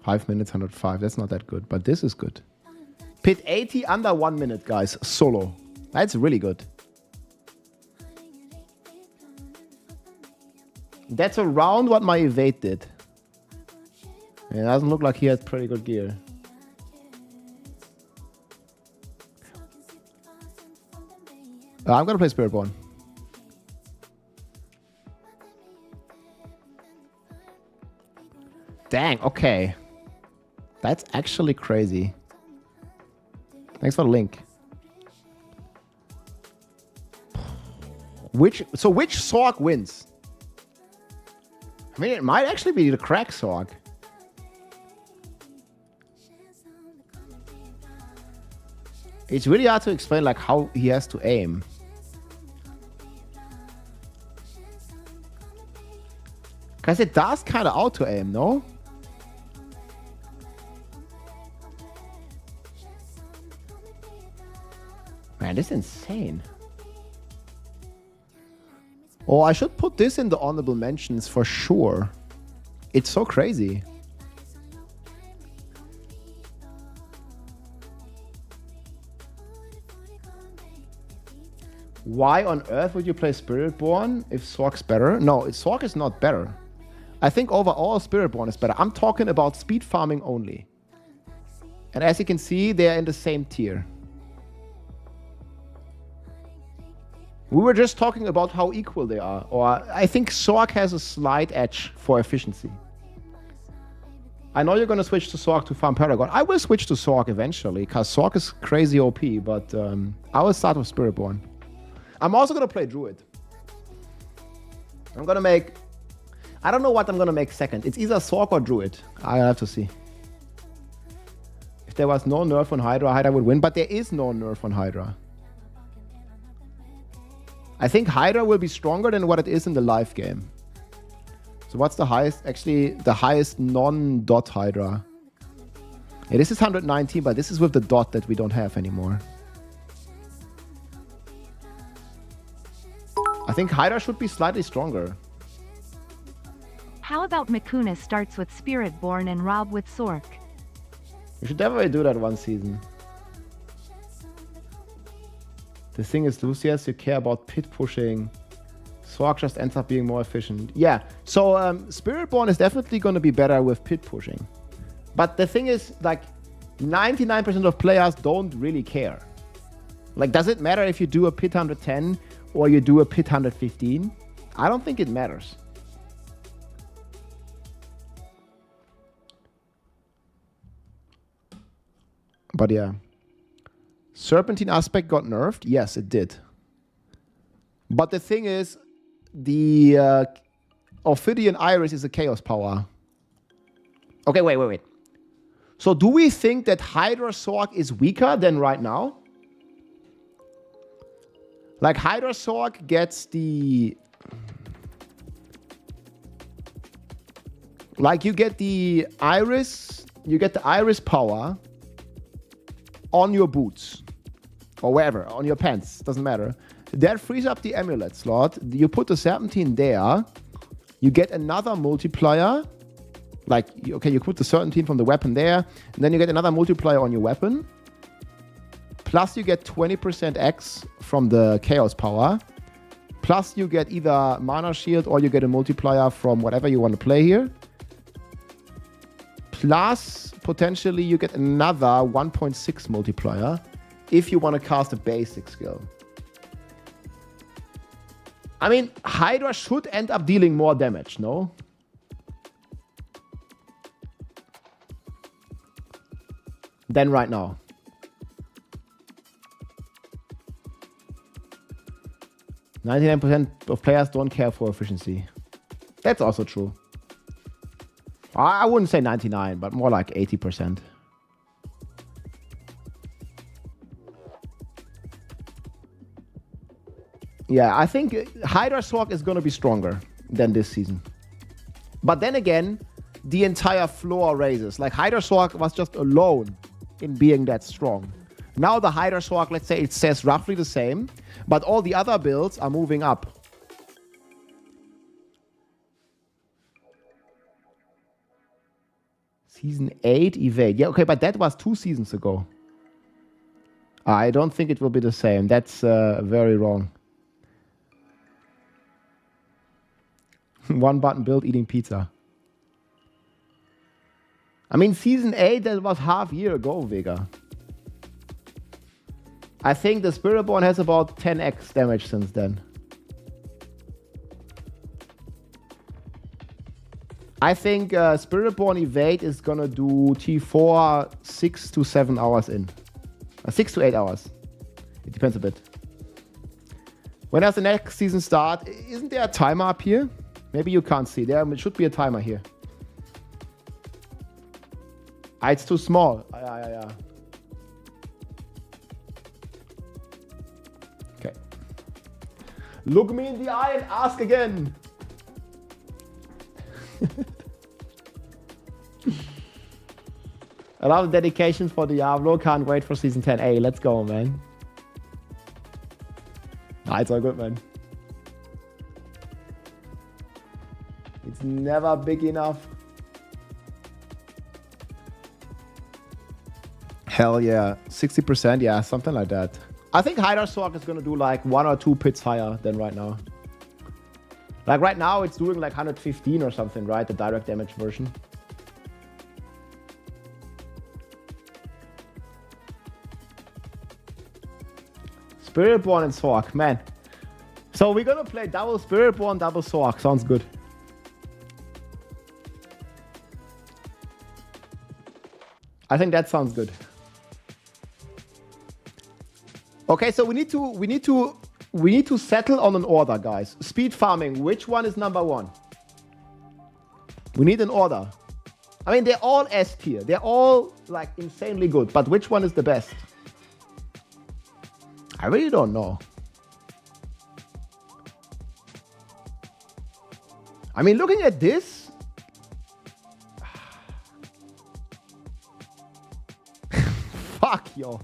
Five minutes, 105. That's not that good, but this is good. Pit 80 under 1 minute, guys. Solo. That's really good. That's around what my evade did. It doesn't look like he has pretty good gear. I'm gonna play Spiritborn. Dang, okay. That's actually crazy. Thanks for the link. Which Sork wins? I mean, it might actually be the crack Sork. It's really hard to explain like how he has to aim. Because it does kind of auto aim, no? Man, this is insane. Oh, I should put this in the honorable mentions for sure. It's so crazy. Why on earth would you play Spiritborn if Sork's better? No, Sork is not better. I think overall Spiritborn is better. I'm talking about speed farming only. And as you can see, they are in the same tier. We were just talking about how equal they are. Or I think Sork has a slight edge for efficiency. I know you're going to switch to Sork to farm Paragon. I will switch to Sork eventually, because Sork is crazy OP, but I will start with Spiritborn. I'm also going to play Druid. I'm going to make... I don't know what I'm going to make second. It's either Sork or Druid. I have to see. If there was no nerf on Hydra, Hydra would win, but there is no nerf on Hydra. I think Hydra will be stronger than what it is in the live game. So what's the highest? Actually, the highest non-dot Hydra. Yeah, this is 119, but this is with the dot that we don't have anymore. I think Hydra should be slightly stronger. How about Makuna starts with Spiritborn and Rob with Sork? We should definitely do that one season. The thing is, Lucius, you care about pit pushing. Sork just ends up being more efficient. Yeah, so Spiritborn is definitely going to be better with pit pushing. But the thing is, like, 99% of players don't really care. Like, does it matter if you do a pit 110 or you do a pit 115? I don't think it matters. But yeah. Serpentine aspect got nerfed? Yes, it did. But the thing is, the Ophidian Iris is a chaos power. Okay, wait. So do we think that Hydra Sork is weaker than right now? Like Hydra Sork gets the... Like you get the Iris power on your boots. Or wherever, on your pants, doesn't matter. That frees up the amulet slot. You put the Serpentine there. You get another multiplier. Like, okay, you put the Serpentine from the weapon there. And then you get another multiplier on your weapon. Plus you get 20% X from the Chaos power. Plus you get either Mana Shield or you get a multiplier from whatever you want to play here. Plus, potentially, you get another 1.6 multiplier if you want to cast a basic skill. I mean, Hydra should end up dealing more damage, no? Than right now. %99% of players don't care for efficiency. That's also true. I wouldn't say 99, but more like 80%. Yeah, I think Hydra Sork is going to be stronger than this season. But then again, the entire floor raises. Like, Hydra Sork was just alone in being that strong. Now the Hydra Sork, let's say it says roughly the same, but all the other builds are moving up. Season 8 evade. Yeah, okay, but that was 2 seasons ago. I don't think it will be the same. That's very wrong. One button build eating pizza. I mean, season 8, that was half year ago, Vega. I think the Spiritborn has about 10x damage since then. I think Spiritborn Evade is gonna do T4 6 to 7 hours in. 6 to 8 hours. It depends a bit. When does the next season start? Isn't there a timer up here? Maybe you can't see. There should be a timer here. Ah, it's too small. Yeah. Okay. Look me in the eye and ask again. A lot of dedication for Diablo. Can't wait for season 10. Hey, let's go, man. Nah, it's all good, man. It's never big enough. Hell yeah. 60%, yeah, something like that. I think Hydra Sork is gonna do like 1 or 2 pits higher than right now. Like right now, it's doing like 115 or something, right? The direct damage version. Spiritborn and Sork, man. So we're gonna play double Spiritborn, double Sork. Sounds good. I think that sounds good. Okay, so we need to settle on an order, guys. Speed farming, which one is number 1? We need an order. I mean, they're all S tier. They're all like insanely good, but which one is the best? I really don't know. I mean, looking at this, fuck, yo.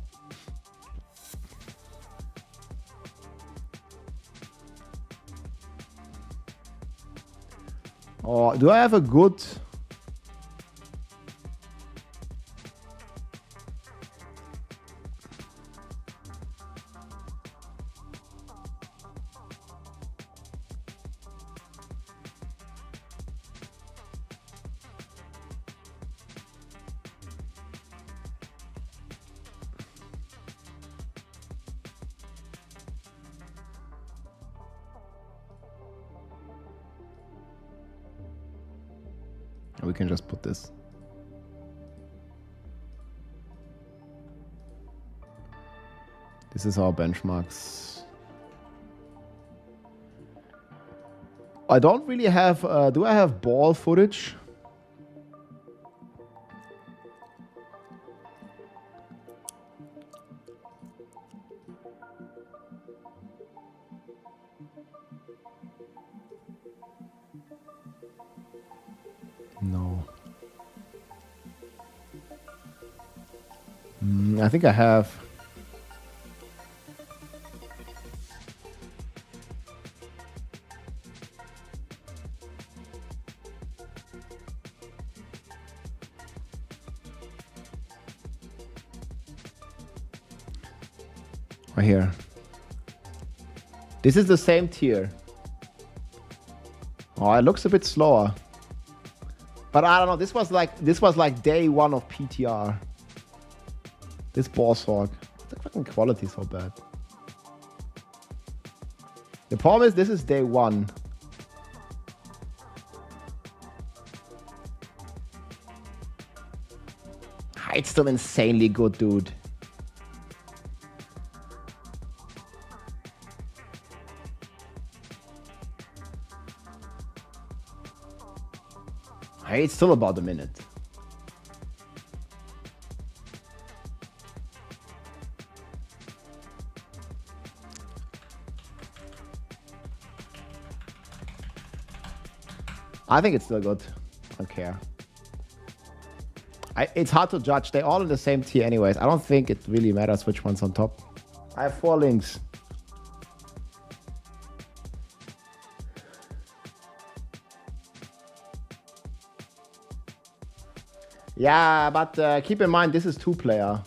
Oh, do I have a good... We can just put this. This is our benchmarks. I don't really have... do I have ball footage? No. I think I have. Right here. This is the same tier. Oh, it looks a bit slower. But I don't know. This was like day one of PTR. This boss hog. The fucking quality is so bad. The problem is this is day one. It's still insanely good, dude. It's still about a minute. I think it's still good. I don't care. It's hard to judge. They're all in the same tier anyways. I don't think it really matters which one's on top. I have 4 links. Yeah, but keep in mind, this is 2-player.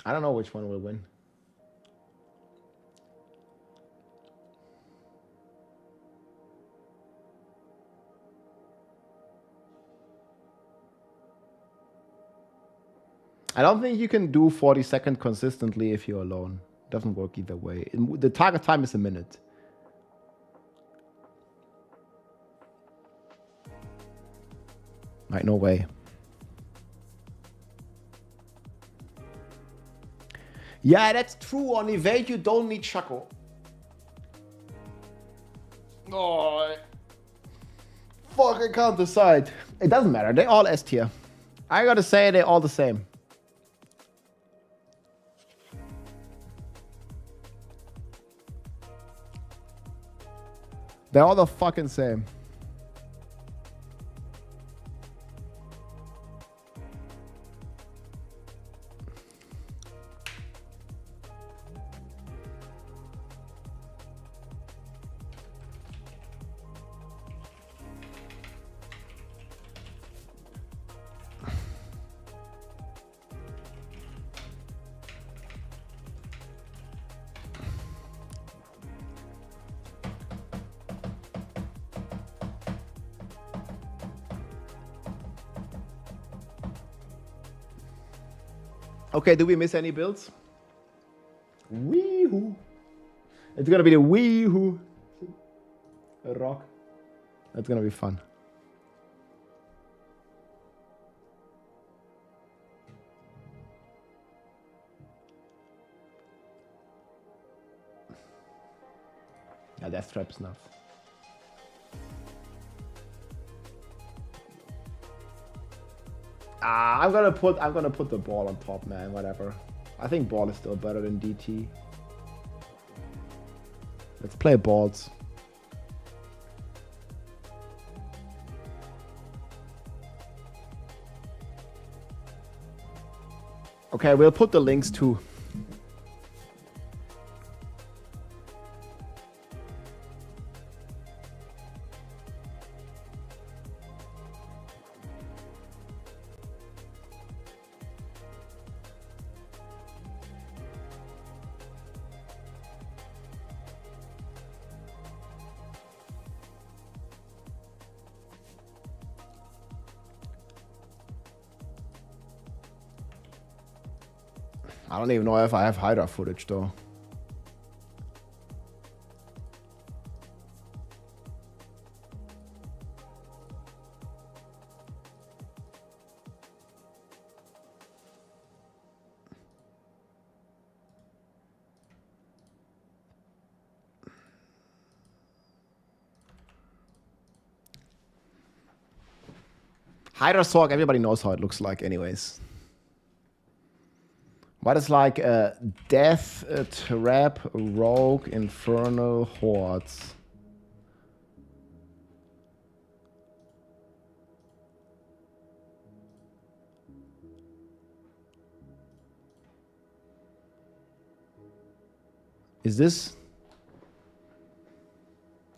I don't know which one will win. I don't think you can do 40 seconds consistently if you're alone. It doesn't work either way. The target time is a minute. Right, no way. Yeah, that's true. On evade, you don't need Shaco. Oh, fuck, I can't decide. It doesn't matter. They're all S tier. I gotta say, they're all the same. They're all the fucking same. Okay, do we miss any builds? Wee-hoo. It's gonna be the wee-hoo. A rock. That's gonna be fun. Yeah, Death Trap's nuts. I'm gonna put the ball on top, man. Whatever. I think ball is still better than DT. Let's play balls. Okay, we'll put the links too. I don't even know if I have Hydra footage though. Hydra Sorg, everybody knows how it looks like anyways. What is like a Death Trap, Rogue, Infernal, Hordes? Is this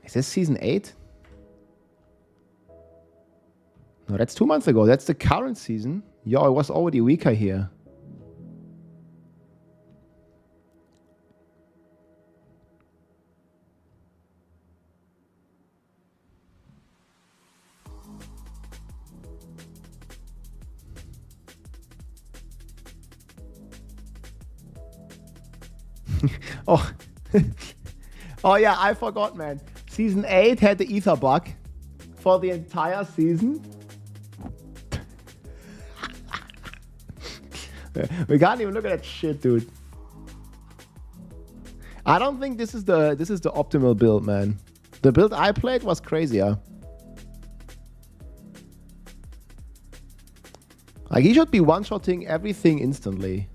season 8? No, that's 2 months ago. That's the current season. Yo, it was already weaker here. Oh. Oh yeah, I forgot, man. Season 8 had the ether bug for the entire season. We can't even look at that shit, dude. I don't think this is the optimal build, man. The build I played was crazier. Like, he should be one-shotting everything instantly.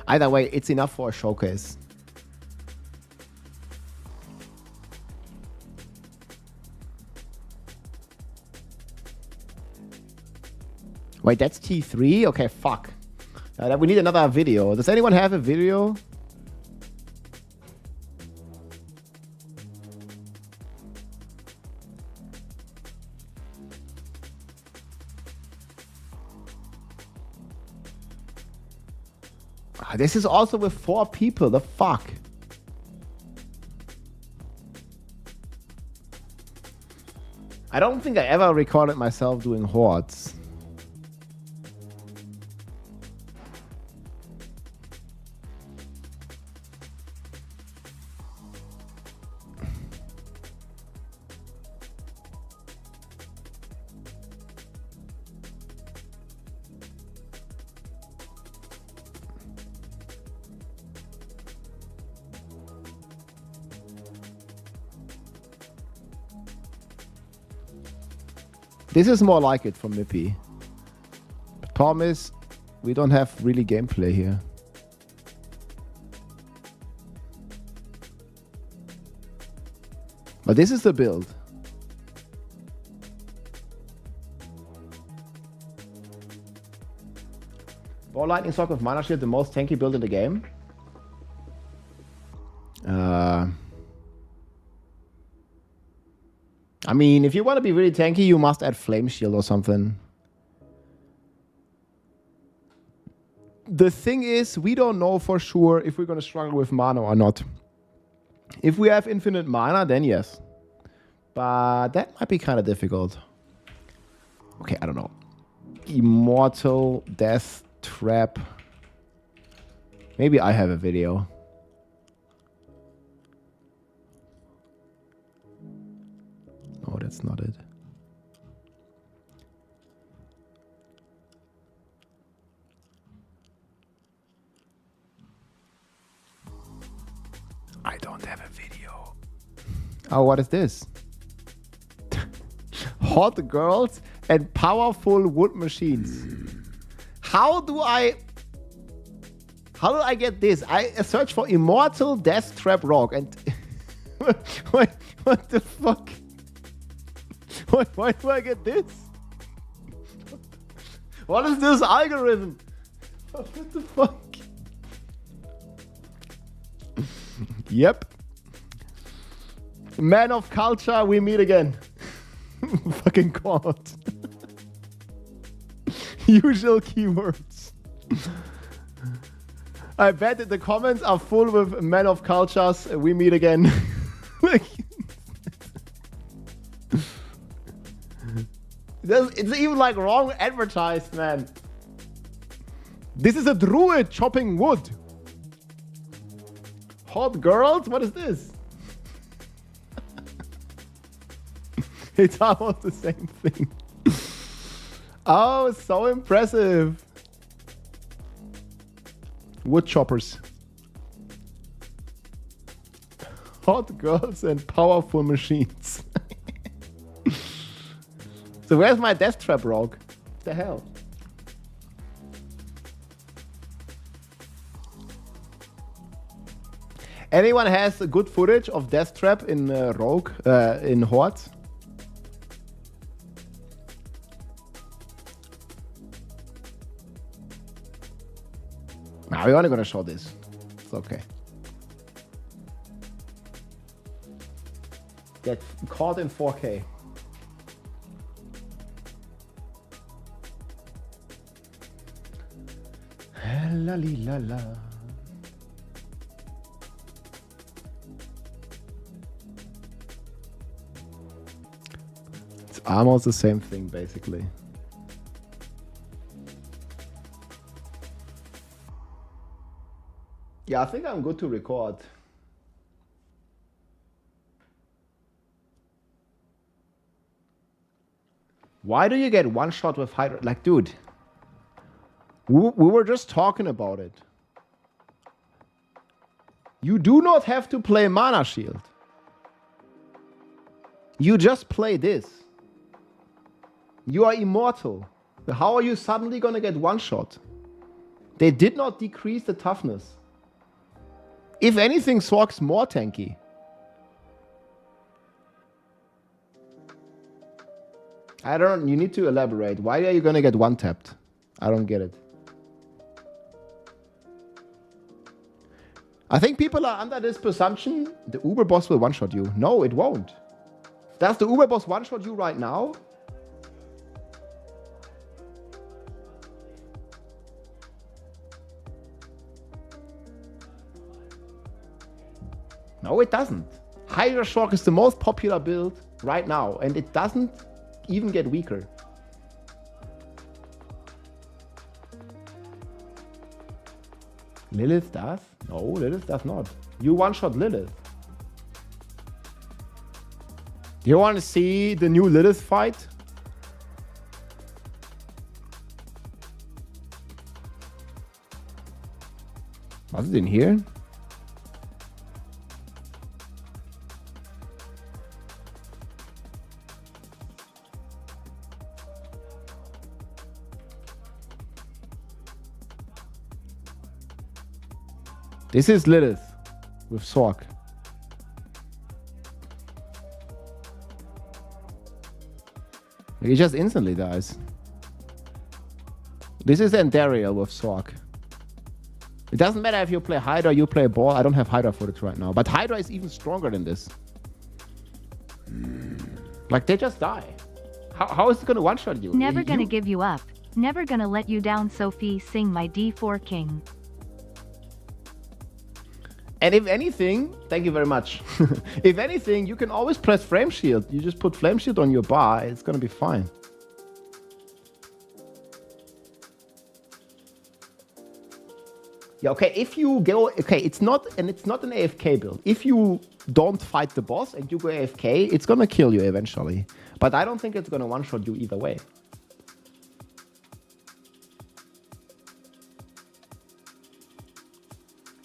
Either way, it's enough for a showcase. Wait, that's T3? Okay, fuck. We need another video. Does anyone have a video? This is also with 4 people. The fuck? I don't think I ever recorded myself doing hordes. This is more like it for Mippy. The problem is, we don't have really gameplay here. But this is the build. Ball Lightning Sock with Mana Shield, the most tanky build in the game. I mean, if you want to be really tanky, you must add Flame Shield or something. The thing is, we don't know for sure if we're going to struggle with mana or not. If we have infinite mana, then yes. But that might be kind of difficult. Okay, I don't know. Immortal Death Trap. Maybe I have a video. No, that's not it. I don't have a video. Oh, what is this? Hot girls and powerful wood machines. How do I get this? I search for Immortal Death Trap Rock and wait, what the fuck? Why do I get this? What is this algorithm? What the fuck? Yep. Man of culture, we meet again. Fucking God. Usual keywords. I bet that the comments are full with man of cultures, we meet again. It's even like wrong advertised, man. This is a druid chopping wood. Hot girls? What is this? It's almost the same thing. Oh, so impressive. Wood choppers. Hot girls and powerful machines. So where's my Death Trap Rogue? What the hell? Anyone has good footage of Death Trap in Rogue, in Horde? Nah, we're only gonna show this. It's okay. Get caught in 4K. La li la la. It's almost the same thing, basically. Yeah, I think I'm good to record. Why do you get one shot with Hydra? Like, dude, we were just talking about it. You do not have to play Mana Shield. You just play this. You are immortal. How are you suddenly gonna get one shot? They did not decrease the toughness. If anything, Sork's more tanky. I don't, you need to elaborate. Why are you gonna get one tapped? I don't get it. I think people are under this presumption the Uber boss will one-shot you. No, it won't. Does the Uber boss one-shot you right now? No, it doesn't. Hydra Shock is the most popular build right now, and it doesn't even get weaker. Lilith does? No, Lilith does not. You one-shot Lilith. Do you want to see the new Lilith fight? Was it in here? This is Lilith with Sork. He just instantly dies. This is Endariel with Sork. It doesn't matter if you play Hydra or you play Ball. I don't have Hydra footage right now. But Hydra is even stronger than this. Like, they just die. How is it going to one-shot you? Never gonna give you up. Never gonna let you down, Sophie. Sing my D4 King. And if anything, thank you very much. If anything, you can always press Flame Shield. You just put Flame Shield on your bar. It's going to be fine. Yeah, okay, if you go... Okay, it's not an AFK build. If you don't fight the boss and you go AFK, it's going to kill you eventually. But I don't think it's going to one-shot you either way.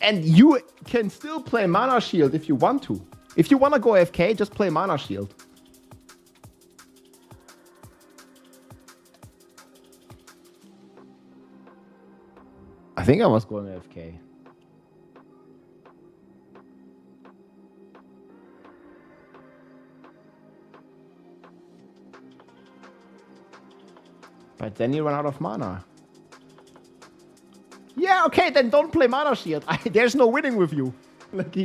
And you can still play Mana Shield if you want to. If you want to go AFK, just play Mana Shield. I think I was going AFK. But then you run out of mana. Yeah, okay, then don't play Mana Shield. There's no winning with you. Like,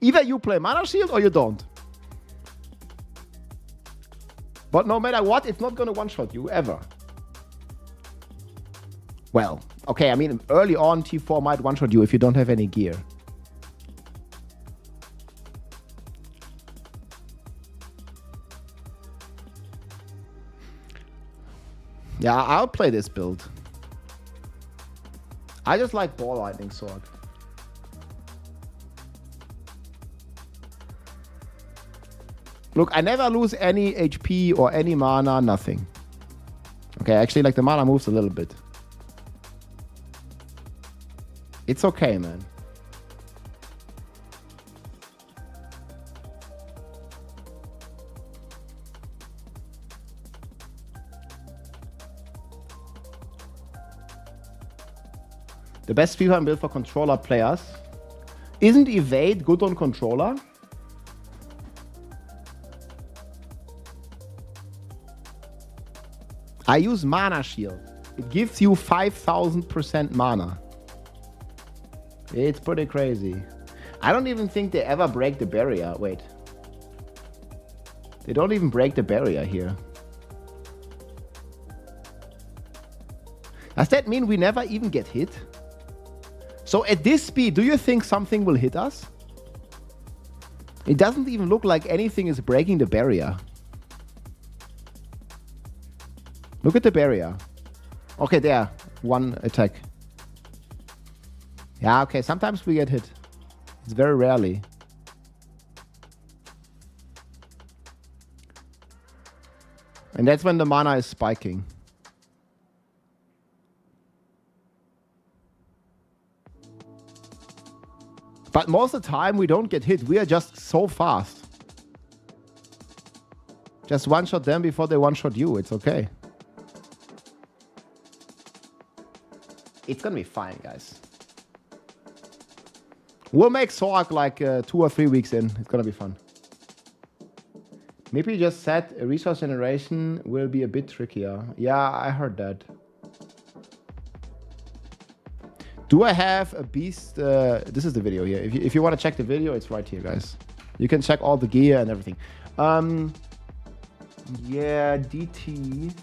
either you play Mana Shield or you don't. But no matter what, it's not going to one-shot you, ever. Well, okay, I mean, early on, T4 might one-shot you if you don't have any gear. Yeah, I'll play this build. I just like Ball Lightning Sword. Look, I never lose any HP or any mana, nothing. Okay, actually, like, the mana moves a little bit. It's okay, man. The best FIFA build for controller players. Isn't Evade good on controller? I use Mana Shield. It gives you 5,000% mana. It's pretty crazy. I don't even think they ever break the barrier. Wait. They don't even break the barrier here. Does that mean we never even get hit? So at this speed, do you think something will hit us? It doesn't even look like anything is breaking the barrier. Look at the barrier. Okay, there. One attack. Yeah, okay. Sometimes we get hit. It's very rarely. And that's when the mana is spiking. But most of the time we don't get hit. We are just so fast. Just one-shot them before they one-shot you. It's okay. It's gonna be fine, guys. We'll make Sorg like 2 or 3 weeks in. It's gonna be fun. Maybe just said a resource generation will be a bit trickier. Yeah, I heard that. Do I have a beast? This is the video here. If you want to check the video, it's right here, guys. You can check all the gear and everything. Yeah, DT.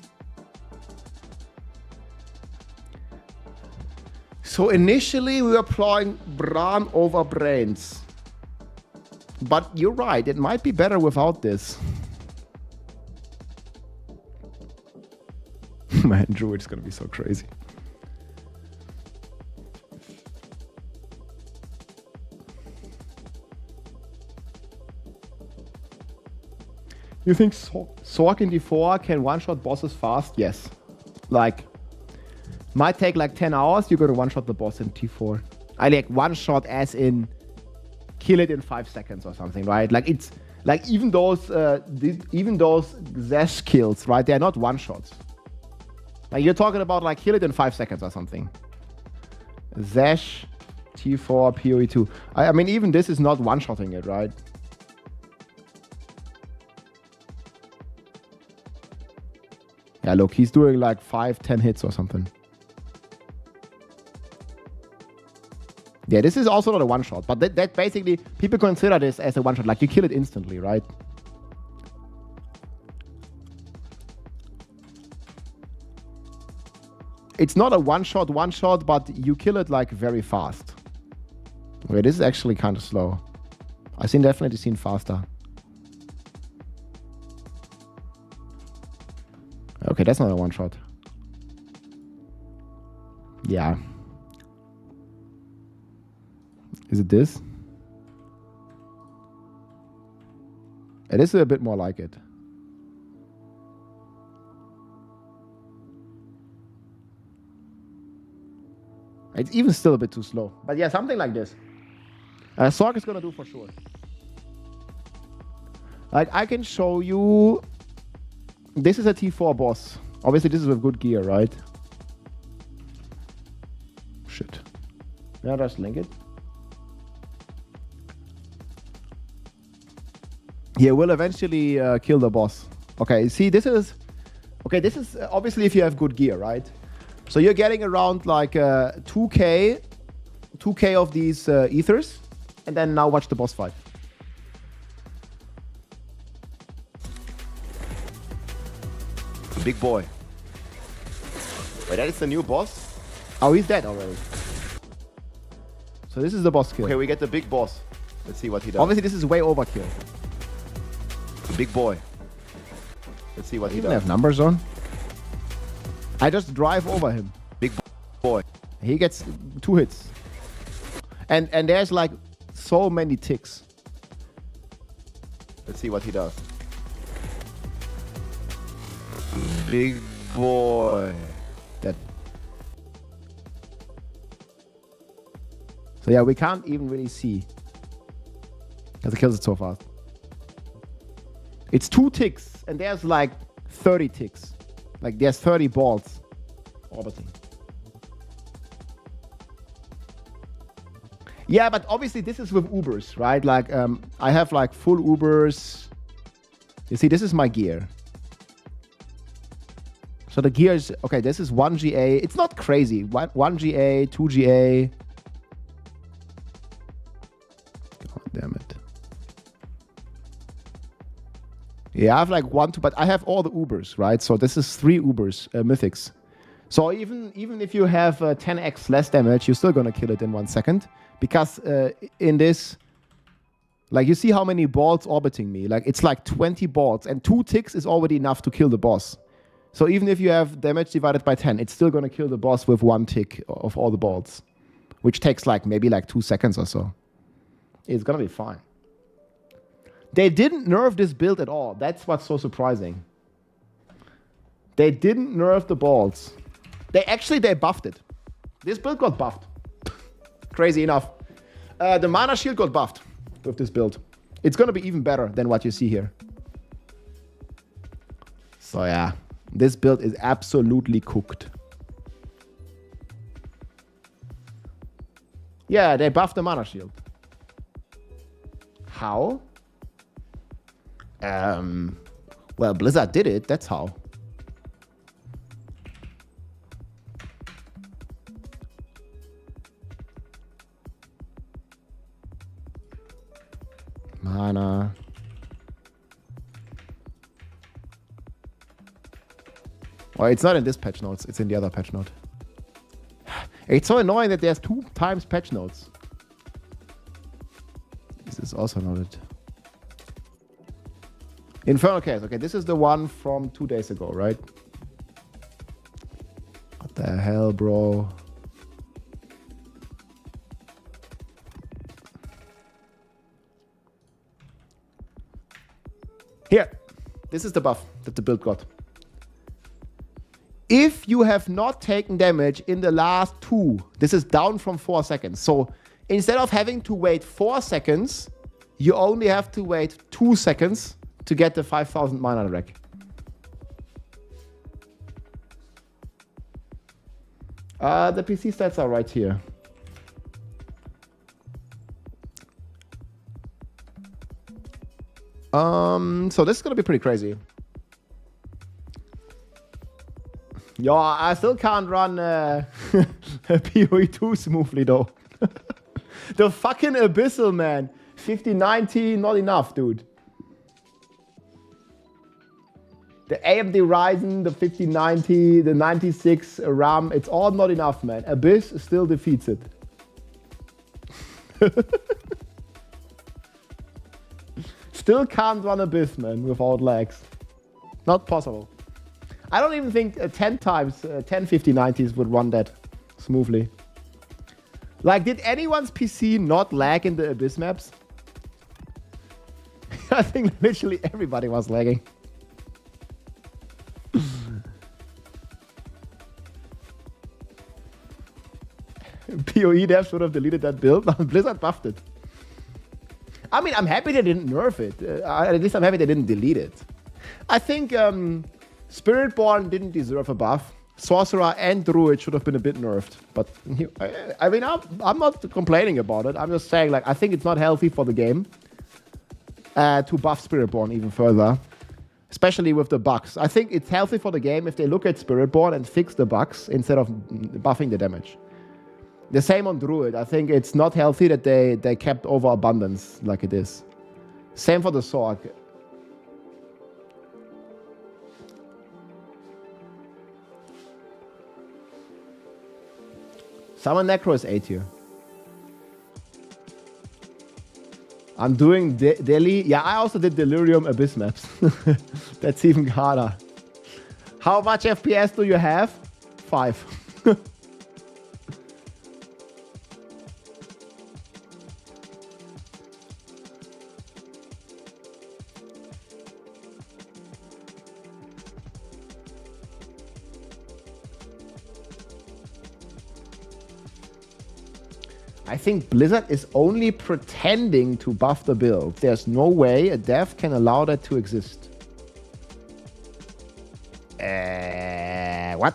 So initially we were playing Bran over Brains. But you're right, it might be better without this. Man, Druid's gonna be so crazy. You think Sorg in D4 can one-shot bosses fast? Yes. Like, might take like 10 hours, you gotta one-shot the boss in T4. I like one-shot as in kill it in 5 seconds or something, right? Like it's like even those Zesh kills, right? They're not one-shots. Like you're talking about like kill it in 5 seconds or something. Zesh, T4, PoE2. I mean, even this is not one-shotting it, right? Yeah, look, he's doing like 5-10 hits or something. Yeah, this is also not a one-shot, but that basically, people consider this as a one-shot, like you kill it instantly, right? It's not a one-shot, but you kill it like very fast. Okay, this is actually kind of slow. I've definitely seen faster. Okay, that's not a one-shot. Yeah. Is it this? It is a bit more like it. It's even still a bit too slow. But yeah, something like this. Sorg is gonna do for sure. Like, I can show you... This is a T4 boss. Obviously, this is with good gear, right? Shit. Yeah, just link it. He will eventually kill the boss. Okay, see, this is... Okay, this is obviously if you have good gear, right? So you're getting around like 2k of these ethers. And then now watch the boss fight. Big boy. Wait, that is the new boss? Oh, he's dead already. So this is the boss kill. Okay, we get the big boss. Let's see what he does. Obviously, this is way overkill. The big boy. Let's see what he does. Have numbers on? I just drive over him. Big boy. He gets 2 hits. And there's like so many ticks. Let's see what he does. Big boy. Dead. So yeah, we can't even really see. Because it kills it so fast. It's 2 ticks, and there's like 30 ticks. Like there's 30 balls orbiting. Yeah, but obviously this is with Ubers, right? Like I have like full Ubers. You see, this is my gear. So the gear is, okay, this is 1 GA. It's not crazy. 1 GA, 2 GA. God damn it. Yeah, I have like 1, 2, but I have all the Ubers, right? So this is 3 Ubers, mythics. So even if you have 10x less damage, you're still gonna kill it in 1 second. Because in this, like you see how many balls orbiting me. Like it's like 20 balls and 2 ticks is already enough to kill the boss. So even if you have damage divided by 10, it's still gonna kill the boss with 1 tick of all the balls. Which takes like maybe like 2 seconds or so. It's gonna be fine. They didn't nerf this build at all. That's what's so surprising. They didn't nerf the balls. They buffed it. This build got buffed. Crazy enough. The mana shield got buffed with this build. It's gonna be even better than what you see here. So yeah, this build is absolutely cooked. Yeah, they buffed the mana shield. How? Well, Blizzard did it, that's how. Mana. Well, it's not in this patch notes, it's in the other patch note. It's so annoying that there's 2 times patch notes. This is also noted. Infernal case. Okay, this is the one from 2 days ago, right? What the hell, bro? Here. This is the buff that the build got. If you have not taken damage in the last 2, this is down from 4 seconds. So instead of having to wait 4 seconds, you only have to wait 2 seconds to get the 5,000 mana rack. The PC stats are right here. So this is gonna be pretty crazy. Yo, I still can't run PoE 2 smoothly though. The fucking Abyssal, man. 5090, not enough, dude. The AMD Ryzen, the 5090, the 96 RAM, it's all not enough, man. Abyss still defeats it. Still can't run Abyss, man, without lags. Not possible. I don't even think 10 times 10 5090s would run that smoothly. Like, did anyone's PC not lag in the Abyss maps? I think literally everybody was lagging. PoE devs should have deleted that build. Blizzard buffed it. I mean, I'm happy they didn't nerf it. At least I'm happy they didn't delete it. I think Spiritborn didn't deserve a buff. Sorcerer and Druid should have been a bit nerfed. But I mean, I'm not complaining about it. I'm just saying, like, I think it's not healthy for the game to buff Spiritborn even further. Especially with the bugs. I think it's healthy for the game if they look at Spiritborn and fix the bugs instead of buffing the damage. The same on Druid. I think it's not healthy that they kept overabundance like it is. Same for the sword. Summon Necro is 8 here. I'm doing Delhi. Yeah, I also did Delirium Abyss maps. That's even harder. How much FPS do you have? 5. I think Blizzard is only pretending to buff the build. There's no way a dev can allow that to exist. What?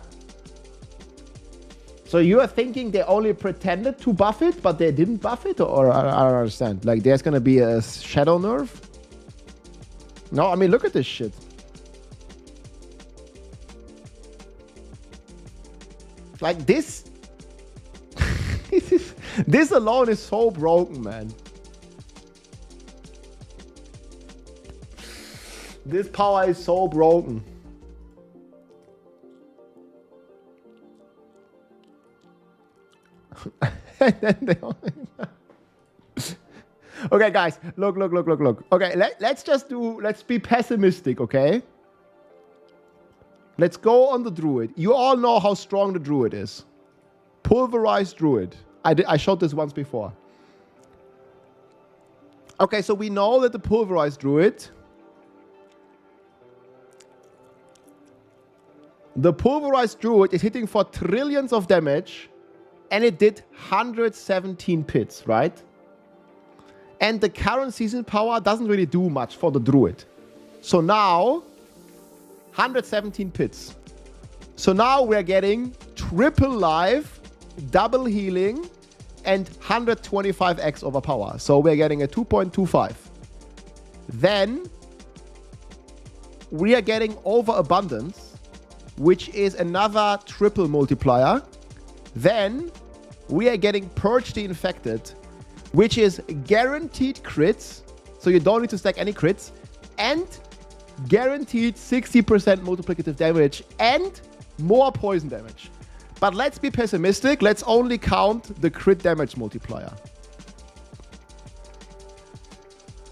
So you are thinking they only pretended to buff it, but they didn't buff it? Or I don't understand. Like, there's gonna be a shadow nerf? No, I mean, look at this shit. Like, this... This alone is so broken, man. This power is so broken. And then they okay, guys, look. Okay, let's be pessimistic, okay? Let's go on the Druid. You all know how strong the Druid is. Pulverized Druid. I showed this once before. Okay, so we know that the Pulverized Druid... The Pulverized Druid is hitting for trillions of damage, and it did 117 pits, right? And the current season power doesn't really do much for the Druid. So now, 117 pits. So now we're getting triple life, double healing, and 125x overpower. So we're getting a 2.25. Then we are getting overabundance, which is another triple multiplier. Then we are getting Purge the Infected, which is guaranteed crits, so you don't need to stack any crits, and guaranteed 60% multiplicative damage and more poison damage. But let's be pessimistic, let's only count the crit damage multiplier.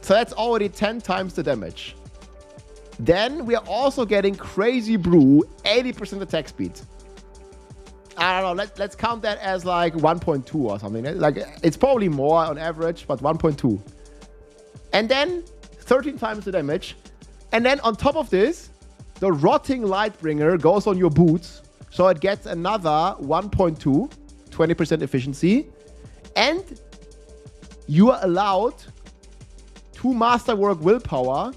So that's already 10 times the damage. Then we are also getting Crazy Brew, 80% attack speed. I don't know, let's count that as like 1.2 or something. Like, it's probably more on average, but 1.2. And then 13 times the damage. And then on top of this, the Rotting Lightbringer goes on your boots. So it gets another 1.2, 20% efficiency. And you are allowed 2 Masterwork Willpower,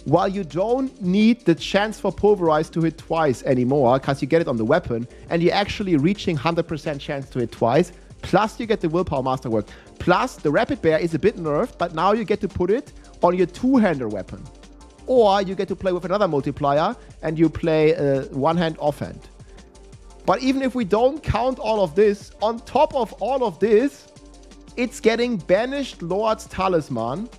while you don't need the chance for Pulverize to hit twice anymore, because you get it on the weapon, and you're actually reaching 100% chance to hit twice, plus you get the Willpower Masterwork. Plus, the Rapid Bear is a bit nerfed, but now you get to put it on your two-hander weapon. Or you get to play with another multiplier, and you play one-hand offhand. But even if we don't count all of this, on top of all of this, it's getting Banished Lord's Talisman.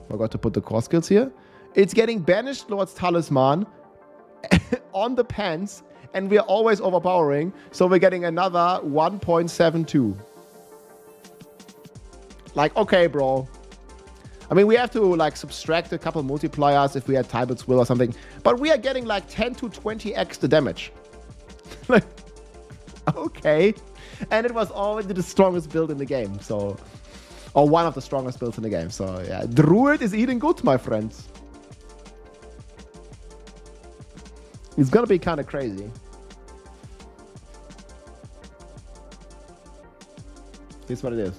Forgot to put the core skills here. It's getting Banished Lord's Talisman on the pants, and we're always overpowering, so we're getting another 1.72. Like, okay, bro. I mean, we have to like subtract a couple multipliers if we had Tybalt's Will or something, but we are getting like 10 to 20x the damage. Like, okay. And it was already the strongest build in the game, so... Or one of the strongest builds in the game. So yeah, Druid is eating good, my friends. It's gonna be kind of crazy. Here's what it is.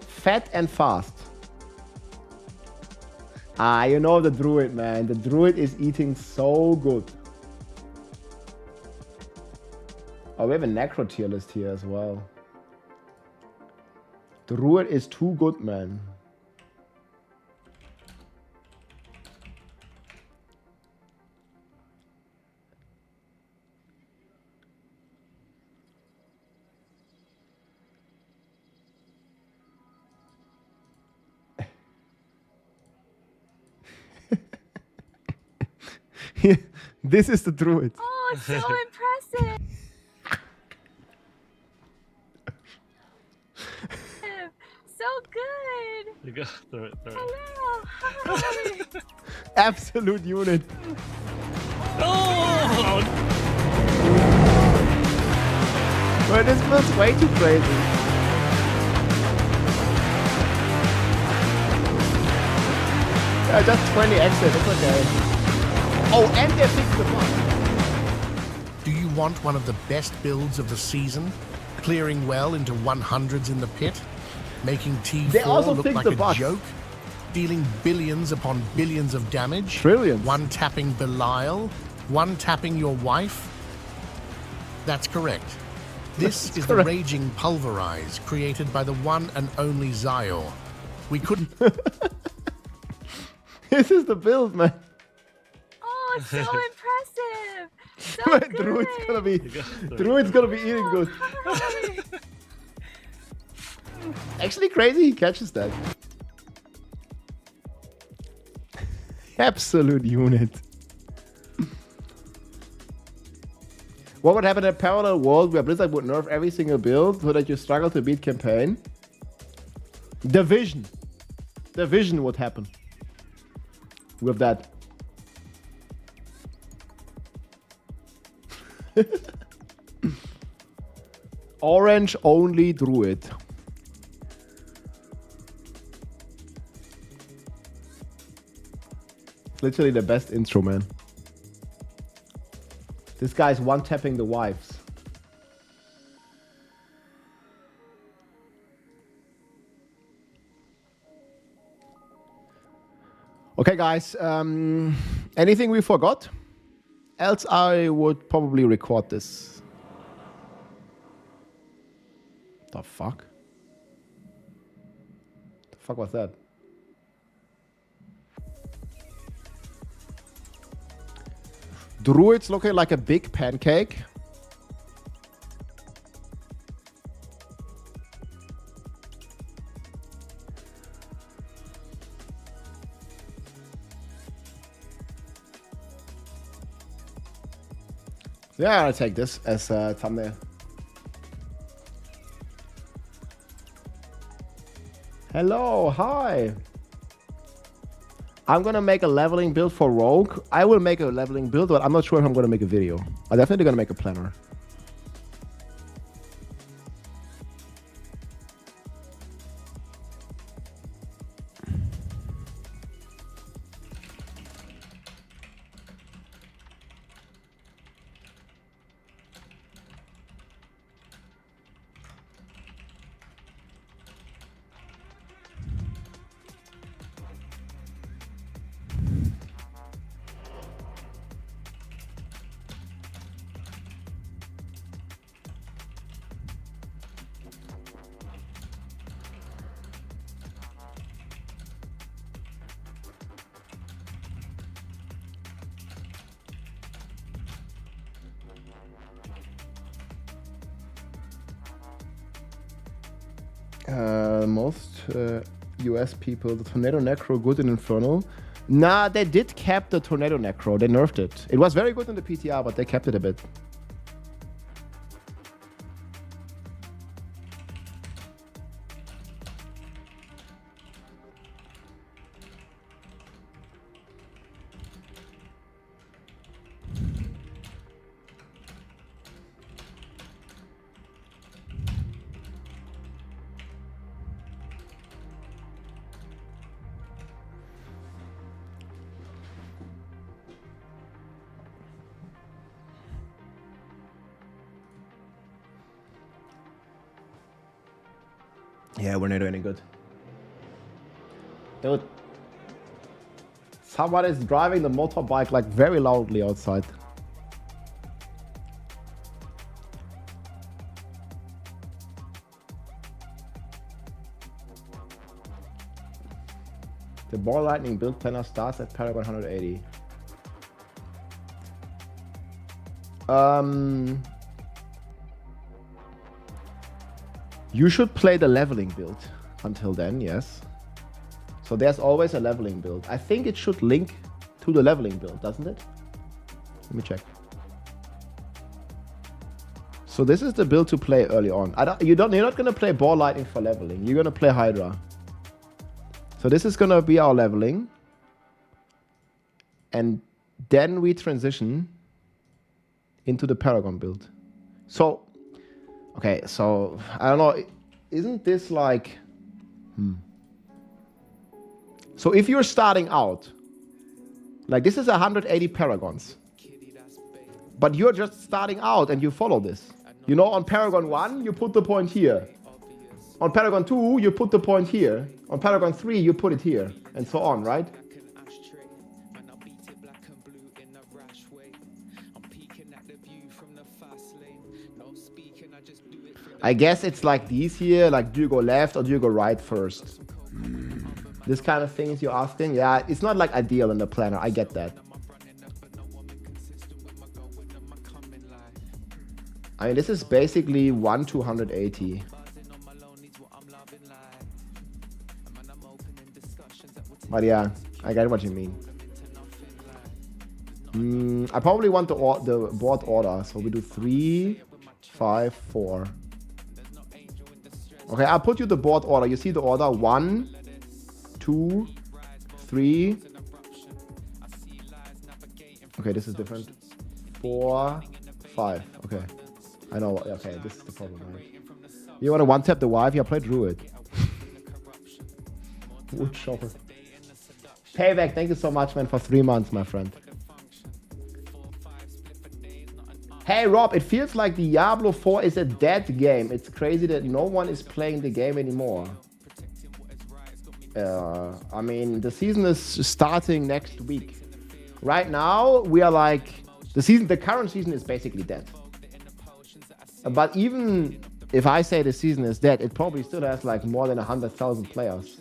Fat and fast. Ah, you know the Druid, man. The Druid is eating so good. Oh, we have a Necro tier list here as well. Druid is too good, man. This is the Druid. Oh, it's so impressive. So good. You go through it. Hello. Hi. Absolute unit. Oh! Well, this feels way too crazy. Yeah, just 20 exit, it's okay. Oh, and they fixed the bug. Do you want one of the best builds of the season? Clearing well into 100s in the pit? Making T4 look like a joke? Dealing billions upon billions of damage? Trillions. One-tapping Belial? One-tapping your wife? That's correct. This is the Raging Pulverize, created by the one and only Zyor. We couldn't... This is the build, man. Oh, it's so impressive. So good. Druid's gonna be eating good. actually crazy he catches that. Absolute unit. What would happen in a parallel world where Blizzard would nerf every single build so that you struggle to beat campaign? Division. Division would happen with that. Orange only Druid. Literally the best intro, man. This guy's one-tapping the wives. Okay, guys. Anything we forgot? Else I would probably record this. The fuck? The fuck was that? Druid's looking like a big pancake. Yeah, I'll take this as a thumbnail. Hello, hi. I'm gonna make a leveling build for Rogue. I will make a leveling build, but I'm not sure if I'm gonna make a video. I'm definitely gonna make a planner. Most US people, the Tornado Necro good in Infernal. Nah, they did cap the Tornado Necro. They nerfed it. It was very good in the PTR, but they kept it a bit. Yeah, we're not doing any good. Dude, someone is driving the motorbike like very loudly outside. The Ball Lightning build planner starts at Paragon 180. You should play the leveling build until then, yes. So there's always a leveling build. I think it should link to the leveling build, doesn't it? Let me check. So this is the build to play early on. You're not gonna play Ball Lightning for leveling. You're gonna play Hydra. So this is gonna be our leveling. And then we transition into the Paragon build. So, okay, so I don't know, isn't this like, So if you're starting out, like this is 180 Paragons, but you're just starting out and you follow this. You know, on Paragon 1, you put the point here. On Paragon 2, you put the point here. On Paragon 3, you put it here, and so on, right? I guess it's like these here, like do you go left or do you go right first? This kind of things you're asking? Yeah, it's not like ideal in the planner, I get that. I mean, this is basically 1 to 180. But yeah, I get what you mean. I probably want the board order, so we do 3, 5, 4. Okay, I'll put you the board order. You see the order 1, 2, 3. Okay, this is different. 4, 5. Okay, I know. Okay, this is the problem. Right? You want to one-tap the wife? Yeah, play Druid. Wood chopper. Payback, thank you so much, man, for 3 months, my friend. Hey Rob, it feels like Diablo 4 is a dead game. It's crazy that no one is playing the game anymore. I mean, the season is starting next week. Right now, we are like, the current season is basically dead. But even if I say the season is dead, it probably still has like more than 100,000 players.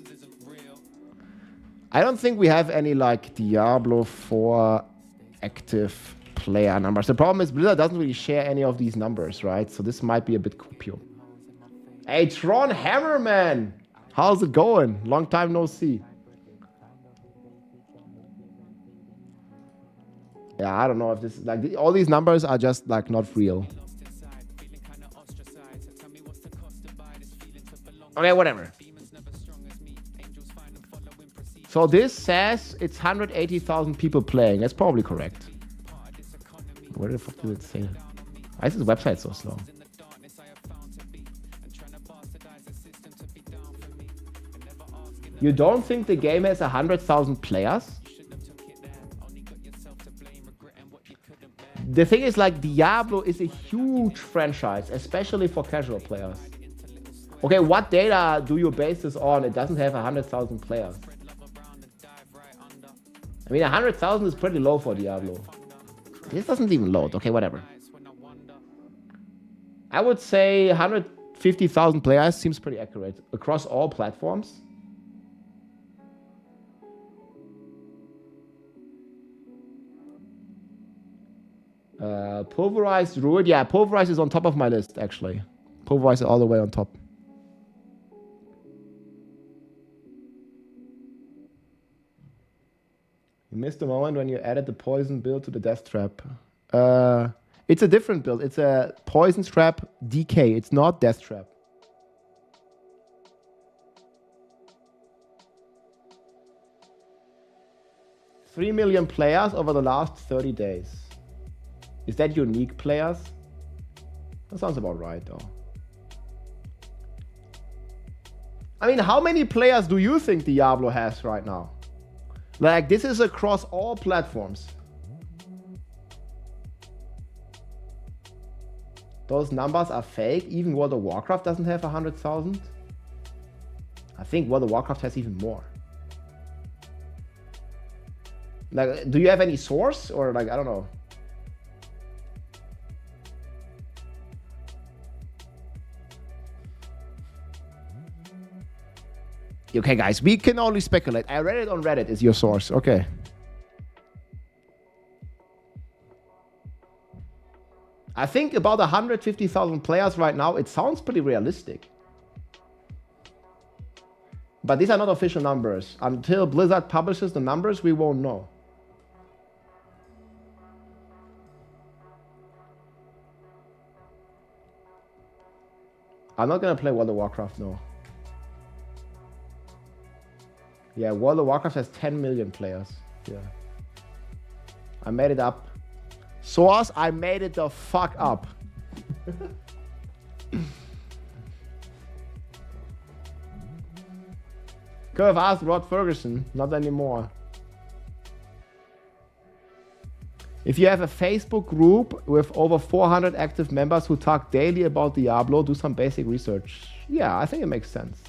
I don't think we have any like Diablo 4 active player numbers. The problem is Blizzard doesn't really share any of these numbers, right? So this might be a bit copious. Hey, Tron Hammerman! How's it going? Long time no see. Yeah, I don't know if this like all these numbers are just like not real. Okay, whatever. So this says it's 180,000 people playing. That's probably correct. Where the fuck did it say that? Why is this website so slow? You don't think the game has 100,000 players? The thing is, like, Diablo is a huge franchise, especially for casual players. Okay, what data do you base this on? It doesn't have 100,000 players. I mean, 100,000 is pretty low for Diablo. This doesn't even load. Okay, whatever. I would say 150,000 players seems pretty accurate across all platforms. Pulverized Druid. Yeah, Pulverized is on top of my list, actually. Pulverized is all the way on top. You missed the moment when you added the poison build to the death trap. It's a different build. It's a poison trap DK. It's not death trap. $3 million players over the last 30 days. Is that unique players? That sounds about right, though. I mean, how many players do you think Diablo has right now? Like, this is across all platforms. Those numbers are fake. Even World of Warcraft doesn't have 100,000. I think World of Warcraft has even more. Like, do you have any source? Or, like, I don't know. Okay, guys, we can only speculate. I read it on Reddit is your source. Okay. I think about 150,000 players right now. It sounds pretty realistic. But these are not official numbers. Until Blizzard publishes the numbers, we won't know. I'm not going to play World of Warcraft, no. Yeah, World of Warcraft has 10 million players. Yeah. I made it up. Source, I made it the fuck up. Could have asked Rod Ferguson. Not anymore. If you have a Facebook group with over 400 active members who talk daily about Diablo, do some basic research. Yeah, I think it makes sense.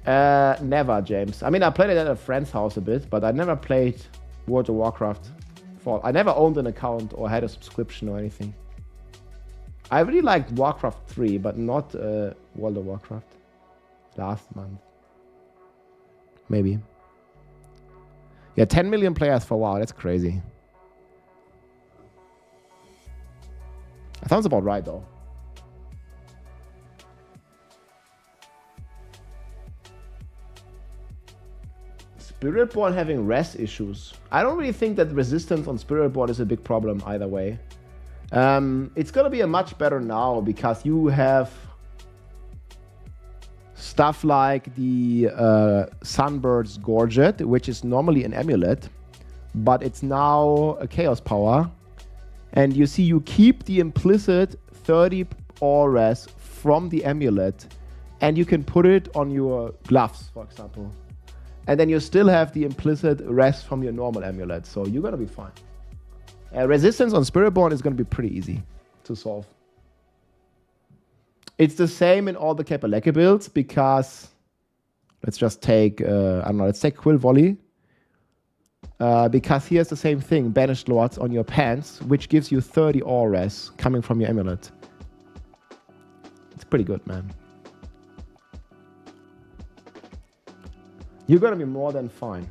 Never, James. I mean, I played it at a friend's house a bit, but I never played World of Warcraft. I never owned an account or had a subscription or anything. I really liked Warcraft 3, but not World of Warcraft. Last month. Maybe. Yeah, 10 million players for WoW. That's crazy. That sounds about right, though. Spiritborn having res issues. I don't really think that resistance on Spiritborn is a big problem either way. It's gonna be a much better now because you have stuff like the Sunbird's Gorget, which is normally an amulet, but it's now a chaos power. And you see, you keep the implicit 30 ore res from the amulet, and you can put it on your gloves, for example. And then you still have the implicit res from your normal amulet, so you're gonna be fine. Resistance on Spiritborn is gonna be pretty easy to solve. It's the same in all the Kapaleke builds because let's just take, I don't know, let's take Quill Volley. Because here's the same thing, Banished Lords on your pants, which gives you 30 ore res coming from your amulet. It's pretty good, man. You're gonna be more than fine.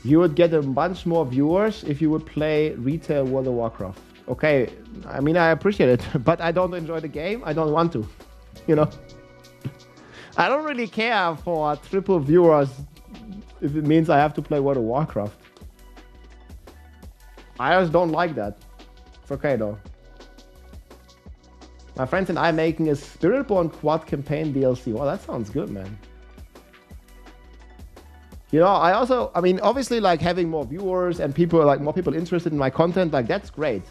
You would get a bunch more viewers if you would play retail World of Warcraft. Okay, I mean, I appreciate it, but I don't enjoy the game. I don't want to, you know. I don't really care for triple viewers if it means I have to play World of Warcraft. I just don't like that. It's okay though. My friends and I making a Spiritborn quad campaign DLC. Well, that sounds good, man. You know, I mean, obviously, like having more viewers and people, like more people interested in my content, like that's great.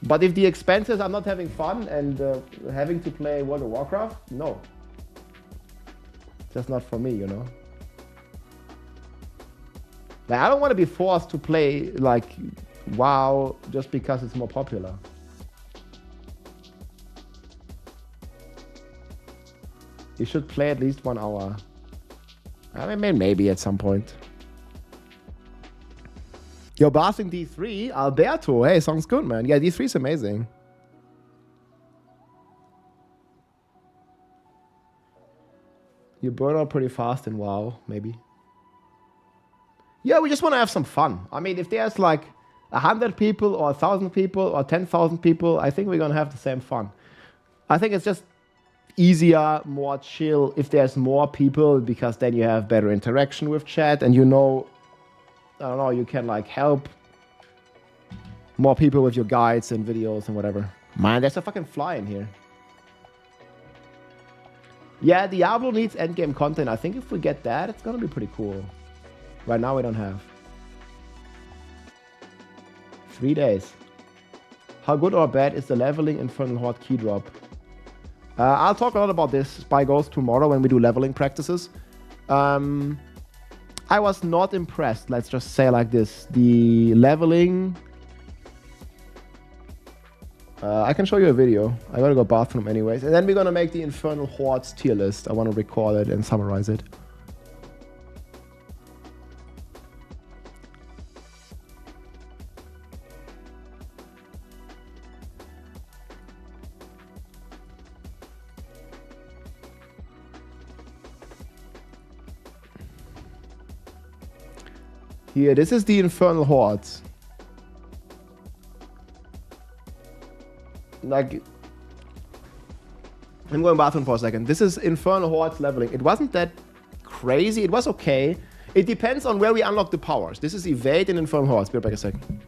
But if the expenses are not having fun and having to play World of Warcraft, no. Just not for me, you know. Like, I don't want to be forced to play like WoW just because it's more popular. You should play at least 1 hour. I mean, maybe at some point. You're bossing D3? Alberto, hey, sounds good, man. Yeah, D3 is amazing. You burn out pretty fast in WoW, maybe. Yeah, we just want to have some fun. I mean, if there's like 100 people or 1,000 people or 10,000 people, I think we're going to have the same fun. I think it's just easier, more chill if there's more people, because then you have better interaction with chat and you know, I don't know, you can like help more people with your guides and videos and whatever. Man, there's a fucking fly in here. Yeah, Diablo needs endgame content. I think if we get that, it's gonna be pretty cool. Right now we don't have. 3 days. How good or bad is the leveling Infernal Horde key drop? I'll talk a lot about this by Ghost tomorrow when we do leveling practices. I was not impressed, let's just say like this. The leveling... I can show you a video. I gotta go bathroom anyways. And then we're gonna make the Infernal Hordes tier list. I want to record it and summarize it. Here, this is the Infernal Hordes. Like, I'm going bathroom for a second. This is Infernal Hordes leveling. It wasn't that crazy. It was okay. It depends on where we unlock the powers. This is Evade in Infernal Hordes. Be right back a second.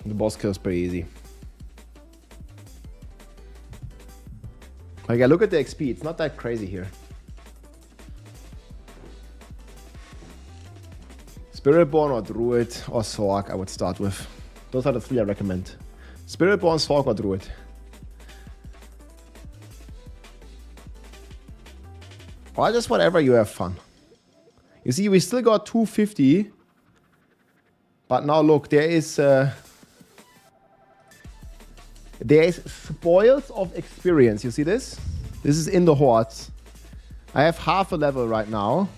The boss kill is pretty easy. Like, I look at the XP. It's not that crazy here. Spiritborn or Druid or Sorc I would start with. Those are the three I recommend. Spiritborn, Sorc or Druid. Or just whatever you have fun. You see, we still got 250. But now look, there is spoils of experience. You see this? This is in the hordes. I have half a level right now.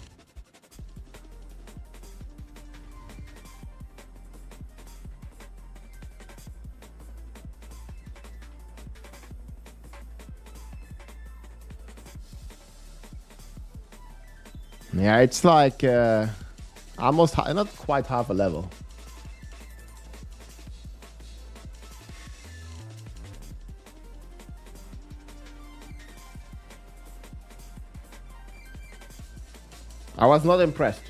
Yeah, it's like almost, not quite half a level. I was not impressed.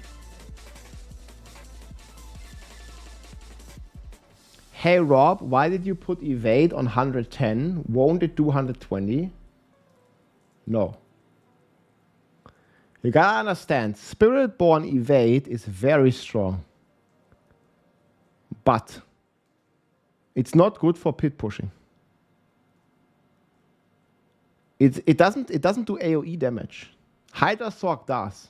Hey Rob, why did you put evade on 110? Won't it do 120? No. You gotta understand, Spiritborn evade is very strong. But it's not good for pit pushing. It doesn't do AoE damage. Hydra Sorc does.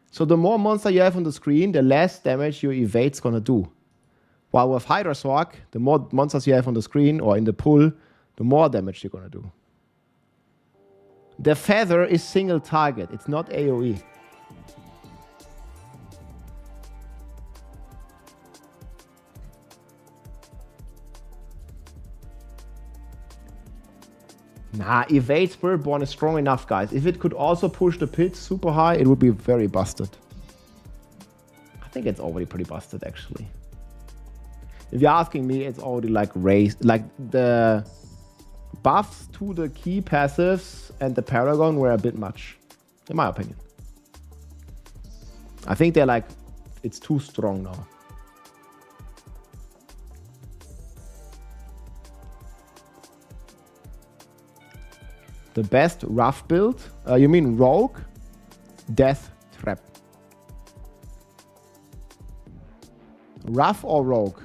So the more monster you have on the screen, the less damage your evade's gonna do. While with Hydra Sorc, the more monsters you have on the screen or in the pool, the more damage you're gonna do. The feather is single target, it's not AoE. Nah, evade Spiritborn is strong enough, guys. If it could also push the pit super high, it would be very busted. I think it's already pretty busted, actually. If you're asking me, it's already like raised. Like the buffs to the key passives and the Paragon were a bit much, in my opinion. I think they're like, it's too strong now. The best rough build? You mean Rogue? Death Trap. Rough or Rogue?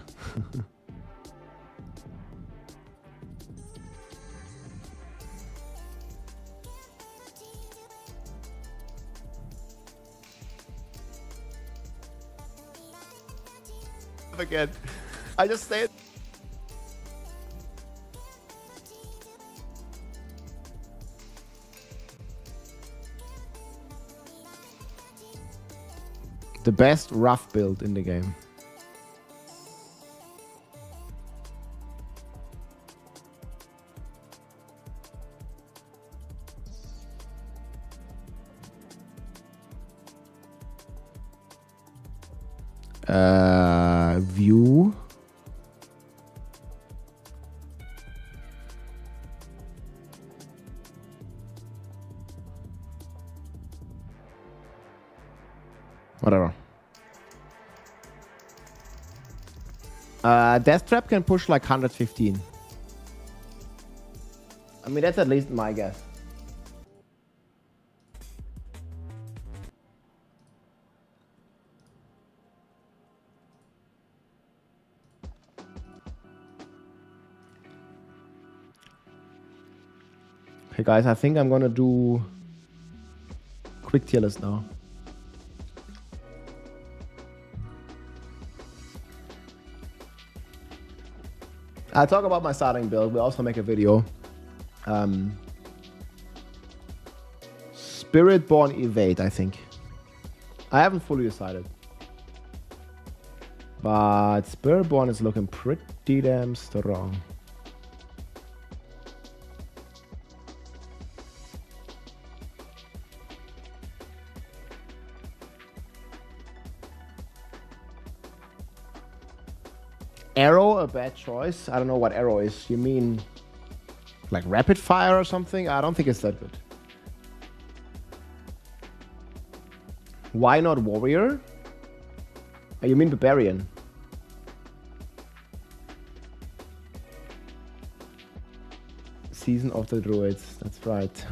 Again. I just say it. The best rough build in the game. View. Whatever. Death Trap can push like 115. I mean, that's at least my guess. Okay, guys, I think I'm gonna do quick tier list now. I'll talk about my starting build. We'll also make a video. Spiritborn Evade, I think. I haven't fully decided. But Spiritborn is looking pretty damn strong. Arrow, a bad choice. I don't know what arrow is. You mean like rapid fire or something? I don't think it's that good. Why not warrior? You mean barbarian? season of the Druids. That's right.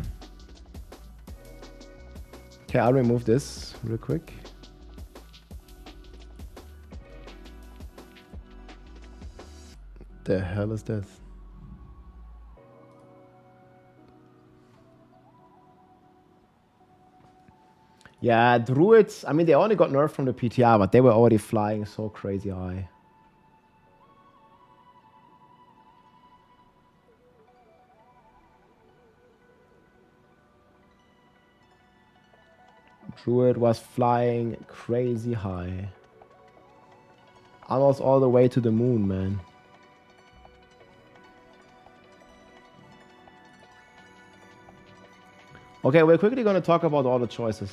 Okay, I'll remove this real quick. The hell is this? Yeah, Druids, I mean, they only got nerfed from the PTR, but they were already flying so crazy high. Druid was flying crazy high. Almost all the way to the moon, man. Okay, we're quickly going to talk about all the choices.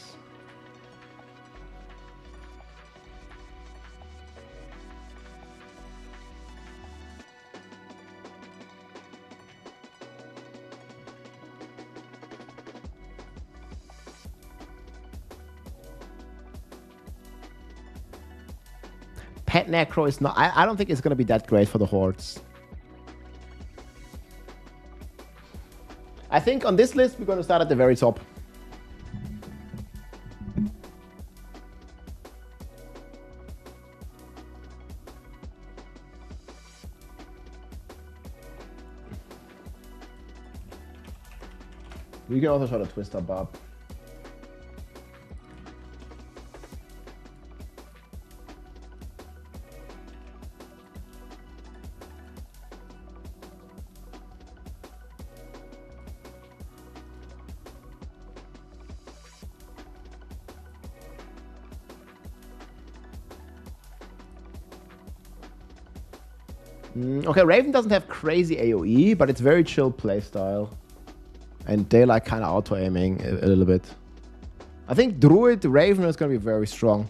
Pet Necro is not... I don't think it's going to be that great for the Hordes. I think on this list, we're going to start at the very top. We can also try to twist our Bob. Okay, Raven doesn't have crazy AoE, but it's very chill playstyle. And they like kind of auto-aiming a little bit. I think Druid Raven is going to be very strong.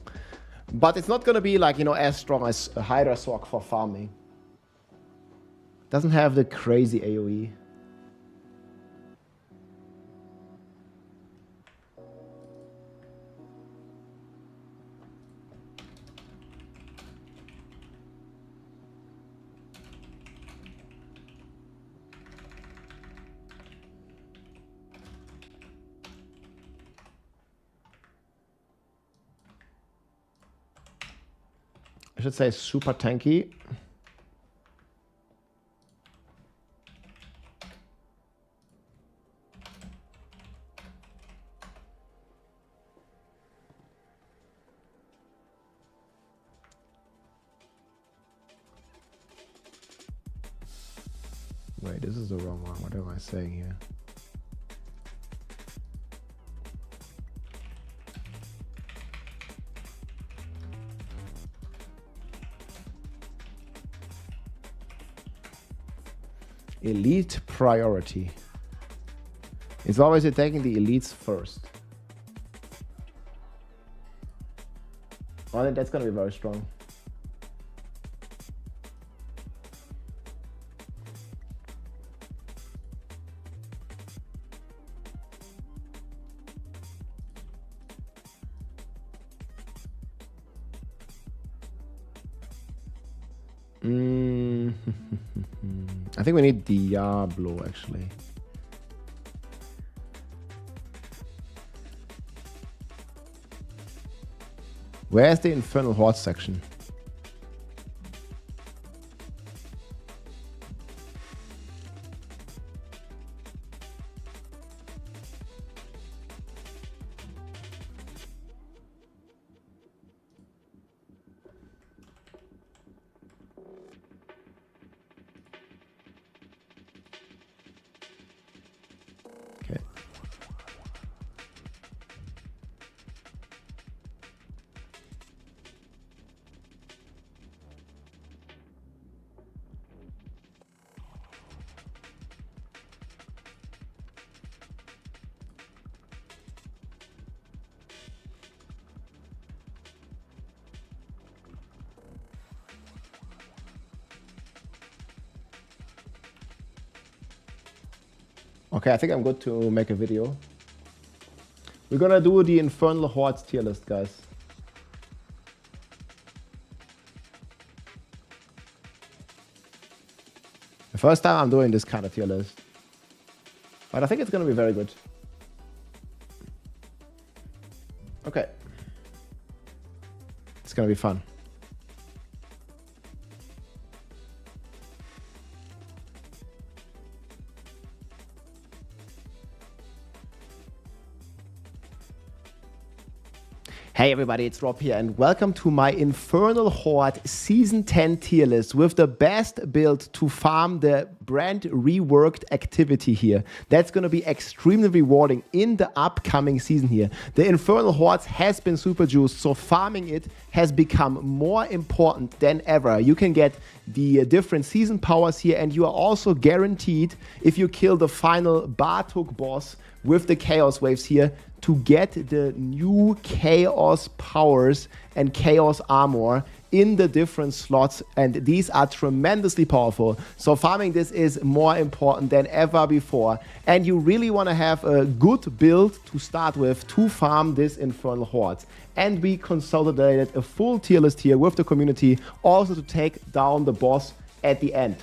But it's not going to be like, you know, as strong as a Hydra Sword for farming. Doesn't have the crazy AoE. I should say super tanky. Wait, this is the wrong one. What am I saying here? Elite priority. It's always attacking the elites first. I think that's going to be very strong. I think we need Diablo, actually. Where's the Infernal Horde section? Okay, I think I'm good to make a video. We're gonna do the Infernal Hordes tier list, guys. The first time I'm doing this kind of tier list. But I think it's going to be very good. Okay. It's going to be fun. Hey everybody, it's Rob here and welcome to my Infernal Horde Season 10 tier list with the best build to farm the brand reworked activity here. That's going to be extremely rewarding in the upcoming season here. The Infernal Hordes has been super juiced, so farming it has become more important than ever. You can get the different season powers here, and you are also guaranteed, if you kill the final Bartok boss with the Chaos Waves here, to get the new Chaos powers and Chaos armor in the different slots, and these are tremendously powerful. So farming this is more important than ever before, and you really want to have a good build to start with to farm this Infernal Horde. And we consolidated a full tier list here with the community, also to take down the boss at the end.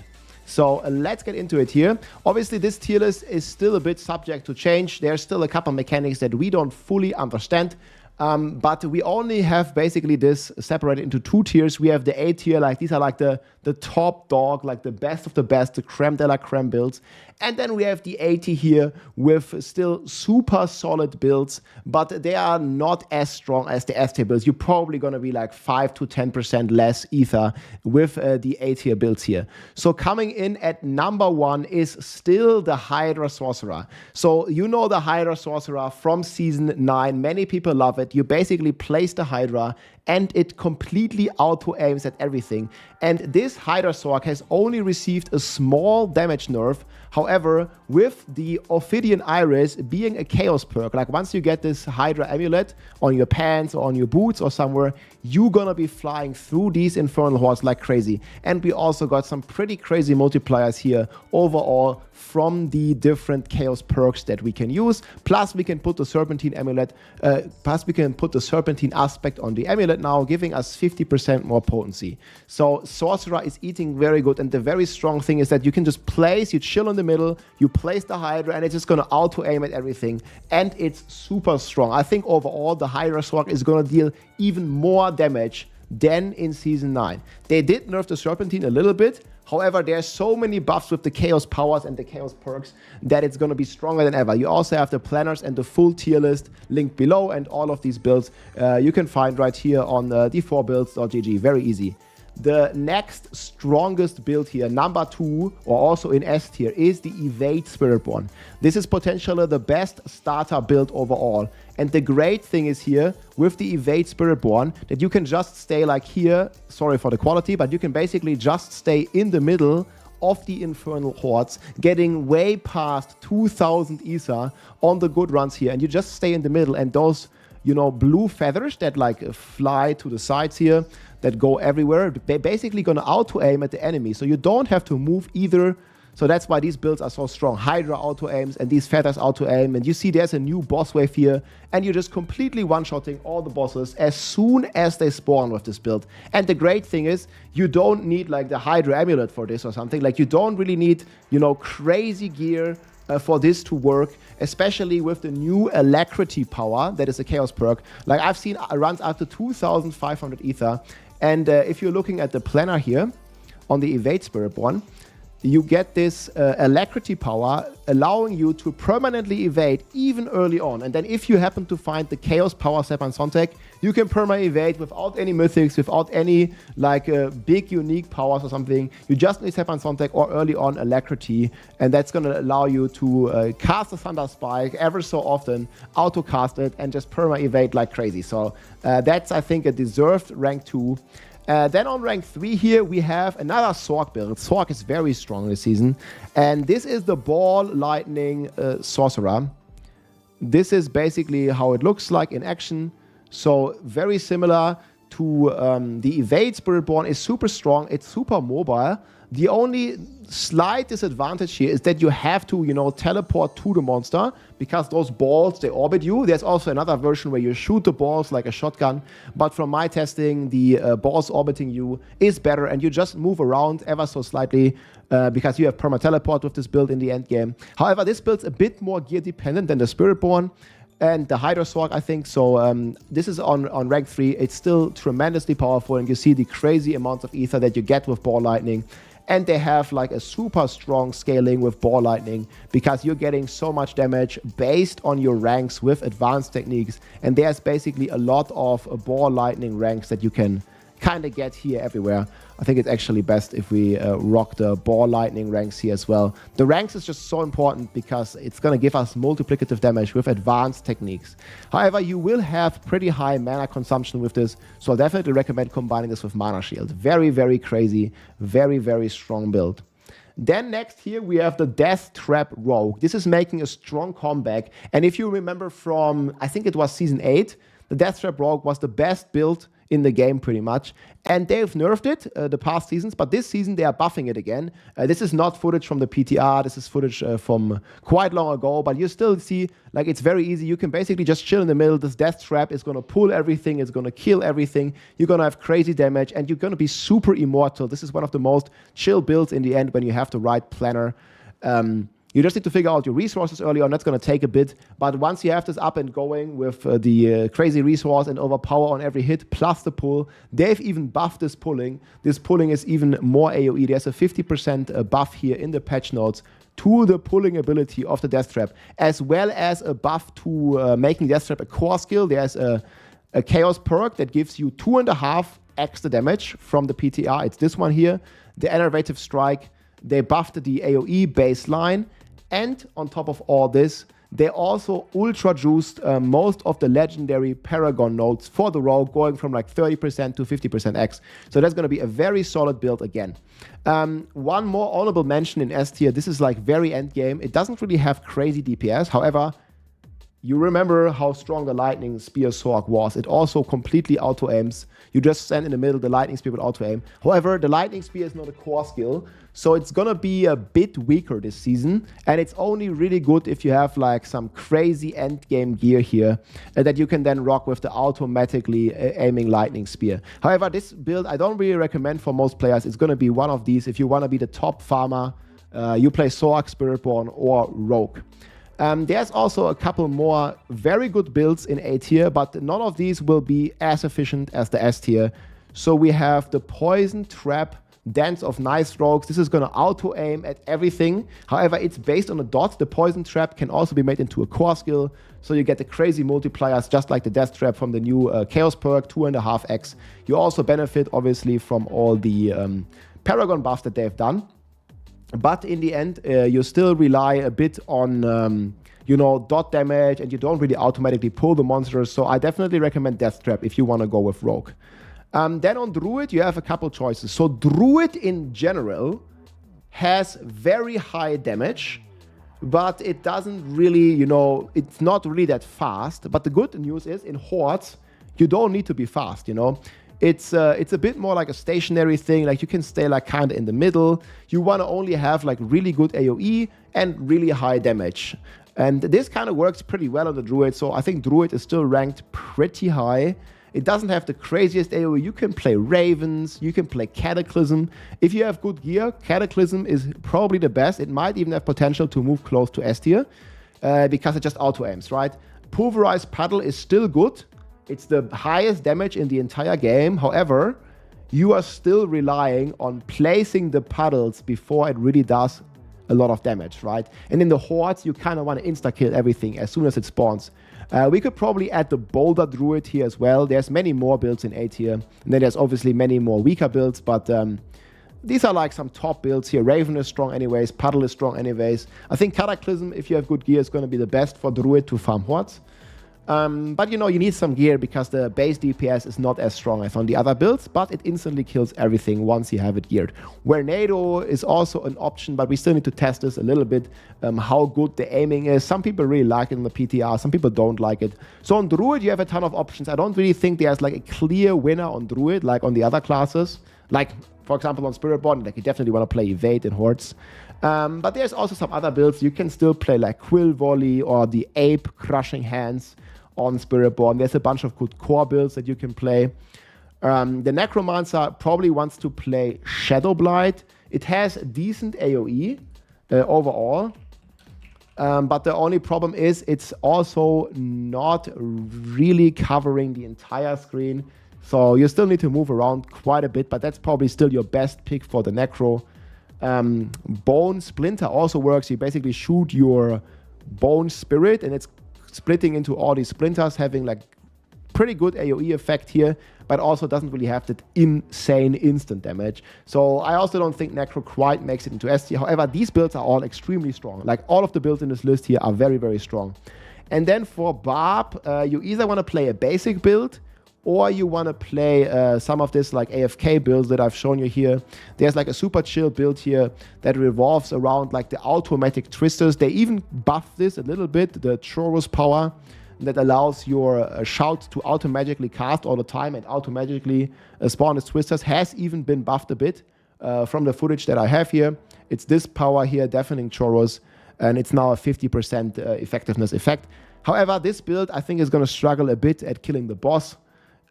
So let's get into it here. Obviously, this tier list is still a bit subject to change. There's still a couple mechanics that we don't fully understand. But we only have basically this separated into two tiers. We have the A tier, like these are like the top dog, like the best of the best, the creme de la creme builds. And then we have the A tier here with still super solid builds, but they are not as strong as the S tier builds. You're probably going to be like 5 to 10% less ether with the A tier builds here. So coming in at number 1 is still the Hydra Sorcerer. So you know the Hydra Sorcerer from Season 9. Many people love it. You basically place the Hydra and it completely auto-aims at everything. And this Hydra Sorc has only received a small damage nerf. However, with the Ophidian Iris being a chaos perk, like once you get this Hydra amulet on your pants or on your boots or somewhere, you're gonna be flying through these Infernal Hordes like crazy. And we also got some pretty crazy multipliers here overall from the different chaos perks that we can use. Plus we can put the Serpentine amulet, plus we can put the Serpentine aspect on the amulet now, giving us 50% more potency. So Sorcerer is eating very good, and the very strong thing is that you can just place, you chill in the middle, you place the Hydra, and it's just gonna auto-aim at everything, and it's super strong. I think overall the Hydra Sorc is gonna deal even more damage than in Season 9. They did nerf the Serpentine a little bit. However, there's so many buffs with the Chaos powers and the Chaos perks that it's going to be stronger than ever. You also have the planners and the full tier list linked below, and all of these builds you can find right here on d4builds.gg. Very easy. The next strongest build here, number 2, or also in S tier, is the Evade Spiritborn. This is potentially the best starter build overall. And the great thing is here, with the Evade Spiritborn, that you can just stay like here, sorry for the quality, but you can basically just stay in the middle of the Infernal Hordes, getting way past 2000 Ether on the good runs here, and you just stay in the middle, and those, you know, blue feathers that like fly to the sides here, that go everywhere, they're basically gonna auto-aim at the enemy, so you don't have to move either. So that's why these builds are so strong. Hydra auto-aims and these feathers auto-aim, and you see there's a new boss wave here, and you're just completely one-shotting all the bosses as soon as they spawn with this build. And the great thing is, you don't need like the Hydra amulet for this or something. Like you don't really need, you know, crazy gear for this to work, especially with the new Alacrity power that is a chaos perk. Like I've seen runs up to 2500 ether, and if you're looking at the planner here on the Evade Spiritborn, you get this Alacrity power allowing you to permanently evade even early on. And then if you happen to find the Chaos power Sepan Sontek, you can perma-evade without any mythics, without any like big unique powers or something. You just need Sepan Sontek or early on Alacrity, and that's going to allow you to cast a Thunder Spike ever so often, auto-cast it, and just perma-evade like crazy. So that's, I think, a deserved rank 2. Then on rank 3 here, we have another Sorc build. Sorc is very strong this season. And this is the Ball Lightning Sorcerer. This is basically how it looks like in action. So very similar to the Evade Spiritborn is super strong. It's super mobile. The only slight disadvantage here is that you have to, you know, teleport to the monster because those balls, they orbit you. There's also another version where you shoot the balls like a shotgun. But from my testing, the balls orbiting you is better, and you just move around ever so slightly because you have perma-teleport with this build in the end game. However, this build's a bit more gear dependent than the Spiritborn and the Hydra Sword, I think. So this is on rank 3. It's still tremendously powerful, and you see the crazy amounts of ether that you get with Ball Lightning. And they have like a super strong scaling with Ball Lightning because you're getting so much damage based on your ranks with advanced techniques. And there's basically a lot of Ball Lightning ranks that you can kind of get here everywhere. I think it's actually best if we rock the Ball Lightning ranks here as well. The ranks is just so important because it's going to give us multiplicative damage with advanced techniques. However, you will have pretty high mana consumption with this, so I definitely recommend combining this with Mana Shield. Very, very crazy, very, very strong build. Then next here we have the Death Trap Rogue. This is making a strong comeback, and if you remember from, I think it was Season 8, the Death Trap Rogue was the best build in the game pretty much, and they've nerfed it the past seasons, but this season they are buffing it again. This is not footage from the PTR, this is footage from quite long ago, but you still see like it's very easy. You can basically just chill in the middle. This Death Trap is going to pull everything, it's going to kill everything, you're going to have crazy damage, and you're going to be super immortal. This is one of the most chill builds in the end when you have the right planner. You just need to figure out your resources early on. That's going to take a bit. But once you have this up and going with the crazy resource and overpower on every hit, plus the pull, they've even buffed this pulling. This pulling is even more AoE. There's a 50% buff here in the patch notes to the pulling ability of the Death Trap, as well as a buff to making Death Trap a core skill. There's a Chaos perk that gives you 2.5 extra damage from the PTR. It's this one here, the Enervative Strike. They buffed the AoE baseline. And on top of all this, they also ultra juiced most of the legendary Paragon nodes for the Rogue, going from like 30% to 50% X. So that's going to be a very solid build again. One more honorable mention in S tier. This is like very end game. It doesn't really have crazy DPS. However, you remember how strong the Lightning Spear Sorg was. It also completely auto-aims. You just stand in the middle, the Lightning Spear will auto-aim. However, the Lightning Spear is not a core skill, so it's gonna be a bit weaker this season, and it's only really good if you have like some crazy endgame gear here that you can then rock with the automatically aiming Lightning Spear. However, this build I don't really recommend for most players. It's gonna be one of these if you wanna be the top farmer. You play Sorg, Spiritborn, or Rogue. There's also a couple more very good builds in A tier, but none of these will be as efficient as the S tier. So we have the Poison Trap Dance of Nice Rogues. This is going to auto-aim at everything. However, it's based on a dot. The Poison Trap can also be made into a core skill, so you get the crazy multipliers just like the Death Trap from the new Chaos perk, 2.5x. You also benefit, obviously, from all the Paragon buffs that they've done. But in the end, you still rely a bit on, you know, dot damage, and you don't really automatically pull the monsters. So I definitely recommend Death Trap if you want to go with Rogue. Then on Druid, you have a couple choices. So Druid in general has very high damage, but it doesn't really, you know, it's not really that fast. But the good news is in Hordes, you don't need to be fast, you know. It's a bit more like a stationary thing, like you can stay like kind of in the middle. You want to only have like really good AoE and really high damage. And this kind of works pretty well on the Druid, so I think Druid is still ranked pretty high. It doesn't have the craziest AoE. You can play Ravens, you can play Cataclysm. If you have good gear, Cataclysm is probably the best. It might even have potential to move close to S tier because it just auto-aims, right? Pulverized Puddle is still good. It's the highest damage in the entire game. However, you are still relying on placing the puddles before it really does a lot of damage, right? And in the Hordes, you kind of want to insta-kill everything as soon as it spawns. We could probably add the Boulder Druid here as well. There's many more builds in A tier. And then there's obviously many more weaker builds, but these are like some top builds here. Raven is strong anyways. Puddle is strong anyways. I think Cataclysm, if you have good gear, is going to be the best for Druid to farm Hordes. But you know, you need some gear because the base DPS is not as strong as on the other builds, but it instantly kills everything once you have it geared. Tornado is also an option, but we still need to test this a little bit, how good the aiming is. Some people really like it in the PTR, some people don't like it. So on Druid, you have a ton of options. I don't really think there's like a clear winner on Druid, like on the other classes. Like, For example, on Spiritborn, like you definitely want to play Evade in Hordes. But there's also some other builds. You can still play like Quill Volley or the Ape Crushing Hands on Spiritborn. There's a bunch of good core builds that you can play. The Necromancer probably wants to play Shadow Blight. It has decent AoE overall. But the only problem is it's also not really covering the entire screen. So you still need to move around quite a bit, but that's probably still your best pick for the Necro. Bone Splinter also works. You basically shoot your Bone Spirit and it's splitting into all these splinters, having like pretty good AoE effect here, but also doesn't really have that insane instant damage. So I also don't think Necro quite makes it into S tier. However, these builds are all extremely strong. Like all of the builds in this list here are very, very strong. And then for Barb, you either want to play a basic build or you want to play some of this like AFK builds that I've shown you here. There's like a super chill build here that revolves around like the automatic twisters. They even buff this a little bit, the Chorus power that allows your shout to automatically cast all the time and automatically spawn as twisters has even been buffed a bit from the footage that I have here. It's this power here, Deafening Chorus, and it's now a 50% effectiveness effect. However, this build I think is going to struggle a bit at killing the boss.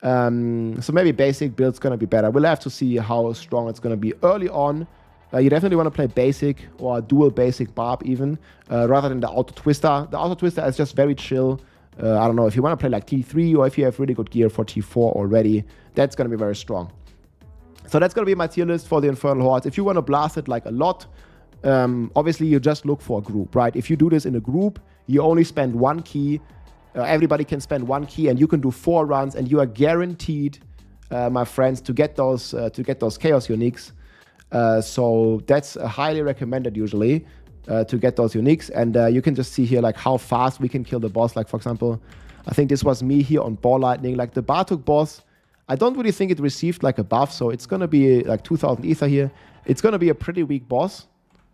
So maybe basic build's going to be better. We'll have to see how strong it's going to be early on. You definitely want to play basic or dual basic Barb even, rather than the auto twister. The auto twister is just very chill. I don't know, if you want to play like T3 or if you have really good gear for T4 already, that's going to be very strong. So that's going to be my tier list for the Infernal Hordes. If you want to blast it like a lot, obviously you just look for a group, right? If you do this in a group, you only spend one key. Everybody can spend one key and you can do 4 runs and you are guaranteed, my friends, to get those chaos uniques. So that's highly recommended usually. To get those uniques, and you can just see here like how fast we can kill the boss. Like for example, I think this was me here on Ball Lightning. Like the Bartuk boss, I don't really think it received like a buff, so it's gonna be like 2000 ether here. It's gonna be a pretty weak boss,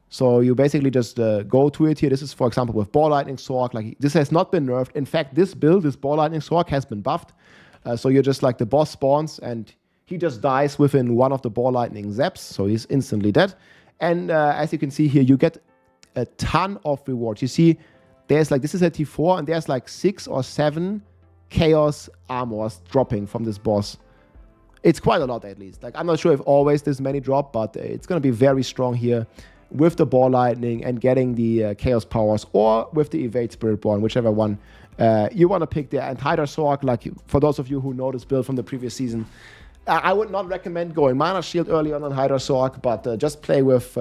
so you basically just go to it here. This is for example with Ball Lightning Sork. Like this has not been nerfed. In fact, this build, this Ball Lightning Sork, has been buffed. So you're just like the boss spawns and he just dies within one of the Ball Lightning zaps, so he's instantly dead. And as you can see here, you get a ton of rewards. You see, there's like, this is a T4, and there's like 6 or 7 chaos armors dropping from this boss. It's quite a lot at least. Like, I'm not sure if always this many drop, but it's going to be very strong here with the Ball Lightning and getting the chaos powers, or with the Evade Spiritborn, whichever one you want to pick there. And Hydra Sork, like for those of you who know this build from the previous season, I would not recommend going Mana Shield early on Hydra Sork, but just play with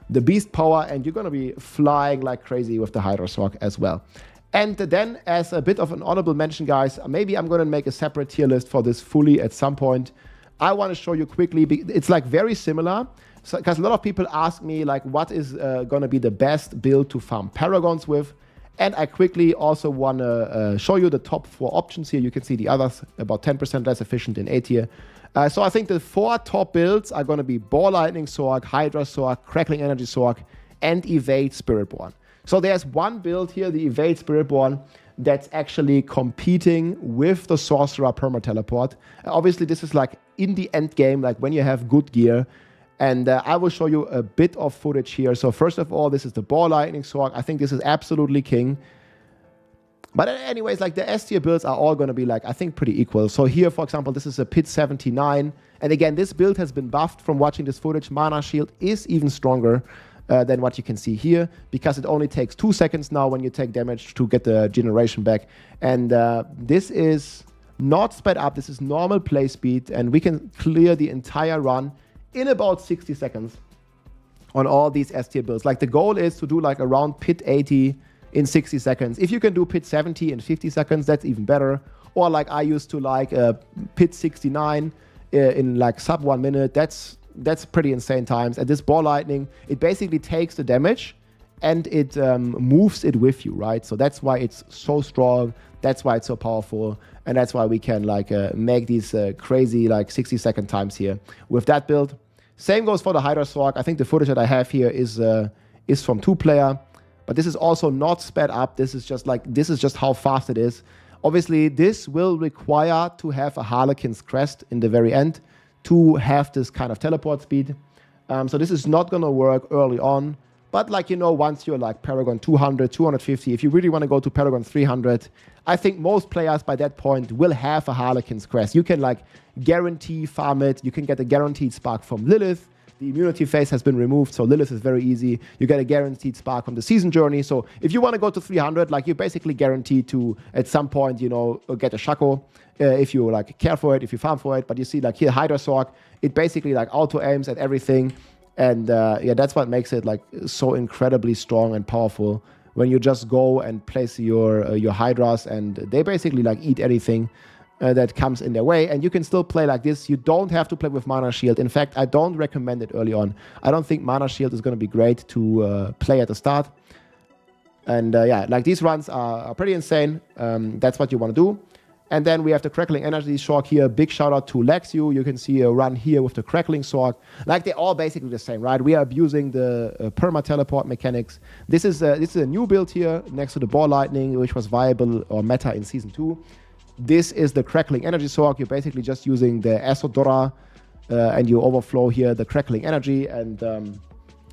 the Beast Power, and you're going to be flying like crazy with the Hydra Sork as well. And then, as a bit of an honorable mention, guys, maybe I'm going to make a separate tier list for this fully at some point. I want to show you quickly, it's like very similar, because a lot of people ask me like what is going to be the best build to farm Paragons with. And I quickly also want to show you the top 4 options here. You can see the others about 10% less efficient in A tier. So I think the 4 top builds are going to be Ball Lightning Sork, Hydra Sork, Crackling Energy Sork, and Evade Spiritborn. So there's one build here, the Evade Spiritborn, that's actually competing with the Sorcerer Perma Teleport. Obviously, this is like in the end game, like when you have good gear. And I will show you a bit of footage here. So first of all, this is the Ball Lightning Sork. I think this is absolutely king. But anyways, like the S tier builds are all going to be like, I think, pretty equal. So here, for example, this is a Pit 79. And again, this build has been buffed from watching this footage. Mana Shield is even stronger than what you can see here, because it only takes 2 seconds now when you take damage to get the generation back. And this is not sped up. This is normal play speed. And we can clear the entire run in about 60 seconds on all these S tier builds. Like the goal is to do like around Pit 80 in 60 seconds. If you can do Pit 70 in 50 seconds, that's even better. Or like I used to like Pit 69 in like sub 1 minute. That's pretty insane times. And this Ball Lightning, it basically takes the damage and it moves it with you, right? So that's why it's so strong. That's why it's so powerful. And that's why we can like make these crazy like 60-second times here with that build. Same goes for the Hydra Sork. I think the footage that I have here is from 2-player. But this is also not sped up. This is just how fast it is. Obviously, this will require to have a Harlequin's Crest in the very end to have this kind of teleport speed. So this is not going to work early on. But like, you know, once you're like Paragon 200, 250, if you really want to go to Paragon 300, I think most players by that point will have a Harlequin's Crest. You can like guarantee farm it. You can get a guaranteed spark from Lilith. The immunity phase has been removed, so Lilith is very easy. You get a guaranteed spark from the season journey. So if you want to go to 300, like you're basically guaranteed to, at some point, you know, get a Shaco if you like care for it, if you farm for it. But you see like here, Hydra Sork, it basically like auto aims at everything. And yeah, that's what makes it like so incredibly strong and powerful when you just go and place your Hydras and they basically like eat anything that comes in their way. And you can still play like this. You don't have to play with Mana Shield. In fact, I don't recommend it early on. I don't think Mana Shield is going to be great to play at the start. And yeah, like these runs are pretty insane. That's what you want to do. And then we have the Crackling Energy Sork here. Big shout out to Lexu. You can see a run here with the Crackling Sork. Like they're all basically the same, right? We are abusing the perma teleport mechanics. This is a new build here next to the Ball Lightning, which was viable or meta in Season 2. This is the Crackling Energy Sork. You're basically just using the Asodora and you overflow here the Crackling Energy. And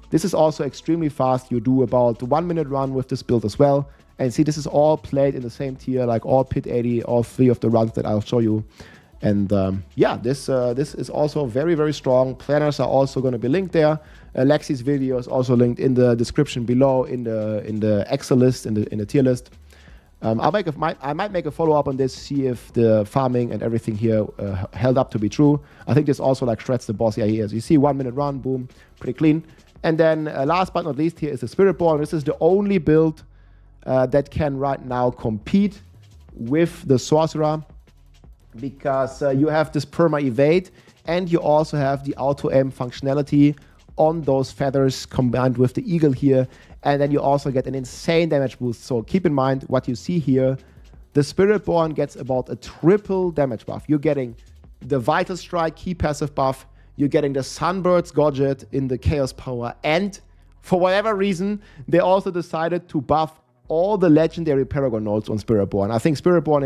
this is also extremely fast. You do about 1 minute run with this build as well. And see, this is all played in the same tier, like all Pit 80, all 3 of the runs that I'll show you. And yeah, this is also very, very strong. Planners are also going to be linked there. Lexi's video is also linked in the description below, in the Excel list, in the tier list. I might make a follow-up on this, see if the farming and everything here held up to be true. I think this also like shreds the boss. Yeah, here. As you see, 1 minute run, boom, pretty clean. And then last but not least here is the Spiritborn. This is the only build that can right now compete with the Sorcerer, because you have this perma evade and you also have the auto aim functionality on those feathers combined with the eagle here, and then you also get an insane damage boost. So keep in mind what you see here. The Spiritborn gets about a triple damage buff. You're getting the Vital Strike key passive buff, you're getting the Sunbird's Godget in the Chaos Power, and for whatever reason they also decided to buff all the legendary Paragon nodes on Spiritborn. I think Spiritborn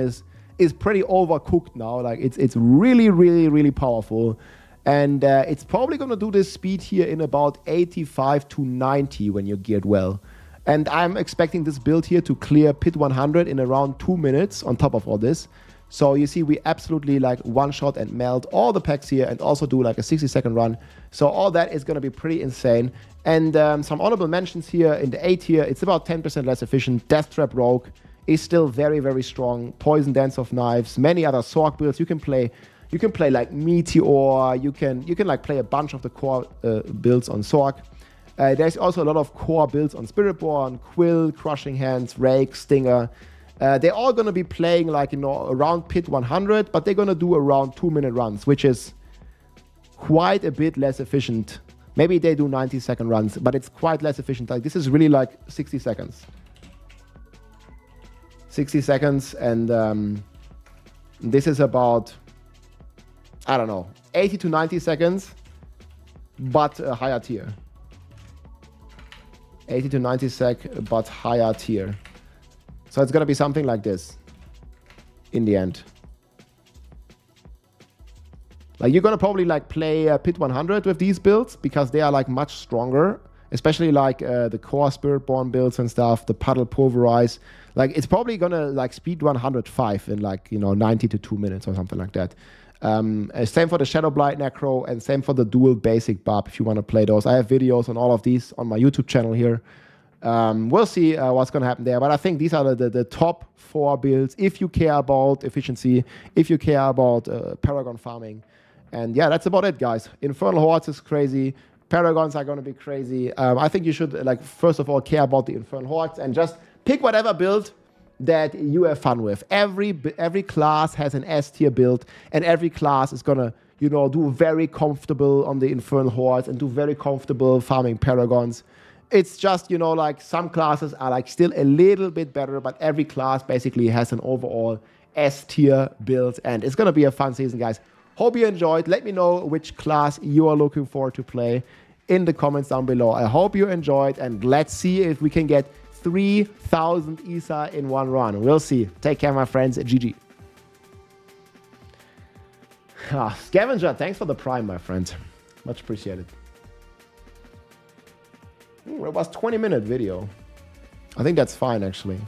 is pretty overcooked now. Like it's really, really, really powerful. And it's probably going to do this speed here in about 85 to 90 when you're geared well. And I'm expecting this build here to clear Pit 100 in around 2 minutes on top of all this. So you see, we absolutely like one shot and melt all the packs here and also do like a 60-second run. So all that is going to be pretty insane. And some honorable mentions here in the A tier, it's about 10% less efficient. Death Trap Rogue is still very, very strong. Poison Dance of Knives, many other Sork builds. You can play like Meteor. You can like play a bunch of the core builds on Sork. There's also a lot of core builds on Spiritborn, Quill, Crushing Hands, Rake, Stinger. They're all going to be playing like, you know, around Pit 100, but they're going to do around 2 minute runs, which is quite a bit less efficient. Maybe they do 90-second runs, but it's quite less efficient. Like this is really like 60 seconds. 60 seconds, and this is about, I don't know, 80 to 90 seconds, but a higher tier. 80 to 90 sec, but higher tier. So it's gonna be something like this in the end. Like you're gonna probably like play Pit 100 with these builds because they are like much stronger, especially like the core Spiritborn builds and stuff, the Puddle Pulverize. Like it's probably gonna like speed 105 in like, you know, 90 to 2 minutes or something like that. Same for the Shadow Blight Necro and same for the dual basic Barb if you want to play those. I have videos on all of these on my YouTube channel here. We'll see what's going to happen there. But I think these are the top 4 builds if you care about efficiency, if you care about Paragon farming. And yeah, that's about it, guys. Infernal Hordes is crazy. Paragons are going to be crazy. I think you should, like, first of all, care about the Infernal Hordes and just pick whatever build that you have fun with. Every class has an S tier build, and every class is gonna, you know, do very comfortable on the Infernal Hordes and do very comfortable farming Paragons. It's just, you know, like some classes are like still a little bit better, but every class basically has an overall S tier build, and it's gonna be a fun season, guys. Hope you enjoyed. Let me know which class you are looking forward to play in the comments down below. I hope you enjoyed, and let's see if we can get 3,000 ESA in one run. We'll see. Take care, my friends. GG. Scavenger, thanks for the prime, my friend. Much appreciated. It was 20-minute video. I think that's fine, actually.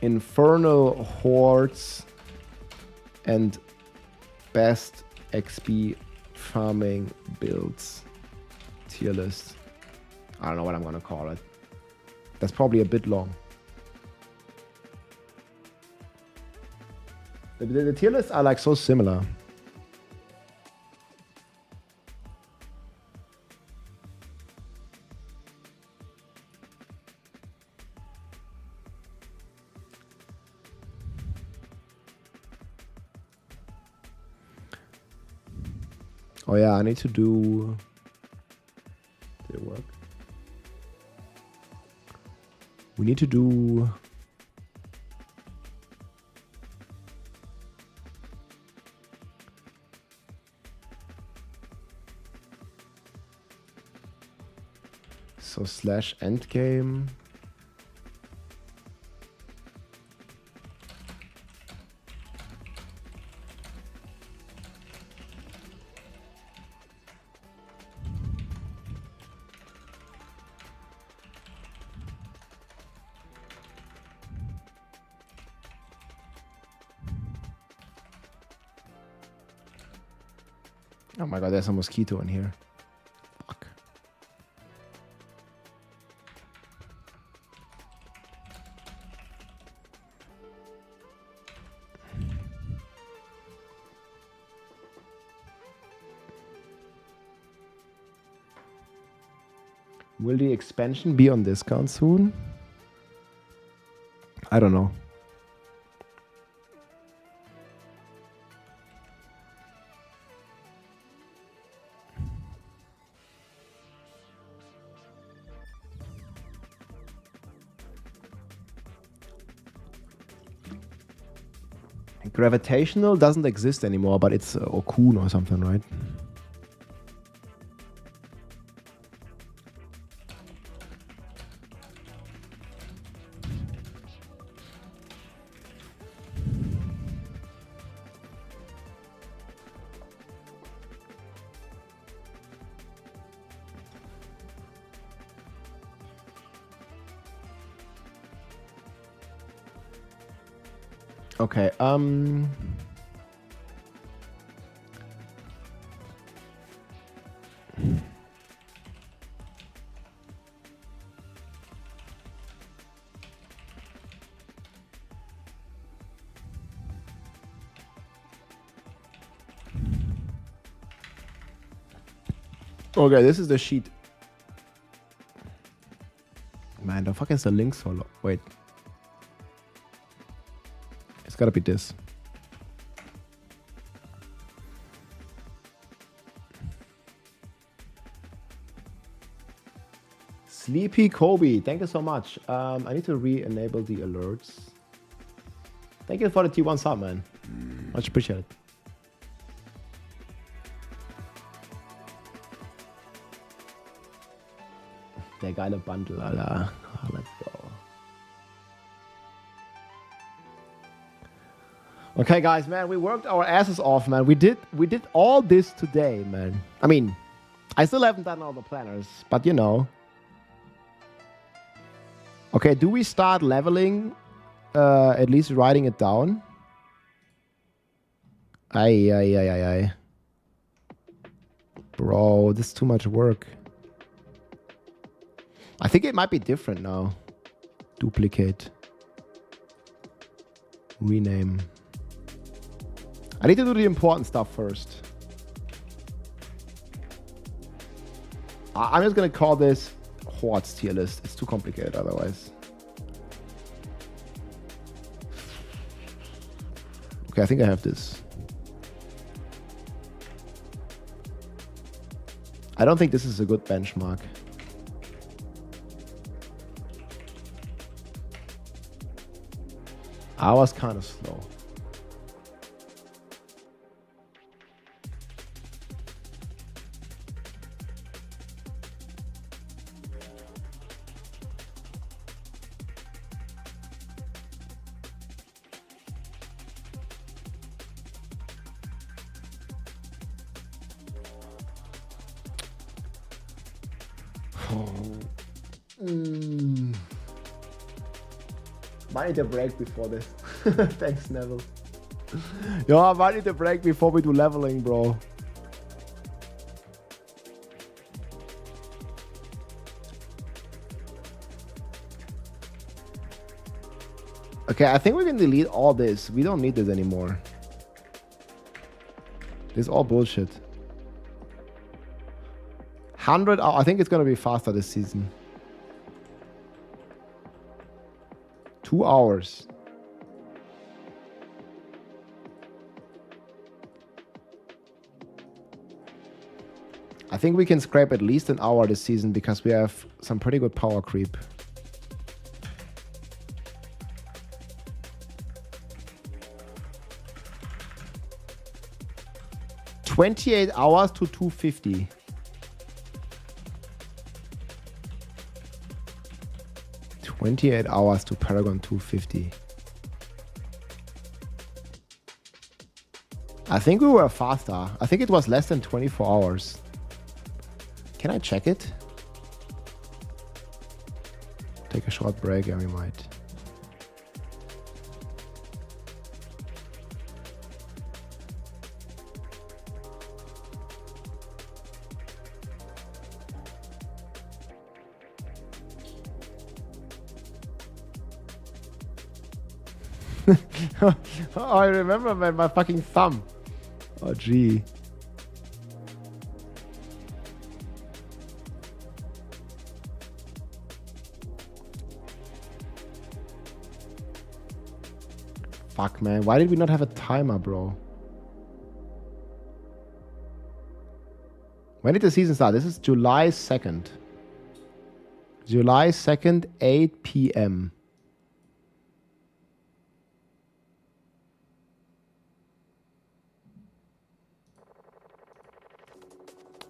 Infernal, hordes, and best XP farming builds tier list. I don't know what I'm gonna call it. That's probably a bit long. The tier lists are like so similar. Oh yeah, I need to do... Did it work? We need to do... So /endgame. Oh my god, there's a mosquito in here. Fuck. Will the expansion be on discount soon? I don't know. Gravitational doesn't exist anymore, but it's Okun or something, right? Okay, okay, this is the sheet. Man, the fuck is the link so low? Wait. It's gotta be this. Sleepy Kobe, thank you so much. I need to re-enable the alerts. Thank you for the T1 sub, man. Much appreciated. Der geile Bundle, Alter. Oh, let's go. Okay, guys, man, we worked our asses off, man. We did all this today, man. I mean, I still haven't done all the planners, but you know. Okay, do we start leveling? At least writing it down. Aye. Bro, this is too much work. I think it might be different now. Duplicate. Rename. I need to do the important stuff first. I'm just gonna call this Hordes tier list. It's too complicated otherwise. Okay, I think I have this. I don't think this is a good benchmark. I was kind of slow. Might need a break before this. Thanks, Neville. Yo, I might need a break before we do leveling, bro. Okay, I think we can delete all this. We don't need this anymore. This is all bullshit. 100 hours. I think it's gonna be faster this season. 2 hours. I think we can scrape at least an hour this season because we have some pretty good power creep. $28 hours to 250. $28 hours to Paragon 250. I think we were faster. I think it was less than 24 hours. Can I check it? Take a short break, yeah, we might. Oh, I remember my fucking thumb. Oh, gee. Fuck, man. Why did we not have a timer, bro? When did the season start? This is July 2nd. July 2nd, 8 p.m.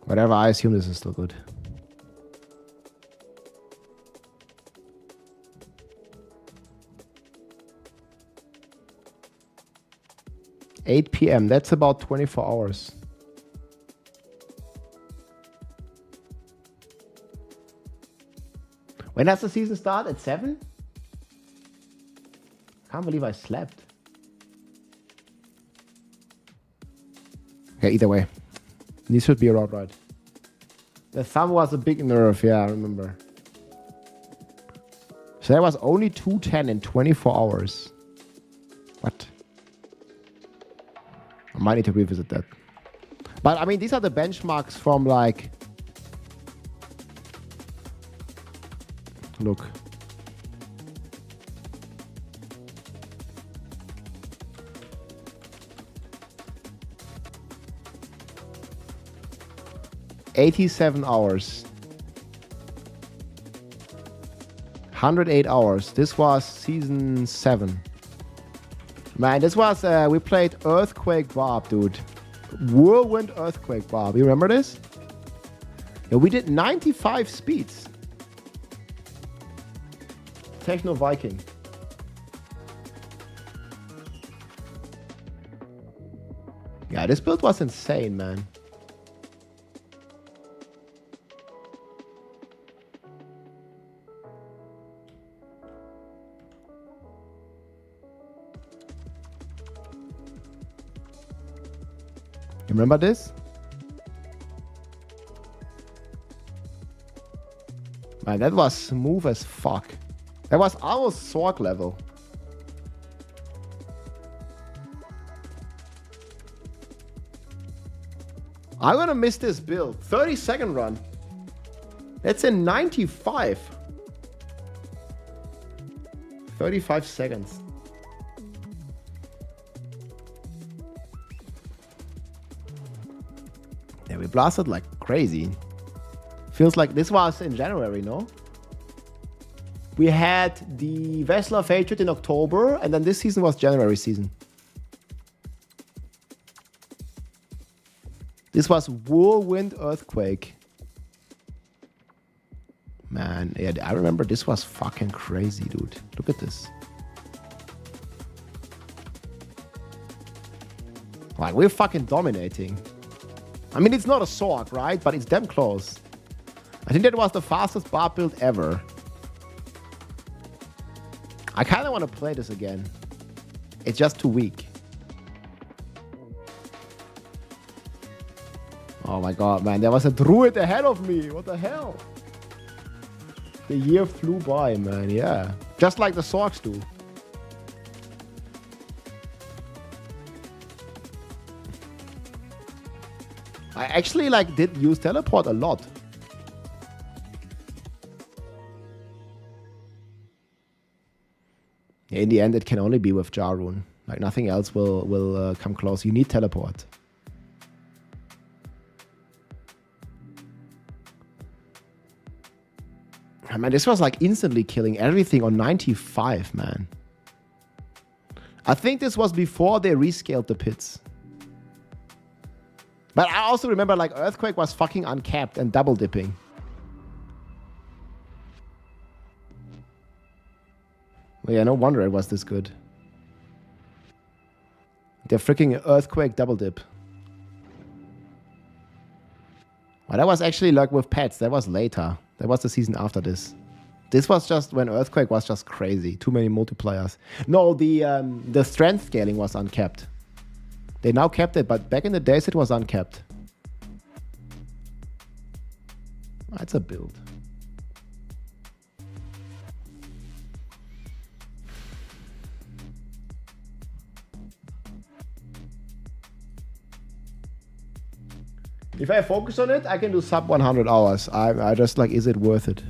Whatever, I assume this is still good. $8 p.m. That's about 24 hours. When does the season start? At 7? Can't believe I slept. Okay, either way. This should be about right. The thumb was a big nerve, yeah, I remember. So that was only 210 in 24 hours. What? I might need to revisit that. But I mean, these are the benchmarks from like... Look. $87 hours. 108 hours. This was season 7. Man, this was, we played Earthquake Barb, dude. Whirlwind Earthquake Barb. You remember this? Yeah, we did 95 speeds. Techno Viking. Yeah, this build was insane, man. You remember this? Man, that was smooth as fuck. That was almost Sorg level. I'm gonna miss this build. 30-second run. That's in 95. 35 seconds. Yeah, we blasted like crazy. Feels like this was in January, no? We had the Vessel of Hatred in October, and then this season was January season. This was Whirlwind Earthquake. Man, yeah, I remember this was fucking crazy, dude. Look at this. Like, we're fucking dominating. I mean, it's not a sword, right? But it's damn close. I think that was the fastest barb build ever. I kind of want to play this again. It's just too weak. Oh my god, man. There was a druid ahead of me. What the hell? The year flew by, man. Yeah. Just like the Sorks do. I actually did use teleport a lot. In the end, it can only be with Jarun. Like nothing else will come close. You need teleport. I mean, this was like instantly killing everything on 95, man. I think this was before they rescaled the pits. But I also remember like Earthquake was fucking uncapped and double dipping. Well, yeah, no wonder it was this good. The freaking Earthquake double dip. Well, that was actually like with pets. That was later. That was the season after this. This was just when Earthquake was just crazy. Too many multipliers. No, the strength scaling was uncapped. They now kept it, but back in the days it was uncapped. That's a build. If I focus on it, I can do sub 100 hours. I just like, is it worth it?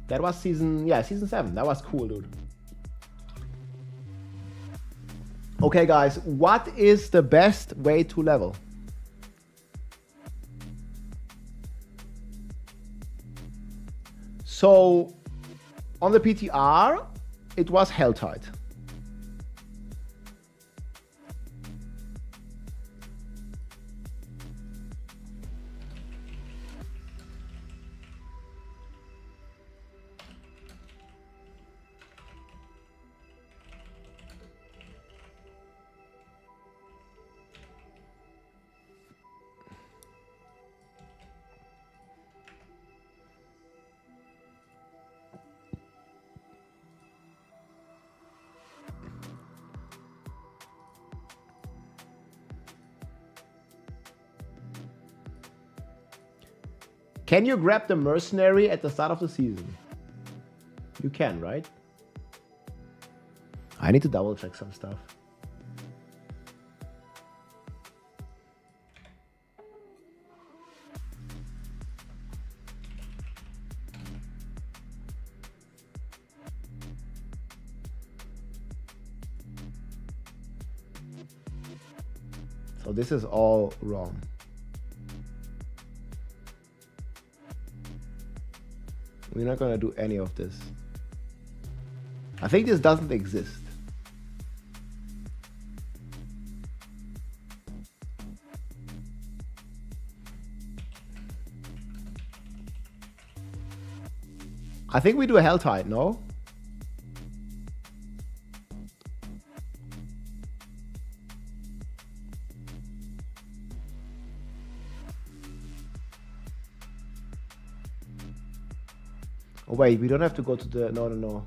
That was season 7. That was cool, dude. Okay, guys, what is the best way to level? So, on the PTR, it was Helltide. Can you grab the mercenary at the start of the season? You can, right? I need to double check some stuff. So this is all wrong. We're not going to do any of this. I think this doesn't exist. I think we do a Helltide, no? Oh wait, we don't have to go to the... No.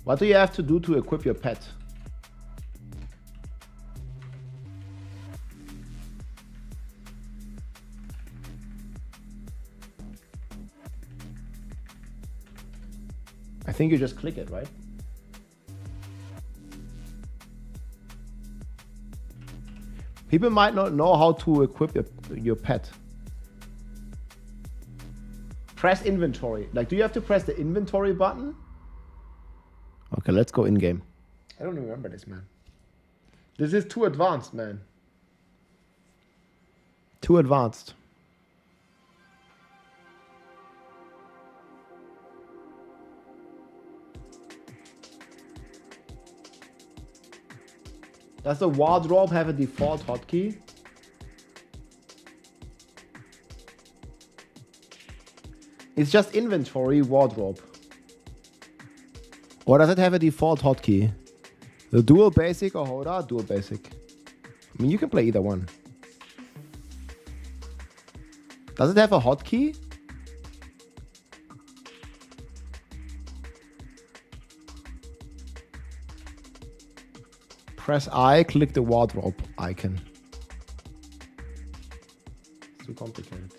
What do you have to do to equip your pet? I think you just click it, right? People might not know how to equip your pet. Press inventory. Like, do you have to press the inventory button? Okay, let's go in-game. I don't remember this, man. This is too advanced, man. Too advanced. Does the wardrobe have a default hotkey? It's just inventory, wardrobe. Or does it have a default hotkey? The dual basic or Horde? Dual basic. I mean, you can play either one. Does it have a hotkey? Press I, click the wardrobe icon. It's too complicated.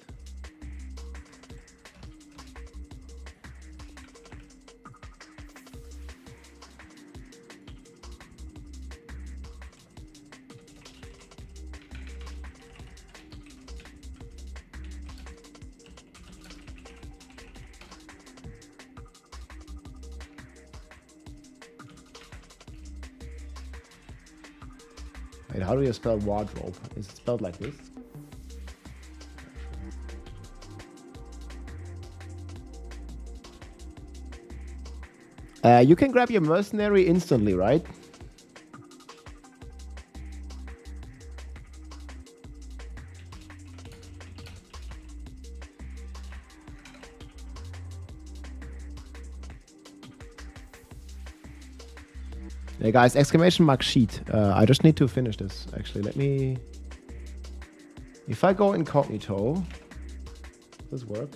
Wait, how do you spell wardrobe? Is it spelled like this? You can grab your mercenary instantly, right? Hey guys, exclamation mark sheet. I just need to finish this, actually. Let me... If I go incognito... Does this work?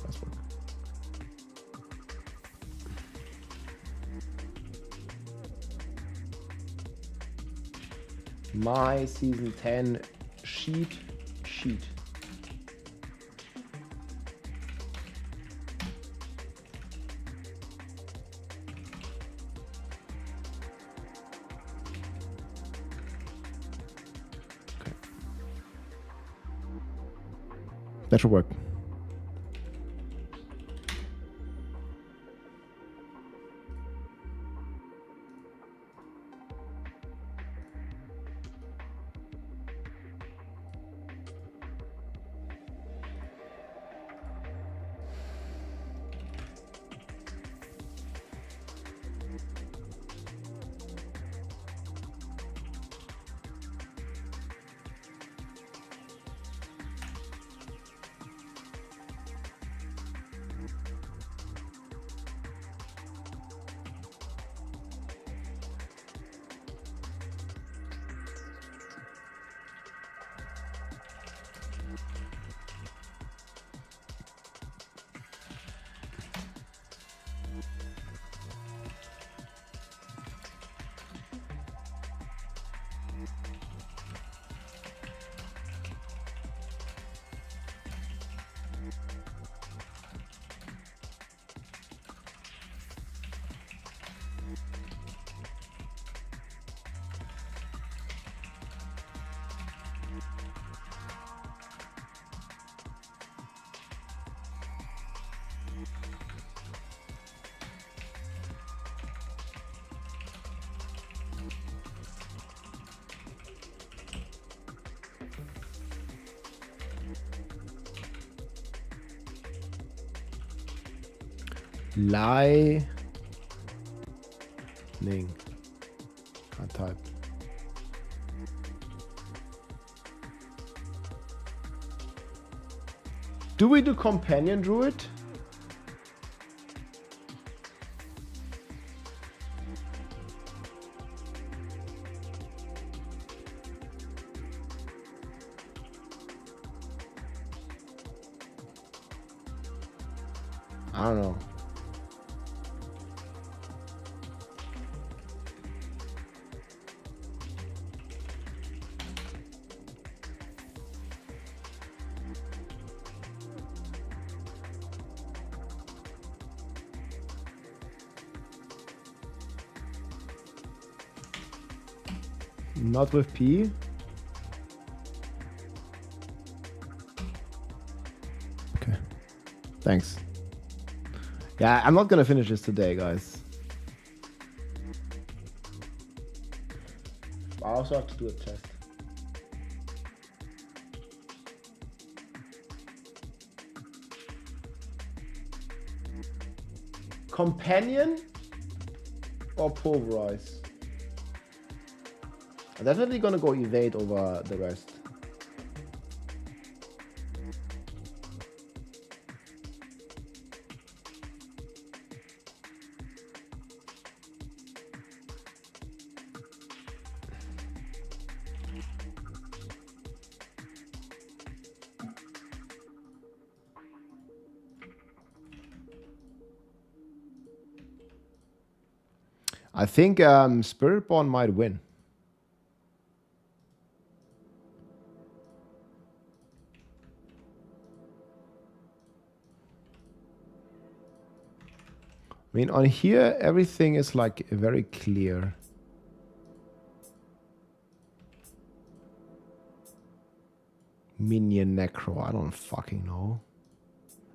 Does work. My season 10 sheet. Okay. That should work. Lightning. Can't type. Do we do companion druid? I don't know. Not with P. Okay. Thanks. Yeah, I'm not gonna finish this today, guys. I also have to do a test. Companion or pulverize? I'm definitely gonna go evade over the rest. I think Spiritborn might win. I mean, on here, everything is like very clear. Minion Necro, I don't fucking know.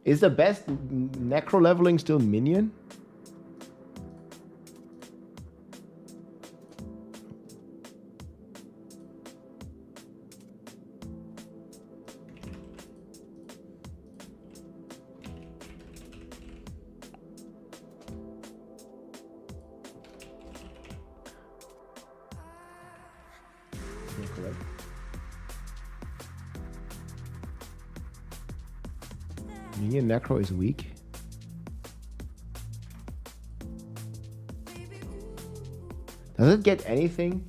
Is the best Necro leveling still Minion? Minion Necro is weak. Does it get anything?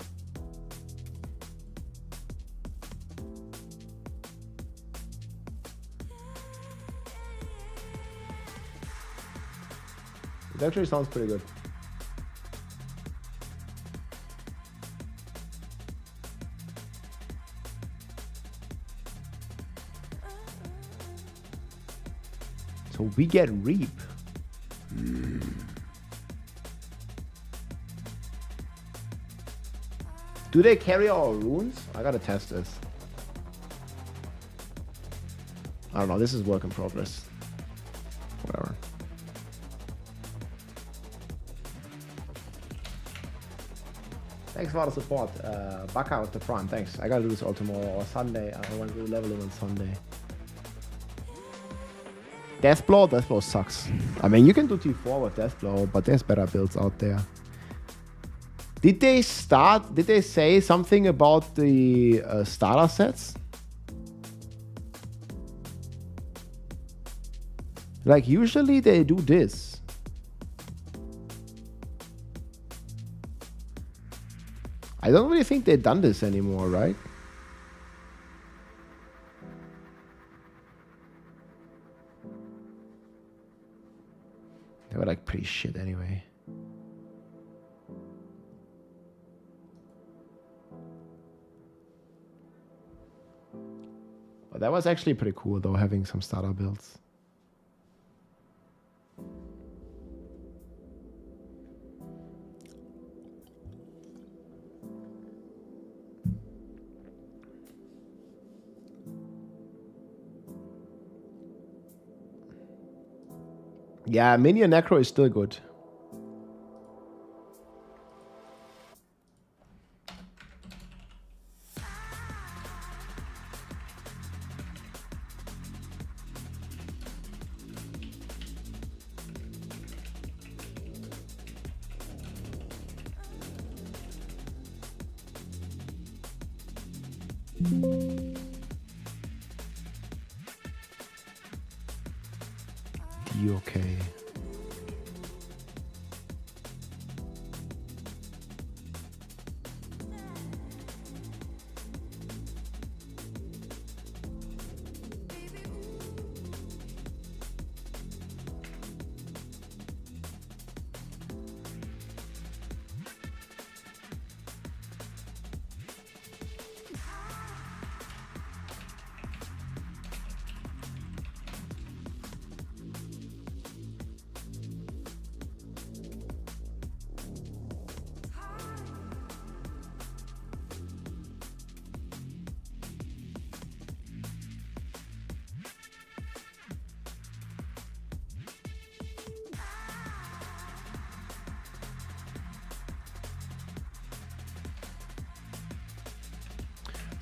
It actually sounds pretty good. So we get Reap. Do they carry our runes? I gotta test this. I don't know. This is work in progress. Whatever. Thanks for the support. Baka with the prime. Thanks. I gotta do this all tomorrow or Sunday. I want to do leveling on Sunday. Deathblow? Deathblow sucks. I mean, you can do T4 with Deathblow, but there's better builds out there. Did they say something about the starter sets? Like, usually they do this. I don't really think they've done this anymore, right? They were like pretty shit anyway. But that was actually pretty cool though, having some starter builds. Yeah, Minion Necro is still good. Okay.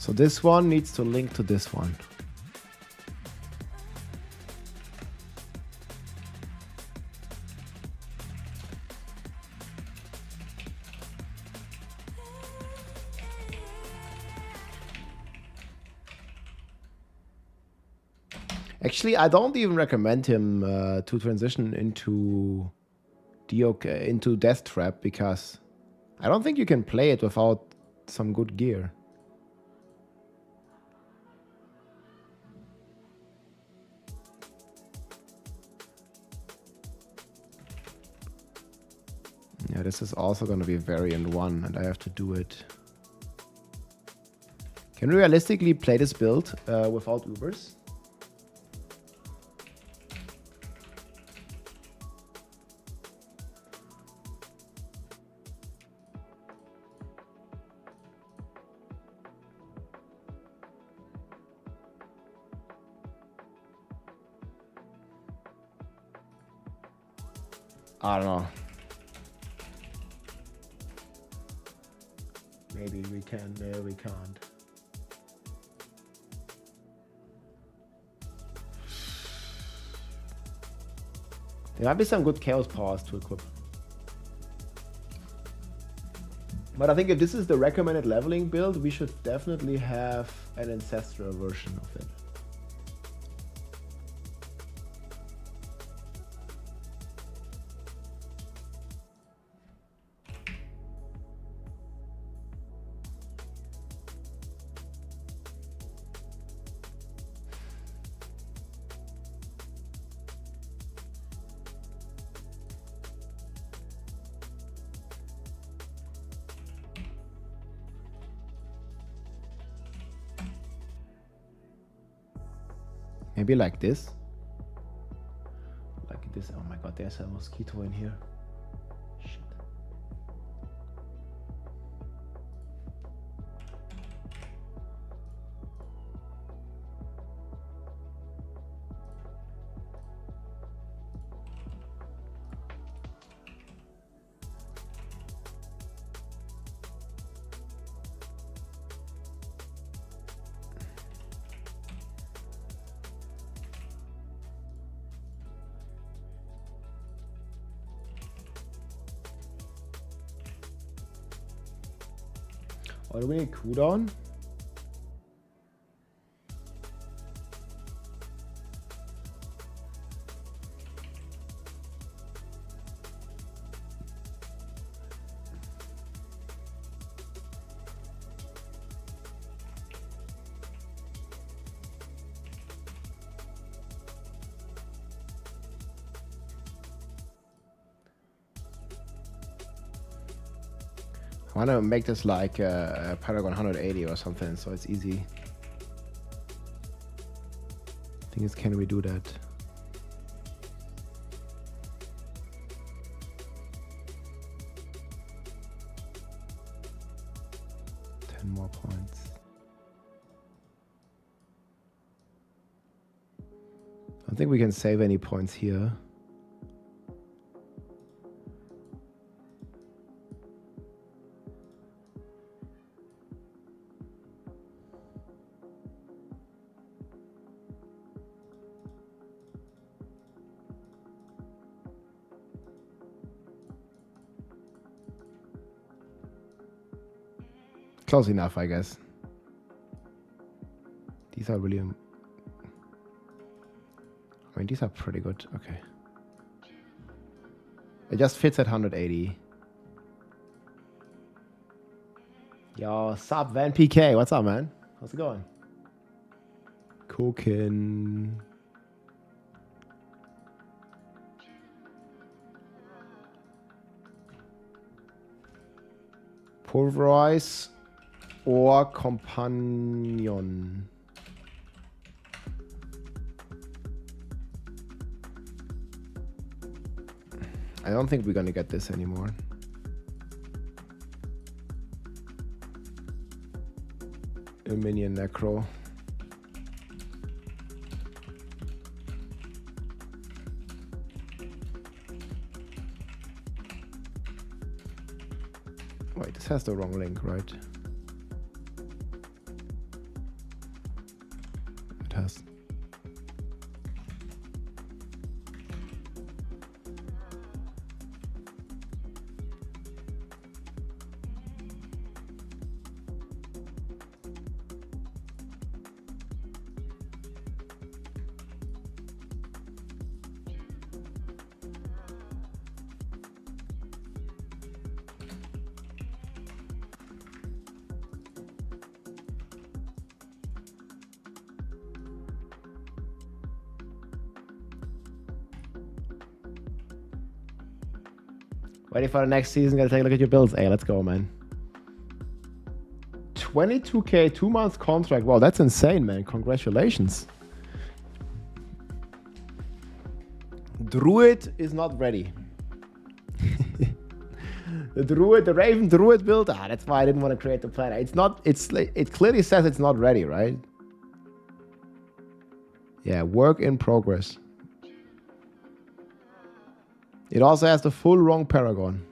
So this one needs to link to this one. Actually, I don't even recommend him to transition into Death Trap, because I don't think you can play it without some good gear. Yeah, this is also going to be variant 1, and I have to do it. Can we realistically play this build without Ubers? I don't know. Maybe we can, maybe we can't. There might be some good chaos powers to equip. But I think if this is the recommended leveling build, we should definitely have an ancestral version of it. Maybe like this. Like this. Oh my god, there's a mosquito in here. Shit. Oh, do we need cooldown? I want to make this like a Paragon 180 or something, so it's easy. Thing is, can we do that? More points. I don't think we can save any points here. Close enough, I guess. These are really... I mean, these are pretty good. Okay. It just fits at 180. Yo, sup, Van PK? What's up, man? How's it going? Cooking. Pulverize or companion. I don't think we're gonna get this anymore. A minion necro. Wait, this has the wrong link, right? pass. Ready for the next season? Gotta take a look at your builds. Hey, let's go, man. 22k, 2 months contract. Wow, that's insane, man. Congratulations. Druid is not ready. the Raven Druid build. That's why I didn't want to create the planner. It clearly says it's not ready, right? Yeah, work in progress. It also has the full wrong Paragon.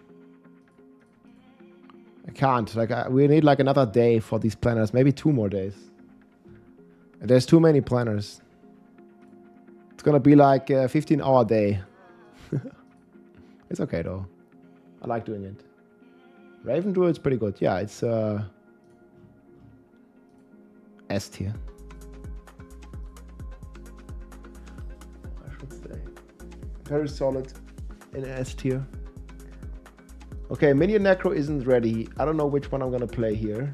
I can't. We need like another day for these planners. Maybe 2 more days. There's too many planners. It's gonna be like a 15-hour day. It's okay though. I like doing it. Raven Druid's pretty good. Yeah, it's S tier. I should say. Very solid. In S tier. Okay, Minion Necro isn't ready. I don't know which one I'm gonna play here.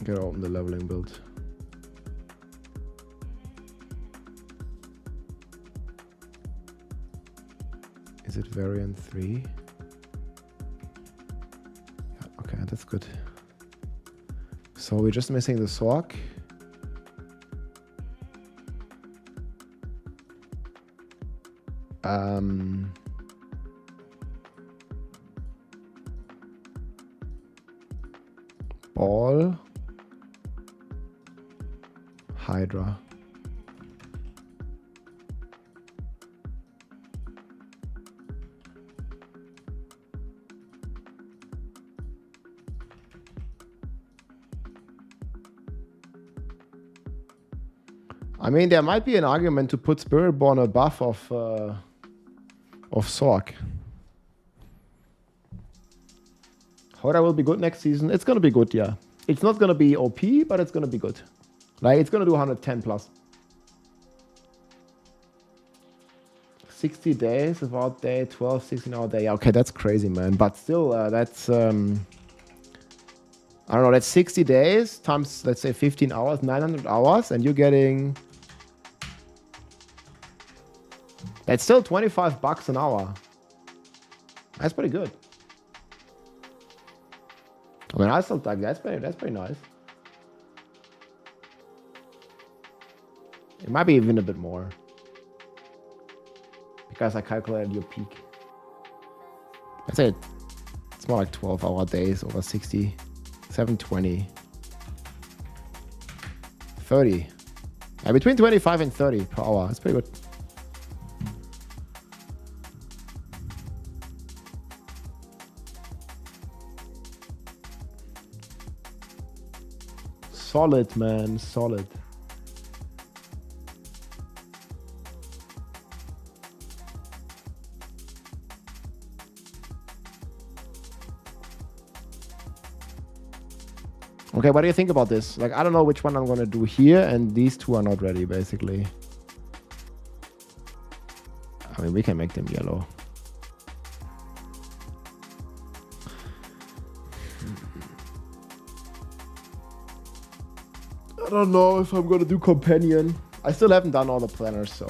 Gotta open the leveling build. Is it variant 3? Yeah, okay, that's good. So we're just missing the Sork. Ball. Hydra. I mean, there might be an argument to put Spiritborn above of Sork. Horde will be good next season. It's gonna be good, yeah. It's not gonna be OP, but it's gonna be good. Like, it's gonna do 110 plus. 60 days, about day 12, 16-hour day. Okay, that's crazy, man. But still, that's I don't know. That's 60 days times, let's say, 15 hours, 900 hours, and you're getting. That's still $25 an hour. That's pretty good. I mean, I still think that's pretty nice. It might be even a bit more. Because I calculated your peak. I'd say it's more like 12-hour days over 60. 720. 30. Yeah, between 25 and 30 per hour. That's pretty good. Solid, man. Solid. Okay, what do you think about this? Like, I don't know which one I'm going to do here, and these two are not ready, basically. I mean, we can make them yellow. I don't know if I'm gonna do companion. I still haven't done all the planners, so.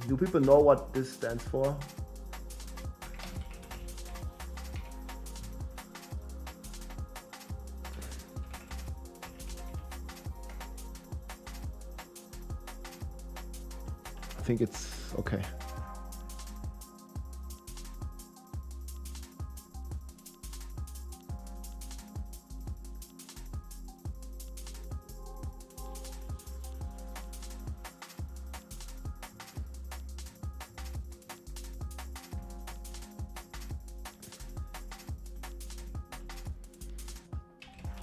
Do people know what this stands for? I think it's okay.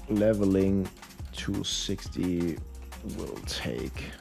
Leveling to 60 will take.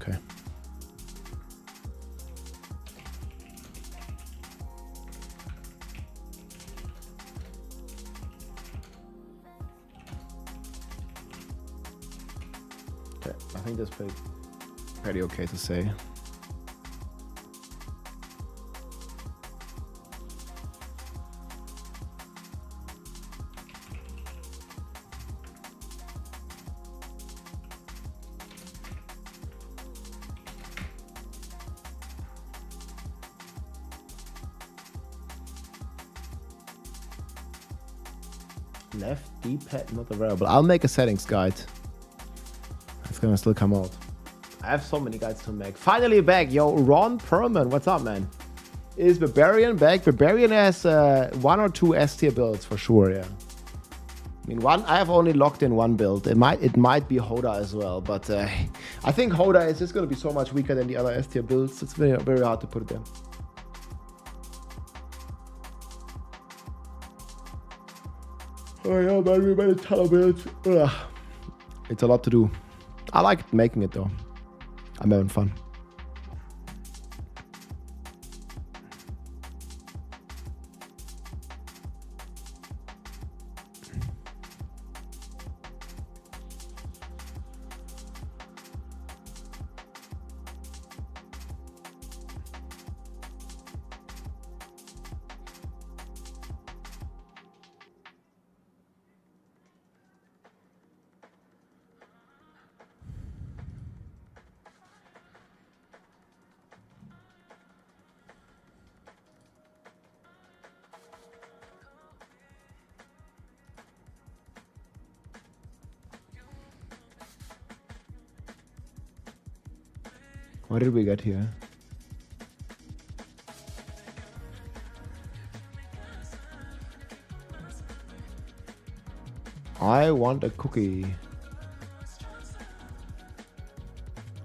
Okay. Okay, I think that's pretty okay to say. Left D-pad not available. I'll make a settings guide. It's gonna still come out. I have so many guides to make. Finally back, yo, Ron Perlman, what's up, man? Is Barbarian back? Barbarian has 1 or 2 S tier builds for sure, yeah. I mean, I have only locked in 1 build. It might be Horde as well, but I think Horde is just gonna be so much weaker than the other S tier builds. It's very, very hard to put it there. Oh yeah, man, we made a ton of builds. Ugh. It's a lot to do. I like making it though. I'm having fun. What did we get here? I want a cookie.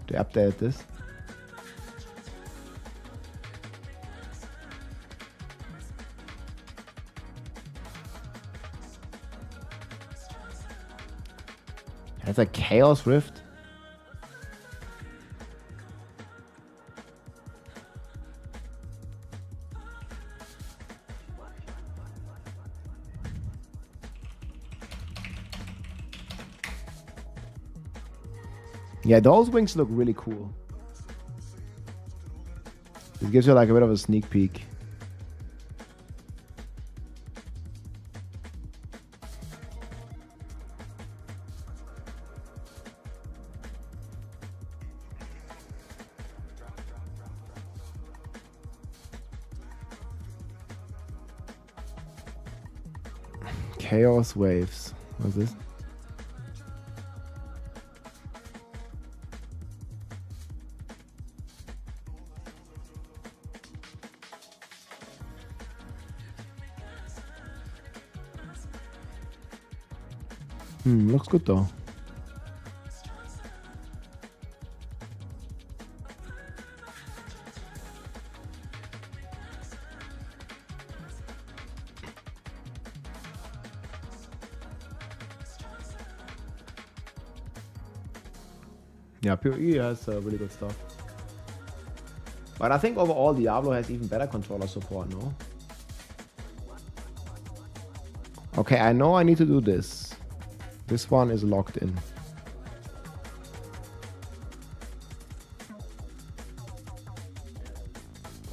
To update this. That's a Chaos Rift. Yeah, those wings look really cool. It gives you like a bit of a sneak peek. Chaos waves. What's this? Looks good though. Yeah, PoE has really good stuff. But I think overall Diablo has even better controller support, no? Okay, I know I need to do this. This one is locked in.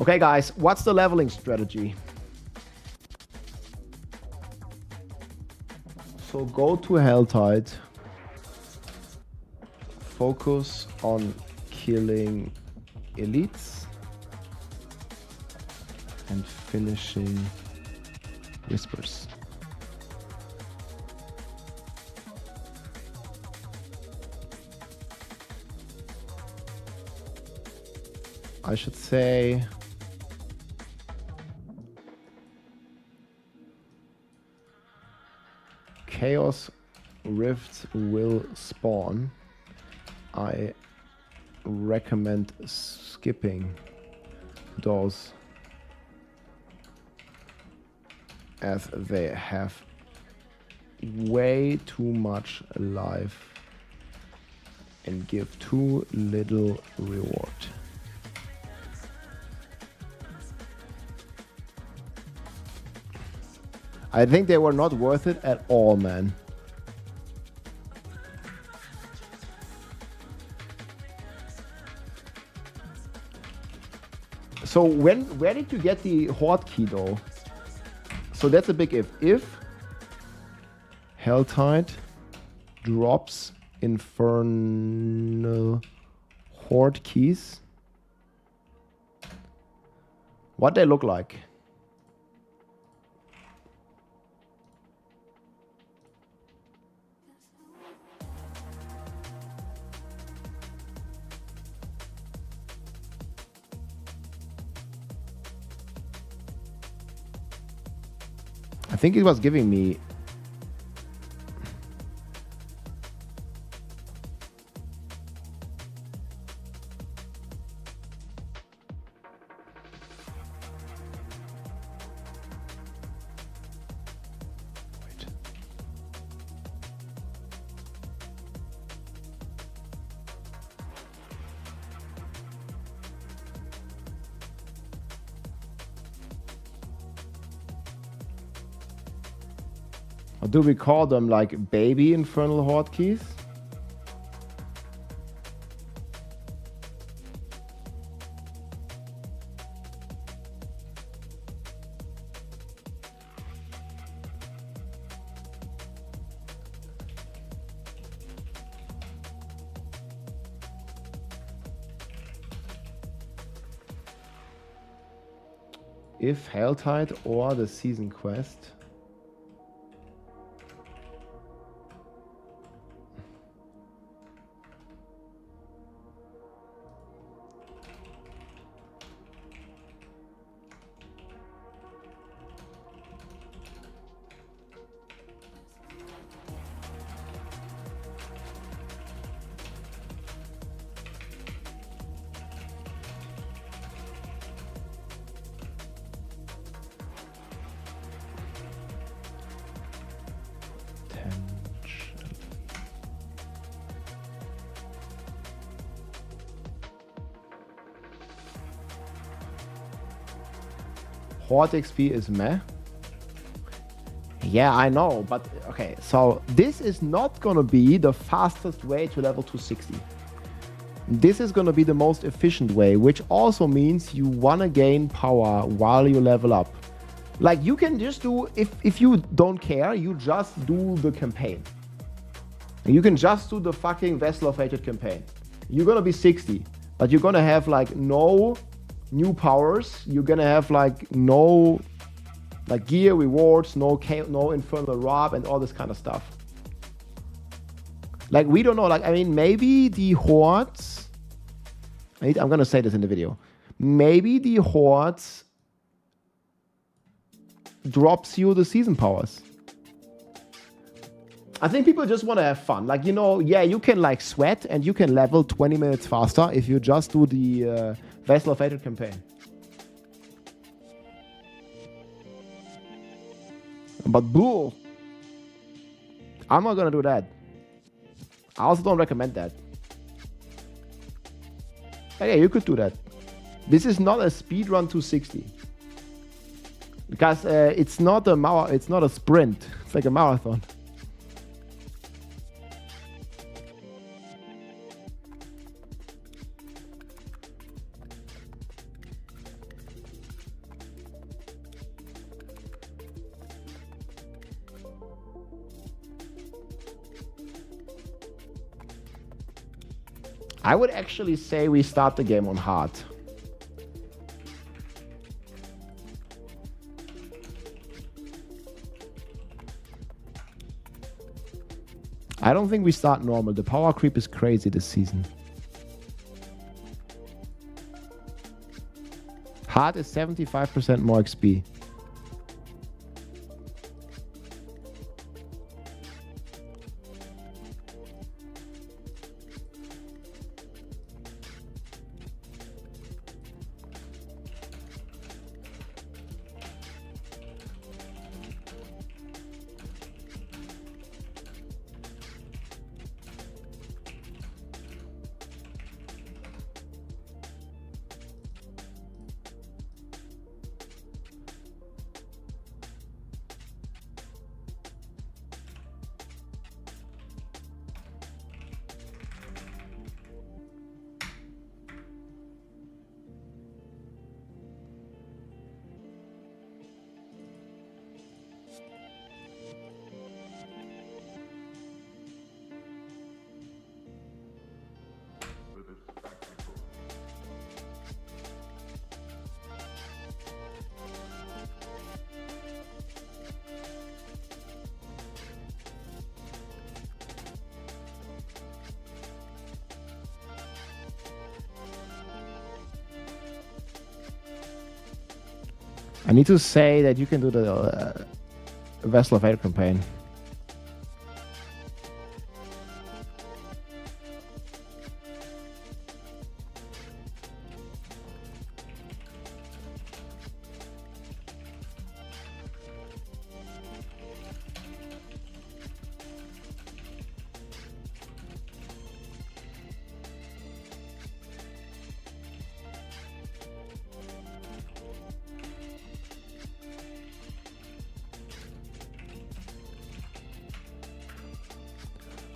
Okay, guys, what's the leveling strategy? So go to Helltide. Focus on killing elites and finishing whispers. I should say Chaos Rifts will spawn. I recommend skipping those as they have way too much life and give too little reward. I think they were not worth it at all, man. So where did you get the Horde key though? So that's a big if. If Helltide drops Infernal Horde keys, what they look like? I think it was giving me or do we call them like baby Infernal Horde keys? If Helltide or the season quest. Horde XP is meh. Yeah, I know, but okay, so this is not gonna be the fastest way to level 260. This is gonna be the most efficient way, which also means you wanna gain power while you level up. Like you can just do, if you don't care, you just do the campaign. You can just do the fucking Vessel of Hatred campaign. You're gonna be 60, but you're gonna have like no new powers. You're gonna have like no Like gear, rewards, no infernal rob, and all this kind of stuff. Like, we don't know. Like, I mean, maybe the hordes... I'm going to say this in the video. Maybe the hordes drops you the season powers. I think people just want to have fun. Like, you know, yeah, you can like sweat and you can level 20 minutes faster if you just do the Vessel of Hatred campaign. But bull, I'm not gonna do that. I also don't recommend that. But yeah, you could do that. This is not a speedrun 260 because it's not a sprint. It's like a marathon. I would actually say we start the game on hard. I don't think we start normal. The power creep is crazy this season. Hard is 75% more XP. I need to say that you can do the Vessel of Hatred campaign.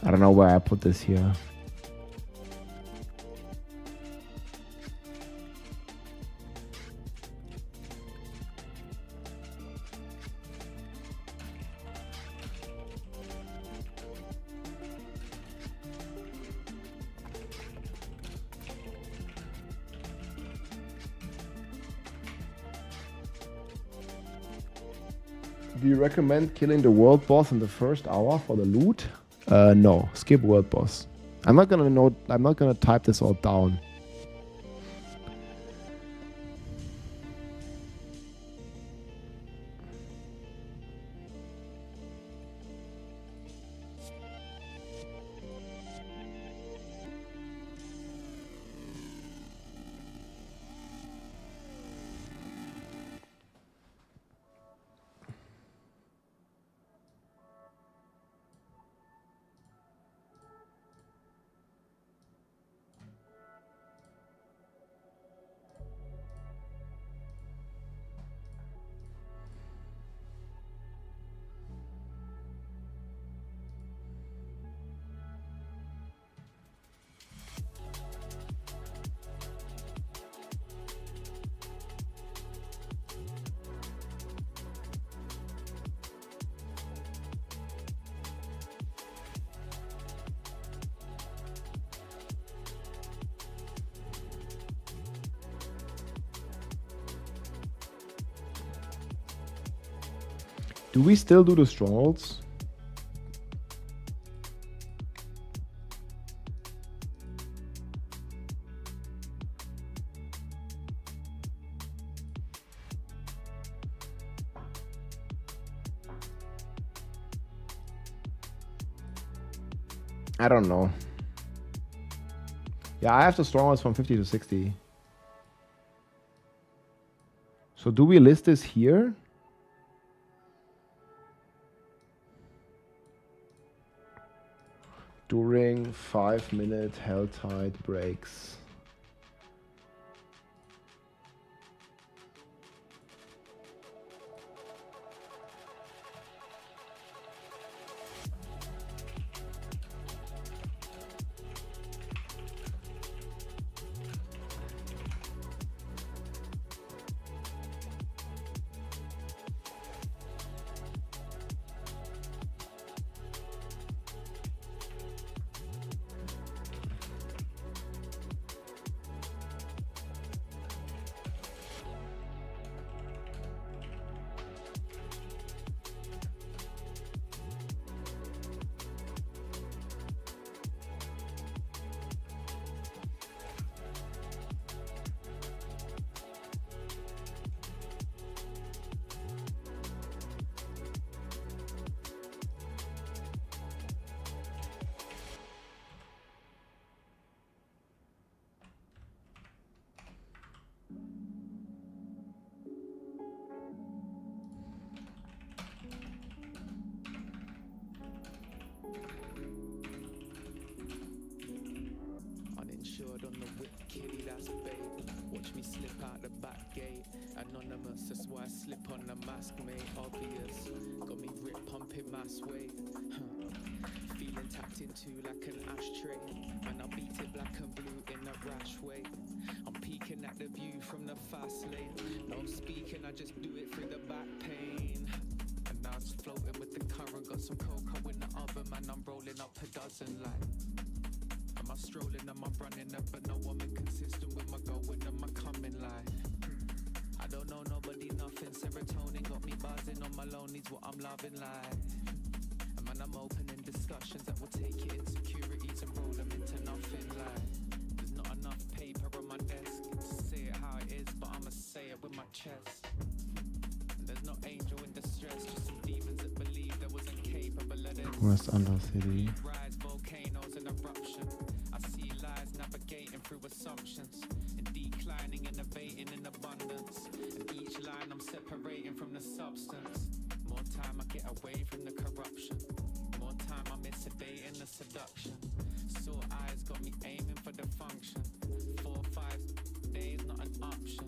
I don't know where I put this here. Do you recommend killing the world boss in the first hour for the loot? No, skip world boss. I'm not gonna type this all down. Do we still do the strongholds? I don't know. Yeah, I have the strongholds from 50 to 60. So do we list this here? During 5-minute Helltide breaks. Uninsured on the whip, kitty, that's bait. Watch me slip out the back gate. Anonymous, that's why I slip on the mask, mate. Obvious, got me rip pumping mass weight. Feeling tapped into like an ashtray. And I beat it black and blue in a rash way. I'm peeking at the view from the fast lane. No speaking, I just do it through the back pain. And now it's floating with the current. Got some cocoa in the oven, man. I'm rolling up a dozen like. Am I strolling, am I running up? But no, I'm inconsistent with my going and my coming life. I don't know nobody, nothing. Serotonin got me buzzing on my lonely's what I'm loving life. And man, I'm opening discussions that will take your insecurities and roll them into nothing like. There's not enough paper on my desk to say it how it is, but I'ma say it with my chest. And there's no angel in distress, just some demons that believe there wasn't capable of this. West Undercity. Rise, volcanoes and eruption. I see lies navigating through assumptions and declining, innovating in abundance. And each line I'm separating from the substance. More time I get away from the corruption. More time I'm sedating the seduction. Sore eyes got me aiming for the function. 4 or 5 days not an option.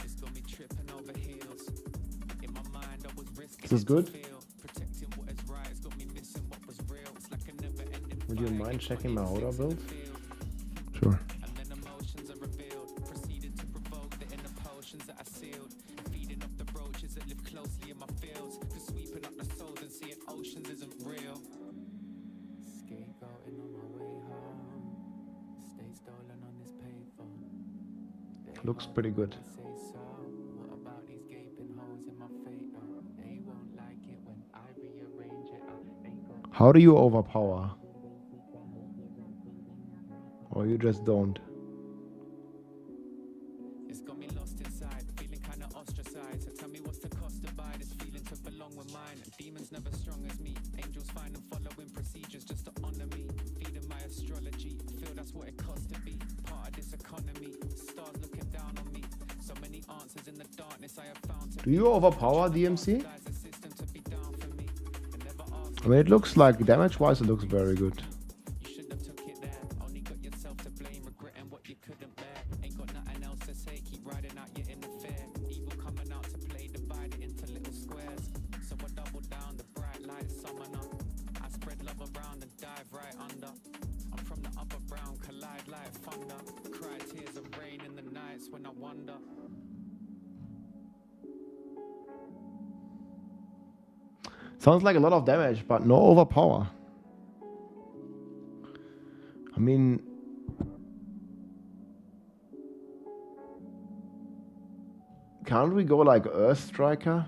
It's got me tripping over heels. In my mind I was risking. Is this good? Protecting what is right. It's got me missing what was real. It's like a never ending. Would you mind checking my Horde build? Sure. And then emotions are revealed, proceeded to provoke the inner potions that I sealed, feeding up the roaches that live closely in my fields, for sweeping up the souls and seeing oceans isn't real. Scapegoating on my way home, stay stolen on this payphone. Looks pretty good. Say so. What about these gaping holes in my fate? They won't like it when I rearrange it. How do you overpower? Or you just don't? It's got me lost inside, feeling kinda ostracized. So tell me what's the cost to buy this feeling to belong with mine. Demons never strong as me. Angels find and following procedures just to honor me. Feeding my astrology. I feel that's what it costs to be part of this economy. Stars looking down on me. So many answers in the darkness I have found. Do you overpower DMC? I mean, it looks like damage-wise, it looks very good. You should have took it there. Only got yourself to blame, regretting what you couldn't bear. Ain't got nothing else to say. Keep riding out your inner fear. Evil coming out to play, divide it into little squares. So I double down, the bright light summon up. I spread love around and dive right under. I'm from the upper brown, collide like thunder. Cry tears of rain in the nights when I wonder. Sounds like a lot of damage, but no overpower. I mean, can't we go like Earth Striker?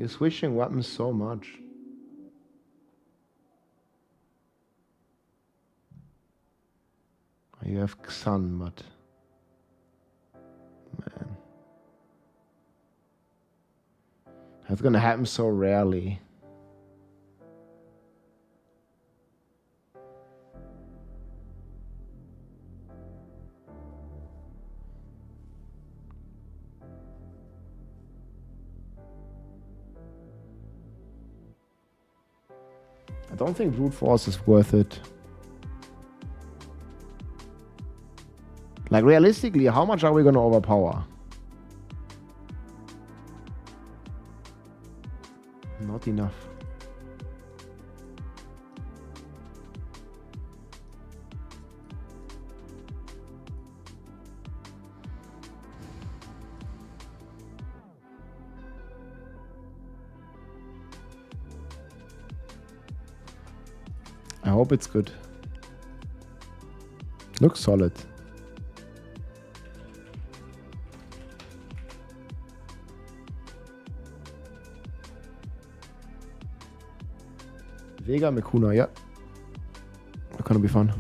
You're switching weapons so much. You have Xan, but... Man. That's gonna happen so rarely. I don't think brute force is worth it. Like realistically, how much are we gonna overpower? Not enough. I hope it's good. Looks solid. Vega Mekuna, yeah. That's gonna be fun.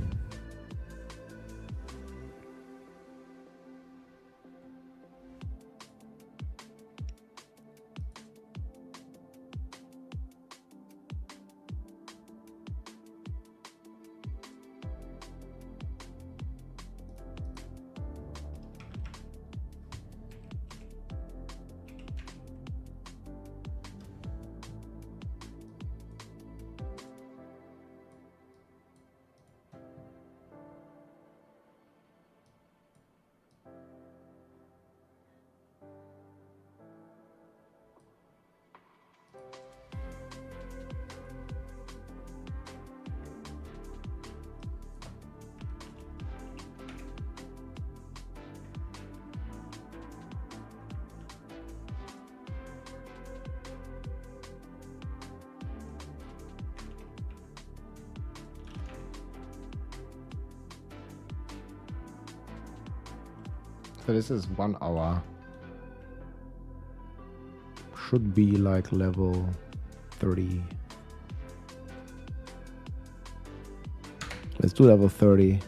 So this is 1 hour. Should be like level 30. Let's do level 30.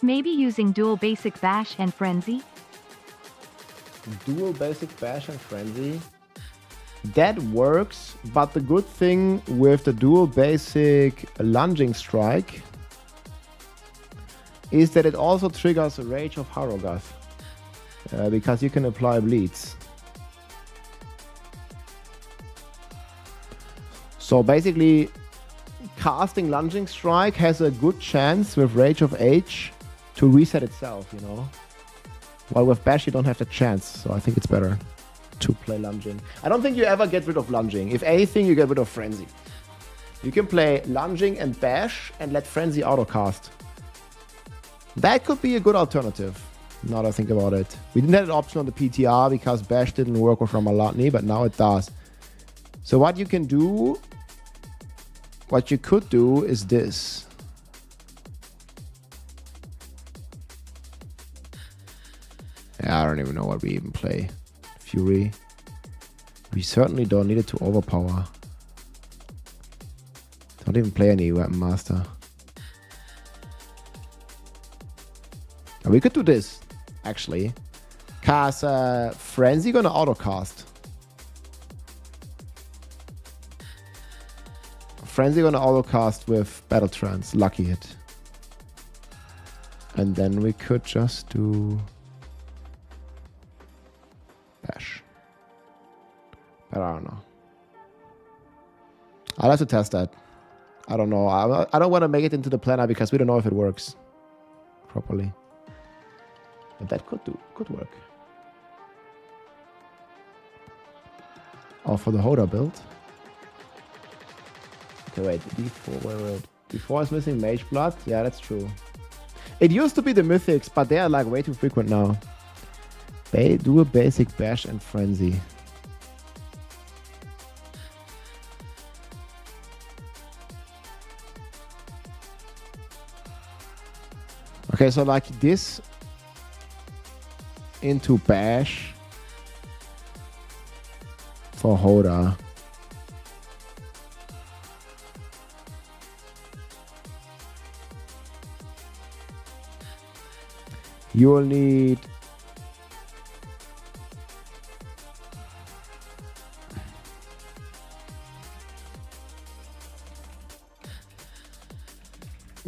Maybe using dual basic bash and frenzy? Dual basic bash and frenzy. That works, but the good thing with the dual basic lunging strike is that it also triggers a Rage of Harogath, because you can apply bleeds. So basically, casting lunging strike has a good chance with Rage of Age to reset itself, you know. While with bash you don't have the chance, so I think it's better to play lunging. I don't think you ever get rid of lunging. If anything, you get rid of frenzy. You can play lunging and bash and let frenzy autocast. That could be a good alternative, now that I think about it. We didn't have an option on the PTR because bash didn't work with Ramalatni, but now it does. So what you can do, what you could do is this. Yeah, I don't even know what we even play. Fury. We certainly don't need it to overpower. Don't even play any Weapon Master. We could do this, actually. Cause Frenzy gonna autocast. Frenzy gonna autocast with Battle Trance, lucky hit. And then we could just do Bash. But I don't know. I'll have to test that. I don't know. I don't want to make it into the planner because we don't know if it works properly. But that could work. Oh, for the Horde build. Okay, wait. D4, D4 is missing Mage Blood? Yeah, that's true. It used to be the Mythics, but they are like way too frequent now. Do a basic Bash and Frenzy. Okay, so like this into Bash for Horde. You will need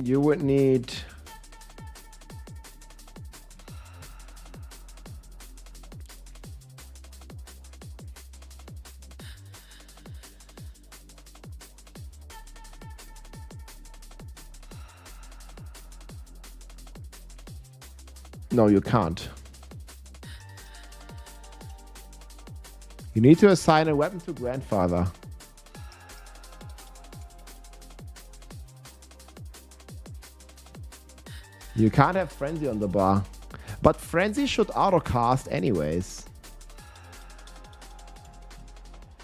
you would need No, you can't. You need to assign a weapon to grandfather. You can't have Frenzy on the bar. But Frenzy should autocast anyways.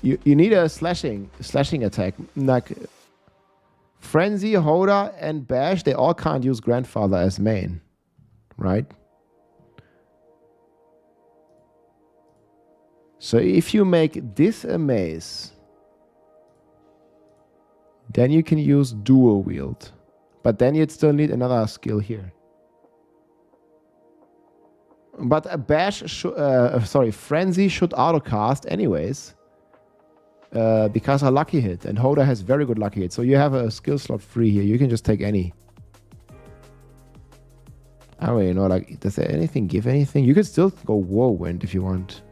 You need a slashing attack. Like Frenzy, Horde, and Bash, they all can't use grandfather as main. Right? So if you make this a mace, then you can use dual wield. But then you'd still need another skill here. But a Bash, Frenzy should autocast anyways. Because a lucky hit. And Horde has very good lucky hit. So you have a skill slot free here. You can just take any. I don't really know, like, does there anything give anything? You could still go Whirlwind if you want.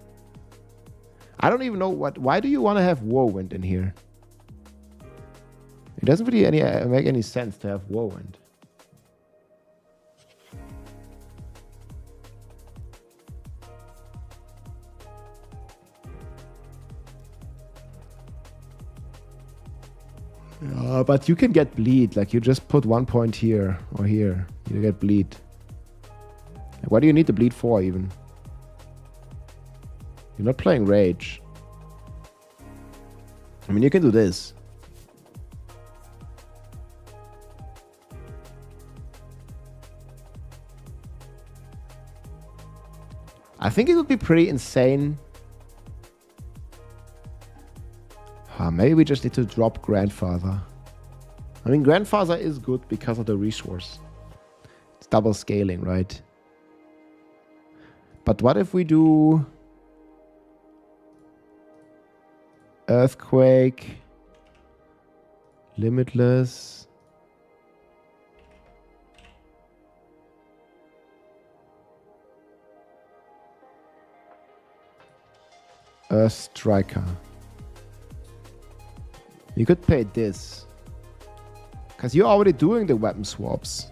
I don't even know why do you want to have Whirlwind in here? It doesn't really make any sense to have Whirlwind. Yeah, but you can get bleed, like you just put 1 point here or here, you get bleed. What do you need the bleed for even? You're not playing Rage. I mean, you can do this. I think it would be pretty insane. Maybe we just need to drop Grandfather. I mean, Grandfather is good because of the resource. It's double scaling, right? But what if we do Earthquake, Limitless, Earth Striker? You could pay this, because you're already doing the weapon swaps.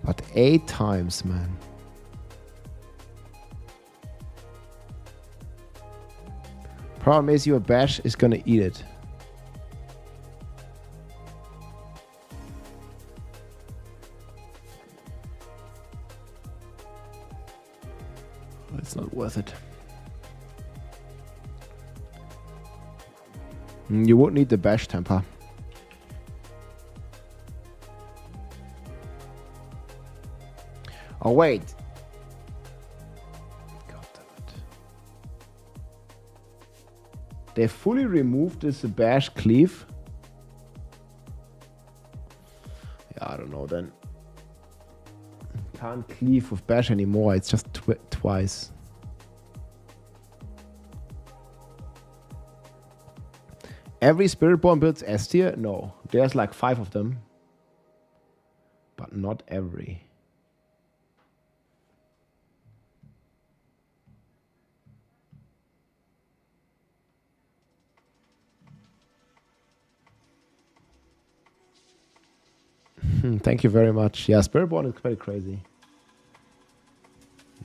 But 8 times, man. Problem is your Bash is gonna eat it. It's not worth it. You won't need the Bash temper. Oh wait. God damn it. They fully removed this Bash cleave. Yeah, I don't know then. can't cleave with bash anymore. It's just twice. Every Spiritborn builds S tier? No. There's like 5 of them. But not every. Thank you very much. Yeah, Spiritborn is quite crazy.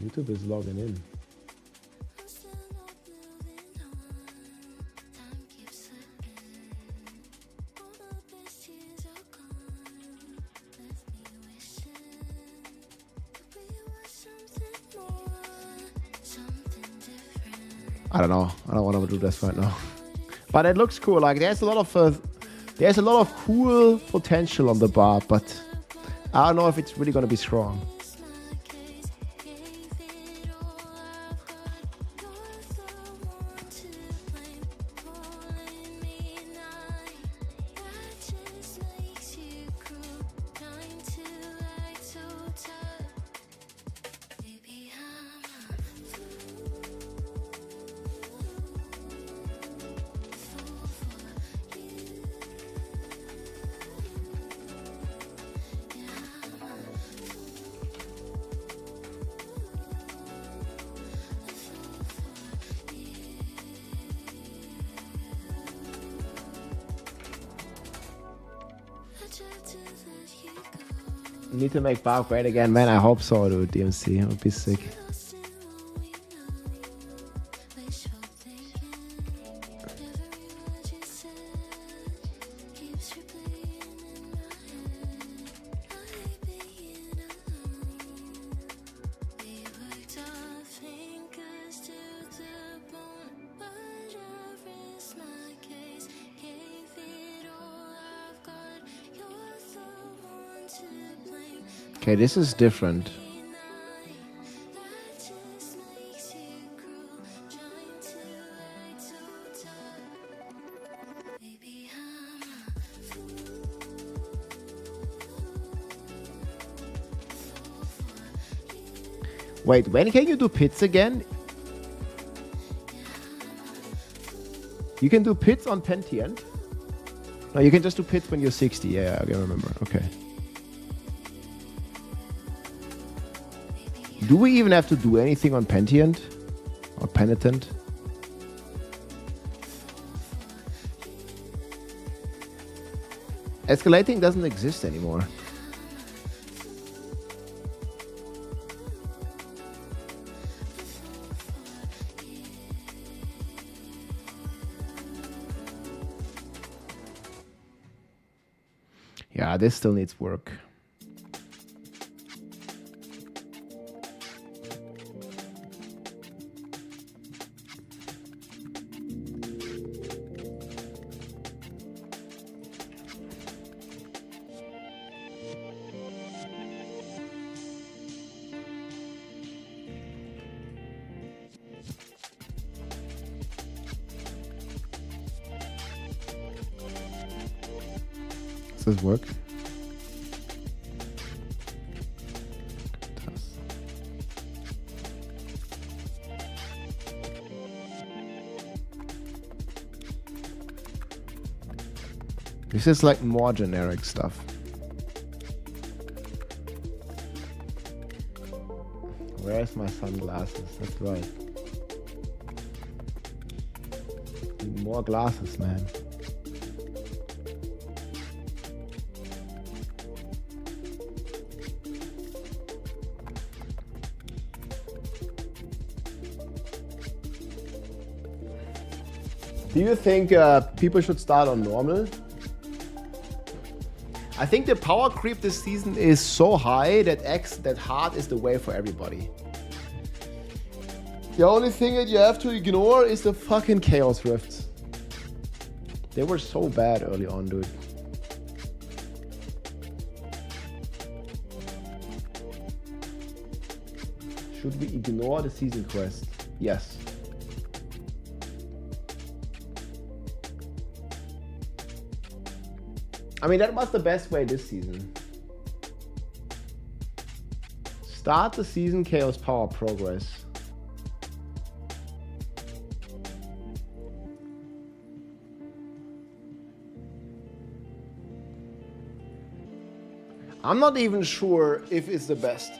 YouTube is logging in. I don't know. I don't want to do this right now. But it looks cool. Like there's a lot of cool potential on the bar, but I don't know if it's really going to be strong. Need to make Bar great again, man. I hope so, dude. DMC, it would be sick. Okay, this is different. Wait, when can you do pits again? You can do pits on Pentient? No, you can just do pits when you're 60. Yeah, I can remember. Okay. Do we even have to do anything on Pentient? Or Penitent? Escalating doesn't exist anymore. Yeah, this still needs work. Does this work? This is like more generic stuff. Where's my sunglasses? That's right. Need more glasses, man. Do you think people should start on normal? I think the power creep this season is so high that hard is the way for everybody. The only thing that you have to ignore is the fucking Chaos Rifts. They were so bad early on, dude. Should we ignore the season quest? Yes. I mean, that was the best way this season. Start the season Chaos Power progress. I'm not even sure if it's the best.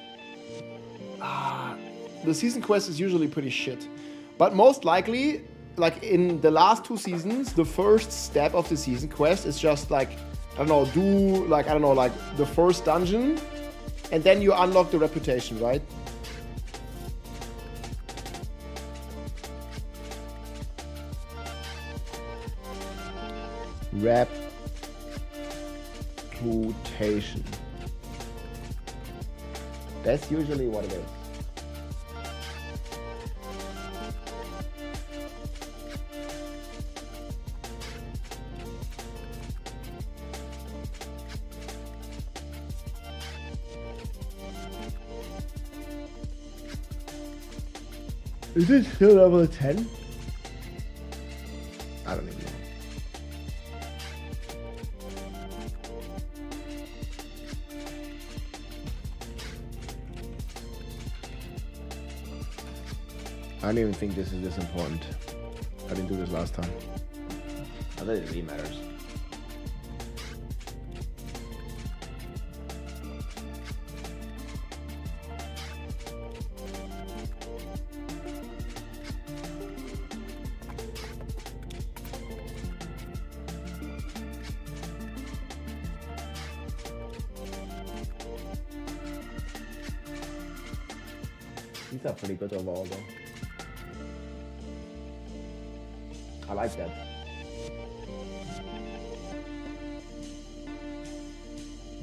The season quest is usually pretty shit. But most likely, like in the last 2 seasons, the first step of the season quest is just like, I don't know, do like, I don't know, like the first dungeon, and then you unlock the reputation, right? Reputation. That's usually what it is. Is it still level 10? I don't even know. I don't even think this is this important. I didn't do this last time. I think it really matters. These are pretty good overall though. I like that.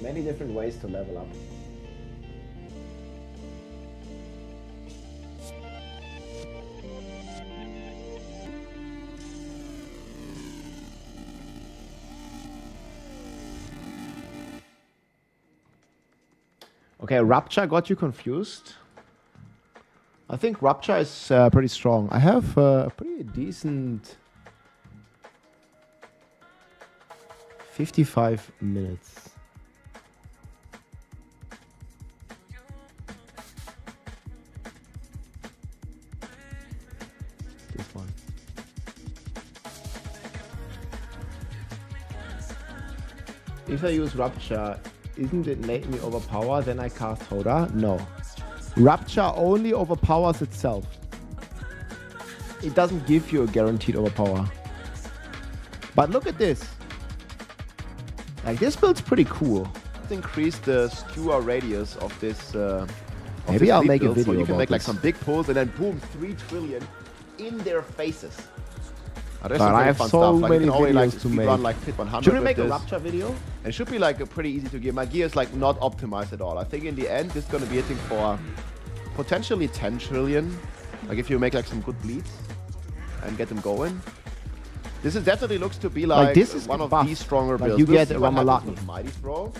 Many different ways to level up. Okay, Rupture got you confused. I think Rupture is pretty strong. I have a pretty decent 55 minutes. This one. If I use Rupture, isn't it make me overpower? Then I cast Horde? No. Rupture only overpowers itself. It doesn't give you a guaranteed overpower. But look at this. Like, this build's pretty cool. Let's increase the skewer radius of this. Maybe I'll make a video. So you can make like some big pulls and then boom, 3 trillion in their faces. But I have so many videos to make. Like Pit 100 should we make a Rupture video? It should be like a pretty easy to get. My gear is like not optimized at all. I think in the end this is gonna be hitting for potentially 10 trillion. Like if you make like some good bleeds and get them going. This is definitely looks to be like this is one of the stronger builds. You get Ramallah Mighty Throw,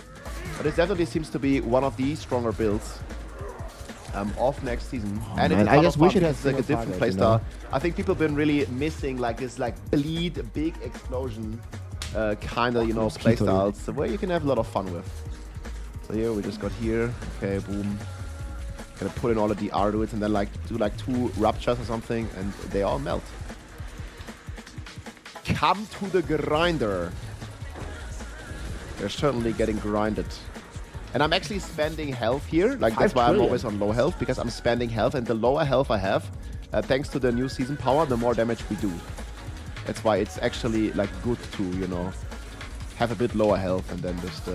but it definitely seems to be one of the stronger builds of next season. And I just wish it has like a different playstyle. You know? I think people have been really missing like this like bleed big explosion kind of, you know, playstyles where you can have a lot of fun with. So here we just got here. Okay, boom. Gonna put in all of the Druids and then like do like 2 Ruptures or something and they all melt. Come to the grinder. They're certainly getting grinded. And I'm actually spending health here. Like that's why I'm always on low health, because I'm spending health, and the lower health I have, thanks to the new season power, the more damage we do. That's why it's actually like good to, you know, have a bit lower health and then just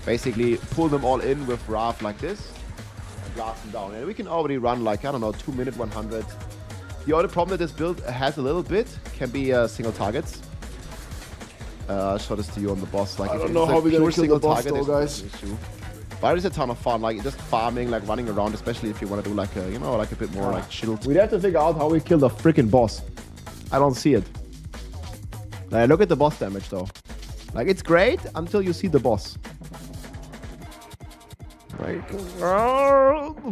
basically pull them all in with Wrath like this and blast them down. And we can already run like, I don't know, 2 minute 100. The only problem that this build has a little bit can be single targets. I'll show this to you on the boss. Like, I don't know how we're gonna kill the boss though, guys. But it is a ton of fun, like just farming, like running around, especially if you want to do like a, you know, like a bit more like chilled. We'd have to figure out how we kill the freaking boss. I don't see it. Like, look at the boss damage though. Like, it's great until you see the boss. Like,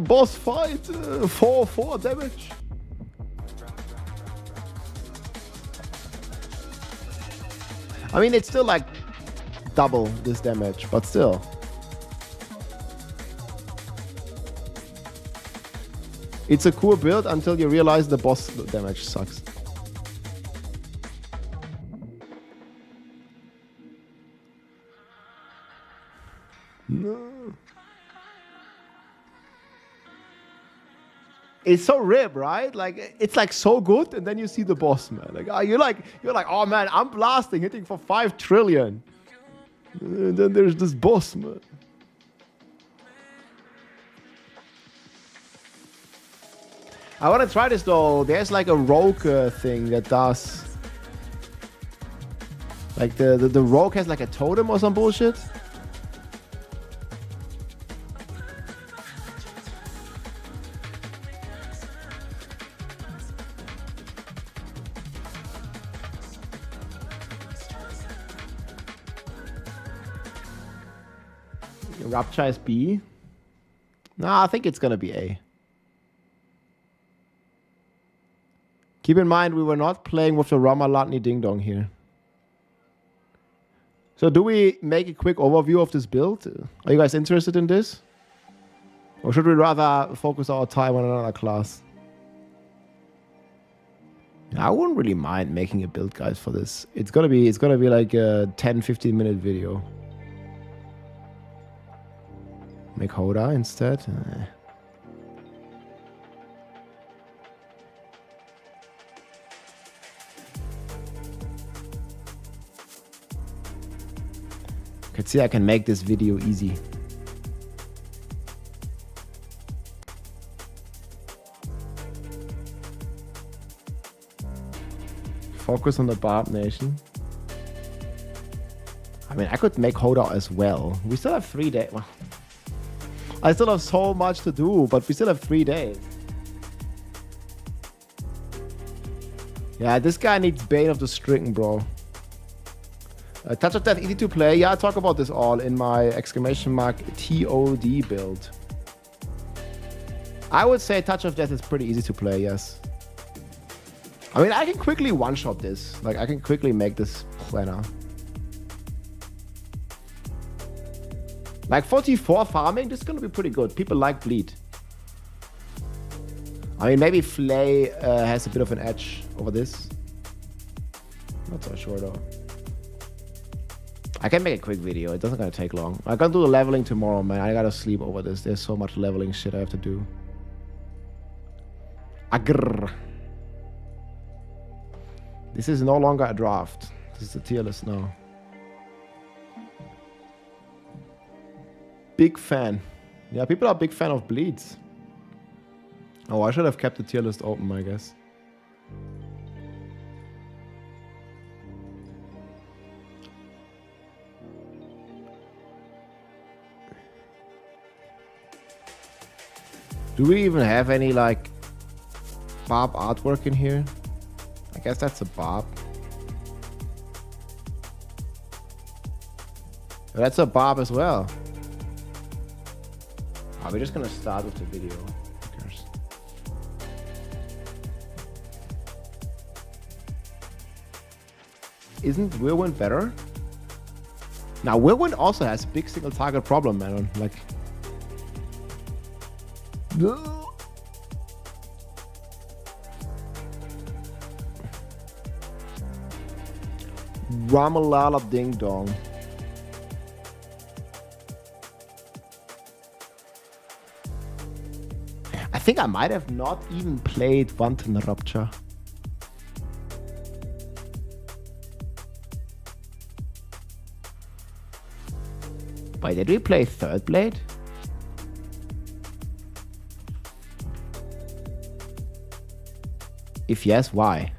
boss fight, 4 damage. I mean, it's still like double this damage, but still. It's a cool build until you realize the boss damage sucks. No. It's so rib, right? Like it's like so good, and then you see the boss, man. Like you're like, oh man, I'm blasting, hitting for 5 trillion. And then there's this boss, man. I want to try this though. There's like a rogue thing that does. Like the rogue has like a totem or some bullshit. Rapture is B. No, I think it's gonna be A. Keep in mind, we were not playing with the Ramalatni Ding Dong here. So do we make a quick overview of this build? Are you guys interested in this? Or should we rather focus our time on another class? I wouldn't really mind making a build, guys, for this. It's gonna be like a 10-15 minute video. Make Horde instead. Could see I can make this video easy. Focus on the Barb Nation. I mean, I could make Horde as well. We still have 3 days. Well, I still have so much to do, but we still have 3 days. Yeah, this guy needs Bane of the Stricken, bro. Touch of Death, easy to play. Yeah, I talk about this all in my !TOD build. I would say Touch of Death is pretty easy to play, yes. I mean, I can quickly one-shot this. Like, I can quickly make this planner. Like 44 farming, this is gonna be pretty good. People like bleed. I mean, maybe Flay has a bit of an edge over this. Not so sure though. I can make a quick video. It doesn't gonna take long. I'm gonna do the leveling tomorrow, man. I gotta sleep over this. There's so much leveling shit I have to do. Agrrr. This is no longer a draft. This is a tier list now. Big fan. Yeah, people are big fan of bleeds. Oh, I should have kept the tier list open, I guess. Do we even have any, like, Barb artwork in here? I guess that's a Barb. That's a Barb as well. Oh, we're just gonna start with the video. Who cares? Isn't Whirlwind better? Now, Whirlwind also has a big single target problem, man. Like... Ramalala Ding Dong. I think I might have not even played Wanton Rupture. Wait, did we play Third Blade? If yes, why?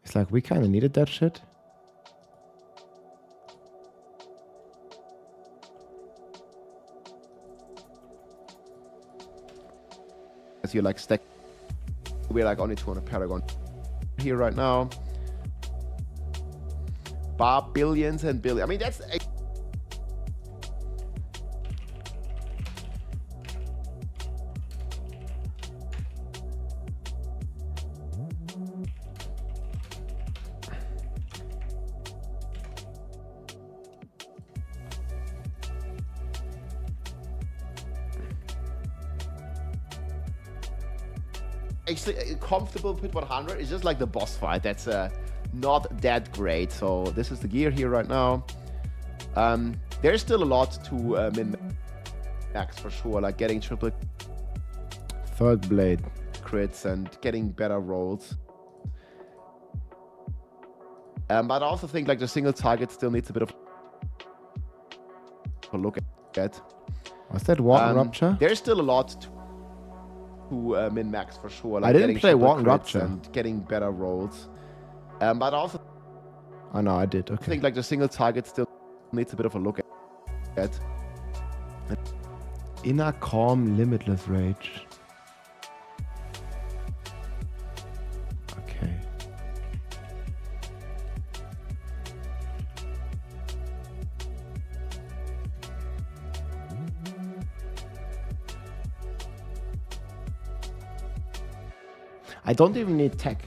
It's like we kind of needed that shit. As you like stack, we're like only 200 Paragon here right now. Bar billions and billions. I mean, that's. actually a comfortable pit 100. It's just like the boss fight. That's not that great. So this is the gear here right now. There's still a lot to min-max for sure. Like getting triple Third blade. crits and getting better rolls. But I also think like the single target still needs a bit of a look at. Was that Warden Rupture? There's still a lot to min-max for sure. Like I didn't getting play triple Warden crits Rupture. and getting better rolls. But I also Oh no, I did. Okay. think like the single target still needs a bit of a look at. Inner Calm, Limitless Rage. Okay. I don't even need tech.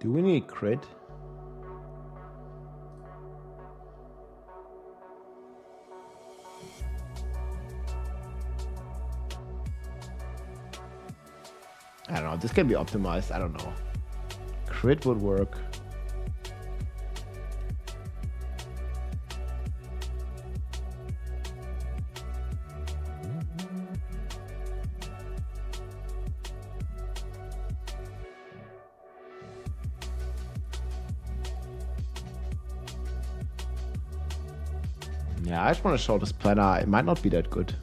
Do we need crit? I don't know. This can be optimized. I don't know. Crit would work. Yeah, I just want to show this planner. It might not be that good.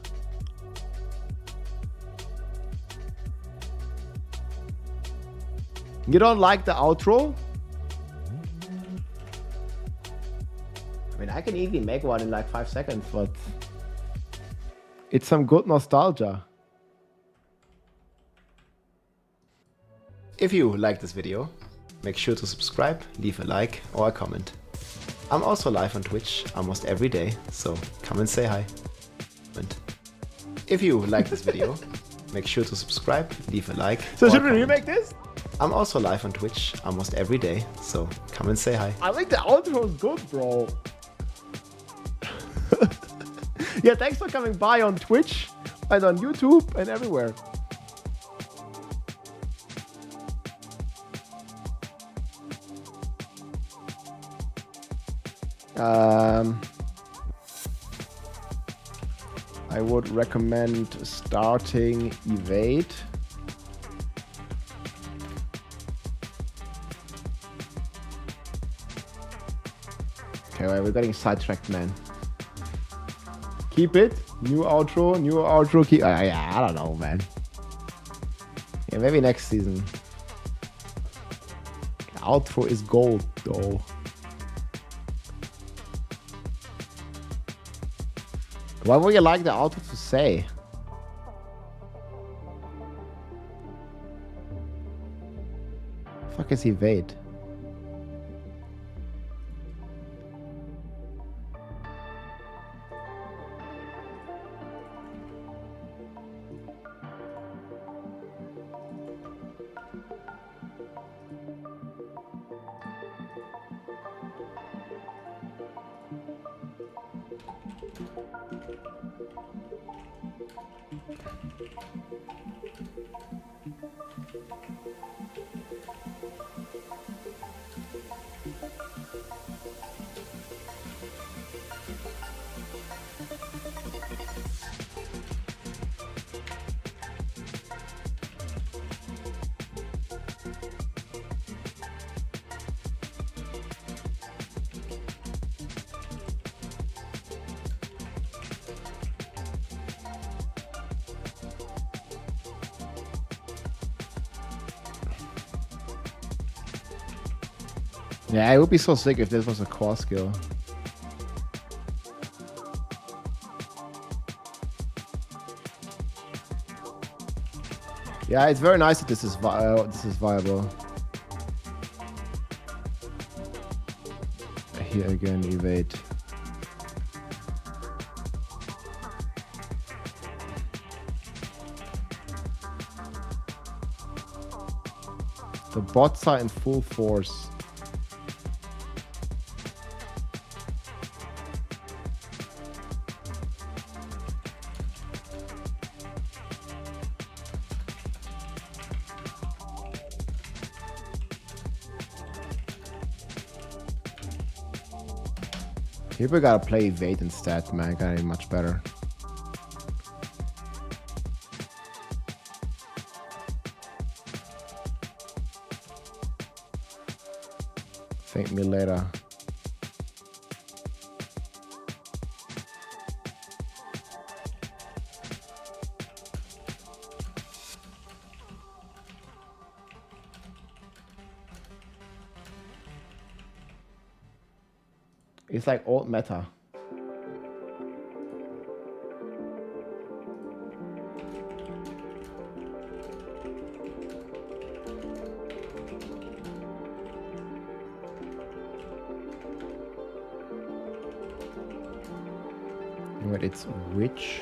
You don't like the outro? I mean, I can easily make one in like 5 seconds, but it's some good nostalgia. If you like this video, make sure to subscribe, leave a like or a comment. I'm also live on Twitch almost every day, so come and say hi. And if you like this video, make sure to subscribe, leave a like. So or a should we comment. remake this? I'm also live on Twitch almost every day, so come and say hi. I think the outro is good, bro. Yeah, thanks for coming by on Twitch and on YouTube and everywhere. I would recommend starting Evade. Okay, well, we're getting sidetracked, man. Keep it. New outro. Keep. Yeah, I don't know, man. Yeah, maybe next season. The outro is gold, though. What would you like the outro to say? Fuck is Evade? Yeah, it would be so sick if this was a core skill. Yeah, it's very nice that this is viable. here again, evade. The bots are in full force. People gotta play evade instead, man. Gotta be much better. Thank me later. It's like old meta. Wait, it's which?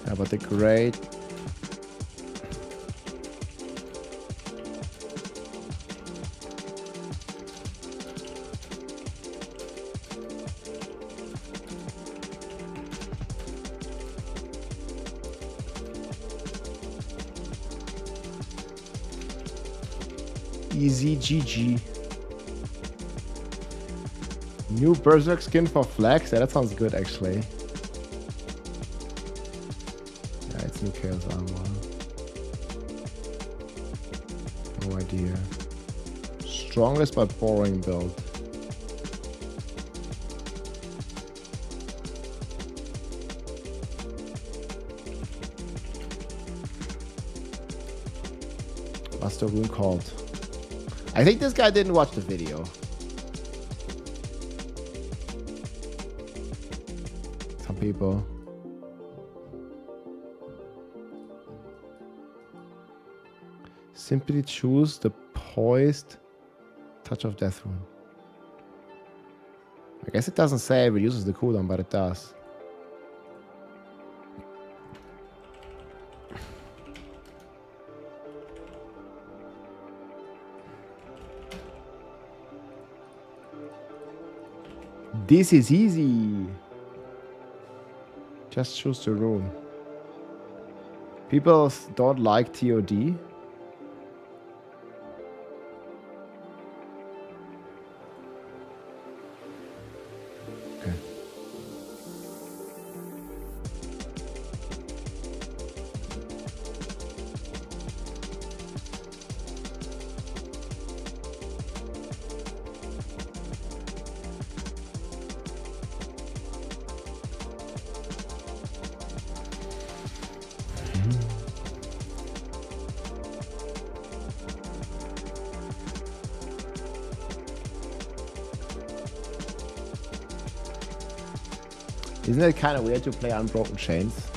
How about the great? Easy GG. New Berserk skin for Flex? Yeah, that sounds good actually. Yeah, it's new Chaos Armor. No idea. Strongest but boring build. What's the rune called? I think this guy didn't watch the video. Some people. Simply choose the poised touch of death rune. I guess it doesn't say it reduces the cooldown, but it does. This is easy. Just choose the rune. People don't like TOD. Okay. Isn't it kind of weird to play Unbroken Chains?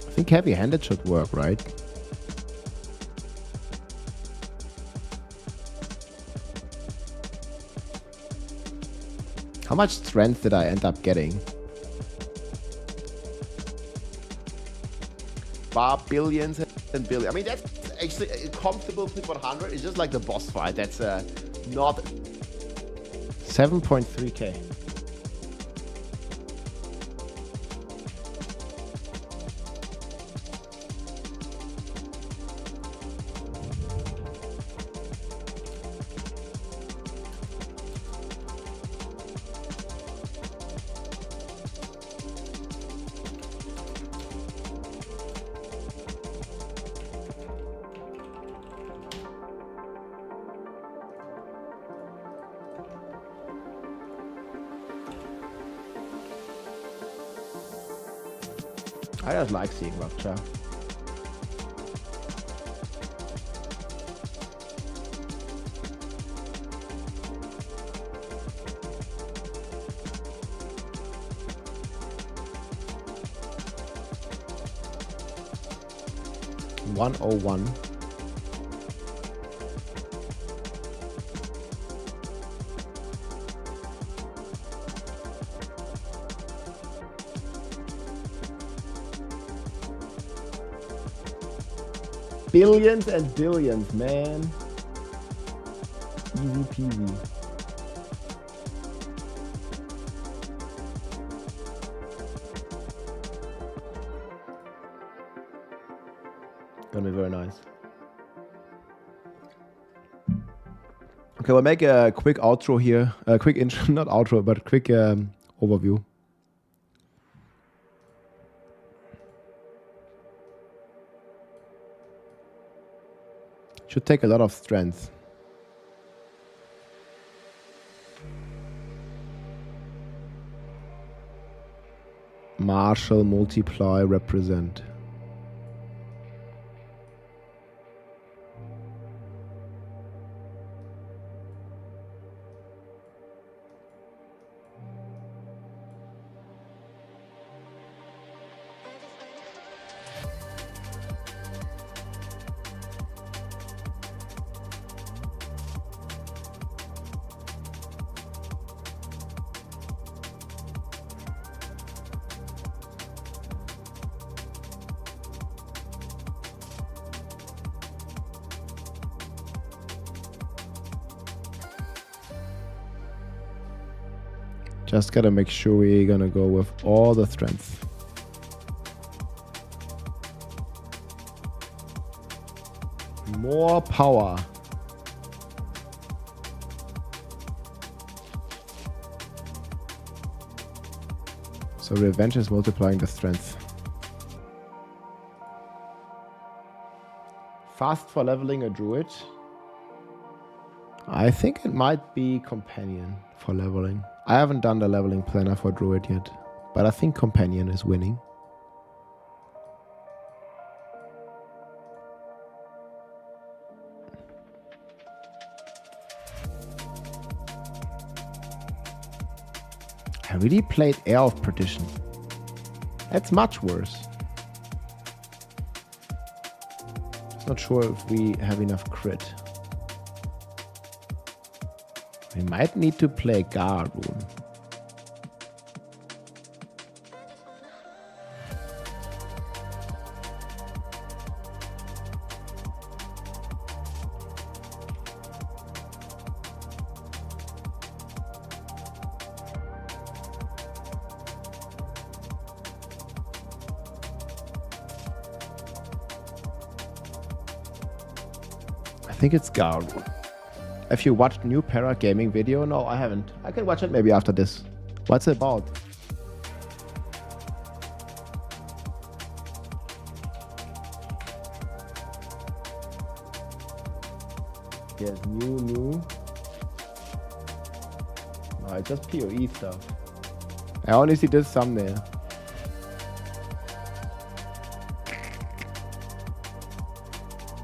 I think heavy-handed should work, right? How much strength did I end up getting? Billions and billions. I mean, that's actually a comfortable flip 100. It's just like the boss fight. That's not 7.3k. I just like seeing Rupture. $101. Billions and billions, man. Easy peasy. Gonna be very nice. Okay, we'll make a quick outro here. A quick intro, not outro, but quick overview. Should take a lot of strength. Marshal, multiply, represent. Just gotta make sure we're gonna go with all the strength. More power. So revenge is multiplying the strength. Fast for leveling a druid. I think it might be companion for leveling. I haven't done the leveling planner for druid yet, but I think companion is winning. I really played Air of Perdition. That's much worse. I'm not sure if we have enough crit. We might need to play Guard Rune. I think it's Guard Rune. Have you watched new Para gaming video? No, I haven't. I can watch it maybe after this. What's it about? Yes, new. No, it's just PoE stuff. I only see this thumbnail.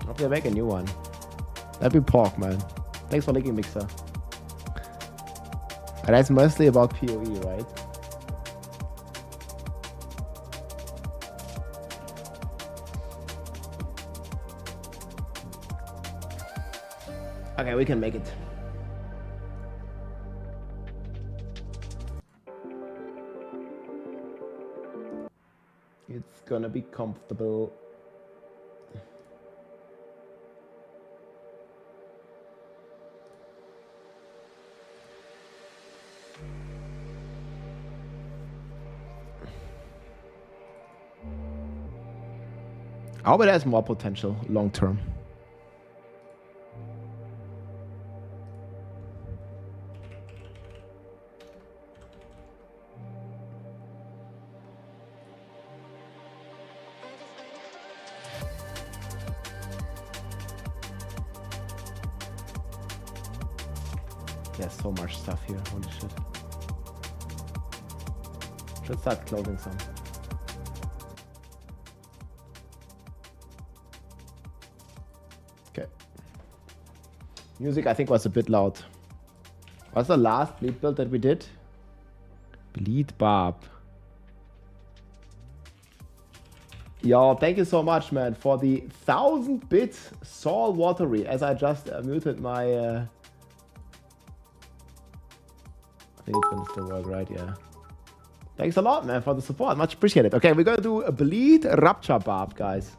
Hope they make a new one. That'd be pork, man. Thanks for linking, Mixer. And that's mostly about PoE, right? Okay, we can make it. It's gonna be comfortable. I hope it has more potential long term. There's so much stuff here, holy shit. Should start closing some. Music, I think, was a bit loud. What's the last bleed build that we did? Bleed Barb. Yo, thank you so much, man, for the 1000-bit Saul Watery, as I just muted my... I think it's gonna still work, right? Yeah. Thanks a lot, man, for the support. Much appreciated. Okay, we're gonna do a Bleed Rapture Barb, guys.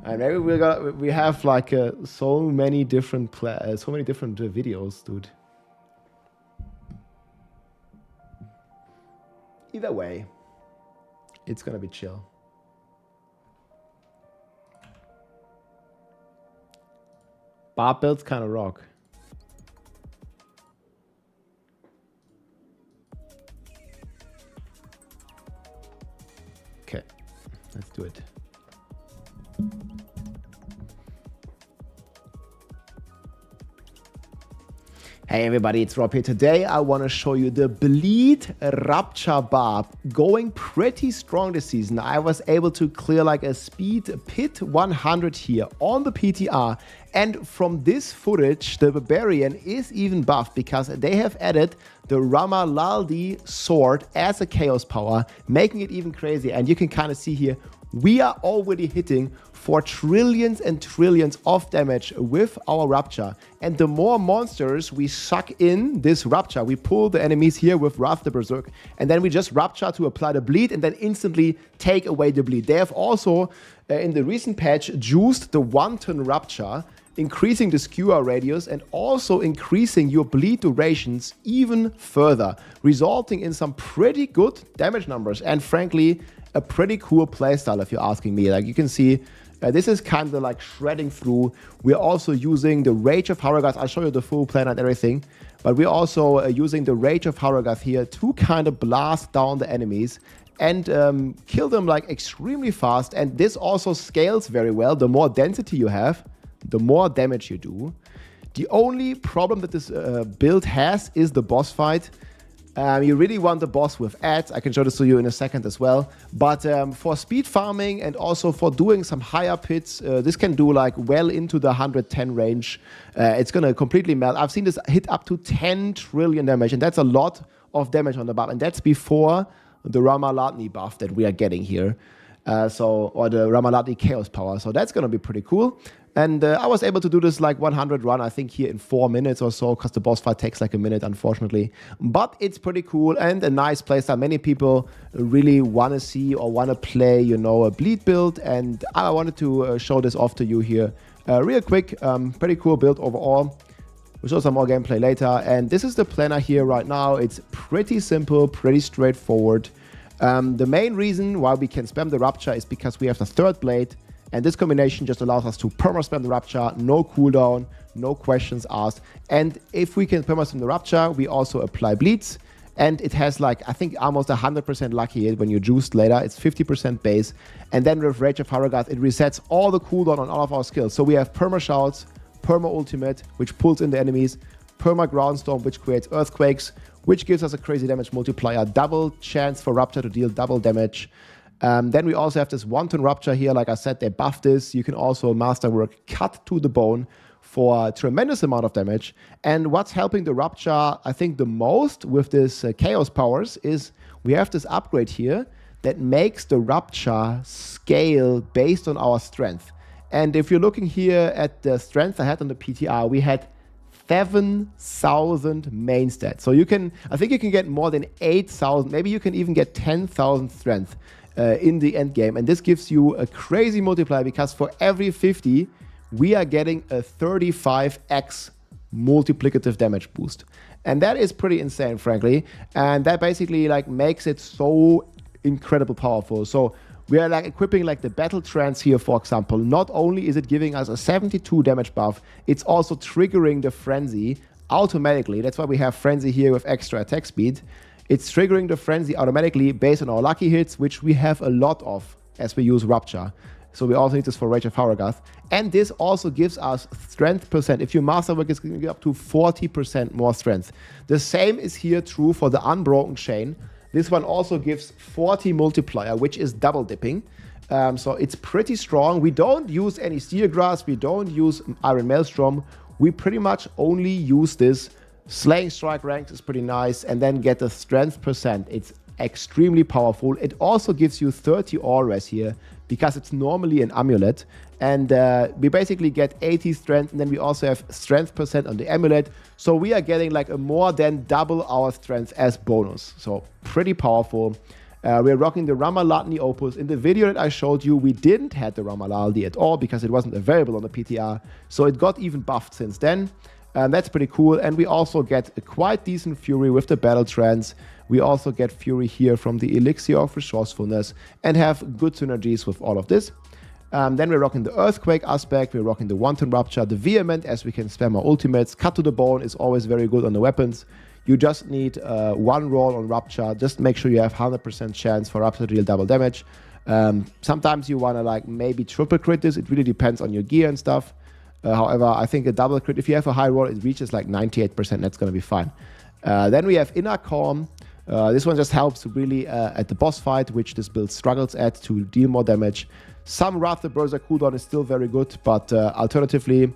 And maybe we have like so many different videos, dude. Either way, it's gonna be chill. Barb builds kind of rock. Okay, let's do it. Hey everybody, it's Rob here. Today I want to show you the Bleed Rapture Barb. Going pretty strong this season. I was able to clear like a speed pit 100 here on the PTR. And from this footage, the Barbarian is even buffed because they have added the Ramalaldi sword as a chaos power, making it even crazy. And you can kind of see here, we are already hitting for trillions and trillions of damage with our Rapture. And the more monsters we suck in this Rapture, we pull the enemies here with Wrath the Berserk, and then we just Rapture to apply the bleed and then instantly take away the bleed. They have also, in the recent patch, juiced the wanton Rapture, increasing the skewer radius and also increasing your bleed durations even further, resulting in some pretty good damage numbers and frankly, a pretty cool playstyle if you're asking me. Like you can see, this is kind of like shredding through. We're also using the Rage of Haragoth. I'll show you the full plan and everything. But we're also using the Rage of Haragoth here to kind of blast down the enemies and kill them like extremely fast. And this also scales very well. The more density you have, the more damage you do. The only problem that this build has is the boss fight. You really want the boss with ads. I can show this to you in a second as well. But for speed farming and also for doing some higher pits, this can do like well into the 110 range. It's going to completely melt. I've seen this hit up to 10 trillion damage, and that's a lot of damage on the buff. And that's before the Ramaladni buff that we are getting here. Or the Ramaladni Chaos Power. So that's going to be pretty cool. And I was able to do this like 100 run, I think here in 4 minutes or so, because the boss fight takes like a minute, unfortunately. But it's pretty cool and a nice playstyle. Many people really want to see or want to play, you know, a bleed build. And I wanted to show this off to you here real quick. Pretty cool build overall. We'll show some more gameplay later. And this is the planner here right now. It's pretty simple, pretty straightforward. The main reason why we can spam the Rapture is because we have the third blade. And this combination just allows us to perma-spam the Rapture, no cooldown, no questions asked. And if we can perma-spam the Rapture, we also apply bleeds. And it has like, I think almost 100% lucky when you juiced later. It's 50% base. And then with Rage of Haragoth, it resets all the cooldown on all of our skills. So we have perma-shouts, perma-ultimate, which pulls in the enemies, perma-groundstorm, which creates earthquakes, which gives us a crazy damage multiplier, double chance for Rapture to deal double damage. Then we also have this wanton Rapture here. Like I said, they buffed this. You can also masterwork cut to the bone for a tremendous amount of damage. And what's helping the Rapture, I think, the most with this chaos powers is we have this upgrade here that makes the Rapture scale based on our strength. And if you're looking here at the strength I had on the PTR, we had 7,000 main stats. So you can, I think you can get more than 8,000. Maybe you can even get 10,000 strength. In the end game, and this gives you a crazy multiplier because for every 50 we are getting a 35x multiplicative damage boost, and that is pretty insane, frankly. And that basically like makes it so incredibly powerful. So we are like equipping like the battle trance here, for example. Not only is it giving us a 72 damage buff, it's also triggering the frenzy automatically. That's why we have frenzy here with extra attack speed. It's triggering the frenzy automatically based on our lucky hits, which we have a lot of as we use Rapture. So we also need this for Rage of Haragoth. And this also gives us strength percent. If you masterwork, it's going to give up to 40% more strength. The same is here true for the Unbroken Chain. This one also gives 40 multiplier, which is double dipping. So it's pretty strong. We don't use any Steer Grass. We don't use Iron Maelstrom. we pretty much only use this. Slaying strike ranks is pretty nice, and then get the strength %. It's extremely powerful. It also gives you 30 auras here because it's normally an amulet, and we basically get 80 strength, and then we also have strength % on the amulet, so we are getting like a more than double our strength as bonus. So pretty powerful. We're rocking the Ramaladni Opus. In the video that I showed you, we didn't have the Ramaladni at all because it wasn't available on the PTR, so it got even buffed since then. That's pretty cool, and we also get a quite decent Fury with the Battle Trance. We also get Fury here from the Elixir of Resourcefulness and have good synergies with all of this. Then we're rocking the Earthquake aspect, we're rocking the Wanton Rupture, the Vehement, as we can spam our ultimates. Cut to the Bone is always very good on the weapons. You just need one roll on Rupture. Just make sure you have 100% chance for Rupture to deal double damage. Sometimes you want to like maybe triple crit this. It really depends on your gear and stuff. However, I think a double crit, if you have a high roll, it reaches like 98%. That's going to be fine. Then we have Inner Calm. This one just helps really at the boss fight, which this build struggles at, to deal more damage. Some Wrath the Berserk cooldown is still very good, but alternatively,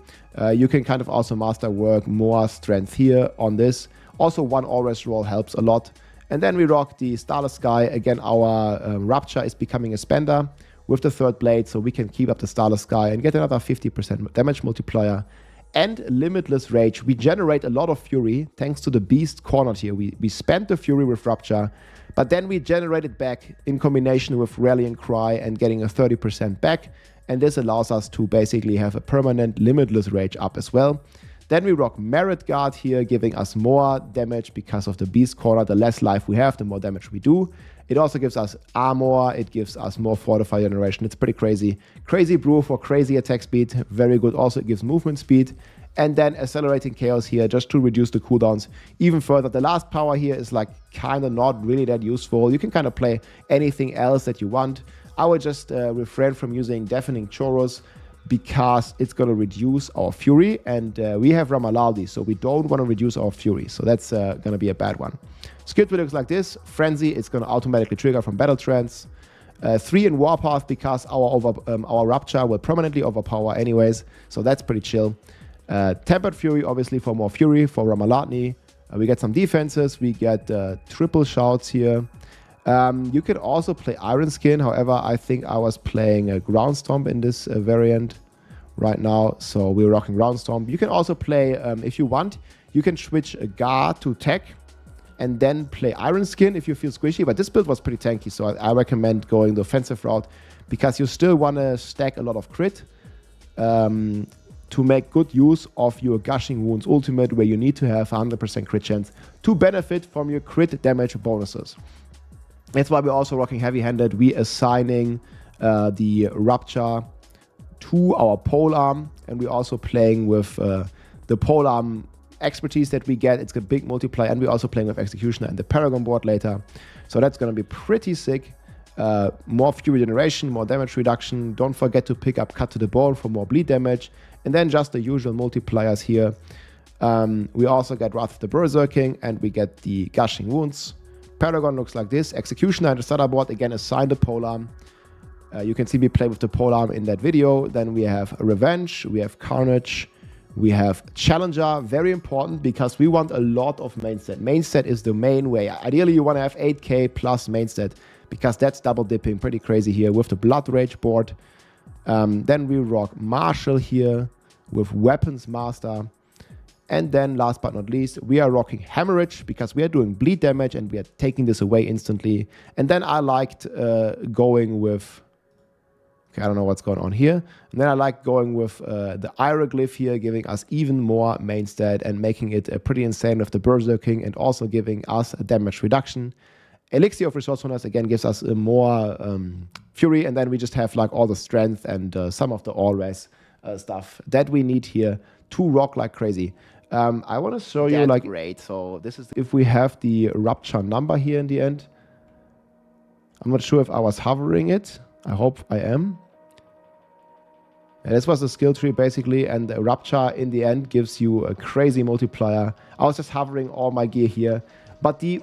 you can kind of also master work more strength here on this. Also, one Auras roll helps a lot. And then we rock the Starless Sky. Again, our Rupture is becoming a spender with the 3rd blade, so we can keep up the Starless Sky and get another 50% damage multiplier. And Limitless Rage. We generate a lot of Fury thanks to the Beast Cornered here. We spent the Fury with Rupture, but then we generate it back in combination with Rallying Cry and getting a 30% back. And this allows us to basically have a permanent Limitless Rage up as well. Then we rock Merit Guard here, giving us more damage because of the Beast Corner. The less life we have, the more damage we do. It also gives us armor, it gives us more fortify generation. It's pretty crazy. Crazy Brew for crazy attack speed, very good. Also, it gives movement speed. And then Accelerating Chaos here, just to reduce the cooldowns even further. The last power here is like kind of not really that useful. You can kind of play anything else that you want. I would just refrain from using Deafening Chorus because it's going to reduce our Fury. And we have Ramalaldi, so we don't want to reduce our Fury. So that's going to be a bad one. Skill tree looks like this. Frenzy, it's going to automatically trigger from Battle Trance. 3 in Warpath because our Rupture will permanently overpower anyways. So that's pretty chill. Tempered Fury, obviously, for more Fury, for Ramaladni. We get some defenses. We get triple shouts here. You can also play Iron Skin. However, I think I was playing a Ground Stomp in this variant right now. So we're rocking Ground Stomp. You can also play, if you want, you can switch a Guard to Tech and then play Iron Skin if you feel squishy. But this build was pretty tanky, so I recommend going the offensive route because you still want to stack a lot of crit to make good use of your Gushing Wounds ultimate, where you need to have 100% crit chance to benefit from your crit damage bonuses. That's why we're also rocking heavy-handed. We assigning the Rupture to our polearm, and we're also playing with the polearm expertise that we get. It's a big multiplier, and we're also playing with Executioner and the Paragon board later. So that's going to be pretty sick. More Fury generation, more damage reduction. Don't forget to pick up Cut to the Bone for more bleed damage. And then just the usual multipliers here. We also get Wrath of the Berserking, and we get the Gushing Wounds. Paragon looks like this. Executioner and the starter board, again, assign the polearm. You can see me play with the polearm in that video. Then we have Revenge, we have Carnage, we have Challenger. Very important because we want a lot of main stat. Main stat is the main way. Ideally, you want to have 8k plus main stat because that's double dipping pretty crazy here with the Blood Rage board. Then we rock Marshal here with Weapons Master. And then last but not least, we are rocking Hemorrhage because we are doing bleed damage and we are taking this away instantly. And then I liked going with... Okay, I don't know what's going on here. And then I like going with the Hieroglyph here, giving us even more main stat and making it pretty insane with the Berserking and also giving us a damage reduction. Elixir of Resourcefulness again gives us more Fury, and then we just have like all the strength and some of the all-res stuff that we need here to rock like crazy. I want to show you like great. So this is if we have the Rupture number here in the end. I'm not sure if I was hovering it. I hope I am. And this was the skill tree basically, and the Rupture in the end gives you a crazy multiplier. I was just hovering all my gear here, but the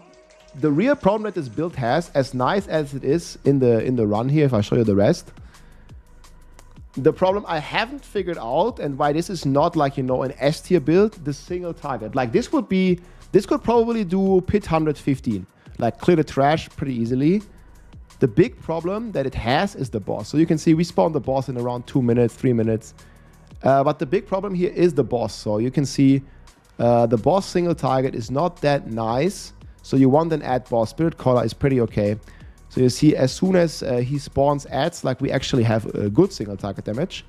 real problem that this build has, as nice as it is in the run here, if I show you the rest, The problem I haven't figured out, and why this is not like, you know, an S tier build, the single target. Like this could probably do pit 115, like clear the trash pretty easily. The big problem that it has is the boss. So you can see we spawn the boss in around 2 minutes, 3 minutes. But the big problem here is the boss. So you can see the boss single target is not that nice. So you want an add boss. Spirit Collar is pretty okay. So you see as soon as he spawns adds, like we actually have a good single target damage.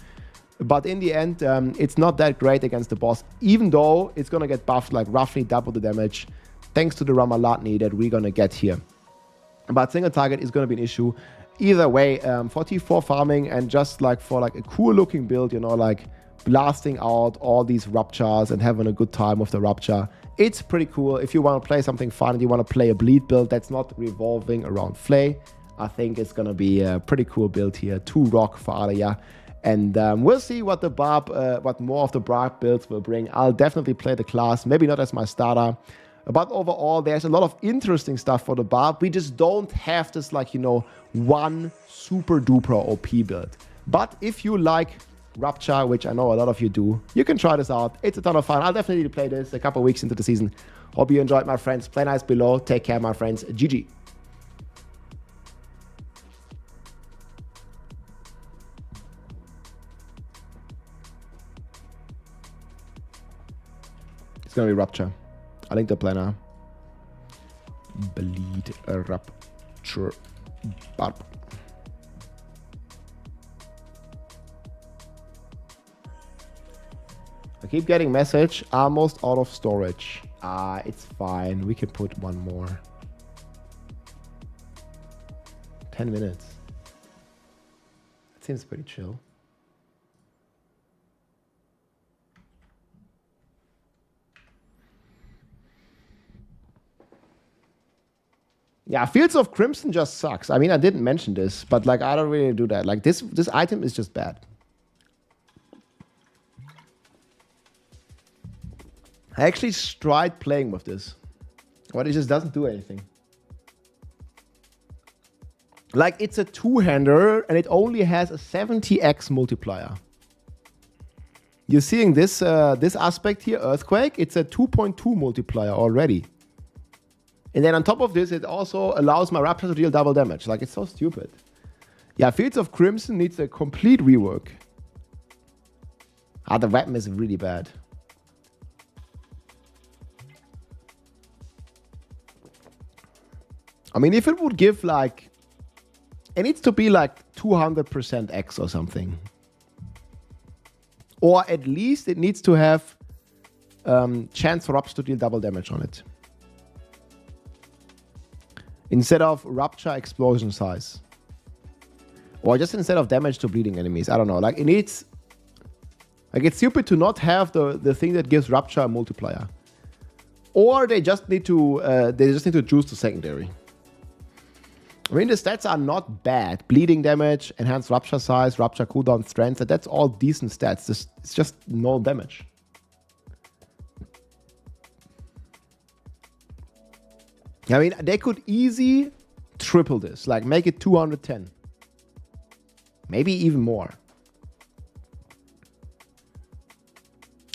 But in the end, it's not that great against the boss, even though it's going to get buffed like roughly double the damage thanks to the Ramalatni that we're going to get here. But single target is going to be an issue. Either way, for T4 farming and just like for like a cool looking build, you know, like blasting out all these ruptures and having a good time with the rupture, it's pretty cool. If you want to play something fun and you want to play a bleed build that's not revolving around Flay, I think it's going to be a pretty cool build here. 2 rock for Arya. And we'll see what the what more of the Barb builds will bring. I'll definitely play the class, maybe not as my starter. But overall, there's a lot of interesting stuff for the Barb. We just don't have this, like, you know, one super duper OP build. But if you like Rupture, which I know a lot of you do, you can try this out. It's a ton of fun. I'll definitely play this a couple weeks into the season. Hope you enjoyed, my friends. Play nice below. Take care, my friends. GG. It's gonna be Rupture. I link the planner. Bleed a Rupture Barb. I keep getting message. Almost out of storage. It's fine. We can put one more. 10 minutes. That seems pretty chill. Yeah, Fields of Crimson just sucks. I mean, I didn't mention this, but like I don't really do that. Like this item is just bad. I actually tried playing with this, but it just doesn't do anything. Like it's a two-hander and it only has a 70x multiplier. You're seeing this this aspect here, Earthquake. It's a 2.2 multiplier already. And then on top of this, it also allows my Raptor to deal double damage. Like, it's so stupid. Yeah, Fields of Crimson needs a complete rework. The weapon is really bad. I mean, if it would give, like... It needs to be, like, 200% X or something. Or at least it needs to have chance for Raptor to deal double damage on it. Instead of Rupture explosion size. Or just instead of damage to bleeding enemies. I don't know. Like it needs... Like it's stupid to not have the thing that gives Rupture a multiplier. Or they just need to juice the secondary. I mean, the stats are not bad. Bleeding damage, enhanced Rupture size, Rupture cooldown strength. That's all decent stats. It's just no damage. I mean, they could easily triple this, like make it 210. Maybe even more.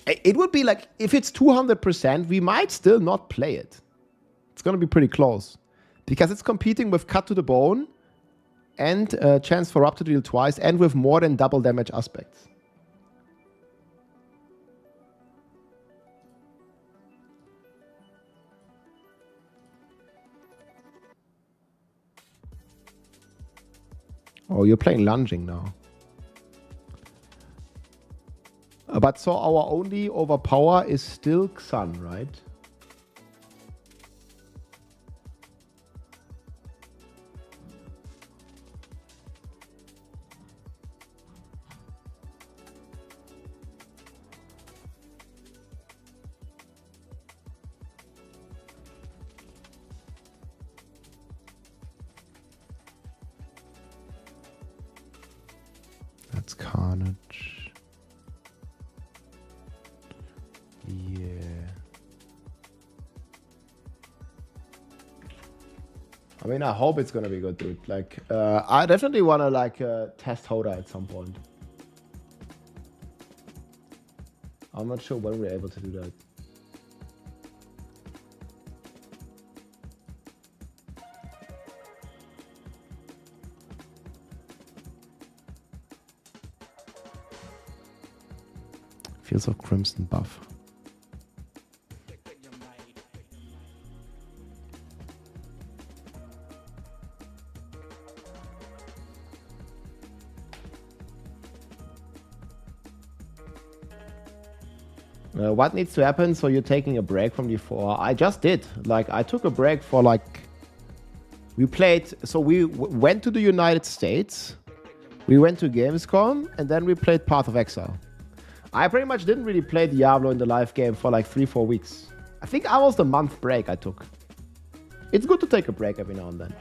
It would be like, if it's 200%, we might still not play it. It's going to be pretty close. Because it's competing with Cut to the Bone and chance for Raptor to deal twice and with more than double damage aspects. Oh, you're playing lunging now. But so our only overpower is still Xun, right? That's Carnage. Yeah. I mean, I hope it's gonna be good, dude. Like, I definitely wanna like test Horde at some point. I'm not sure when we're able to do that. Fields of Crimson buff. What needs to happen? So you're taking a break from D4. I just did. Like, I took a break for like... We played... So we went to the United States. We went to Gamescom. And then we played Path of Exile. I pretty much didn't really play Diablo in the live game for like 3-4 weeks. I think almost a month break I took. It's good to take a break every now and then.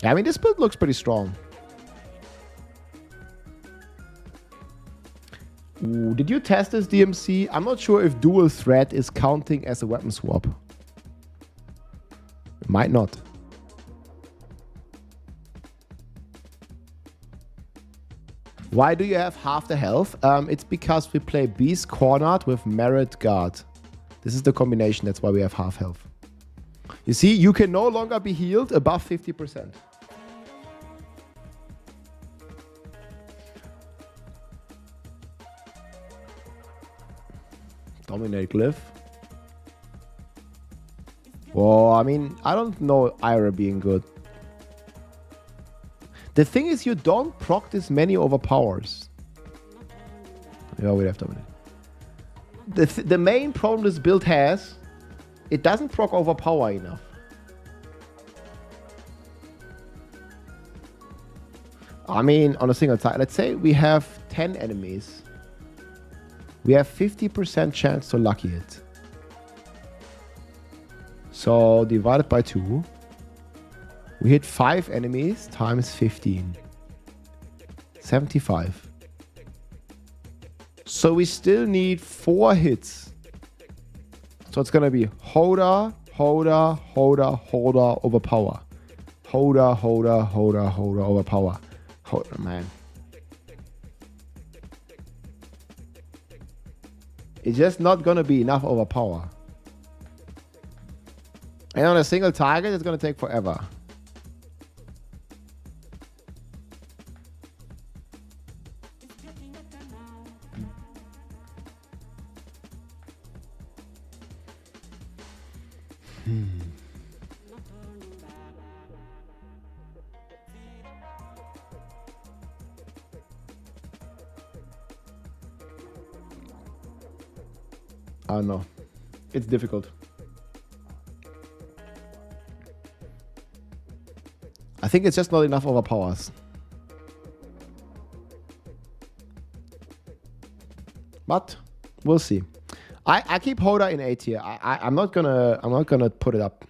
I mean, this build looks pretty strong. Ooh, did you test this, DMC? I'm not sure if dual threat is counting as a weapon swap. It might not. Why do you have half the health? It's because we play Beast Cornered with Merit Guard. This is the combination, that's why we have half health. You see, you can no longer be healed above 50%. Dominate Glyph. Well, I mean, I don't know Ira being good. The thing is, you don't proc this many overpowers. Yeah, we have Dominate. The main problem this build has, it doesn't proc overpower enough. I mean, on a single time, let's say we have 10 enemies. We have 50% chance to lucky hit. So divided by 2. We hit 5 enemies times 15. 75. So we still need 4 hits. So it's gonna be Horde, Horde, Horde, Horde, overpower. Horde, Horde, Horde, Horde, overpower. Horde, man. It's just not gonna be enough overpower. And on a single target, it's gonna take forever. I don't know. It's difficult. I think it's just not enough overpowers. But we'll see. I keep Horde in A tier. I'm not gonna put it up.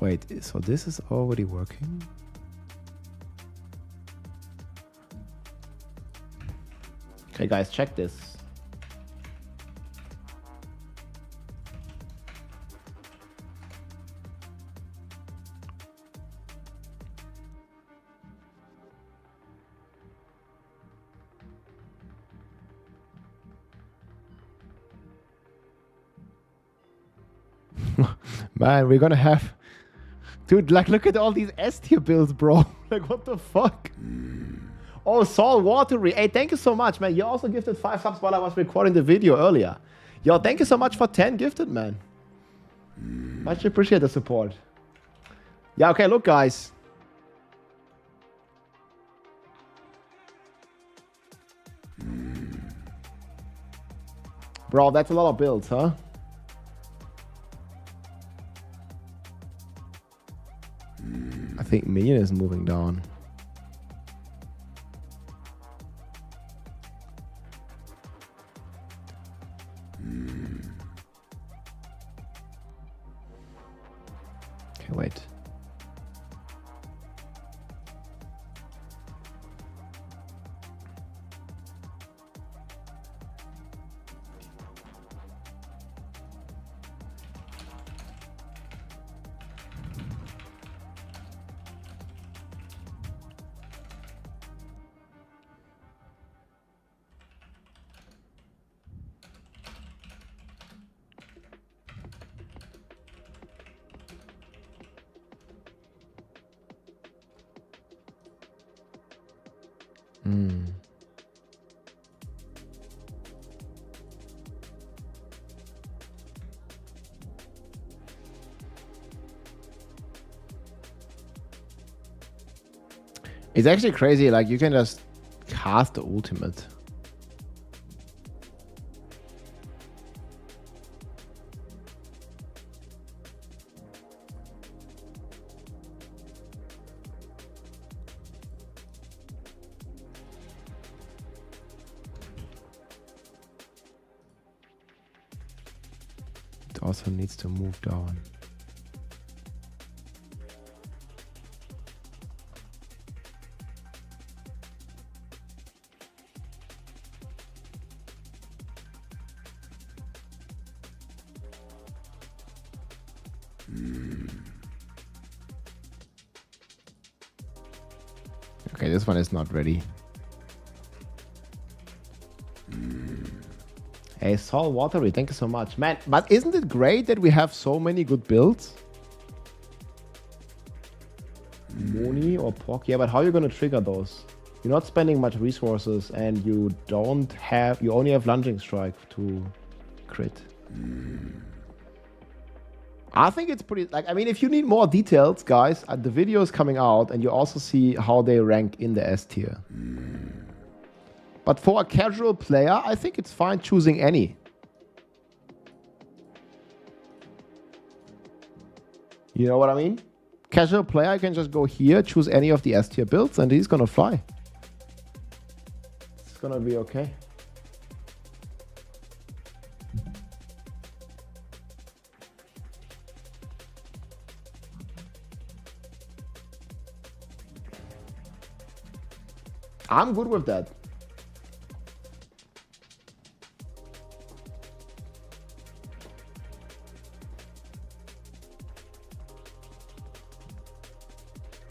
Wait, so this is already working? Okay, guys, check this. Man, we're gonna have... Dude, like, look at all these S tier builds, bro. Like, what the fuck? Oh, Saul Watery. Hey, thank you so much, man. You also gifted 5 subs while I was recording the video earlier. Yo, thank you so much for 10 gifted, man. Much appreciate the support. Yeah, okay, look, guys. Bro, that's a lot of builds, huh? think minion is moving down. Okay, wait. It's actually crazy, like you can just cast the ultimate. It also needs to move down. Okay, this one is not ready. Hey, Saul Watery, thank you so much. Man, but isn't it great that we have so many good builds? Moni or Pork? Yeah, but how are you going to trigger those? You're not spending much resources and you don't have... You only have Lunging Strike to crit. I think it's pretty... Like, I mean, if you need more details, guys, the video is coming out and you also see how they rank in the S tier. But for a casual player, I think it's fine choosing any. You know what I mean? Casual player can just go here, choose any of the S tier builds, and he's gonna fly. It's gonna be okay. I'm good with that.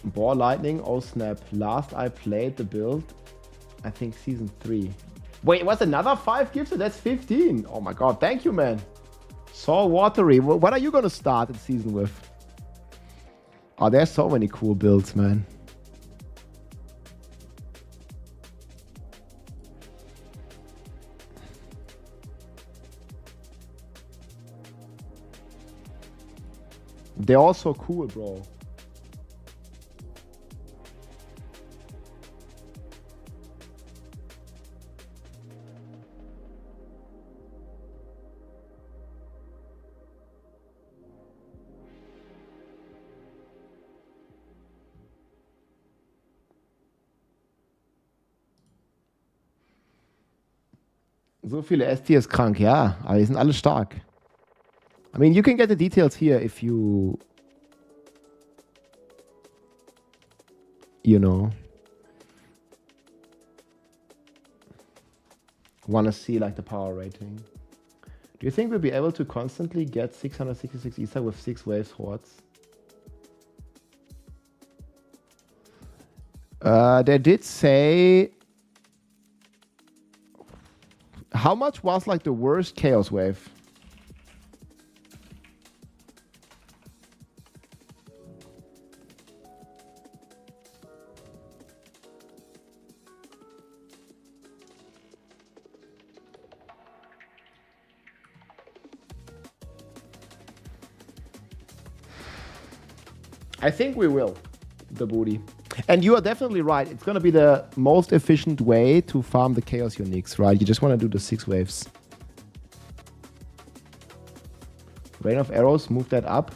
Ball Lightning, oh snap. Last I played the build, I think season 3. Wait, what's another 5 gifts? That's 15. Oh my god, thank you, man. Saw Watery. What are you gonna start the season with? Oh, there's so many cool builds, man. They're all so cool, bro. So viele S-Tiers krank, ja, aber die sind alle stark. I mean, you can get the details here if you know, want to see like the power rating. Do you think we'll be able to constantly get 666 Ether with 6 waves hordes? They did say... How much was like the worst chaos wave? I think we will, the booty. And you are definitely right. It's going to be the most efficient way to farm the Chaos Uniques, right? You just want to do the 6 waves. Rain of Arrows, move that up.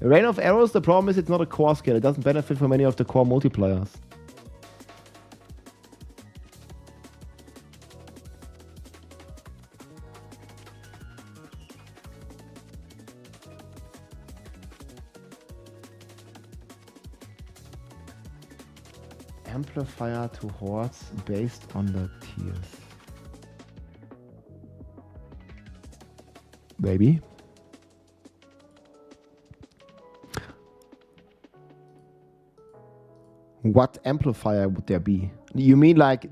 Rain of Arrows, the problem is it's not a core skill. It doesn't benefit from any of the core multipliers. Amplifier to hordes based on the tiers. Maybe. What amplifier would there be? You mean like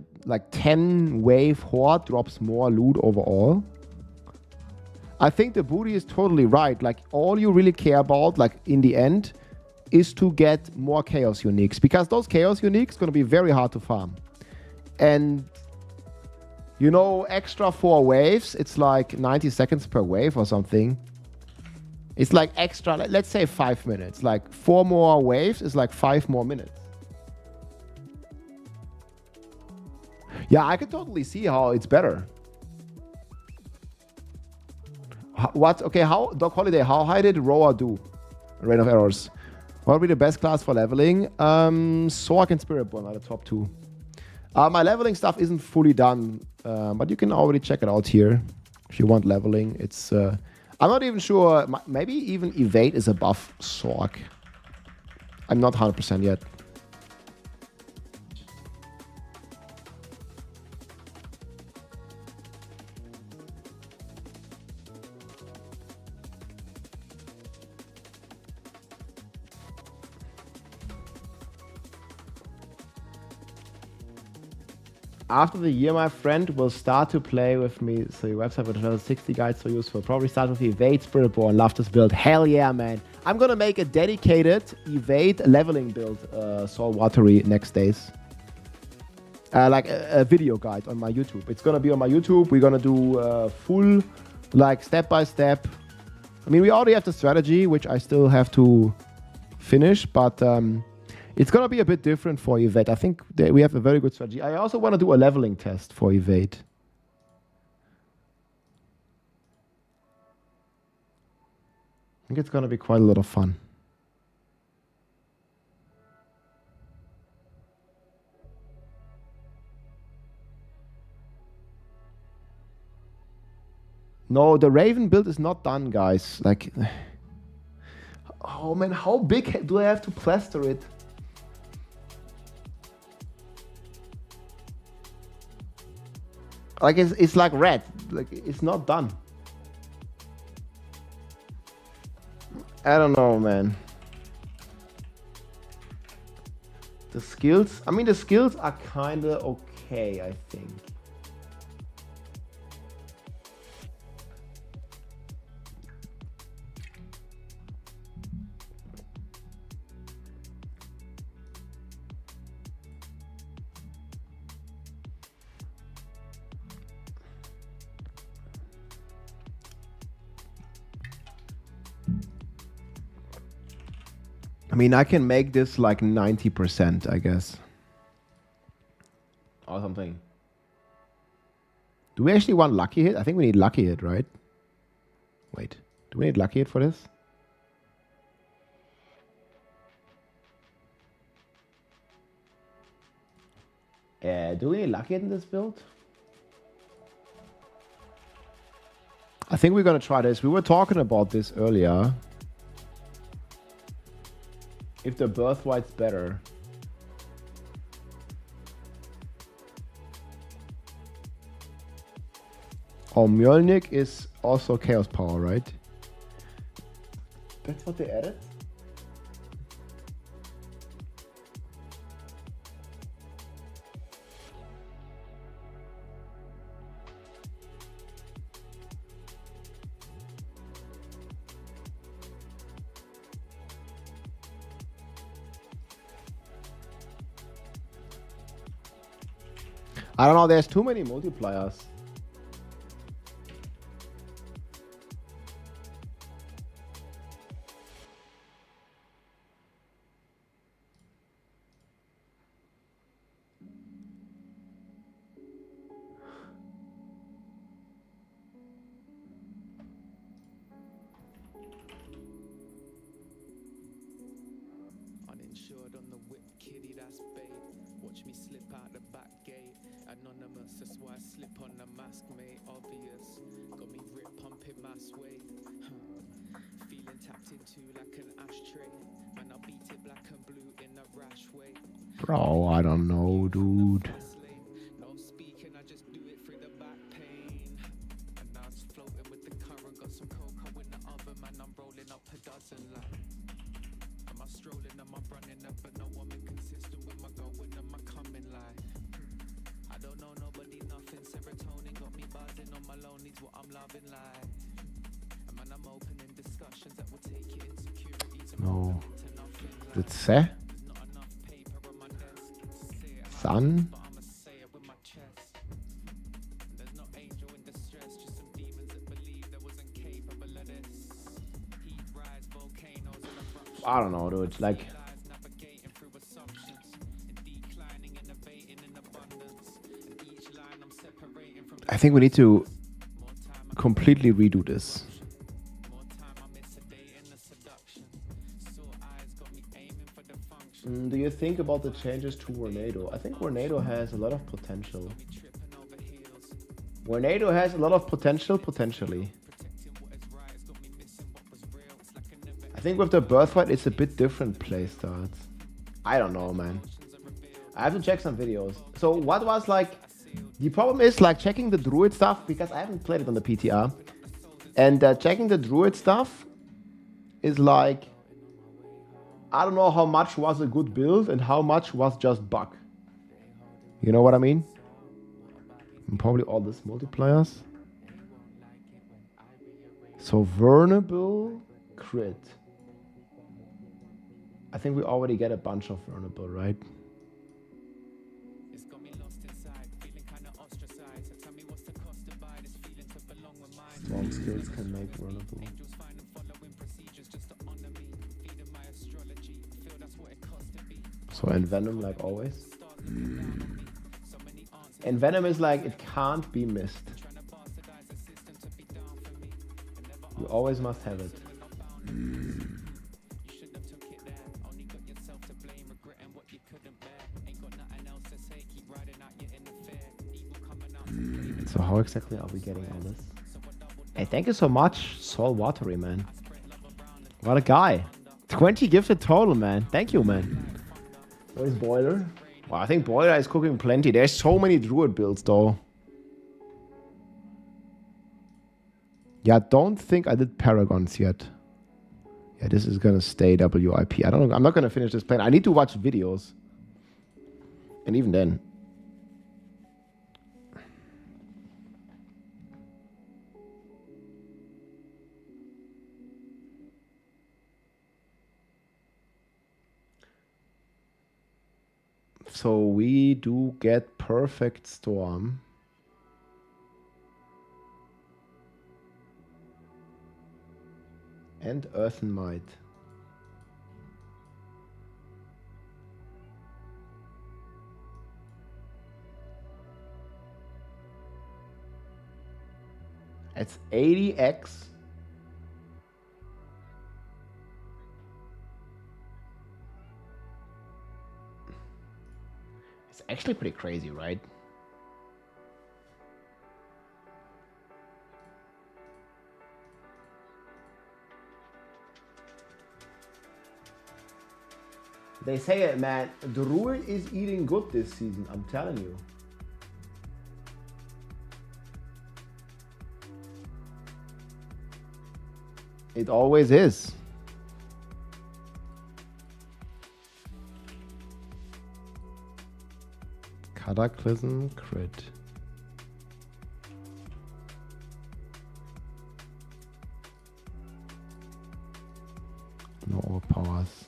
10 wave horde drops more loot overall? I think the booty is totally right. Like all you really care about, like in the end, is to get more chaos uniques, because those chaos uniques gonna be very hard to farm. And you know, extra 4 waves, it's like 90 seconds per wave or something. It's like extra, let's say 5 minutes. Like 4 more waves is like 5 more minutes. Yeah, I could totally see how it's better. Okay, how, Doc Holiday, how high did Roa do? Rain of Arrows. What would be the best class for leveling? Sork and Spiritborn are the top 2. My leveling stuff isn't fully done, but you can already check it out here if you want leveling. It's I'm not even sure. Maybe even Evade is above Sork. I'm not 100% yet. After the year, my friend will start to play with me. So your website with level 60 guides so useful. Probably start with Evade, Spiritborn. Love this build. Hell yeah, man. I'm gonna make a dedicated Evade leveling build, Saltwatery next days. Like a video guide on my YouTube. It's gonna be on my YouTube. We're gonna do full, like step by step. I mean, we already have the strategy, which I still have to finish, but it's going to be a bit different for Evade. I think we have a very good strategy. I also want to do a leveling test for Evade. I think it's going to be quite a lot of fun. No, the Raven build is not done, guys. Like, oh man, how big do I have to plaster it? Like it's like red, like it's not done. I don't know, man. The skills, I mean, the skills are kind of okay, I think. I mean, I can make this like 90%, I guess. Or something. Do we actually want lucky hit? I think we need lucky hit, right? Wait, do we need lucky hit for this? Do we need lucky hit in this build? I think we're gonna try this. We were talking about this earlier. If the birthright's better. Oh, Mjolnir is also Chaos Power, right? That's what they added? I don't know, there's too many multipliers. me slip out the back gate. Anonymous, that's why I slip on the mask, mate. Obvious, got me rip pumping mass weight. Feeling tapped into like an ashtray. Man, I beat it black and blue in a rash way. Bro, I don't know, dude. No speaking, I just do it through the back pain. And now it's floating with the current. Got some cocoa in the oven, man. I'm rolling up a dozen like. Am I strolling? Am I running up? But no, I'm inconsistent with my going and my coming like. I don't know nobody, nothing. Serotonin got me buzzing on my low needs. What I'm loving like. And man, I'm opening discussions that will take your insecurities and No. to nothing like. Did say? There's not enough paper on my desk. Say it hard, Sun? but I'ma say it with my chest. There's no angel in distress, just some demons that believe there wasn't capable of this. Heat rise, volcanoes and eruptions. I don't know, dude. Like, Lies navigating through assumptions. And declining, innovating in abundance. And each line I'm separating from I think we need to more time completely redo this. more time I'm sedating the seduction. Sore eyes got me aiming for the function. Do you think about the changes to Tornado? I think Tornado has a lot of potential. Tripping over heels. Tornado has a lot of potential, potentially. Protecting what is right has got me missing what was real. It's like I never I think with the Birthright, it's a bit different playstyle. I don't know, man. I have to check some videos. So what was like... The problem is like checking the Druid stuff, because I haven't played it on the PTR. And checking the Druid stuff is like... I don't know how much was a good build and how much was just bug. You know what I mean? And probably all this multipliers. So vulnerable crit. I think we already get a bunch of vulnerable, right? It's got me lost inside, feeling kinda ostracized. So tell me what's the cost to buy this feeling to belong with mine. Strong skills can make vulnerable. Angels find and following procedures just to honor me. Feeding my astrology, feel that's what it costs to be. So Envenom like always. Stars looking down on me. So many answers Envenom is like, it can't be missed. trying to bastardize the system to be down for me. And never You always must have it. you should have took it there. Only got yourself to blame, regretting what you couldn't bear. Ain't got nothing else to say, keep riding out your inner fear. Evil coming out to play the So how exactly are we getting all this? Hey, thank you so much, Saul Watery, man. What a guy. 20 gifted total, man. Thank you, man. Where's Boiler? Well, I think Boiler is cooking plenty. There's so many Druid builds, though. Yeah, don't think I did Paragons yet. Yeah, this is gonna stay WIP. I don't know. I'm not gonna finish this plan. I need to watch videos. And even then. So we do get Perfect Storm. And Earth and Might. It's 80x. It's actually pretty crazy, right? They say it, man. Druid is eating good this season. I'm telling you. It always is. Cataclysm crit. No overpowers.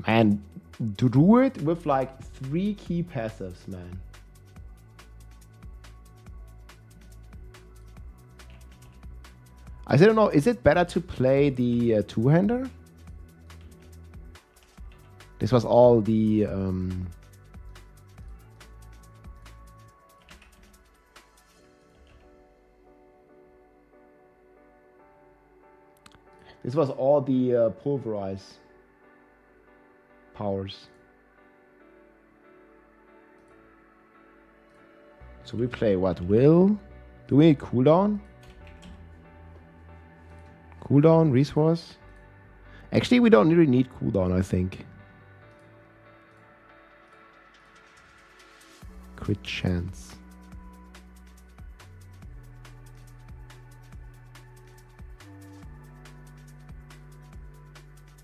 Man, Druid with like 3 key passives, man. I don't know, is it better to play the two-hander? This was all the... This was all the pulverize powers. So we play what? Will? Do we need cooldown? Cooldown, resource? Actually, we don't really need cooldown, I think. Crit chance.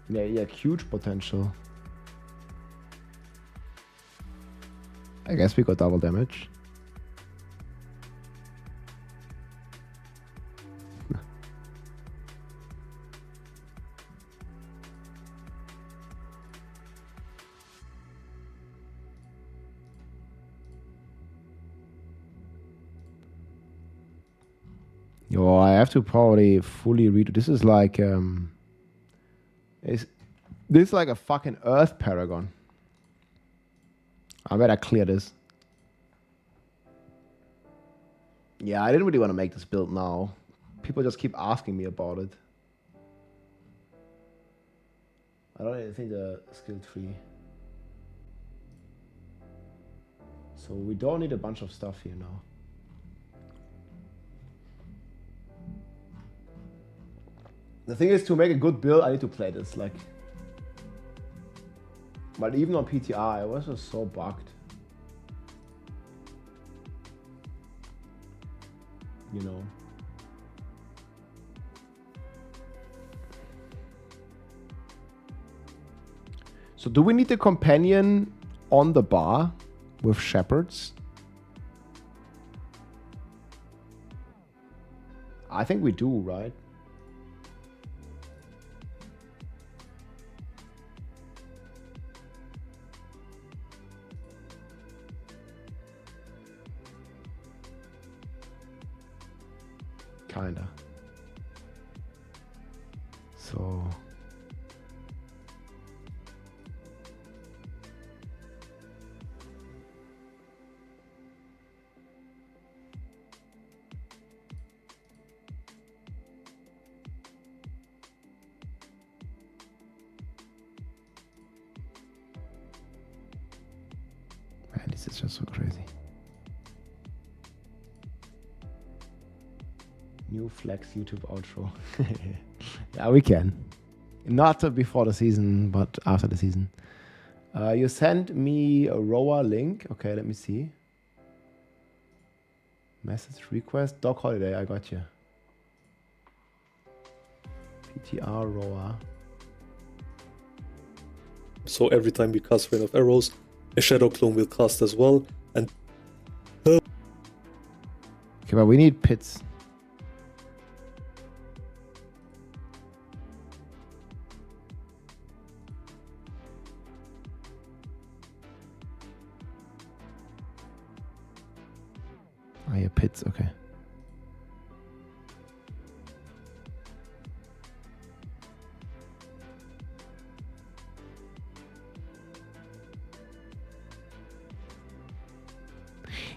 Yeah, huge potential. I guess we got double damage. Yo, I have to probably fully redo. This is like this is like a fucking Earth Paragon. I better clear this. Yeah, I didn't really want to make this build now. People just keep asking me about it. I don't even think the skill tree. So we don't need a bunch of stuff here now. The thing is, to make a good build, I need to play this, like. But even on PTR, I was just so bugged. You know. So do we need the companion on the bar with shepherds? I think we do, right? Kinda. So man, this is just so crazy. New Flex YouTube outro. Yeah, we can. Not before the season, but after the season. You sent me a Roa link. Okay, let me see. Message request. Dog holiday, I got you. PTR Roa. So every time we cast Rain of Arrows, a Shadow Clone will cast as well. And okay, but we need pits. Ah, yeah, pits, okay.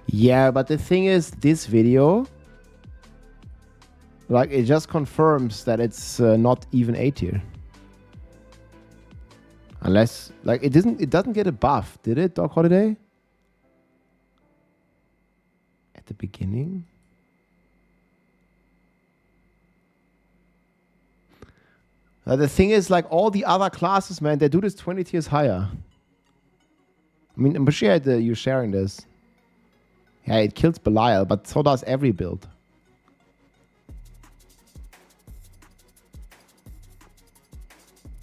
Yeah, but the thing is, this video, like, it just confirms that it's not even A tier. Unless, like, it doesn't get a buff, did it, Dog Holiday? At the beginning? The thing is, like, all the other classes, man, they do this 20 tiers higher. I mean, I'm sure you're sharing this. Yeah, it kills Belial, but so does every build.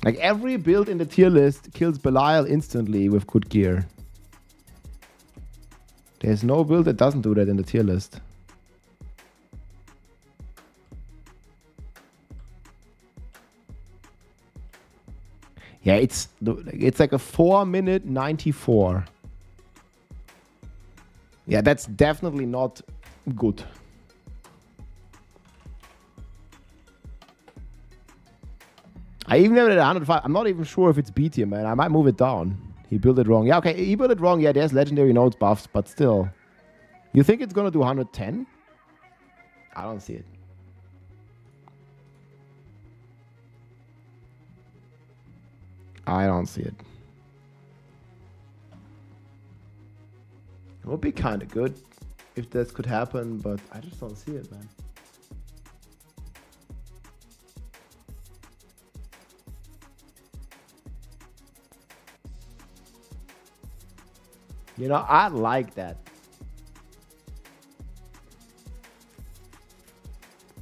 Like, every build in the tier list kills Belial instantly with good gear. There's no build that doesn't do that in the tier list. Yeah, it's like a 4-minute 94. Yeah, that's definitely not good. I even have it at 105. I'm not even sure if it's B tier, man. I might move it down. He built it wrong. Yeah, okay, he built it wrong. Yeah, there's legendary nodes buffs, but still. You think it's gonna do 110? I don't see it. I don't see it. It would be kind of good if this could happen, but I just don't see it, man. You know, I like that.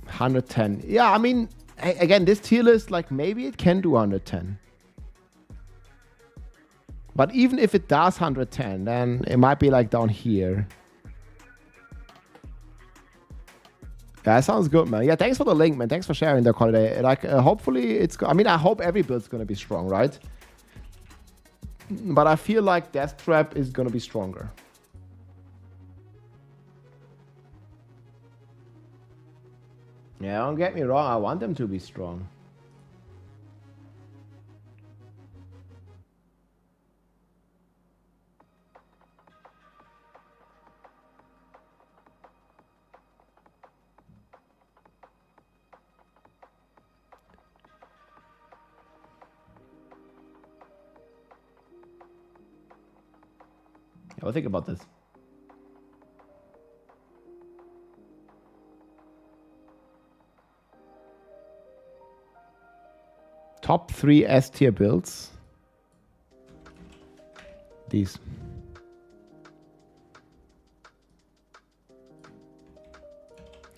110. Yeah, I mean, again, this tier list, like, maybe it can do 110. But even if it does 110, then it might be like down here. Yeah, that sounds good, man. Yeah, thanks for the link, man. Thanks for sharing the holiday. Like, hopefully it's... I mean, I hope every build's going to be strong, right? But I feel like Death Trap is going to be stronger. Yeah, don't get me wrong. I want them to be strong. Yeah, well, think about this. Top 3 S tier builds. These.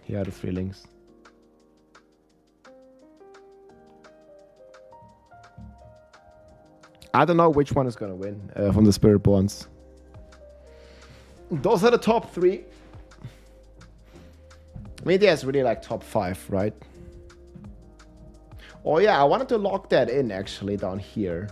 Here are the 3 links. I don't know which one is going to win from the Spirit Bonds. Those are the top 3. I mean, there's really like top 5, right? Oh yeah, I wanted to lock that in actually down here.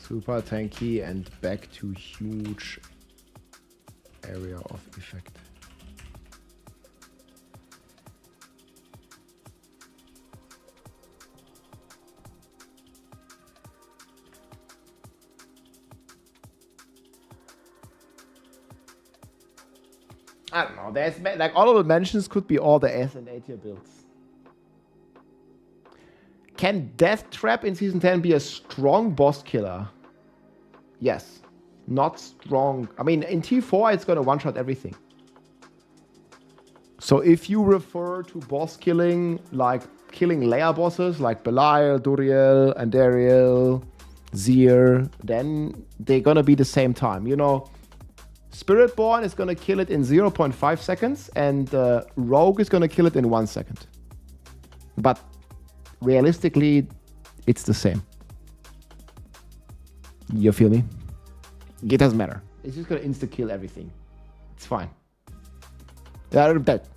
Super tanky and back to huge area of effect. I don't know. There's like all of the mentions could be all the S and A tier builds. Can Death Trap in Season 10 be a strong boss killer? Yes. Not strong. I mean, in T4, it's going to one-shot everything. So if you refer to boss killing, like killing layer bosses, like Belial, Duriel, Andariel, Zir, then they're going to be the same time. You know, Spiritborn is going to kill it in 0.5 seconds, and Rogue is going to kill it in 1 second. But realistically, it's the same. You feel me? It doesn't matter. It's just gonna insta-kill everything. It's fine. They're dead.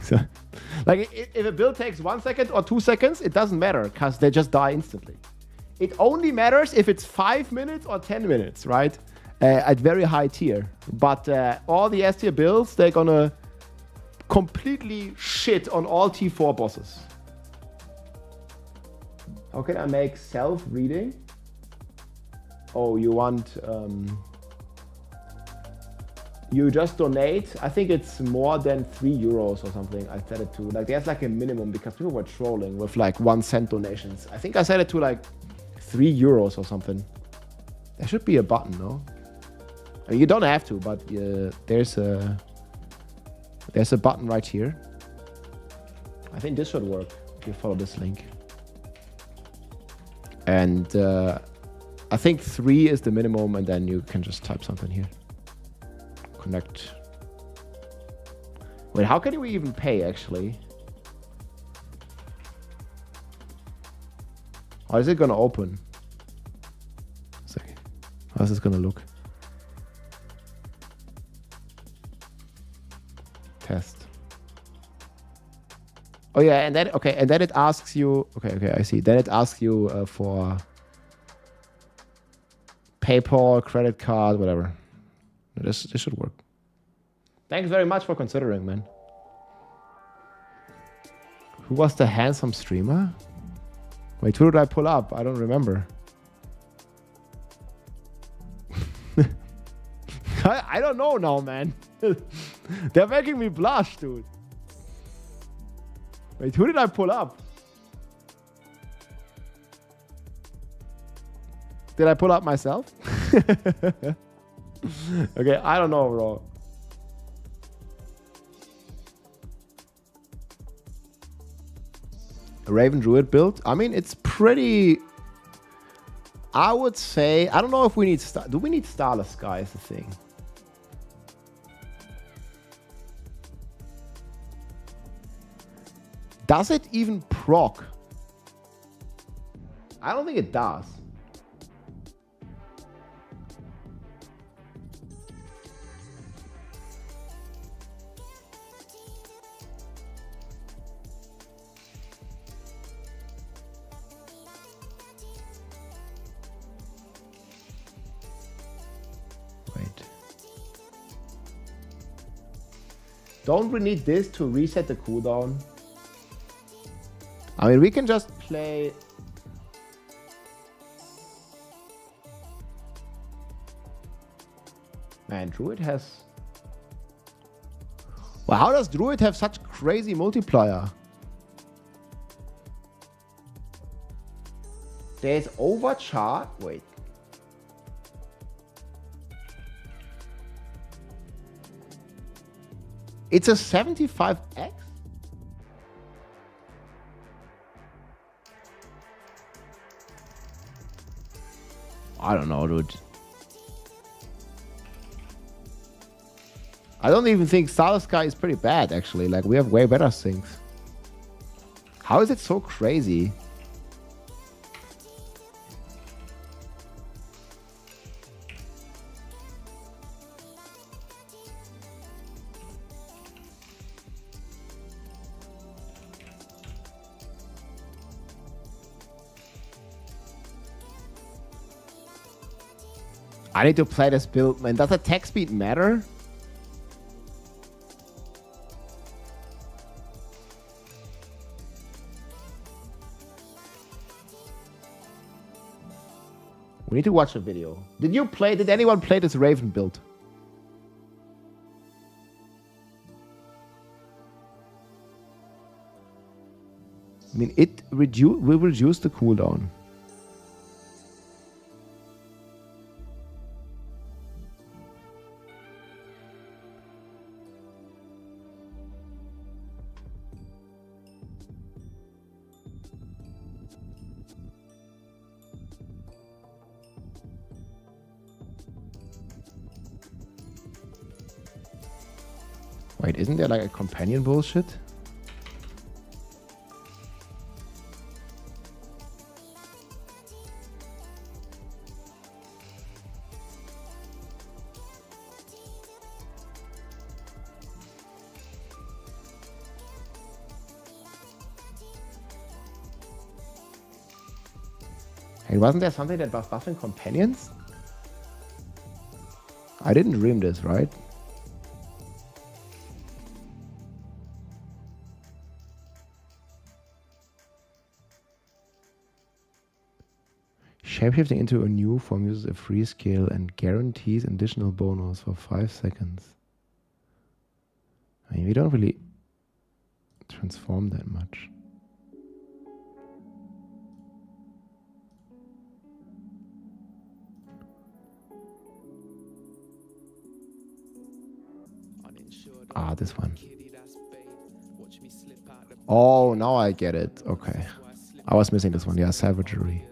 So, like, if a build takes 1 second or 2 seconds, it doesn't matter, because they just die instantly. It only matters if it's 5 minutes or 10 minutes, right? At very high tier. But all the S tier builds, they're gonna completely shit on all T4 bosses. How can I make self-reading? Oh, you want... you just donate. I think it's more than 3 euros or something. I set it to. Like, there's like a minimum because people were trolling with like 1 cent donations. I think I set it to like 3 euros or something. There should be a button, no? I mean, you don't have to, but there's a button right here. I think this should work if you follow this link. And I think 3 is the minimum, and then you can just type something here. Connect. Wait, how can we even pay actually? How is it gonna open? How's this gonna look? Test. Oh yeah, and then okay, and then it asks you. Okay, I see. Then it asks you for PayPal, credit card, whatever. This should work. Thanks very much for considering, man. Who was the handsome streamer? Wait, who did I pull up? I don't remember. I don't know now, man. They're making me blush, dude. Wait, who did I pull up? Did I pull up myself? Okay, I don't know, bro. A Raven Druid build? I mean, it's pretty... I would say... I don't know if we need... Do we need Starless Sky is the thing. Does it even proc? I don't think it does. Don't we need this to reset the cooldown? I mean, we can just play... Man, Druid has... Well, how does Druid have such crazy multiplier? There's overcharge... Wait. It's a 75x? I don't know, dude. I don't even think Starless Sky is pretty bad, actually. Like, we have way better things. How is it so crazy? I need to play this build, man. Does attack speed matter? We need to watch a video. Did anyone play this Raven build? I mean, it will reduce the cooldown. Wait, isn't there like a companion bullshit? Hey, wasn't there something that was buffing companions? I didn't dream this, right? Shapeshifting into a new form uses a free skill and guarantees additional bonus for 5 seconds. I mean, we don't really transform that much. Ah, this one. Oh, now I get it. Okay. I was missing this one. Yeah, savagery.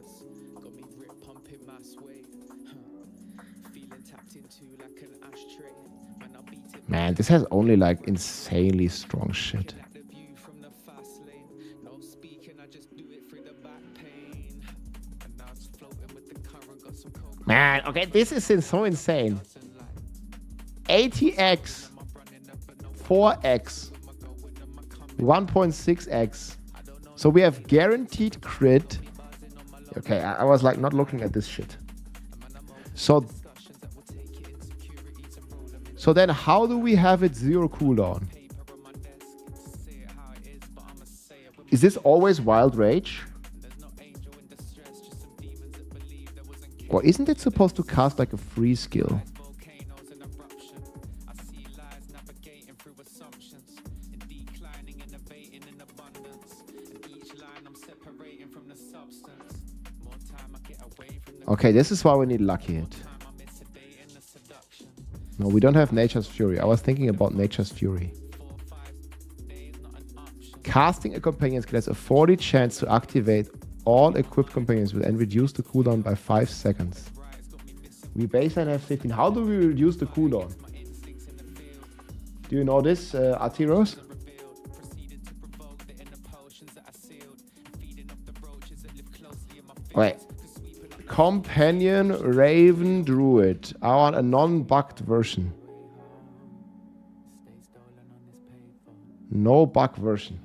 Man, this has only like insanely strong shit. Man, okay, this is so insane. 80x, 4x, 1.6x. So we have guaranteed crit. Okay, I was like not looking at this shit. So then how do we have it 0 cooldown? Is this always Wild Rage? Or isn't it supposed to cast like a free skill? Okay, this is why we need Lucky Hit. No, we don't have Nature's Fury. I was thinking about Nature's Fury. Casting a companion skill has a 40 chance to activate all equipped companions with and reduce the cooldown by 5 seconds. We baseline have 15. How do we reduce the cooldown? Do you know this, Artiros? Wait. Companion Raven Druid. I want a non-bugged version. No bug version.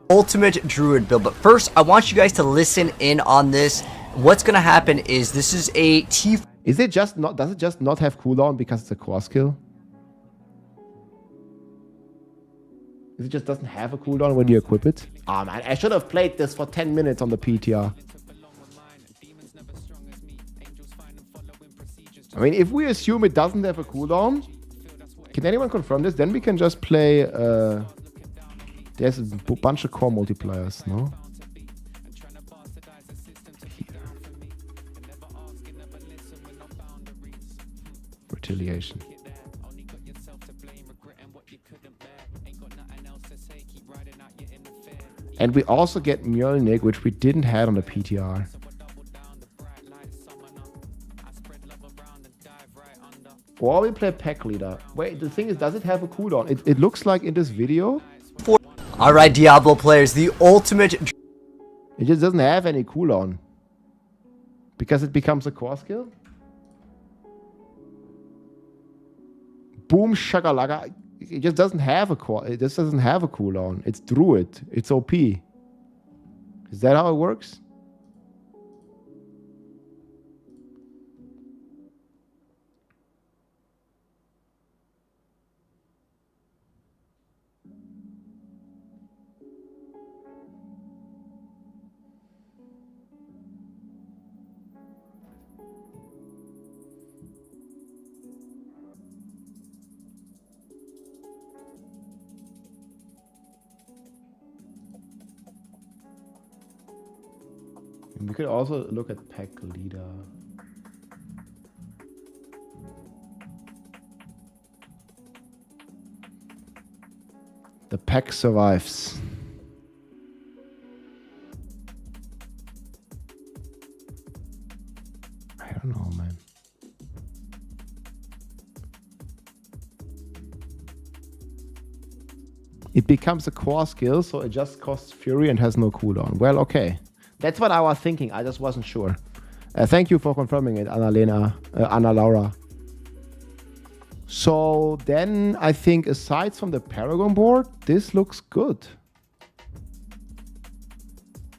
Ultimate Druid build. But first, I want you guys to listen in on this. What's gonna happen is this is a T. Is it just not? Does it just not have cooldown because it's a core skill? It just doesn't have a cooldown when you equip it? Ah man, I should have played this for 10 minutes on the PTR. I mean, if we assume it doesn't have a cooldown, can anyone confirm this? Then we can just play, there's a bunch of core multipliers, no? Retaliation. And we also get Mjolnir, which we didn't have on the PTR. Or we play Pack Leader. Wait, the thing is, does it have a cooldown? It looks like in this video. Alright, Diablo players, the ultimate. It just doesn't have any cooldown. Because it becomes a core skill? Boom shakalaka. It just doesn't have a core. It just doesn't have a cooldown. It's Druid. It's OP. Is that how it works? We could also look at Pack Leader. The pack survives. I don't know, man. It becomes a core skill, so it just costs Fury and has no cooldown. Well, okay. That's what I was thinking. I just wasn't sure. Thank you for confirming it, Anna Laura. So then I think aside from the Paragon board, this looks good.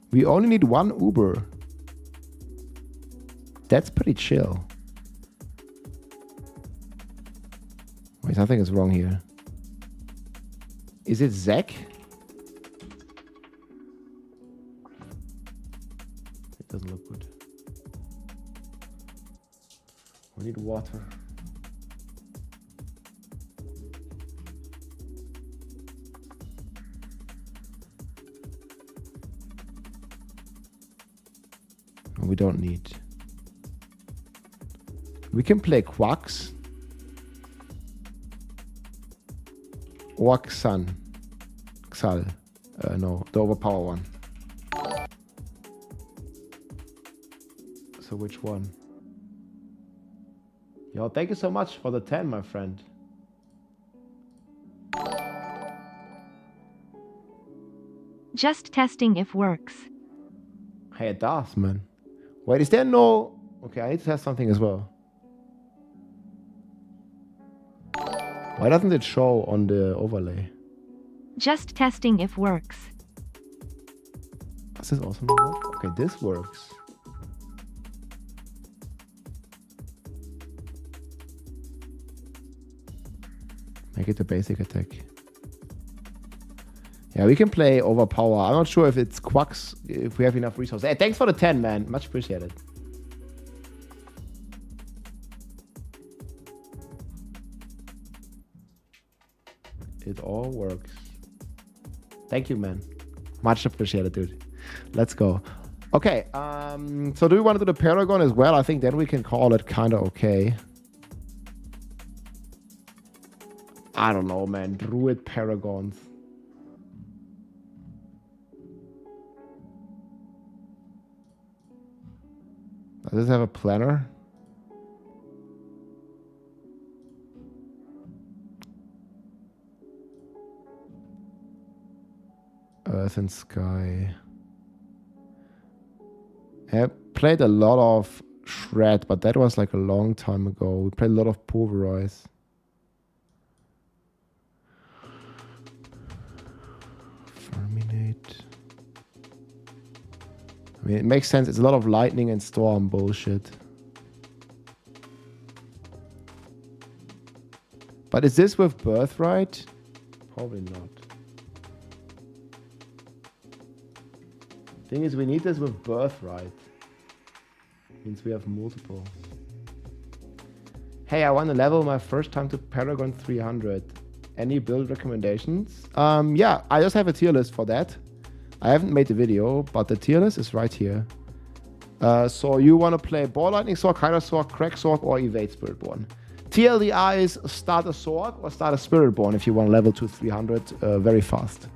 We only need one Uber. That's pretty chill. Wait, something is wrong here. Is it Zek? It doesn't look good. water. We don't need. We can play Quacks. Or Xan. Xal. No, the overpower one. So which one? Yo, thank you so much for the 10, my friend. Just testing if works. Hey, it does, man. Wait, is there no... Okay, I need to test something as well. Why doesn't it show on the overlay? Just testing if works. Does this also not work? Okay, this works. Make it the basic attack. Yeah, we can play overpower. I'm not sure if it's Quacks, if we have enough resources. Hey, thanks for the 10, man. Much appreciated. It all works. Thank you, man. Much appreciated, dude. Let's go. Okay, so do we want to do the Paragon as well? I think then we can call it kind of okay. I don't know, man. Druid Paragons. Does this have a planner? Earth and Sky. I played a lot of Shred, but that was like a long time ago. We played a lot of Pulverize. Fulminate. I mean, it makes sense. It's a lot of lightning and storm bullshit. But is this with Birthright? Probably not. Thing is, we need this with Birthright. Means we have multiple. Hey, I want to level my first time to Paragon 300. Any build recommendations? Yeah, I just have a tier list for that. I haven't made the video, but the tier list is right here. So you want to play Ball Lightning Sword, Kaiser Sword, Crack Sword, or Evade Spiritborn. TLDR is start a Sword or start a Spiritborn if you want to level to 300 very fast.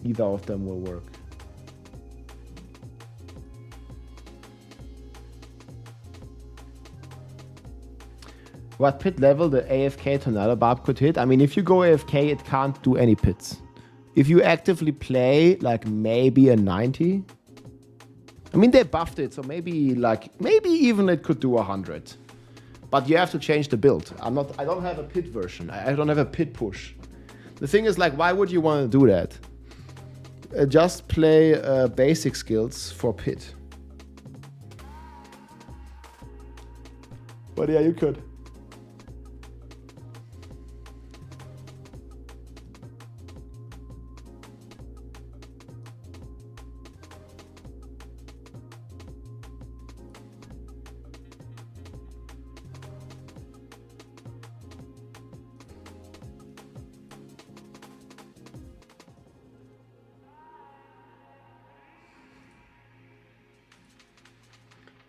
Either of them will work. What pit level the AFK Tornado Barb could hit? I mean, if you go AFK, it can't do any pits. If you actively play, like maybe a 90. I mean, they buffed it, so maybe even it could do 100. But you have to change the build. I don't have a pit version. I don't have a pit push. The thing is, like, why would you want to do that? Just play basic skills for pit. But yeah, you could.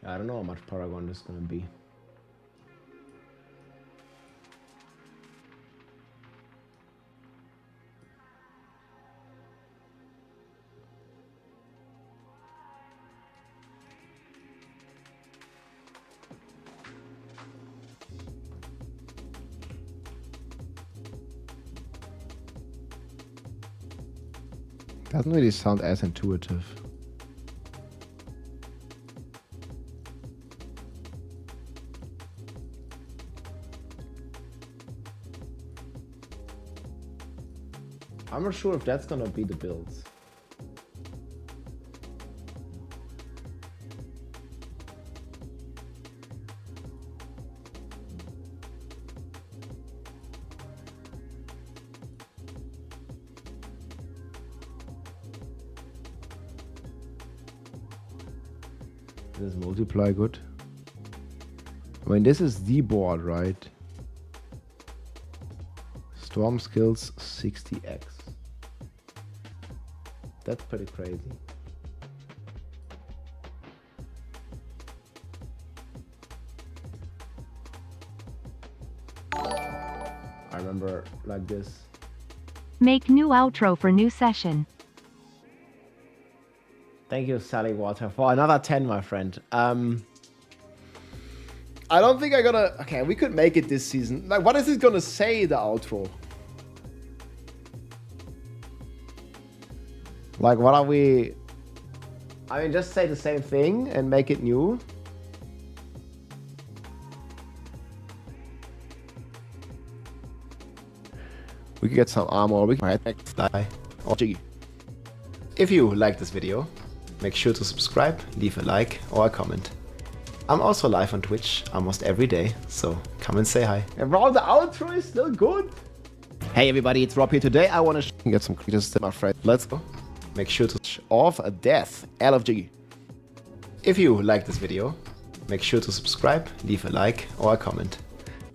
I don't know how much Paragon is going to be. Doesn't really sound as intuitive. I'm not sure if that's gonna be the builds. Is multiply good? I mean, this is the board, right? Storm skills 60x. That's pretty crazy. I remember like this. Make new outro for new session. Thank you, Sally Water, for another 10, my friend. I don't think I'm gonna... Okay, we could make it this season. Like, what is it gonna say, the outro? Like, what are we... I mean, just say the same thing and make it new. We could get some armor. We can next die. Or Jiggy. If you like this video, make sure to subscribe, leave a like or a comment. I'm also live on Twitch almost every day, so come and say hi. And bro, the outro is still good. Hey everybody, it's Rob here. Today I want to get some creatures, my friend. Let's go. Make sure to switch off a death, LFG. If you like this video, make sure to subscribe, leave a like or a comment.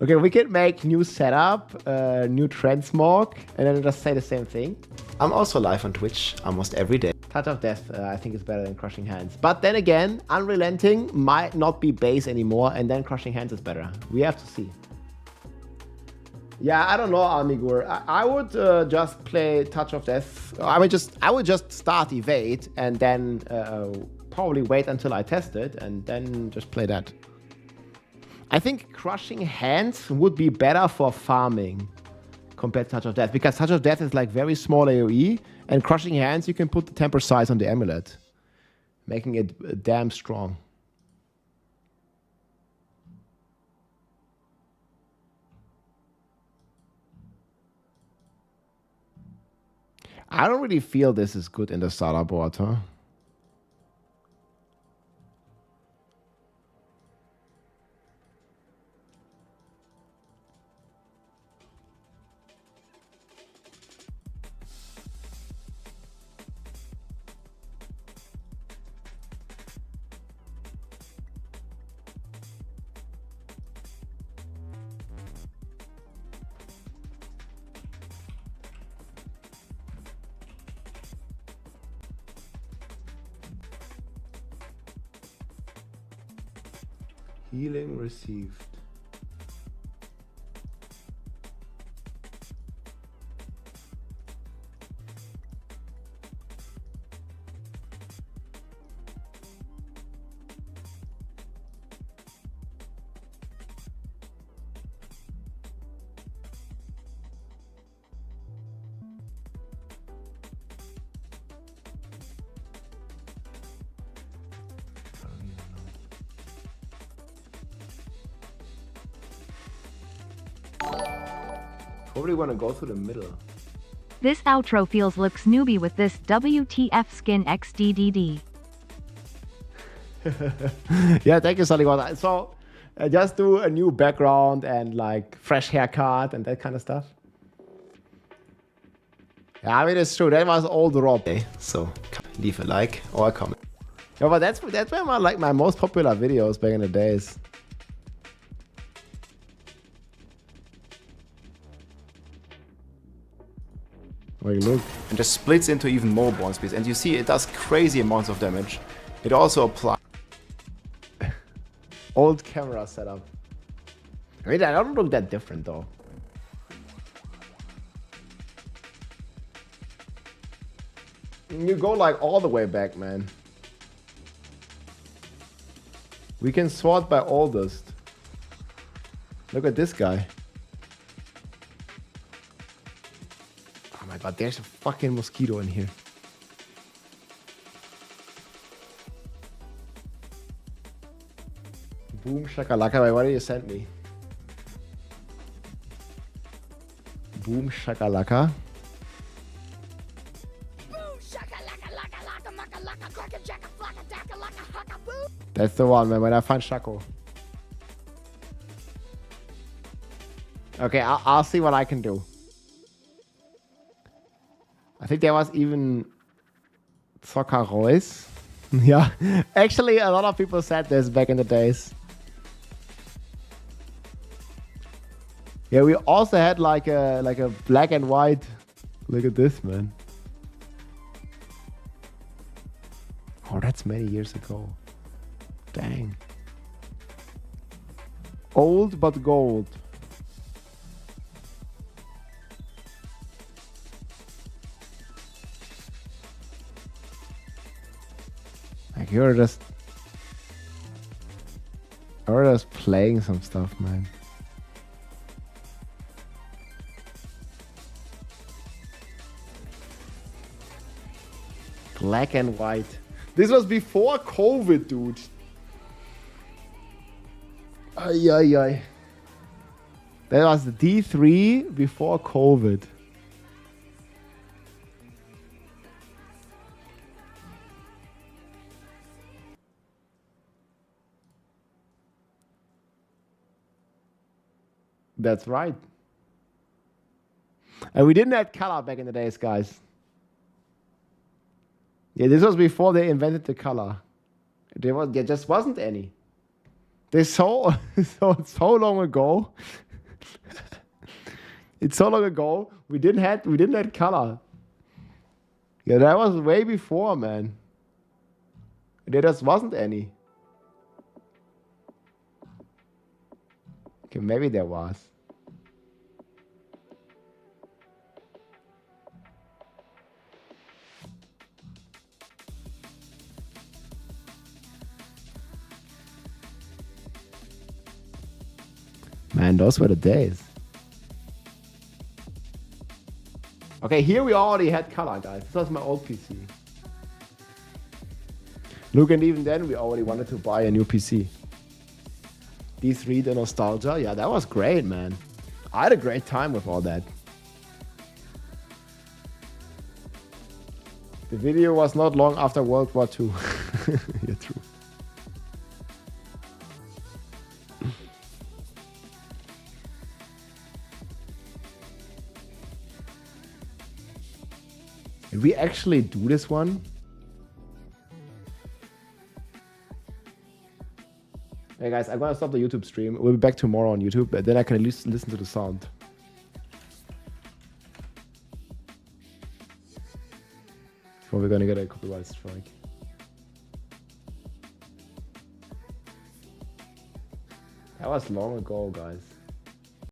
Okay, we can make new setup, new transmog, and then just say the same thing. I'm also live on Twitch almost every day. Touch of Death, I think is better than Crushing Hands. But then again, Unrelenting might not be base anymore, and then Crushing Hands is better. We have to see. Yeah, I don't know, Amigur. I would just play Touch of Death. I would just start Evade, and then probably wait until I test it, and then just play that. I think Crushing Hands would be better for farming compared to Touch of Death, because Touch of Death is like very small AoE, and Crushing Hands you can put the temper size on the amulet, making it damn strong. I don't really feel this is good in the starter board, huh? Healing received. Probably want to go through the middle. This outro feels looks newbie with this WTF skin XDDD. Yeah, thank you, Saligota. So, just do a new background and like fresh haircut and that kind of stuff. Yeah, I mean, it's true. That was old Rob. Okay, so leave a like or a comment. Yeah, but that's where my most popular videos back in the days. Like, look. And just splits into even more bond speeds. And you see it does crazy amounts of damage. It also applies. Old camera setup. I mean, I don't look that different though. You go like all the way back, man. We can sort by oldest. Look at this guy. Oh my god, there's a fucking mosquito in here. Boom shakalaka, wait, what did you send me? Boom shakalaka. That's the one, man, when I find Shaco. Okay, I'll see what I can do. I think there was even Soccer Royce. Yeah, actually, a lot of people said this back in the days. Yeah, we also had like a black and white. Look at this, man. Oh, that's many years ago. Dang. Old but gold. Like you're just playing some stuff, man. Black and white. This was before COVID, dude. Ay, ay, ay. That was the D3 before COVID. That's right. And we didn't have color back in the days, guys. Yeah, this was before they invented the color. There just wasn't any. This so long ago. It's so long ago. We didn't have color. Yeah, that was way before, man. There just wasn't any. Okay, maybe there was. Man, those were the days. Okay, here we already had color, guys. This was my old PC. Look, and even then we already wanted to buy a new PC. D3, the nostalgia. Yeah, that was great, man. I had a great time with all that. The video was not long after World War II. Yeah, true. Did we actually do this one? Hey guys, I'm gonna stop the YouTube stream. We'll be back tomorrow on YouTube, but then I can listen to the sound. Before we're gonna get a copyright strike. That was long ago, guys.